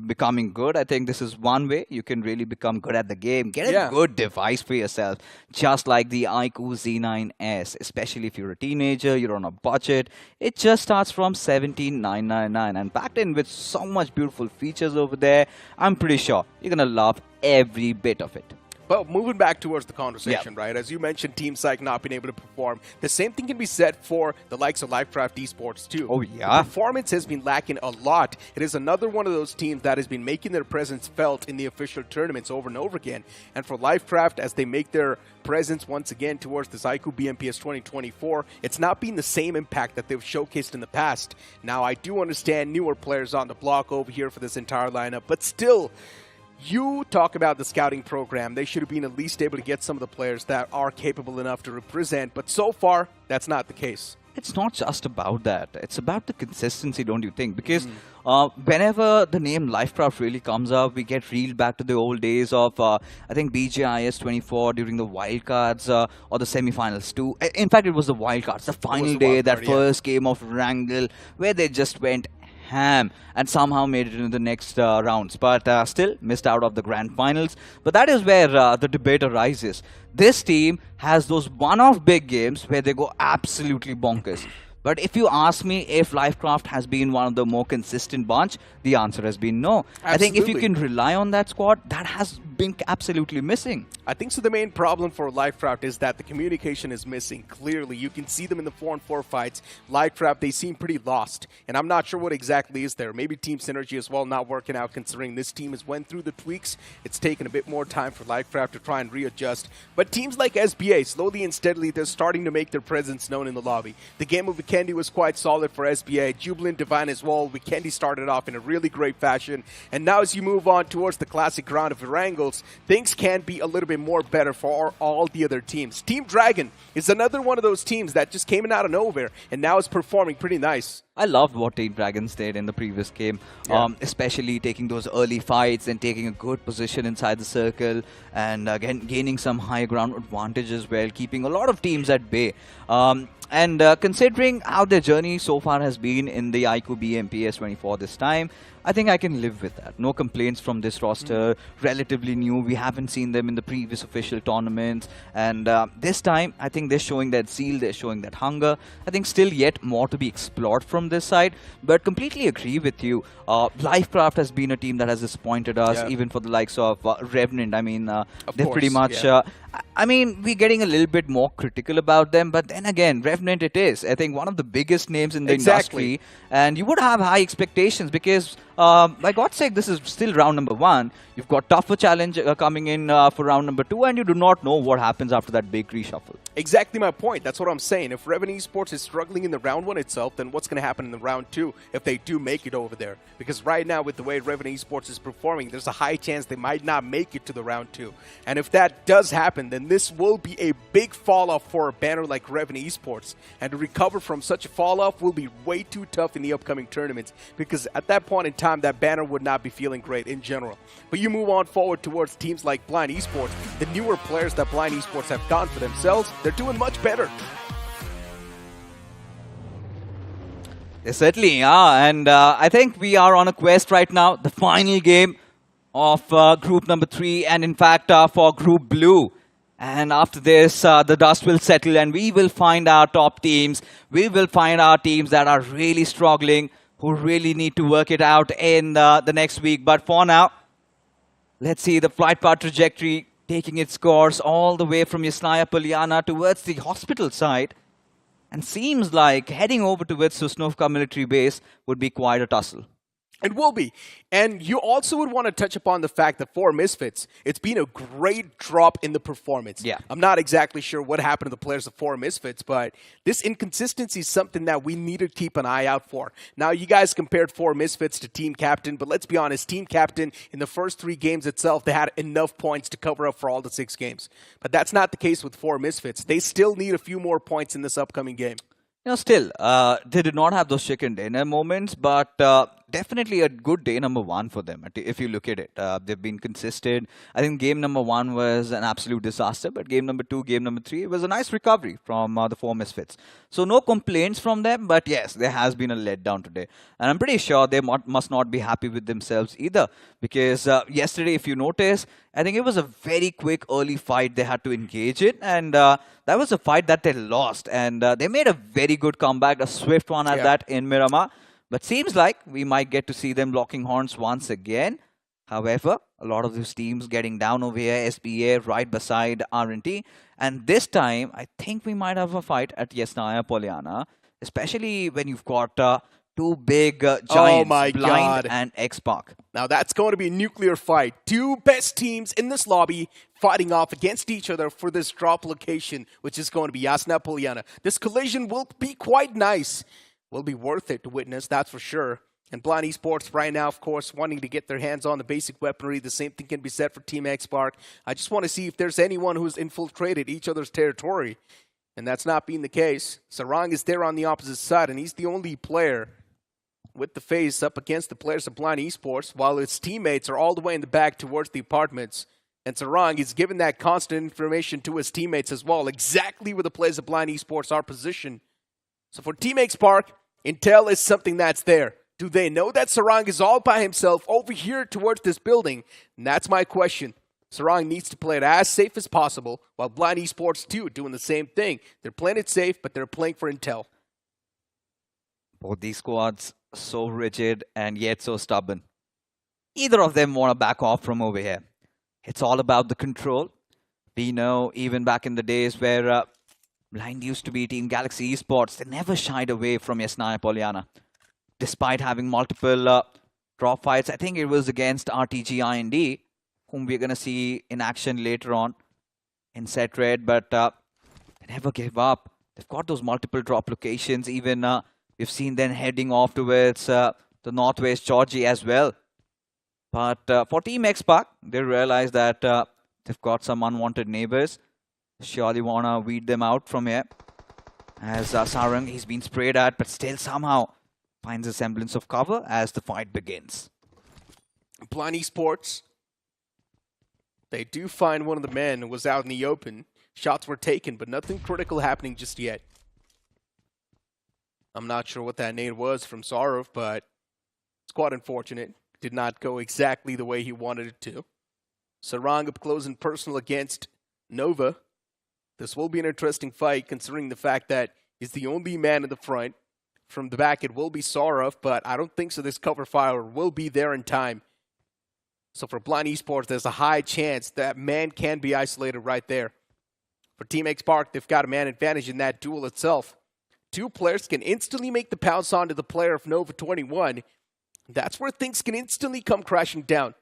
becoming good. I think this is one way you can really become good at the game. Get a good device for yourself, just like the iQOO Z9S. Especially if you're a teenager, you're on a budget. It just starts from 17,999 and packed in with so much beautiful features over there. I'm pretty sure you're gonna love every bit of it. But moving back towards the conversation, right? As you mentioned, Team Psyche not being able to perform. The same thing can be said for the likes of LIVECRAFT Esports too. Oh, yeah. The performance has been lacking a lot. It is another one of those teams that has been making their presence felt in the official tournaments over and over again. And for LIVECRAFT, as they make their presence once again towards this iQOO BMPS 2024, it's not been the same impact that they've showcased in the past. Now, I do understand newer players on the block over here for this entire lineup, but still, you talk about the scouting program. They should have been at least able to get some of the players that are capable enough to represent, but so far, that's not the case. It's not just about that. It's about the consistency, don't you think? Because whenever the name LIVECRAFT really comes up, we get reeled back to the old days of, I think, BGIS 24 during the wildcards or the semifinals too. In fact, it was the wildcards, the final day, that first game of Wrangle, where they just went ham and somehow made it into the next rounds, but still missed out of the grand finals. But that is where the debate arises. This team has those one-off big games where they go absolutely bonkers. But if you ask me if LIVECRAFT has been one of the more consistent bunch, the answer has been no. Absolutely. I think if you can rely on that squad, that has been absolutely missing. I think so. The main problem for LIVECRAFT is that the communication is missing. Clearly, you can see them in the 4-on-4 fights. LIVECRAFT, they seem pretty lost, and I'm not sure what exactly is there. Maybe team synergy as well not working out, considering this team has went through the tweaks. It's taken a bit more time for LIVECRAFT to try and readjust. But teams like SBA, slowly and steadily, they're starting to make their presence known in the lobby. The game of Weekendy was quite solid for SBA. Jubilant, Divine as well. Weekendy started off in a really great fashion, and now as you move on towards the classic round of Wrangles, things can be a little bit more better for all the other teams. Team Dragon is another one of those teams that just came in out of nowhere and now is performing pretty nice. I loved what Team Dragons did in the previous game, especially taking those early fights and taking a good position inside the circle and again gaining some high ground advantage as well, keeping a lot of teams at bay. And considering how their journey so far has been in the iQOO BMPS 24 this time, I think I can live with that. No complaints from this roster. Relatively new. We haven't seen them in the previous official tournaments. And this time, I think they're showing that zeal. They're showing that hunger. I think still yet more to be explored from this side. But completely agree with you. LIVECRAFT has been a team that has disappointed us, even for the likes of Revenant. I mean, they're pretty much... I mean, we're getting a little bit more critical about them, but then again, Revenant it is. I think one of the biggest names in the industry, and you would have high expectations because, by God's sake, this is still round number 1. You've got tougher challenge coming in for round number 2, and you do not know what happens after that big reshuffle. Exactly my point. That's what I'm saying. If Revenant Esports is struggling in the round 1 itself, then what's going to happen in the round 2 if they do make it over there? Because right now, with the way Revenant Esports is performing, there's a high chance they might not make it to the round 2. And if that does happen, then this will be a big fall-off for a banner like Revenant Esports. And to recover from such a fall-off will be way too tough in the upcoming tournaments, because at that point in time, that banner would not be feeling great in general. But you move on forward towards teams like Blind Esports. The newer players that Blind Esports have gone for themselves, they're doing much better. They certainly are, and I think we are on a quest right now. The final game of group number 3, and in fact for group blue. And after this, the dust will settle and we will find our top teams. We will find our teams that are really struggling, who really need to work it out in the next week. But for now, let's see the flight path trajectory taking its course all the way from Yasnaya Polyana towards the hospital side. And seems like heading over towards Sosnovka military base would be quite a tussle. It will be. And you also would want to touch upon the fact that for Misfits, it's been a great drop in the performance. Yeah. I'm not exactly sure what happened to the players of 4 Misfits, but this inconsistency is something that we need to keep an eye out for. Now, you guys compared 4 Misfits to Team Captain, but let's be honest, Team Captain, in the first 3 games itself, they had enough points to cover up for all the 6 games. But that's not the case with 4 Misfits. They still need a few more points in this upcoming game. You know, still, they did not have those chicken dinner moments, but definitely a good day number 1 for them, if you look at it. They've been consistent. I think game number 1 was an absolute disaster, but game number 2, game number 3, it was a nice recovery from the 4 misfits. So no complaints from them, but yes, there has been a letdown today. And I'm pretty sure they must not be happy with themselves either, because yesterday, if you notice, I think it was a very quick early fight they had to engage in, and that was a fight that they lost. And they made a very good comeback, a swift one at that in Miramar. But seems like we might get to see them locking horns once again. However, a lot of these teams getting down over here, SBA right beside R&T. And this time, I think we might have a fight at Yasnaya Polyana, especially when you've got two big giants, Blind and X-Pac. Now that's going to be a nuclear fight. Two best teams in this lobby fighting off against each other for this drop location, which is going to be Yasnaya Polyana. This collision will be quite nice. Will be worth it to witness, that's for sure. And Blind Esports right now, of course, wanting to get their hands on the basic weaponry. The same thing can be said for Team X-Pac. I just want to see if there's anyone who's infiltrated each other's territory. And that's not being the case. Sarang is there on the opposite side, and he's the only player with the face up against the players of Blind Esports, while his teammates are all the way in the back towards the apartments. And Sarang is giving that constant information to his teammates as well, exactly where the players of Blind Esports are positioned. So for Team X-Pac, intel is something that's there. Do they know that Sarang is all by himself over here towards this building? And that's my question. Sarang needs to play it as safe as possible, while Blind Esports too doing the same thing. They're playing it safe, but they're playing for intel. Both these squads so rigid and yet so stubborn. Either of them want to back off from over here. It's all about the control. We know even back in the days where Blind used to be Team Galaxy Esports, they never shied away from Yasnaya Polyana. Despite having multiple drop fights, I think it was against RTGERNB, whom we're going to see in action later on in set red, but they never gave up. They've got those multiple drop locations. Even we've seen them heading off towards the northwest Georgie as well. But for Team X-Pac, they realize that they've got some unwanted neighbors. Surely want to weed them out from here. As Sarang, he's been sprayed at, but still somehow finds a semblance of cover as the fight begins. Blind Esports, they do find one of the men who was out in the open. Shots were taken, but nothing critical happening just yet. I'm not sure what that nade was from Sarov, but it's quite unfortunate. Did not go exactly the way he wanted it to. Sarang up close and personal against Nova. This will be an interesting fight, considering the fact that he's the only man in the front. From the back, it will be Sarov, but I don't think so this cover fire will be there in time. So for Blind Esports, there's a high chance that man can be isolated right there. For Team X-Pac, they've got a man advantage in that duel itself. Two players can instantly make the pounce onto the player of Nova 21. That's where things can instantly come crashing down.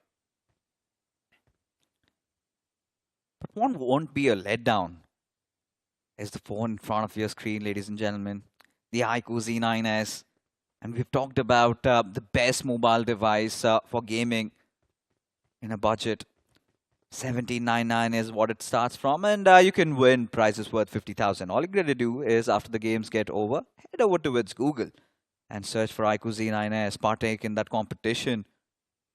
But one won't be a letdown. There's the phone in front of your screen, ladies and gentlemen. The iQOO Z9S. And we've talked about the best mobile device for gaming in a budget. 1799 is what it starts from, and you can win prizes worth 50,000. All you got to do is, after the games get over, head over towards Google and search for iQOO Z9S, partake in that competition,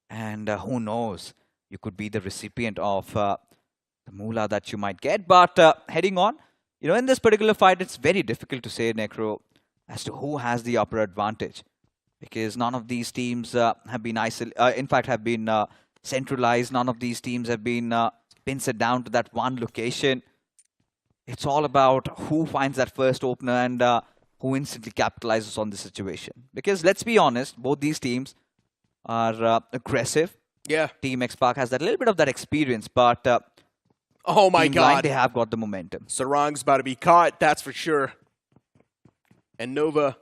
and who knows, you could be the recipient of the moolah that you might get. But heading on, you know, in this particular fight, it's very difficult to say, Necro, as to who has the upper advantage, because none of these teams have been centralized. None of these teams have been pinned down to that one location. It's all about who finds that first opener and who instantly capitalizes on the situation. Because let's be honest, both these teams are aggressive. Yeah. Team X-Pac has that little bit of that experience, but oh my God, Blind, they have got the momentum. Sarang's about to be caught, that's for sure. And Nova,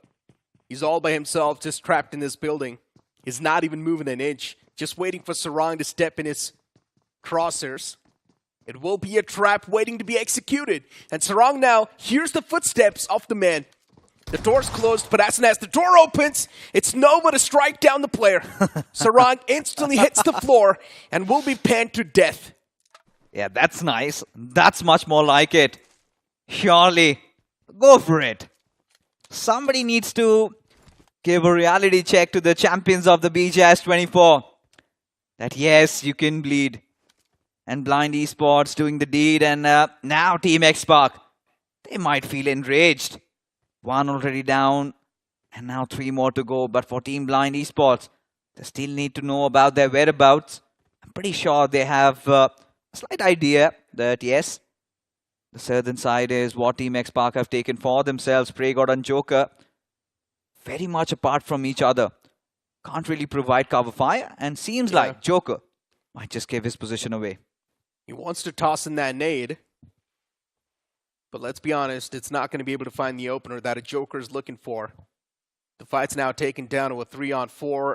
he's all by himself, just trapped in this building. He's not even moving an inch. Just waiting for Sarang to step in his crosshairs. It will be a trap waiting to be executed. And Sarang now hears the footsteps of the man. The door's closed, but as soon as the door opens, it's Nova to strike down the player. Sarang instantly hits the floor and will be panned to death. Yeah, that's nice. That's much more like it. Surely, go for it. Somebody needs to give a reality check to the champions of the BGS 24. That yes, you can bleed. And Blind Esports doing the deed. And now Team Xpark, they might feel enraged. One already down. And now 3 more to go. But for Team Blind Esports, they still need to know about their whereabouts. I'm pretty sure they have a slight idea that yes, the southern side is what Team Xpark have taken for themselves. PreyGod and Joker, very much apart from each other. Can't really provide cover fire. And seems like Joker might just give his position away. He wants to toss in that nade. But let's be honest, it's not going to be able to find the opener that a Joker is looking for. The fight's now taken down to a 3-on-4.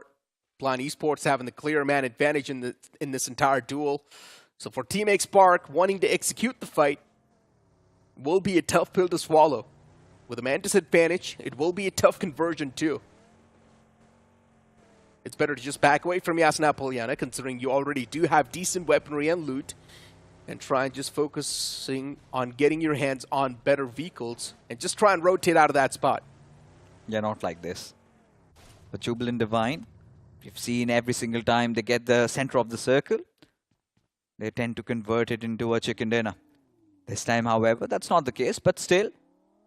Blind Esports having the clear man advantage in this entire duel. So for Team Xpark wanting to execute the fight, will be a tough pill to swallow. With a man disadvantage, it will be a tough conversion too. It's better to just back away from Yasna Polyana, considering you already do have decent weaponry and loot, and try and just focusing on getting your hands on better vehicles, and just try and rotate out of that spot. Yeah, not like this. But Jubilant Divine, we've seen every single time they get the center of the circle, they tend to convert it into a chicken dinner. This time, however, that's not the case, but still,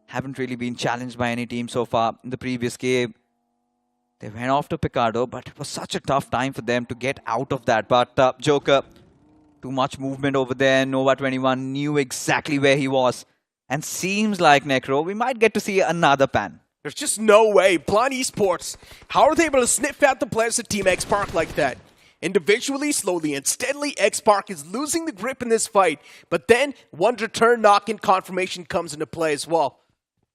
haven't really been challenged by any team so far. In the previous game, they went off to Picardo, but it was such a tough time for them to get out of that. But Joker, too much movement over there. Nova 21 knew exactly where he was. And seems like, Necro, we might get to see another pan. There's just no way. Blind Esports, how are they able to sniff out the players of Team Xpark like that? Individually, slowly, and steadily, Xpark is losing the grip in this fight. But then, one return knock-in confirmation comes into play as well.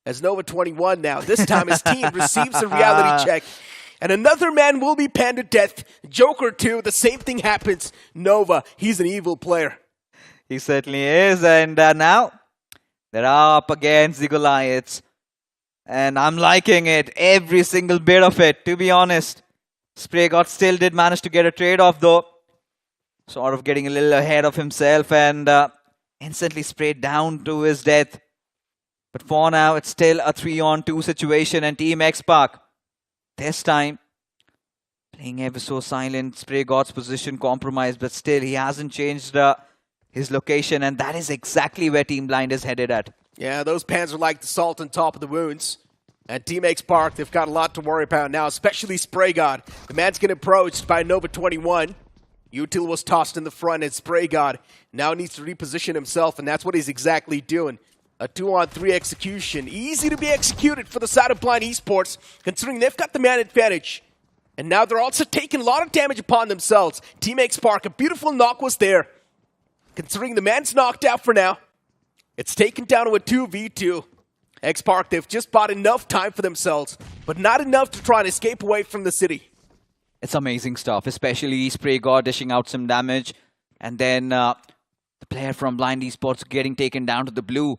As Nova 21 now, this time his team receives a reality check. And another man will be panned to death. Joker too, the same thing happens. Nova, he's an evil player. He certainly is. And now, they're up against the Goliaths. And I'm liking it, every single bit of it, to be honest. PreyGod still did manage to get a trade-off though. Sort of getting a little ahead of himself and instantly sprayed down to his death. But for now, it's still a 3-on-2 situation and Team Xpark, this time, playing ever so silent. PreyGod's position compromised, but still he hasn't changed his location, and that is exactly where Team Blind is headed at. Yeah, those pans are like the salt on top of the wounds. And Team Xpark, they've got a lot to worry about now, especially PreyGod. The man's getting approached by Nova 21. Util was tossed in the front, and PreyGod now needs to reposition himself, and that's what he's exactly doing. A 2-on-3 execution. Easy to be executed for the side of Blind Esports, considering they've got the man advantage. And now they're also taking a lot of damage upon themselves. Team Xpark, a beautiful knock was there. Considering the man's knocked out for now, it's taken down to a 2v2. Xpark, they've just bought enough time for themselves, but not enough to try and escape away from the city. It's amazing stuff, especially PreyGod dishing out some damage. And then the player from Blind Esports getting taken down to the blue.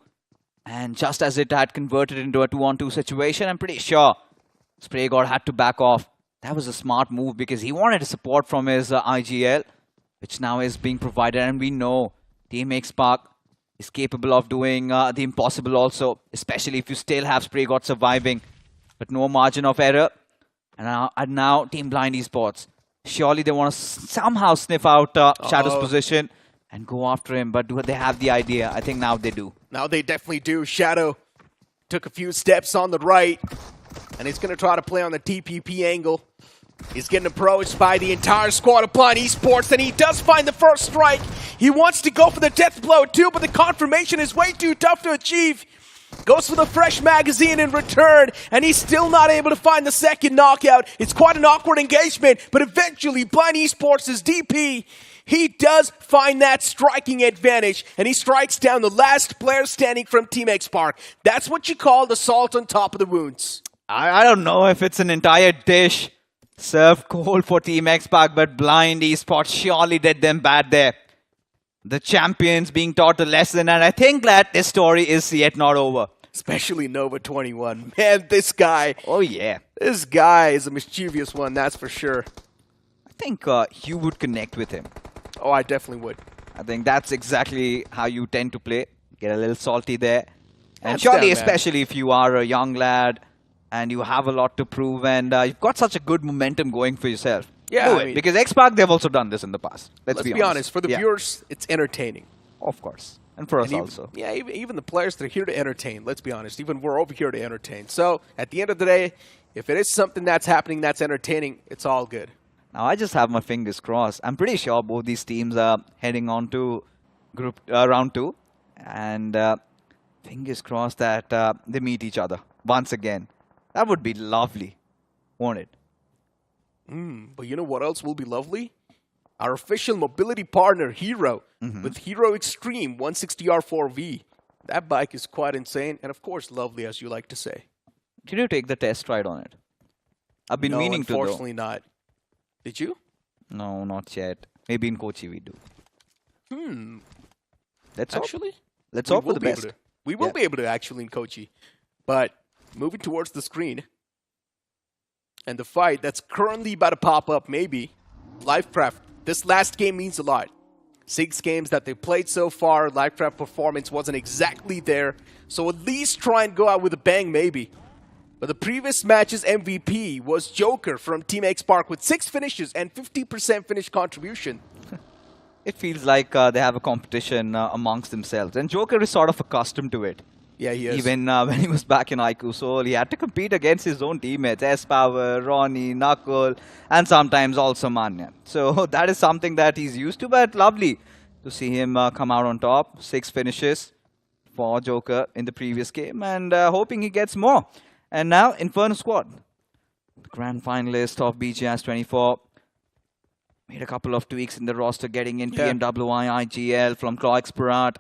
And just as it had converted into a 2-on-2 situation, I'm pretty sure PreyGod had to back off. That was a smart move because he wanted support from his IGL, which now is being provided. And we know Team Xpark is capable of doing the impossible also, especially if you still have PreyGod surviving. But no margin of error. And now Team Blind Esports. Surely they want to somehow sniff out Shadow's position and go after him. But do they have the idea? I think now they do. Now they definitely do. Shadow took a few steps on the right, and he's going to try to play on the TPP angle. He's getting approached by the entire squad of Blind Esports, and he does find the first strike. He wants to go for the death blow too, but the confirmation is way too tough to achieve. Goes for the fresh magazine in return, and he's still not able to find the second knockout. It's quite an awkward engagement, but eventually Blind Esports' DP, he does find that striking advantage, and he strikes down the last player standing from Team Xpark. That's what you call the salt on top of the wounds. I don't know if it's an entire dish served cold for Team Xpark, but Blind Esports surely did them bad there. The champions being taught a lesson, and I think that this story is yet not over. Especially Nova 21. Man, this guy. Oh, yeah. This guy is a mischievous one, that's for sure. I think you would connect with him. Oh, I definitely would. I think that's exactly how you tend to play. Get a little salty there. And That's surely, down, especially if you are a young lad and you have a lot to prove, and you've got such a good momentum going for yourself. Yeah, Do it, because XPAC, they've also done this in the past. Let's be honest. For the viewers, it's entertaining. Of course. And for us also. Yeah, even the players, they're here to entertain. Let's be honest. Even we're over here to entertain. So, at the end of the day, if it is something that's happening that's entertaining, it's all good. Now, I just have my fingers crossed. I'm pretty sure both these teams are heading on to round 2. And fingers crossed that they meet each other once again. That would be lovely, won't it? But you know what else will be lovely? Our official mobility partner, Hero, with Hero Xtreme 160R4V. That bike is quite insane and, of course, lovely, as you like to say. Did you take the test ride on it? I've been meaning to, though. Unfortunately not. Did you? No, not yet. Maybe in Kochi we do. Let's hope for the best. We will be able to actually in Kochi. But moving towards the screen and the fight that's currently about to pop up, maybe, LIVECRAFT. This last game means a lot. 6 games that they played so far, LIVECRAFT performance wasn't exactly there. So at least try and go out with a bang, maybe. But the previous match's MVP was Joker from Team X-Park with 6 finishes and 50% finish contribution. It feels like they have a competition amongst themselves. And Joker is sort of accustomed to it. Yeah, he is. Even when he was back in iQOO Seoul, he had to compete against his own teammates, S-Power, Ronnie, Knuckle, and sometimes also Manya. So that is something that he's used to, but lovely to see him come out on top. 6 finishes for Joker in the previous game, and hoping he gets more. And now, Inferno squad, the grand finalist of BGMI 24. Made a couple of tweaks in the roster, getting in PMWI, IGL from Clarksparat.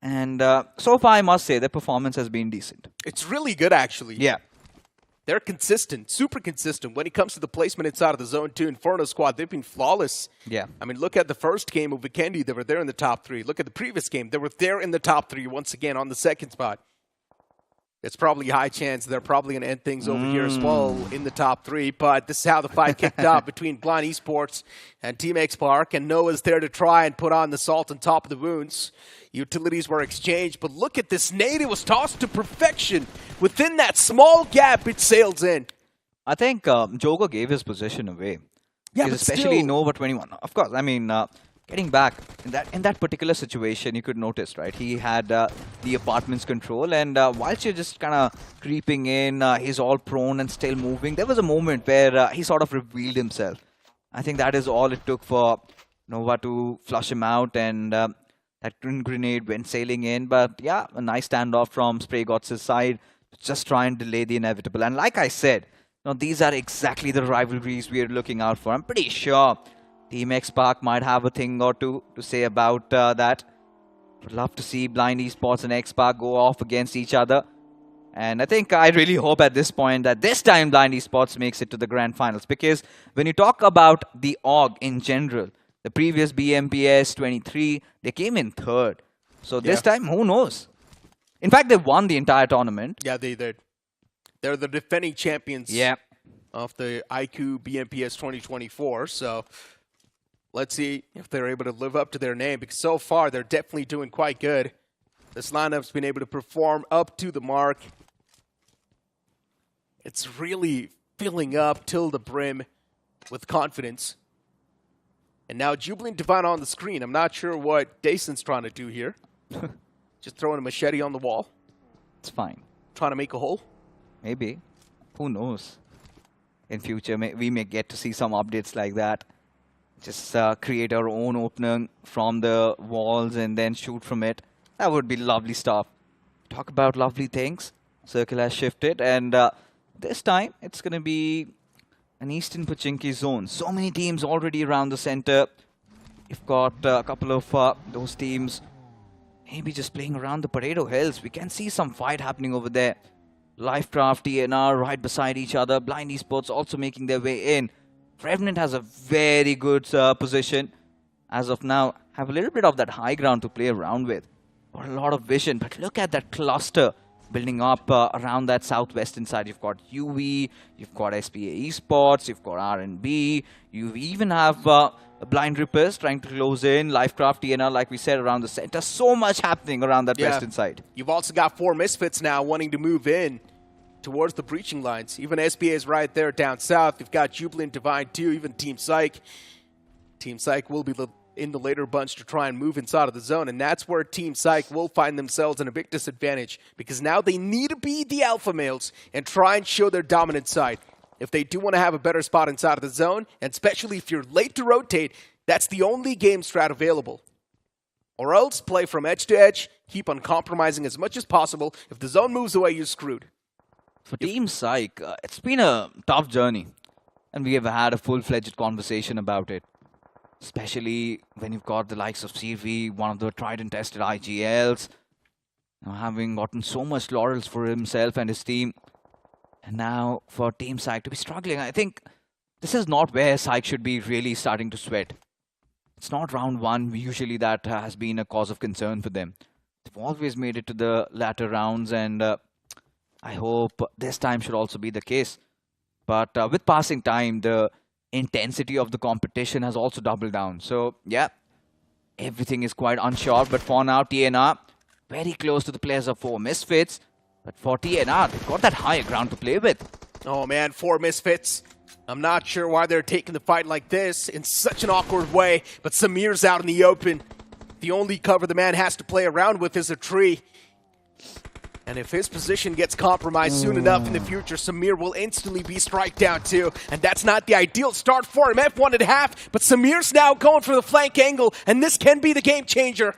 And so far, I must say, their performance has been decent. It's really good, actually. Yeah. They're consistent, super consistent. When it comes to the placement inside of the Zone 2 Inferno squad, they've been flawless. Yeah. I mean, look at the first game of Vikendi. They were there in the top 3. Look at the previous game. They were there in the top 3 once again on the second spot. It's probably a high chance they're probably going to end things over here as well in the top 3. But this is how the fight kicked off between Blind Esports and Team X-Park. And Noah's there to try and put on the salt on top of the wounds. Utilities were exchanged. But look at this nade. It was tossed to perfection. Within that small gap, it sails in. I think Joker gave his position away. Yeah, because especially Nova 21. Of course, I mean, getting back in that particular situation, you could notice, right? He had the apartment's control, and whilst you're just kind of creeping in, he's all prone and still moving. There was a moment where he sort of revealed himself. I think that is all it took for Nova to flush him out, and that twin grenade went sailing in. But yeah, a nice standoff from Spraygots' side to just try and delay the inevitable. And like I said, these are exactly the rivalries we are looking out for. I'm pretty sure Team X-Park might have a thing or two to say about that. Would love to see Blind Esports and X-Park go off against each other. And I think I really hope at this point that this time Blind Esports makes it to the grand finals. Because when you talk about the org in general, the previous BMPS 23, they came in 3rd. So this time, who knows? In fact, they won the entire tournament. Yeah, they did. They're the defending champions of the iQOO BMPS 2024. So let's see if they're able to live up to their name, because so far they're definitely doing quite good. This lineup's been able to perform up to the mark. It's really filling up till the brim with confidence. And now Jubilant Divine on the screen. I'm not sure what Dason's trying to do here. Just throwing a machete on the wall. It's fine. Trying to make a hole. Maybe. Who knows? In future, we may get to see some updates like that. Just create our own opening from the walls and then shoot from it. That would be lovely stuff. Talk about lovely things. Circle has shifted, and this time it's going to be an Eastern Pochinki zone. So many teams already around the center. You've got a couple of those teams maybe just playing around the Potato Hills. We can see some fight happening over there. LIVECRAFT, TNR right beside each other. Blind Esports also making their way in. Revenant has a very good position. As of now, have a little bit of that high ground to play around with. Got a lot of vision, but look at that cluster building up around that southwestern side. You've got UV, you've got SPA Esports, you've got RNB, you even have Blind Rippers trying to close in, LIVECRAFT, TNR, like we said, around the center. So much happening around that western side. You've also got 4 Misfits now wanting to move in. towards the breaching lines. Even SBA is right there down south. You've got Jubilant, Divine too, even Team Psyche. Team Psyche will be in the later bunch to try and move inside of the zone, and that's where Team Psyche will find themselves in a big disadvantage, because now they need to be the alpha males and try and show their dominant side. If they do want to have a better spot inside of the zone, and especially if you're late to rotate, that's the only game strat available. Or else play from edge to edge, keep on compromising as much as possible. If the zone moves away, you're screwed. For Team Psyche, it's been a tough journey, and we have had a full-fledged conversation about it. Especially when you've got the likes of CV, one of the tried and tested IGLs, having gotten so much laurels for himself and his team. And now for Team Psyche to be struggling, I think this is not where Psyche should be really starting to sweat. It's not round one, usually that has been a cause of concern for them. They've always made it to the latter rounds, and I hope this time should also be the case. But with passing time, the intensity of the competition has also doubled down. So, yeah, everything is quite unsure. But for now, TNR, very close to the players of 4 Misfits. But for TNR, they've got that higher ground to play with. Oh, man, 4 Misfits. I'm not sure why they're taking the fight like this in such an awkward way. But Samir's out in the open. The only cover the man has to play around with is a tree. And if his position gets compromised soon enough in the future, Samir will instantly be strike down too. And that's not the ideal start for him. F1.5, but Samir's now going for the flank angle, and this can be the game changer.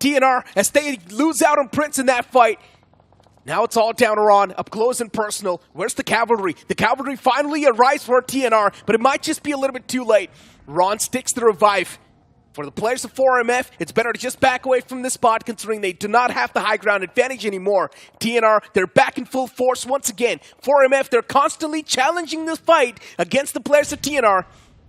TNR, as they lose out on Prince in that fight. Now it's all down to Ron, up close and personal. Where's the cavalry? The cavalry finally arrives for TNR, but it might just be a little bit too late. Ron sticks the revive. For the players of 4MF, it's better to just back away from this spot, considering they do not have the high ground advantage anymore. TNR, they're back in full force once again. 4MF, they're constantly challenging the fight against the players of TNR.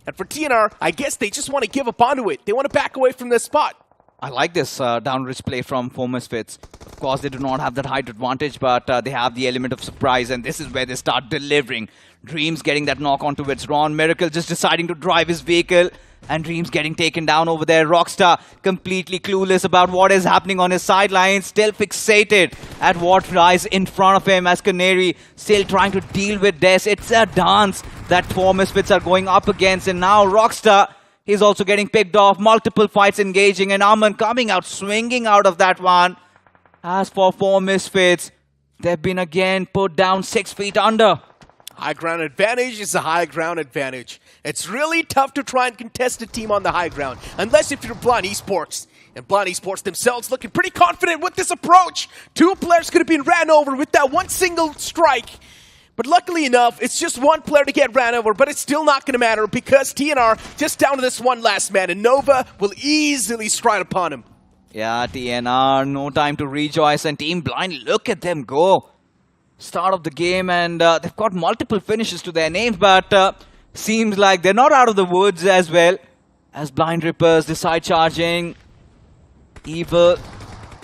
And for TNR, I guess they just want to give up onto it. They want to back away from this spot. I like this downrange play from 4 Misfits. Of course, they do not have that height advantage, but they have the element of surprise, and this is where they start delivering. Dreams getting that knock onto its Ron. Miracle just deciding to drive his vehicle. And Dreams getting taken down over there. Rockstar completely clueless about what is happening on his sidelines. Still fixated at what lies in front of him as Canary still trying to deal with this. It's a dance that 4 Misfits are going up against. And now Rockstar, he's also getting picked off. Multiple fights engaging. And Aman coming out, swinging out of that one. As for 4 Misfits, they've been again put down 6 feet under. High ground advantage is a high ground advantage. It's really tough to try and contest a team on the high ground, unless if you're Blind Esports. And Blind Esports themselves looking pretty confident with this approach. 2 players could have been ran over with that one single strike. But luckily enough, it's just 1 player to get ran over, but it's still not going to matter because TNR just down to this one last man, and Nova will easily stride upon him. Yeah, TNR, no time to rejoice, and Team Blind, look at them go. Start of the game, and they've got multiple finishes to their names, but seems like they're not out of the woods as well. As Blind Rippers decide charging. Evil,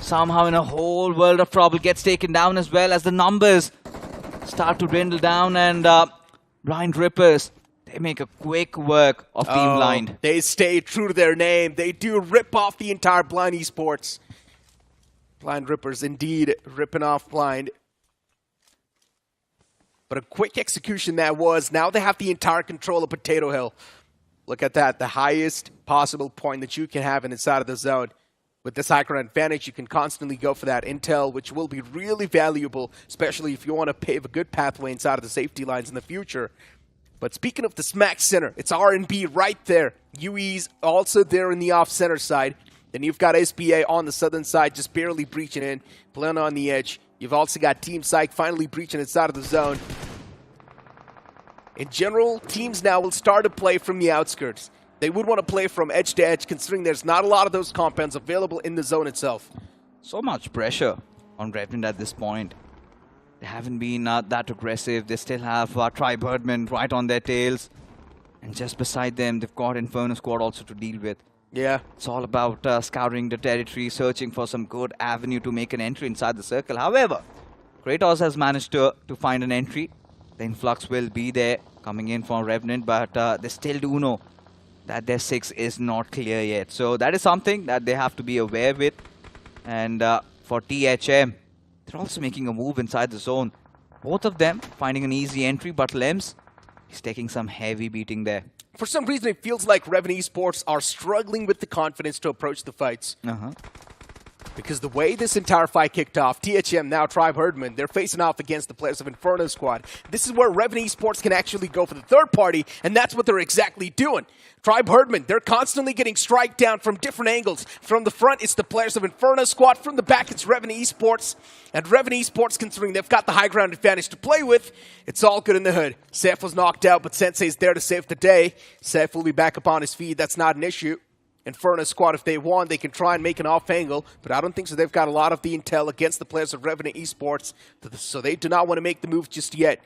somehow in a whole world of trouble, gets taken down as well as the numbers start to dwindle down, and Blind Rippers, they make a quick work of Team Blind. They stay true to their name. They do rip off the entire Blind Esports. Blind Rippers indeed ripping off Blind. But a quick execution that was. Now they have the entire control of Potato Hill. Look at that. The highest possible point that you can have inside of the zone. With this high ground advantage, you can constantly go for that intel, which will be really valuable, especially if you want to pave a good pathway inside of the safety lines in the future. But speaking of the smack center, it's RNB right there. UE's also there in the off-center side. Then you've got SBA on the southern side, just barely breaching in, playing on the edge. You've also got Team Psyche finally breaching inside of the zone. In general, teams now will start to play from the outskirts. They would want to play from edge to edge, considering there's not a lot of those compounds available in the zone itself. So much pressure on Revenant at this point. They haven't been that aggressive. They still have Hirdmen right on their tails. And just beside them, they've got Inferno squad also to deal with. Yeah. It's all about scouring the territory, searching for some good avenue to make an entry inside the circle. However, Kratos has managed to find an entry. The influx will be there coming in from Revenant, but they still do know that their 6 is not clear yet. So that is something that they have to be aware with. And for THM, they're also making a move inside the zone. Both of them finding an easy entry, but Lems, he's taking some heavy beating there. For some reason, it feels like Revenant Esports are struggling with the confidence to approach the fights. Because the way this entire fight kicked off, THM, now Tribe Hirdmen, they're facing off against the players of Inferno squad. This is where Revenant Esports can actually go for the third party, and that's what they're exactly doing. Tribe Hirdmen, they're constantly getting strike down from different angles. From the front, it's the players of Inferno squad. From the back, it's Revenant Esports. And Revenant Esports, considering they've got the high ground advantage to play with, it's all good in the hood. Seth was knocked out, but Sensei's there to save the day. Seth will be back up on his feet. That's not an issue. Inferno squad, if they want, they can try and make an off angle, but I don't think so. They've got a lot of the intel against the players of Revenant Esports, so they do not want to make the move just yet.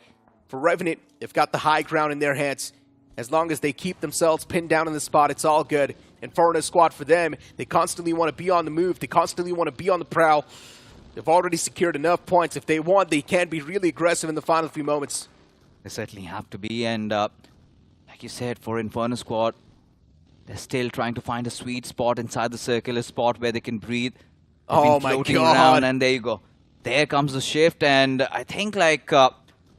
For Revenant, they've got the high ground in their hands. As long as they keep themselves pinned down in the spot, it's all good. Inferno squad, for them, they constantly want to be on the move. They constantly want to be on the prowl. They've already secured enough points. If they want, they can be really aggressive in the final few moments. They certainly have to be, and like you said, for Inferno squad, they're still trying to find a sweet spot inside the circle, a spot where they can breathe. Oh my God. Around, and there you go. There comes the shift, and I think like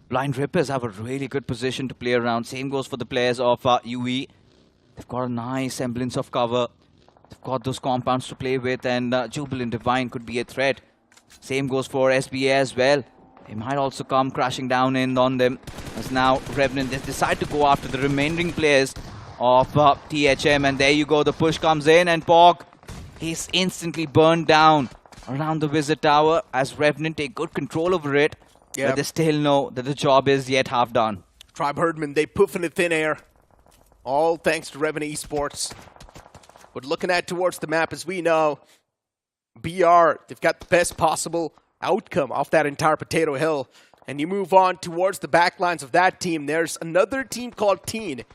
Blind Rippers have a really good position to play around. Same goes for the players of UE. They've got a nice semblance of cover. They've got those compounds to play with, and Jubilant Divine could be a threat. Same goes for SBA as well. They might also come crashing down in on them. As now Revenant, they decide to go after the remaining players of THM, and there you go, the push comes in, and Pog, he's instantly burned down around the Wizard Tower as Revenant take good control over it, but they still know that the job is yet half done. Tribe Hirdmen, they poof into thin air, all thanks to Revenant Esports. But looking at towards the map, as we know, BR, they've got the best possible outcome off that entire potato hill, and you move on towards the backlines of that team. There's another team called Teen.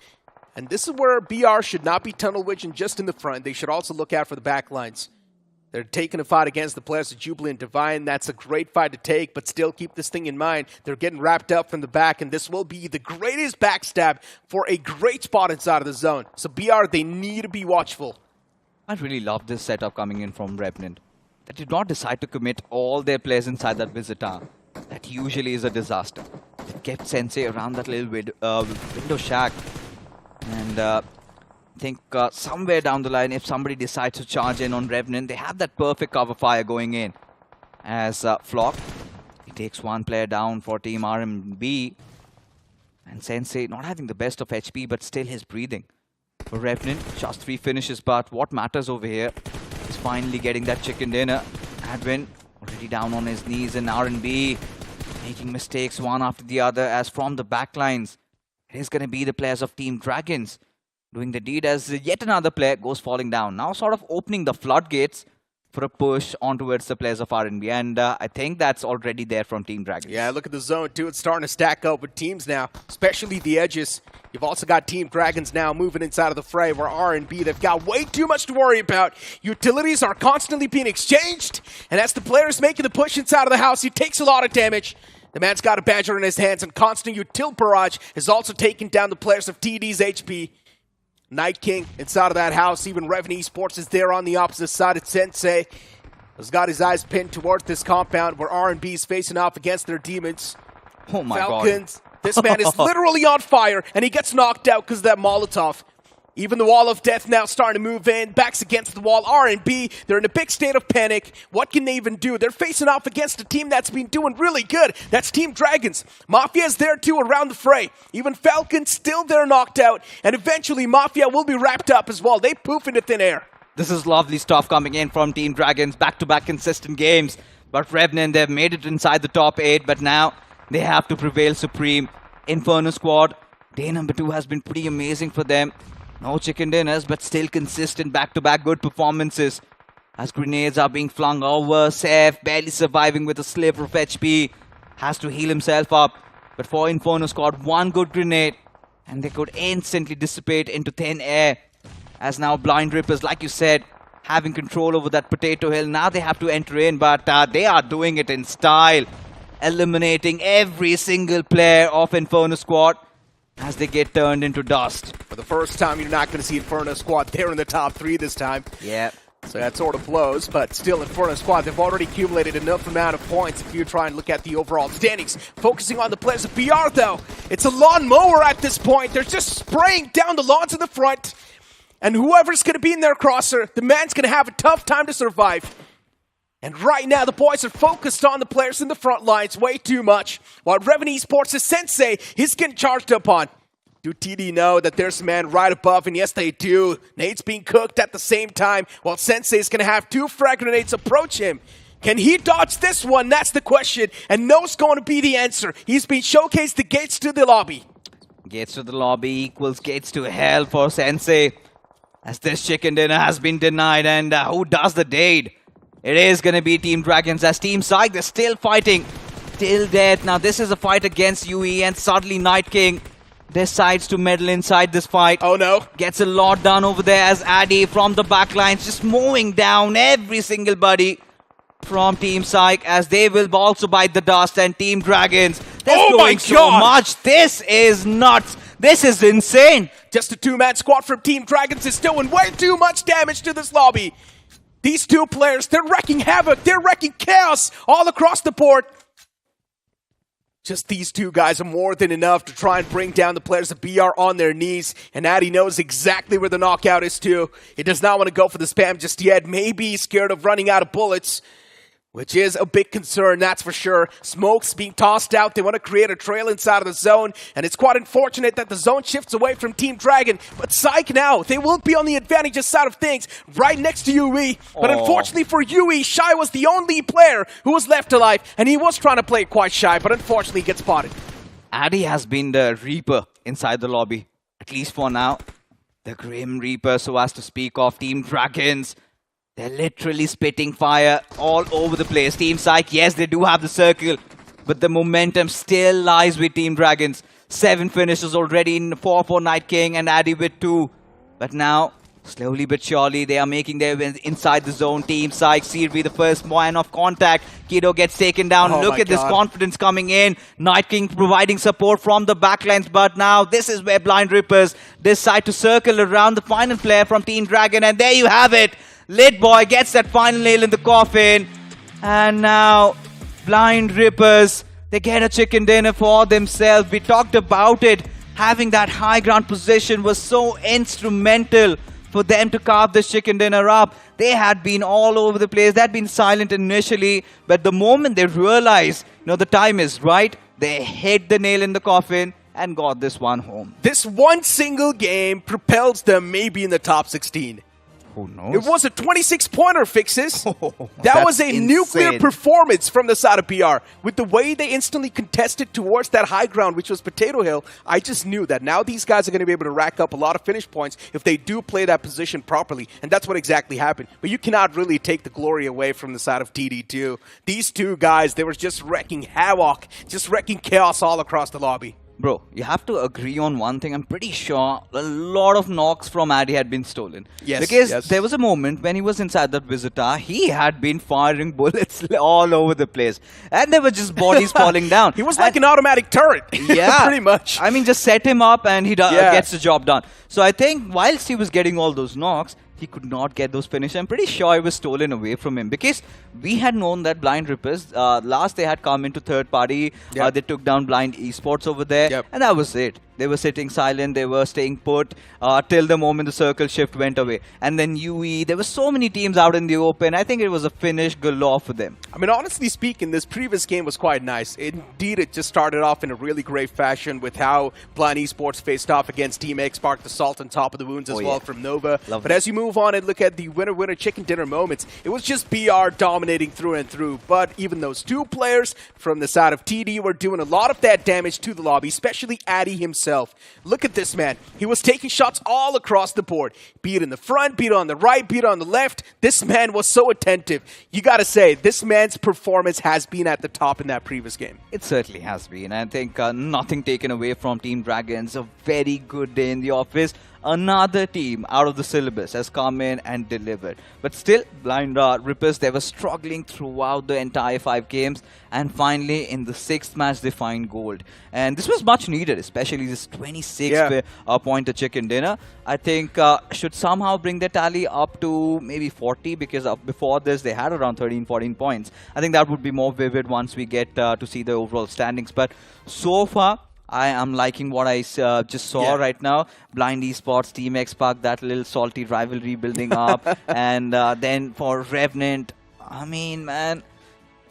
And this is where BR should not be tunnel witching just in the front. They should also look out for the back lines. They're taking a fight against the players of Jubilant Divine. That's a great fight to take, but still keep this thing in mind. They're getting wrapped up from the back, and this will be the greatest backstab for a great spot inside of the zone. So BR, they need to be watchful. I really love this setup coming in from Revenant. They did not decide to commit all their players inside that visitor. That usually is a disaster. They kept Sensei around that little window shack. And I think somewhere down the line, if somebody decides to charge in on Revenant, they have that perfect cover fire going in. As Flock, he takes one player down for Team RMB. And Sensei not having the best of HP, but still his breathing. For Revenant, just 3 finishes, but what matters over here is finally getting that chicken dinner. Adwin already down on his knees, and RMB making mistakes one after the other, as from the backlines, it is going to be the players of Team Dragons doing the deed, as yet another player goes falling down. Now sort of opening the floodgates for a push on towards the players of RNB. And I think that's already there from Team Dragons. Yeah, look at the zone too. It's starting to stack up with teams now, especially the edges. You've also got Team Dragons now moving inside of the fray, where RNB, they've got way too much to worry about. Utilities are constantly being exchanged, and as the players making the push inside of the house, he takes a lot of damage. The man's got a Badger in his hands, and constant util barrage is also taking down the players of TD's HP. Night King inside of that house. Even Revenant Esports is there on the opposite side. It's Sensei has got his eyes pinned towards this compound where R&B is facing off against their demons. Oh my Falcons. God. This man is literally on fire, and he gets knocked out because of that Molotov. Even the Wall of Death now starting to move in. Backs against the wall. R&B, they're in a big state of panic. What can they even do? They're facing off against a team that's been doing really good. That's Team Dragons. Mafia's there too around the fray. Even Falcon still there knocked out. And eventually Mafia will be wrapped up as well. They poof into thin air. This is lovely stuff coming in from Team Dragons. Back-to-back consistent games. But Revenant, they've made it inside the top 8. But now they have to prevail supreme. Inferno squad, day number 2 has been pretty amazing for them. No chicken dinners, but still consistent back-to-back good performances. As grenades are being flung over, Seth barely surviving with a sliver of HP. Has to heal himself up. But for Inferno squad, one good grenade, and they could instantly dissipate into thin air. As now Blind Rippers, like you said, having control over that potato hill. Now they have to enter in, but they are doing it in style. Eliminating every single player of Inferno squad as they get turned into dust. For the first time, you're not going to see Inferno squad there in the top 3 this time. Yeah. So that sort of blows, but still Inferno squad, they've already accumulated enough amount of points if you try and look at the overall standings. Focusing on the players of BR though, it's a lawnmower at this point. They're just spraying down the lawns in the front. And whoever's going to be in their crosser, the man's going to have a tough time to survive. And right now, the boys are focused on the players in the front lines way too much. While Revenant Esports' Sensei, he's getting charged up on. Do TD know that there's a man right above? And yes, they do. Nade's being cooked at the same time, while Sensei is going to have 2 frag grenades approach him. Can he dodge this one? That's the question. And no's going to be the answer. He's been showcased the gates to the lobby. Gates to the lobby equals gates to hell for Sensei. As this chicken dinner has been denied. And who does the deed? It is going to be Team Dragons, as Team Psyche, they're still fighting till death. Now, this is a fight against UE, and suddenly Night King decides to meddle inside this fight. Oh no. Gets a lot done over there as Addy from the backlines just mowing down every single buddy from Team Psyche, as they will also bite the dust. And Team Dragons, they're doing so much. This is nuts. This is insane. Just a 2-man squad from Team Dragons is doing way too much damage to this lobby. These 2 players, they're wreaking havoc. They're wreaking chaos all across the board. Just these 2 guys are more than enough to try and bring down the players of BR on their knees. And Addy knows exactly where the knockout is too. He does not want to go for the spam just yet. Maybe he's scared of running out of bullets, which is a big concern, that's for sure. Smoke's being tossed out. They want to create a trail inside of the zone. And it's quite unfortunate that the zone shifts away from Team Dragon. But Psyche now, they will be on the advantageous side of things, right next to UE. But unfortunately for UE, Shy was the only player who was left alive. And he was trying to play it quite shy, but unfortunately gets spotted. Addy has been the Reaper inside the lobby, at least for now. The Grim Reaper, so as to speak of. Team Dragons, they're literally spitting fire all over the place. Team Psyche, yes, they do have the circle, but the momentum still lies with Team Dragons. 7 finishes already in 4 for Night King and Addy with 2. But now, slowly but surely, they are making their way inside the zone. Team Psyche, Seed the first point of contact. Kido gets taken down. Look at this confidence coming in. Night King providing support from the backlines. But now, this is where Blind Rippers decide to circle around the final player from Team Dragon. And there you have it. Lit Boy gets that final nail in the coffin. And now, Blind Rippers, they get a chicken dinner for themselves. We talked about it. Having that high ground position was so instrumental for them to carve this chicken dinner up. They had been all over the place. They had been silent initially. But the moment they realized, the time is right, they hit the nail in the coffin and got this one home. This one single game propels them maybe in the top 16. Who knows? It was a 26-pointer, Fixes. That was a nuclear performance from the side of BR. With the way they instantly contested towards that high ground, which was Potato Hill, I just knew that now these guys are going to be able to rack up a lot of finish points if they do play that position properly. And that's what exactly happened. But you cannot really take the glory away from the side of TD2. These 2 guys, they were just wrecking havoc, just wrecking chaos all across the lobby. Bro, you have to agree on one thing. I'm pretty sure a lot of knocks from Addy had been stolen. Yes. Because there was a moment when he was inside that visitor, he had been firing bullets all over the place. And there were just bodies falling down. He was like an automatic turret. Yeah. Pretty much. I mean, just set him up and he gets the job done. So I think whilst he was getting all those knocks, he could not get those finishes. I'm pretty sure it was stolen away from him, because we had known that Blind Rippers, last they had come into third party, they took down Blind Esports over there, and that was it. They were sitting silent, they were staying put till the moment the circle shift went away. And then UE, there were so many teams out in the open. I think it was a finish galore for them. I mean, honestly speaking, this previous game was quite nice. Indeed, it just started off in a really great fashion with how Blind Esports faced off against Team X, sparked the salt on top of the wounds as well from Nova. But as you move on and look at the winner-winner chicken dinner moments, it was just BR dominating through and through. But even those 2 players from the side of TD were doing a lot of that damage to the lobby, especially Addy himself. Look at this man. He was taking shots all across the board. Be it in the front, be it on the right, be it on the left. This man was so attentive. You gotta say, this man's performance has been at the top in that previous game. It certainly has been. I think nothing taken away from Team Dragons. A very good day in the office. another team out of the syllabus has come in and delivered. But still, Blind Rippers, they were struggling throughout the entire 5 games. And finally, in the 6th match, they find gold. And this was much needed, especially this 26-pointer chicken dinner. I think should somehow bring their tally up to maybe 40, because before this, they had around 13, 14 points. I think that would be more vivid once we get to see the overall standings. But so far, I am liking what I just saw right now. Blind Esports, Team X Park, that little salty rivalry building up. And then for Revenant, I mean, man,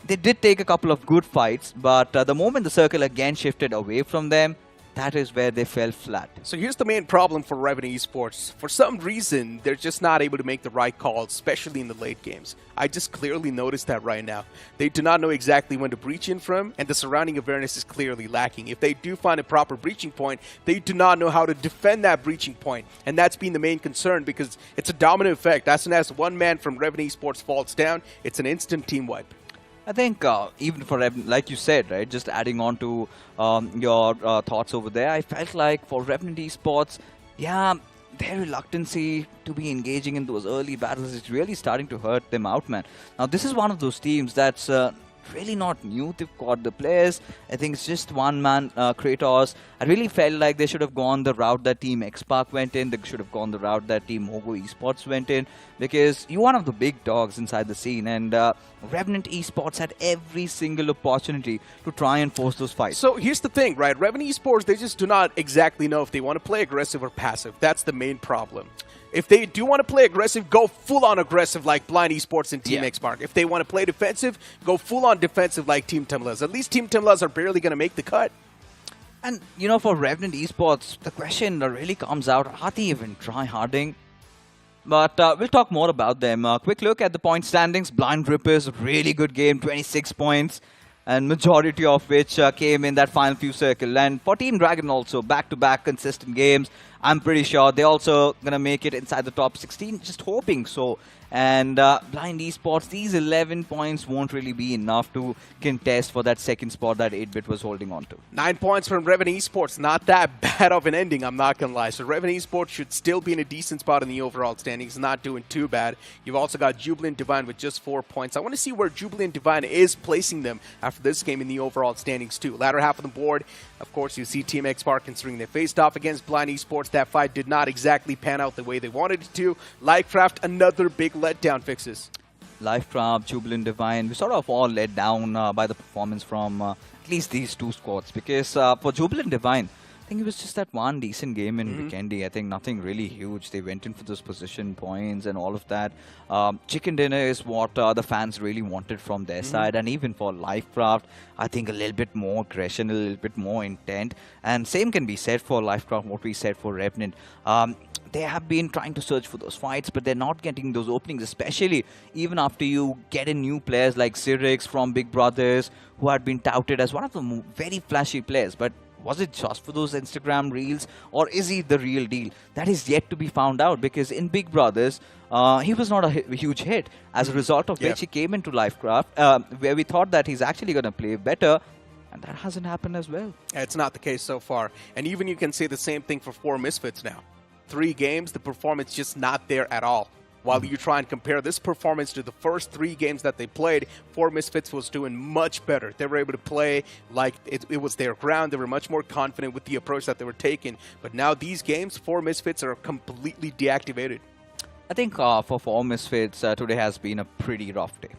they did take a couple of good fights, but the moment the circle again shifted away from them, that is where they fell flat. So here's the main problem for Revenant Esports. For some reason, they're just not able to make the right calls, especially in the late games. I just clearly noticed that right now. They do not know exactly when to breach in from, and the surrounding awareness is clearly lacking. If they do find a proper breaching point, they do not know how to defend that breaching point. And that's been the main concern, because it's a dominant effect. As soon as one man from Revenant Esports falls down, it's an instant team wipe. I think even for Revenant, like you said, right, just adding on to your thoughts over there, I felt like for Revenant Esports, yeah, their reluctancy to be engaging in those early battles is really starting to hurt them out, man. Now, this is one of those teams that's really not new. They've got the players. I think it's just one man, Kratos. I really felt like they should have gone the route that Team X-Park went in. They should have gone the route that Team MOGO Esports went in, because you're one of the big dogs inside the scene, and Revenant Esports had every single opportunity to try and force those fights. So here's the thing, right? Revenant Esports, they just do not exactly know if they want to play aggressive or passive. That's the main problem. If they do want to play aggressive, go full-on aggressive like Blind Esports and Team X-Park. If they want to play defensive, go full-on defensive like Team TAMILAS. At least Team TAMILAS are barely going to make the cut. And, you know, for Revenant Esports, the question really comes out, are they even try-harding? But we'll talk more about them. Quick look at the point standings. Blind Rippers, really good game, 26 points. And majority of which came in that final few circle. And for Team Dragon also, back-to-back consistent games. I'm pretty sure they're also going to make it inside the top 16, just hoping so. And Blind Esports, these 11 points won't really be enough to contest for that second spot that 8-Bit was holding on to. 9 points from Revenant Esports, not that bad of an ending, I'm not going to lie. So Revenant Esports should still be in a decent spot in the overall standings, not doing too bad. You've also got Jubilant Divine with just 4 points. I want to see where Jubilant Divine is placing them after this game in the overall standings too. Latter half of the board, of course, you see Team X-Park considering they faced off against Blind Esports. That fight did not exactly pan out the way they wanted it to. LIVECRAFT, another big letdown fixes. LIVECRAFT, Jubilant Divine, we sort of all let down by the performance from at least these two squads. Because for Jubilant Divine, I think it was just that one decent game in Weekendy. I think nothing really huge. They went in for those position points and all of that. Chicken dinner is what the fans really wanted from their side. And even for LIVECRAFT, I think a little bit more aggression, a little bit more intent. And same can be said for LIVECRAFT, what we said for Revenant. They have been trying to search for those fights, but they're not getting those openings, especially even after you get in new players like ZEDIx from Big Brothers, who had been touted as one of the very flashy players. But was it just for those Instagram reels, or is he the real deal? That is yet to be found out, because in Big Brothers, he was not a huge hit, as a result of which he came into LIVECRAFT, where we thought that he's actually going to play better. And that hasn't happened as well. It's not the case so far. And even you can say the same thing for 4 Misfits now. 3 games, the performance just not there at all. While you try and compare this performance to the first 3 games that they played, 4 Misfits was doing much better. They were able to play like it was their ground. They were much more confident with the approach that they were taking. But now these games, 4 Misfits are completely deactivated. I think for 4 Misfits, today has been a pretty rough day.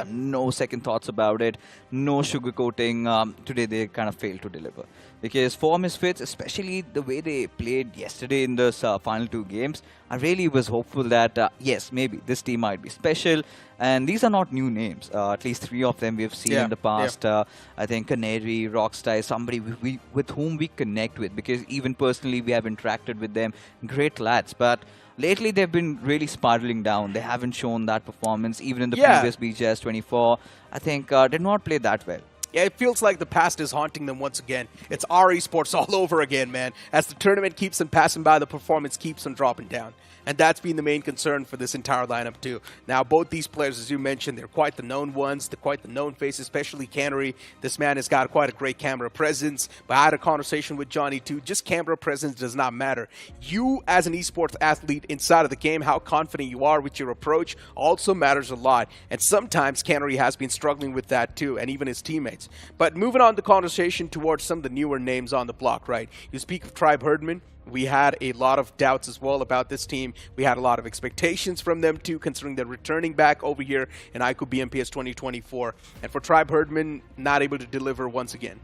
No second thoughts about it. No sugarcoating. Today they kind of failed to deliver. Because 4 Misfits, especially the way they played yesterday in those final 2 games, I really was hopeful that, yes, maybe this team might be special. And these are not new names. At least 3 of them we have seen in the past. I think Canary, Rockstar is somebody with whom we connect with. Because even personally, we have interacted with them. Great lads. But lately, they've been really spiraling down. They haven't shown that performance. Even in the previous BGS 24, I think did not play that well. Yeah, it feels like the past is haunting them once again. It's our esports all over again, man. As the tournament keeps on passing by, the performance keeps on dropping down. And that's been the main concern for this entire lineup too. Now, both these players, as you mentioned, they're quite the known ones. They're quite the known faces, especially Canary. This man has got quite a great camera presence. But I had a conversation with Johnny too. Just camera presence does not matter. You, as an esports athlete inside of the game, how confident you are with your approach also matters a lot. And sometimes Canary has been struggling with that too, and even his teammates. But moving on the conversation towards some of the newer names on the block, right? You speak of Tribe Hirdmen. We had a lot of doubts as well about this team. We had a lot of expectations from them too, considering they're returning back over here in iQOO BMPS 2024. And for Tribe Hirdmen, not able to deliver once again.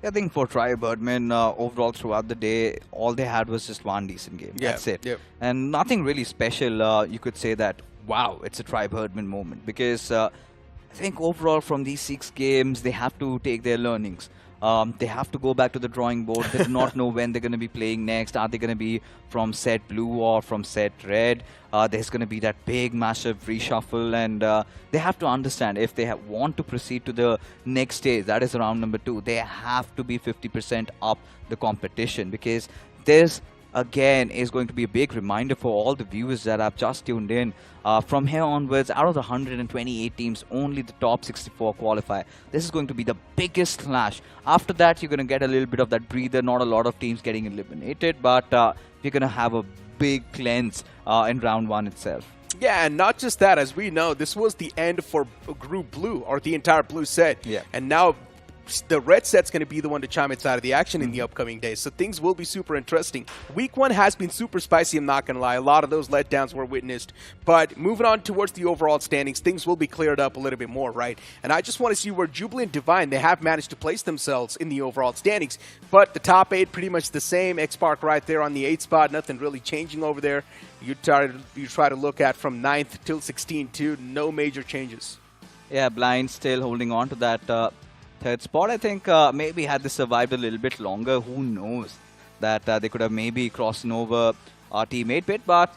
I think for Tribe Hirdmen, overall throughout the day, all they had was just one decent game. Yeah, that's it. Yep. And nothing really special. You could say that, wow, it's a Tribe Hirdmen moment. Because I think overall from these 6 games, they have to take their learnings. They have to go back to the drawing board. They do not know when they're going to be playing next. Are they going to be from set blue or from set red? There's going to be that big, massive reshuffle. And they have to understand if they want to proceed to the next stage, that is round number 2, they have to be 50% up the competition. Because there's again is going to be a big reminder for all the viewers that have just tuned in. From here onwards, out of the 128 teams, only the top 64 qualify. This is going to be the biggest clash. After that, you're going to get a little bit of that breather. Not a lot of teams getting eliminated, but you're going to have a big cleanse in round 1 itself. Yeah, and not just that. As we know, this was the end for Group Blue, or the entire blue set. Yeah. And now the red set's going to be the one to chime inside of the action in the upcoming days. So things will be super interesting. Week 1 has been super spicy, I'm not going to lie. A lot of those letdowns were witnessed. But moving on towards the overall standings, things will be cleared up a little bit more, right? And I just want to see where Jubilant Divine, they have managed to place themselves in the overall standings. But the top 8, pretty much the same. X-Park right there on the 8th spot. Nothing really changing over there. You try to look at from 9th till 16 too. No major changes. Yeah, Blind still holding on to that 3rd spot. I think maybe had they survived a little bit longer, who knows that they could have maybe crossed over our Team 8-bit. But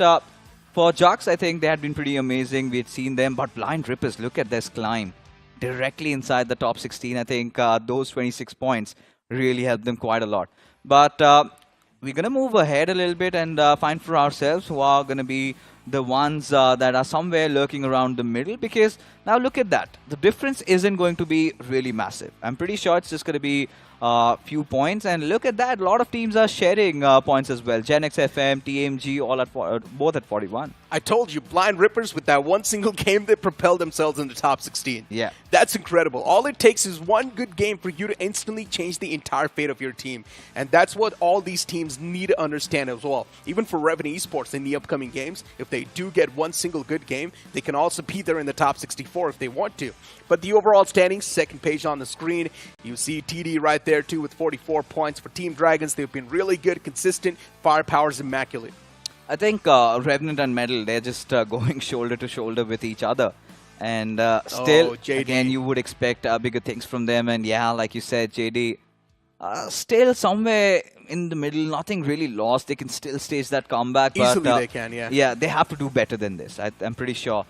for Jux, I think they had been pretty amazing. We had seen them, but Blind Rippers, look at this climb. Directly inside the top 16, I think those 26 points really helped them quite a lot. But we're going to move ahead a little bit and find for ourselves who are going to be the ones that are somewhere lurking around the middle, because now look at that. The difference isn't going to be really massive. I'm pretty sure it's just going to be a few points, and look at that. A lot of teams are sharing points as well. Gen X FM, TMG, all at both at 41. I told you, Blind Rippers, with that one single game, they propelled themselves in the top 16. Yeah. That's incredible. All it takes is one good game for you to instantly change the entire fate of your team. And that's what all these teams need to understand as well. Even for Revenant Esports in the upcoming games, if they do get one single good game, they can also be there in the top 64 if they want to. But the overall standings, second page on the screen, you see TD right there too with 44 points for Team Dragons. They've been really good, consistent, firepower's immaculate. I think Revenant and Medal, they're just going shoulder to shoulder with each other. And still, again, you would expect bigger things from them. And yeah, like you said, JD, still somewhere in the middle, nothing really lost. They can still stage that comeback. Easily but, they can, yeah. Yeah, they have to do better than this, I'm pretty sure.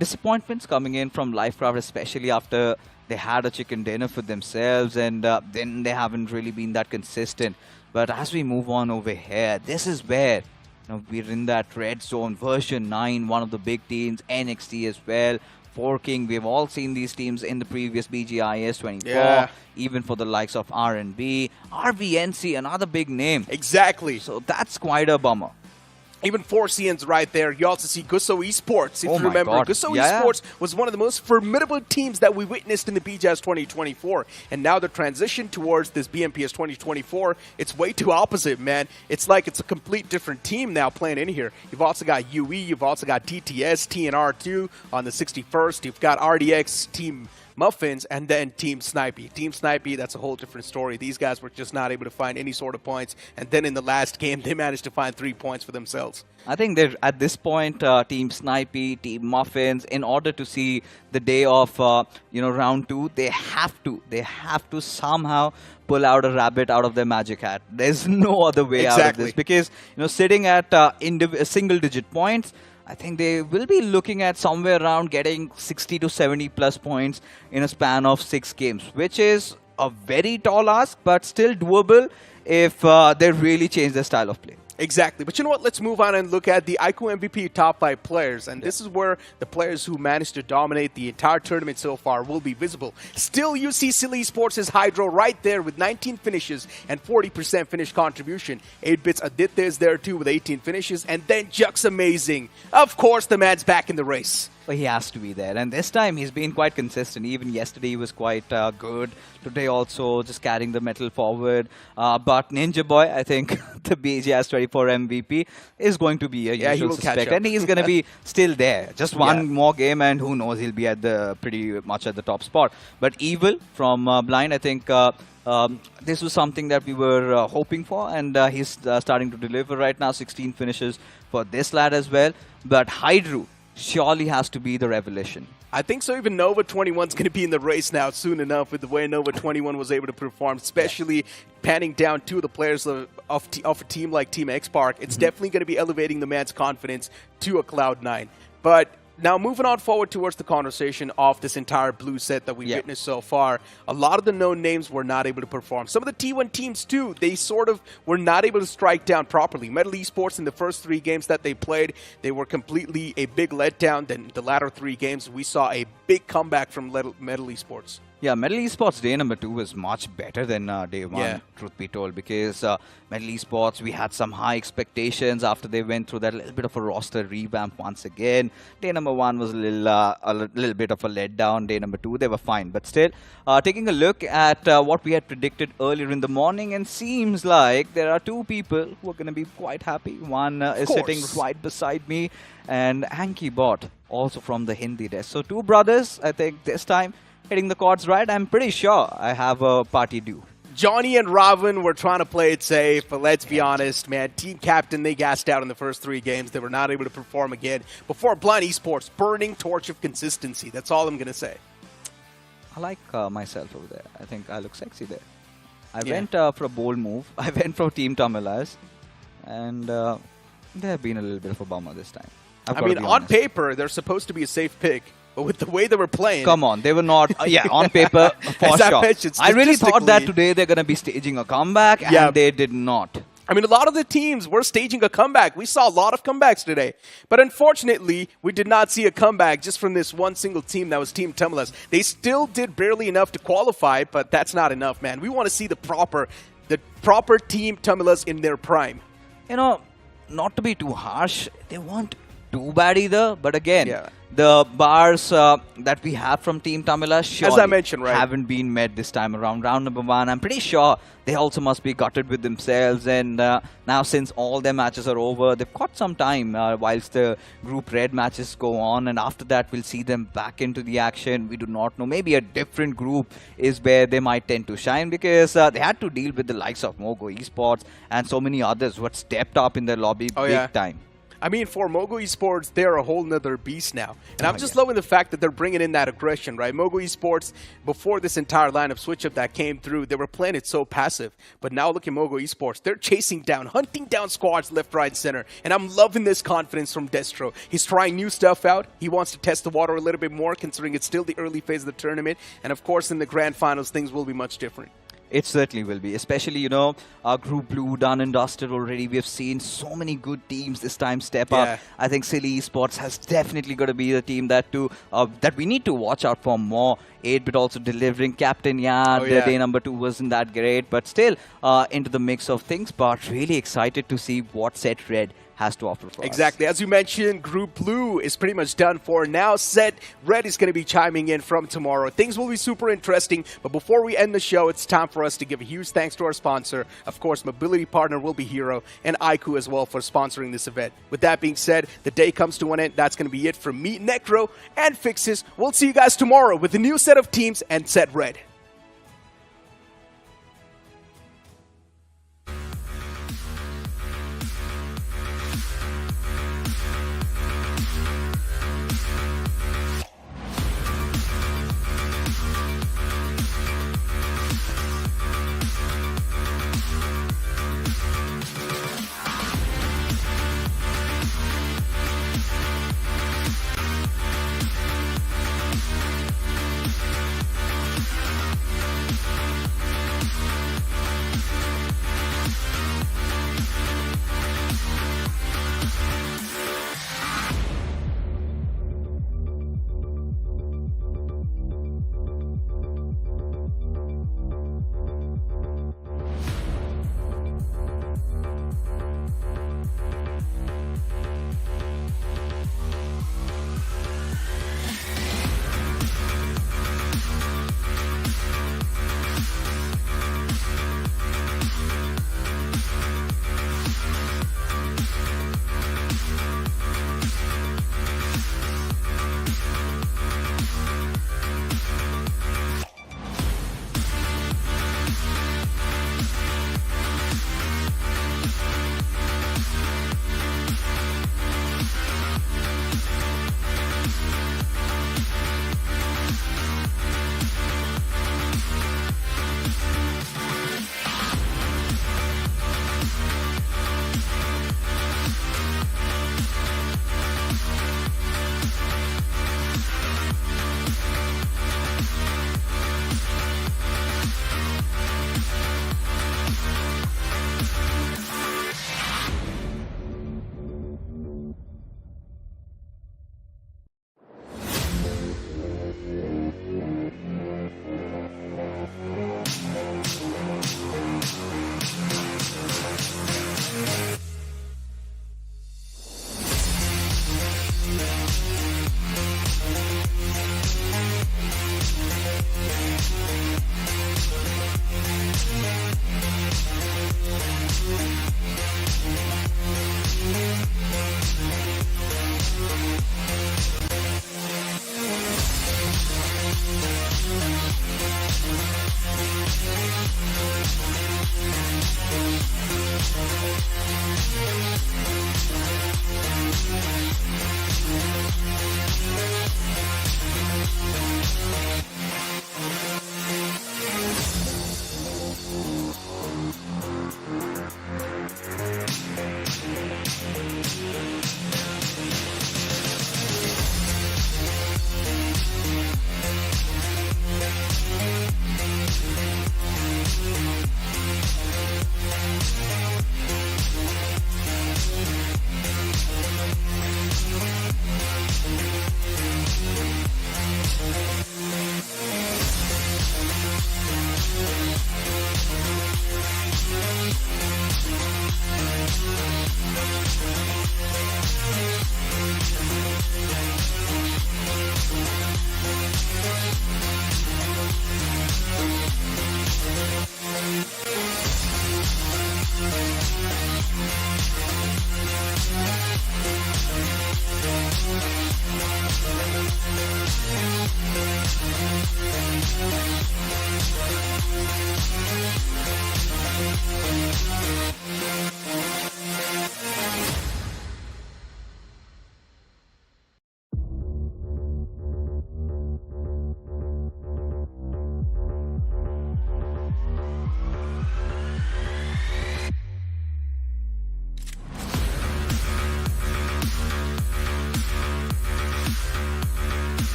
Disappointments coming in from LIVECRAFT, especially after they had a chicken dinner for themselves, and then they haven't really been that consistent. But as we move on over here, this is where we're in that red zone, version 9, one of the big teams, NXT as well, Forking. We've all seen these teams in the previous BGIS 24, yeah. Even for the likes of RNB, RVNC, another big name. Exactly. So that's quite a bummer. Even 4CN's right there. You also see Gusso Esports, if you remember. Gusso Esports was one of the most formidable teams that we witnessed in the BGS 2024. And now the transition towards this BMPS 2024, it's way too opposite, man. It's like it's a complete different team now playing in here. You've also got UE, you've also got DTS, TNR2 on the 61st. You've got RDX, Team Muffins, and then Team Snipey. Team Snipey, that's a whole different story. These guys were just not able to find any sort of points, and then in the last game, they managed to find 3 points for themselves. I think they're at this point, Team Snipey, Team Muffins, in order to see the day of round 2, they have to somehow pull out a rabbit out of their magic hat. There's no other way out of this, because sitting at single-digit points, I think they will be looking at somewhere around getting 60 to 70 plus points in a span of 6 games, which is a very tall ask, but still doable if they really change their style of play. Exactly. But you know what? Let's move on and look at the iQOO MVP top 5 players. And this is where the players who managed to dominate the entire tournament so far will be visible. Still, you see Silly Esports' is Hydro right there with 19 finishes and 40% finish contribution. 8-Bits Aditya is there too with 18 finishes. And then Jux's amazing. Of course, the man's back in the race. Well, he has to be there, and this time he's been quite consistent. Even yesterday he was quite good. Today also just carrying the metal forward. But Ninja Boy, I think the BGS 24 MVP is going to be a usual suspect, and he's going to be still there. Just one more game, and who knows, he'll be at the pretty much at the top spot. But Evil from Blind, I think this was something that we were hoping for, and he's starting to deliver right now. 16 finishes for this lad as well. But Hydro surely has to be the revelation. I think so. Even Nova 21 is going to be in the race now soon enough with the way Nova 21 was able to perform, especially panning down two of the players of a team like Team X-Park. It's definitely going to be elevating the man's confidence to a Cloud9. But now, moving on forward towards the conversation of this entire blue set that we've witnessed so far, a lot of the known names were not able to perform. Some of the T1 teams, too, they sort of were not able to strike down properly. Metal Esports, in the first 3 games that they played, they were completely a big letdown. Then the latter 3 games, we saw a big comeback from Metal Esports. Yeah, Metal Esports day number 2 was much better than day 1, truth be told, because Metal Esports, we had some high expectations after they went through that little bit of a roster revamp once again. Day number 1 was a little bit of a letdown. Day number 2, they were fine. But still, taking a look at what we had predicted earlier in the morning, and seems like there are 2 people who are going to be quite happy. One is sitting right beside me, and Anki Bot, also from the Hindi desk. So 2 brothers, I think this time, hitting the chords right. I'm pretty sure I have a party due. Johnny and Ravan were trying to play it safe, but let's be honest, man. Team captain, they gassed out in the first 3 games. They were not able to perform again. Before Blind Esports, burning torch of consistency. That's all I'm going to say. I like myself over there. I think I look sexy there. I went for a bold move. I went for Team TAMILAS, and they have been a little bit of a bummer this time. I mean, on paper, they're supposed to be a safe pick. But with the way they were playing... Come on, they were not... on paper, for sure. I really thought that today they're going to be staging a comeback, and they did not. I mean, a lot of the teams were staging a comeback. We saw a lot of comebacks today. But unfortunately, we did not see a comeback just from this one single team that was Team TAMILAS. They still did barely enough to qualify, but that's not enough, man. We want to see the proper Team TAMILAS in their prime. You know, not to be too harsh, they weren't too bad either. But again... The bars that we have from Team TAMILAS surely as I mentioned, haven't been met this time around. Round number 1, I'm pretty sure they also must be gutted with themselves. And now since all their matches are over, they've got some time whilst the Group Red matches go on. And after that, we'll see them back into the action. We do not know. Maybe a different group is where they might tend to shine, because they had to deal with the likes of MOGO, Esports, and so many others who had stepped up in their lobby big time. I mean, for MOGO Esports, they're a whole nother beast now. And I'm just loving the fact that they're bringing in that aggression, right? MOGO Esports, before this entire lineup switch-up that came through, they were playing it so passive. But now look at MOGO Esports. They're chasing down, hunting down squads left, right, center. And I'm loving this confidence from Destro. He's trying new stuff out. He wants to test the water a little bit more, considering it's still the early phase of the tournament. And of course, in the grand finals, things will be much different. It certainly will be, especially, you know, Group Blue done and dusted already. We have seen so many good teams this time step up. I think Silly Esports has definitely got to be the team that we need to watch out for more. 8-Bit also delivering. Captain, day number 2 wasn't that great, but still into the mix of things. But really excited to see what Set Red has to offer for us. Exactly. As you mentioned, Group Blue is pretty much done for now. Set Red is going to be chiming in from tomorrow. Things will be super interesting, but before we end the show, it's time for us to give a huge thanks to our sponsor. Of course, mobility partner will be Hero, and iQOO as well for sponsoring this event. With that being said, the day comes to an end. That's going to be it from me, Necro, and Fixes. We'll see you guys tomorrow with a new set of teams and Set Red.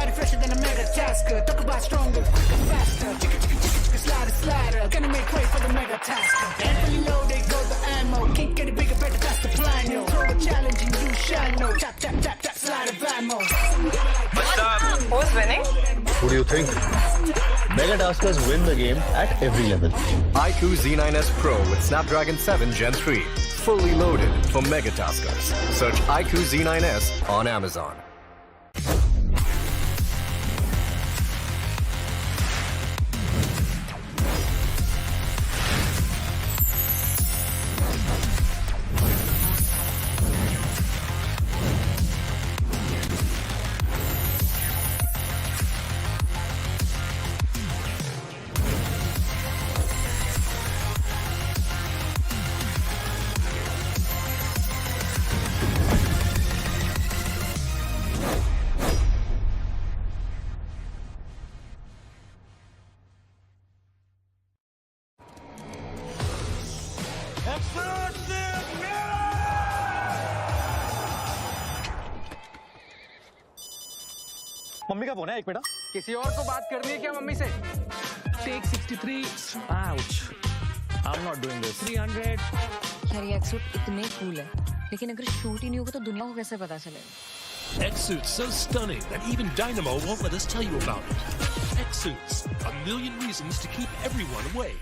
Anybody fresher than a mega tasker. Talk about stronger, quicker, faster. Slider, slider. Gonna make way for the mega tasker. And fully loaded, go the ammo. Can't get it bigger, better, that's the plan, yo. Throw a challenge and you shall know. Tap, tap, tap, tap, slide of ammo. Who's winning? Who do you think? Mega Taskers win the game at every level. iQOO Z9S Pro with Snapdragon 7 Gen 3. Fully loaded for Mega Taskers. Search iQOO Z9S on Amazon. Mummy का phone है, एक minute. किसी और को बात करनी है क्या मम्मी से? Take 63. Ouch. I'm not doing this. 300. यार ये एक्सूट इतने कूल है, लेकिन अगर शूट ही नहीं होगा तो दुनिया को कैसे पता चलेगा? X-Suit's so stunning that even Dynamo won't let us tell you about it. X-Suits, a million reasons to keep everyone away.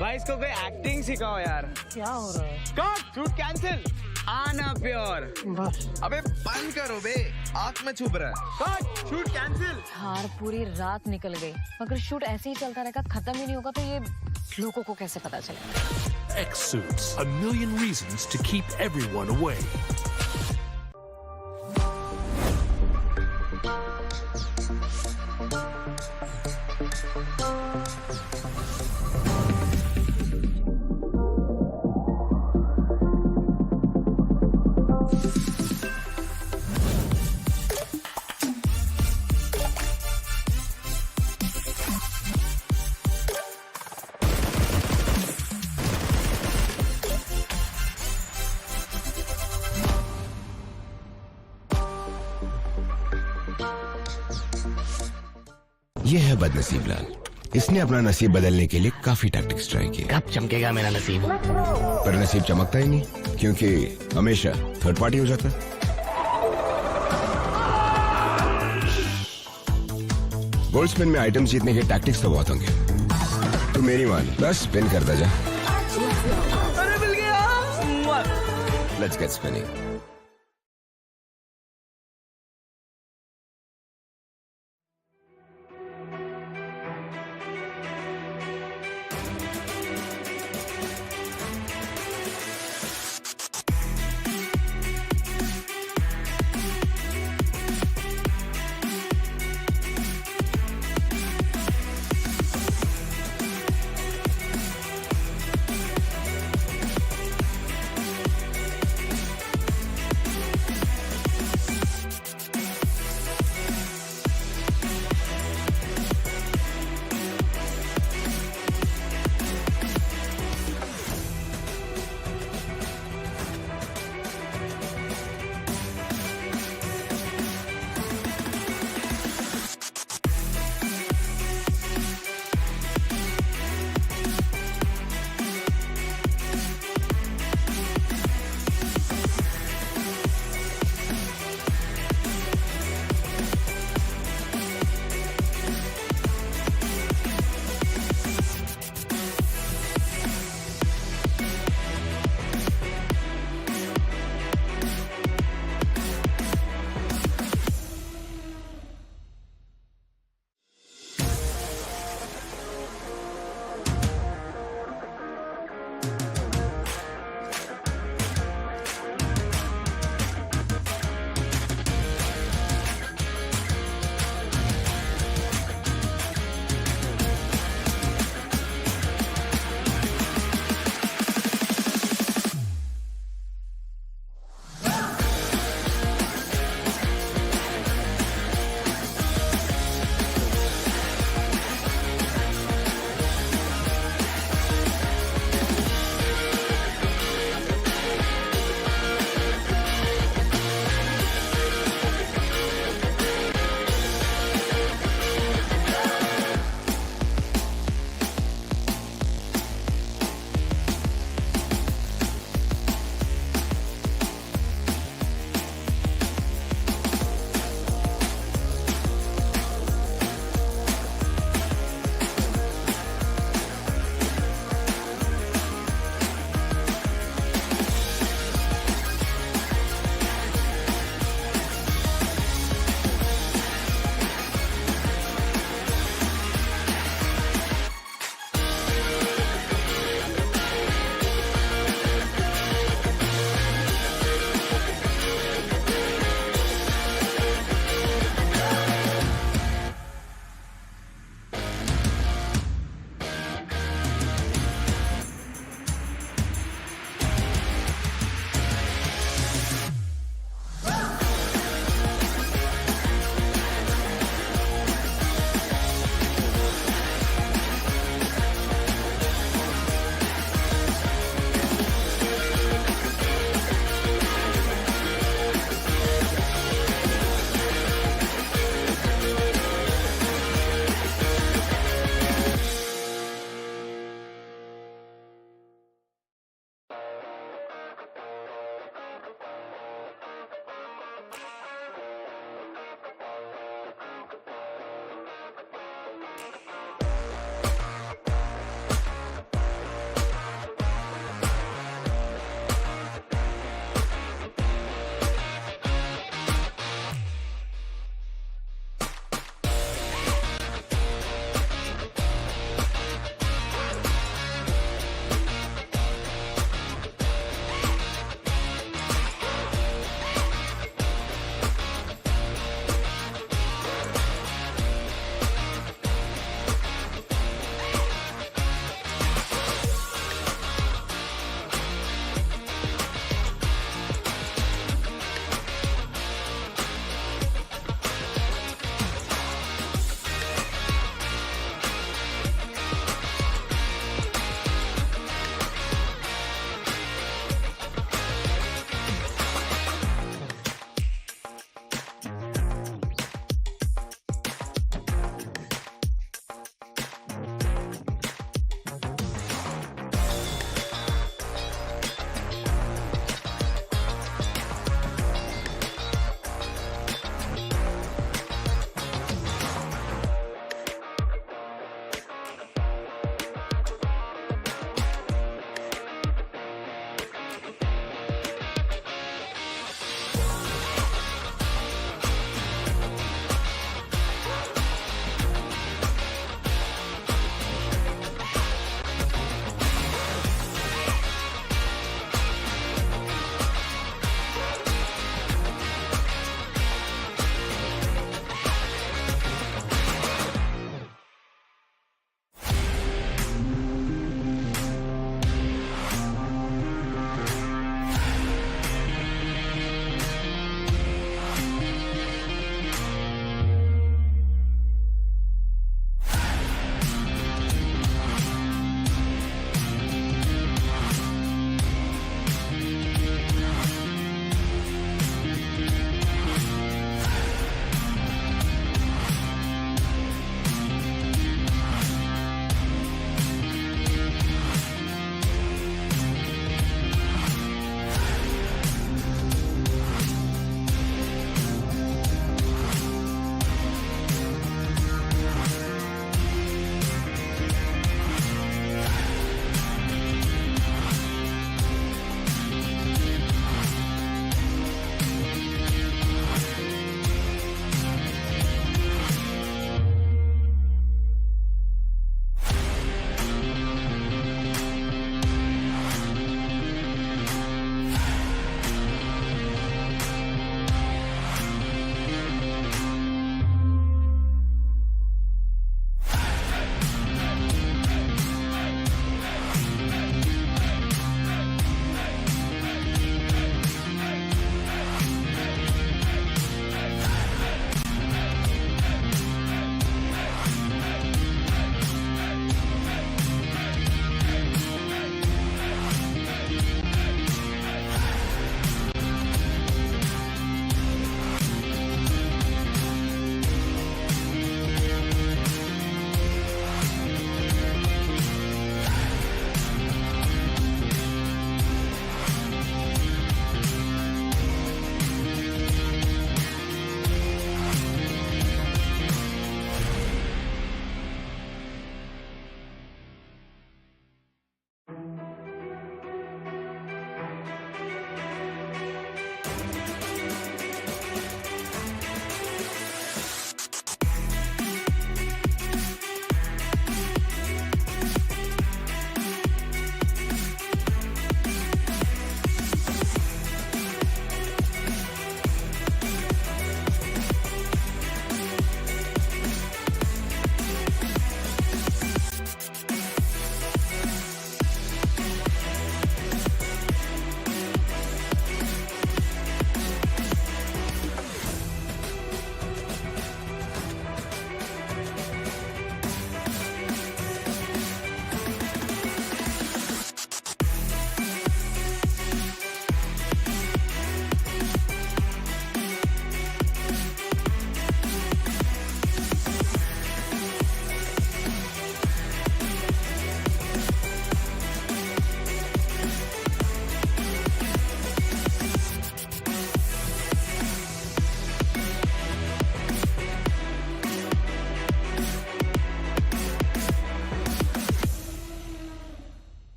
भाई इसको कोई एक्टिंग सिखाओ यार। क्या हो रहा है? Cut, shoot cancel. आना प्योर। अबे बंद करो बे, आंख में छुप रहा है। Cut, shoot cancel. हार पूरी रात निकल गई, अगर शूट ऐसे ही चलता रहेगा, खत्म ही नहीं होगा तो ये लोगों को कैसे पता चलेगा? X-Suits, a million reasons to keep everyone away. ये है बदनसीब लाल। इसने अपना नसीब बदलने के लिए काफी टैक्टिक्स ट्राई किए। कब चमकेगा मेरा नसीब? पर नसीब चमकता ही नहीं, क्योंकि हमेशा थर्ड पार्टी हो जाता है। गोल्ड स्पिन में आइटम्स जीतने के टैक्टिक्स तो बहुत होंगे, तो मेरी मान बस स्पिन करता जा। अरे मिल गया। Let's get spinning.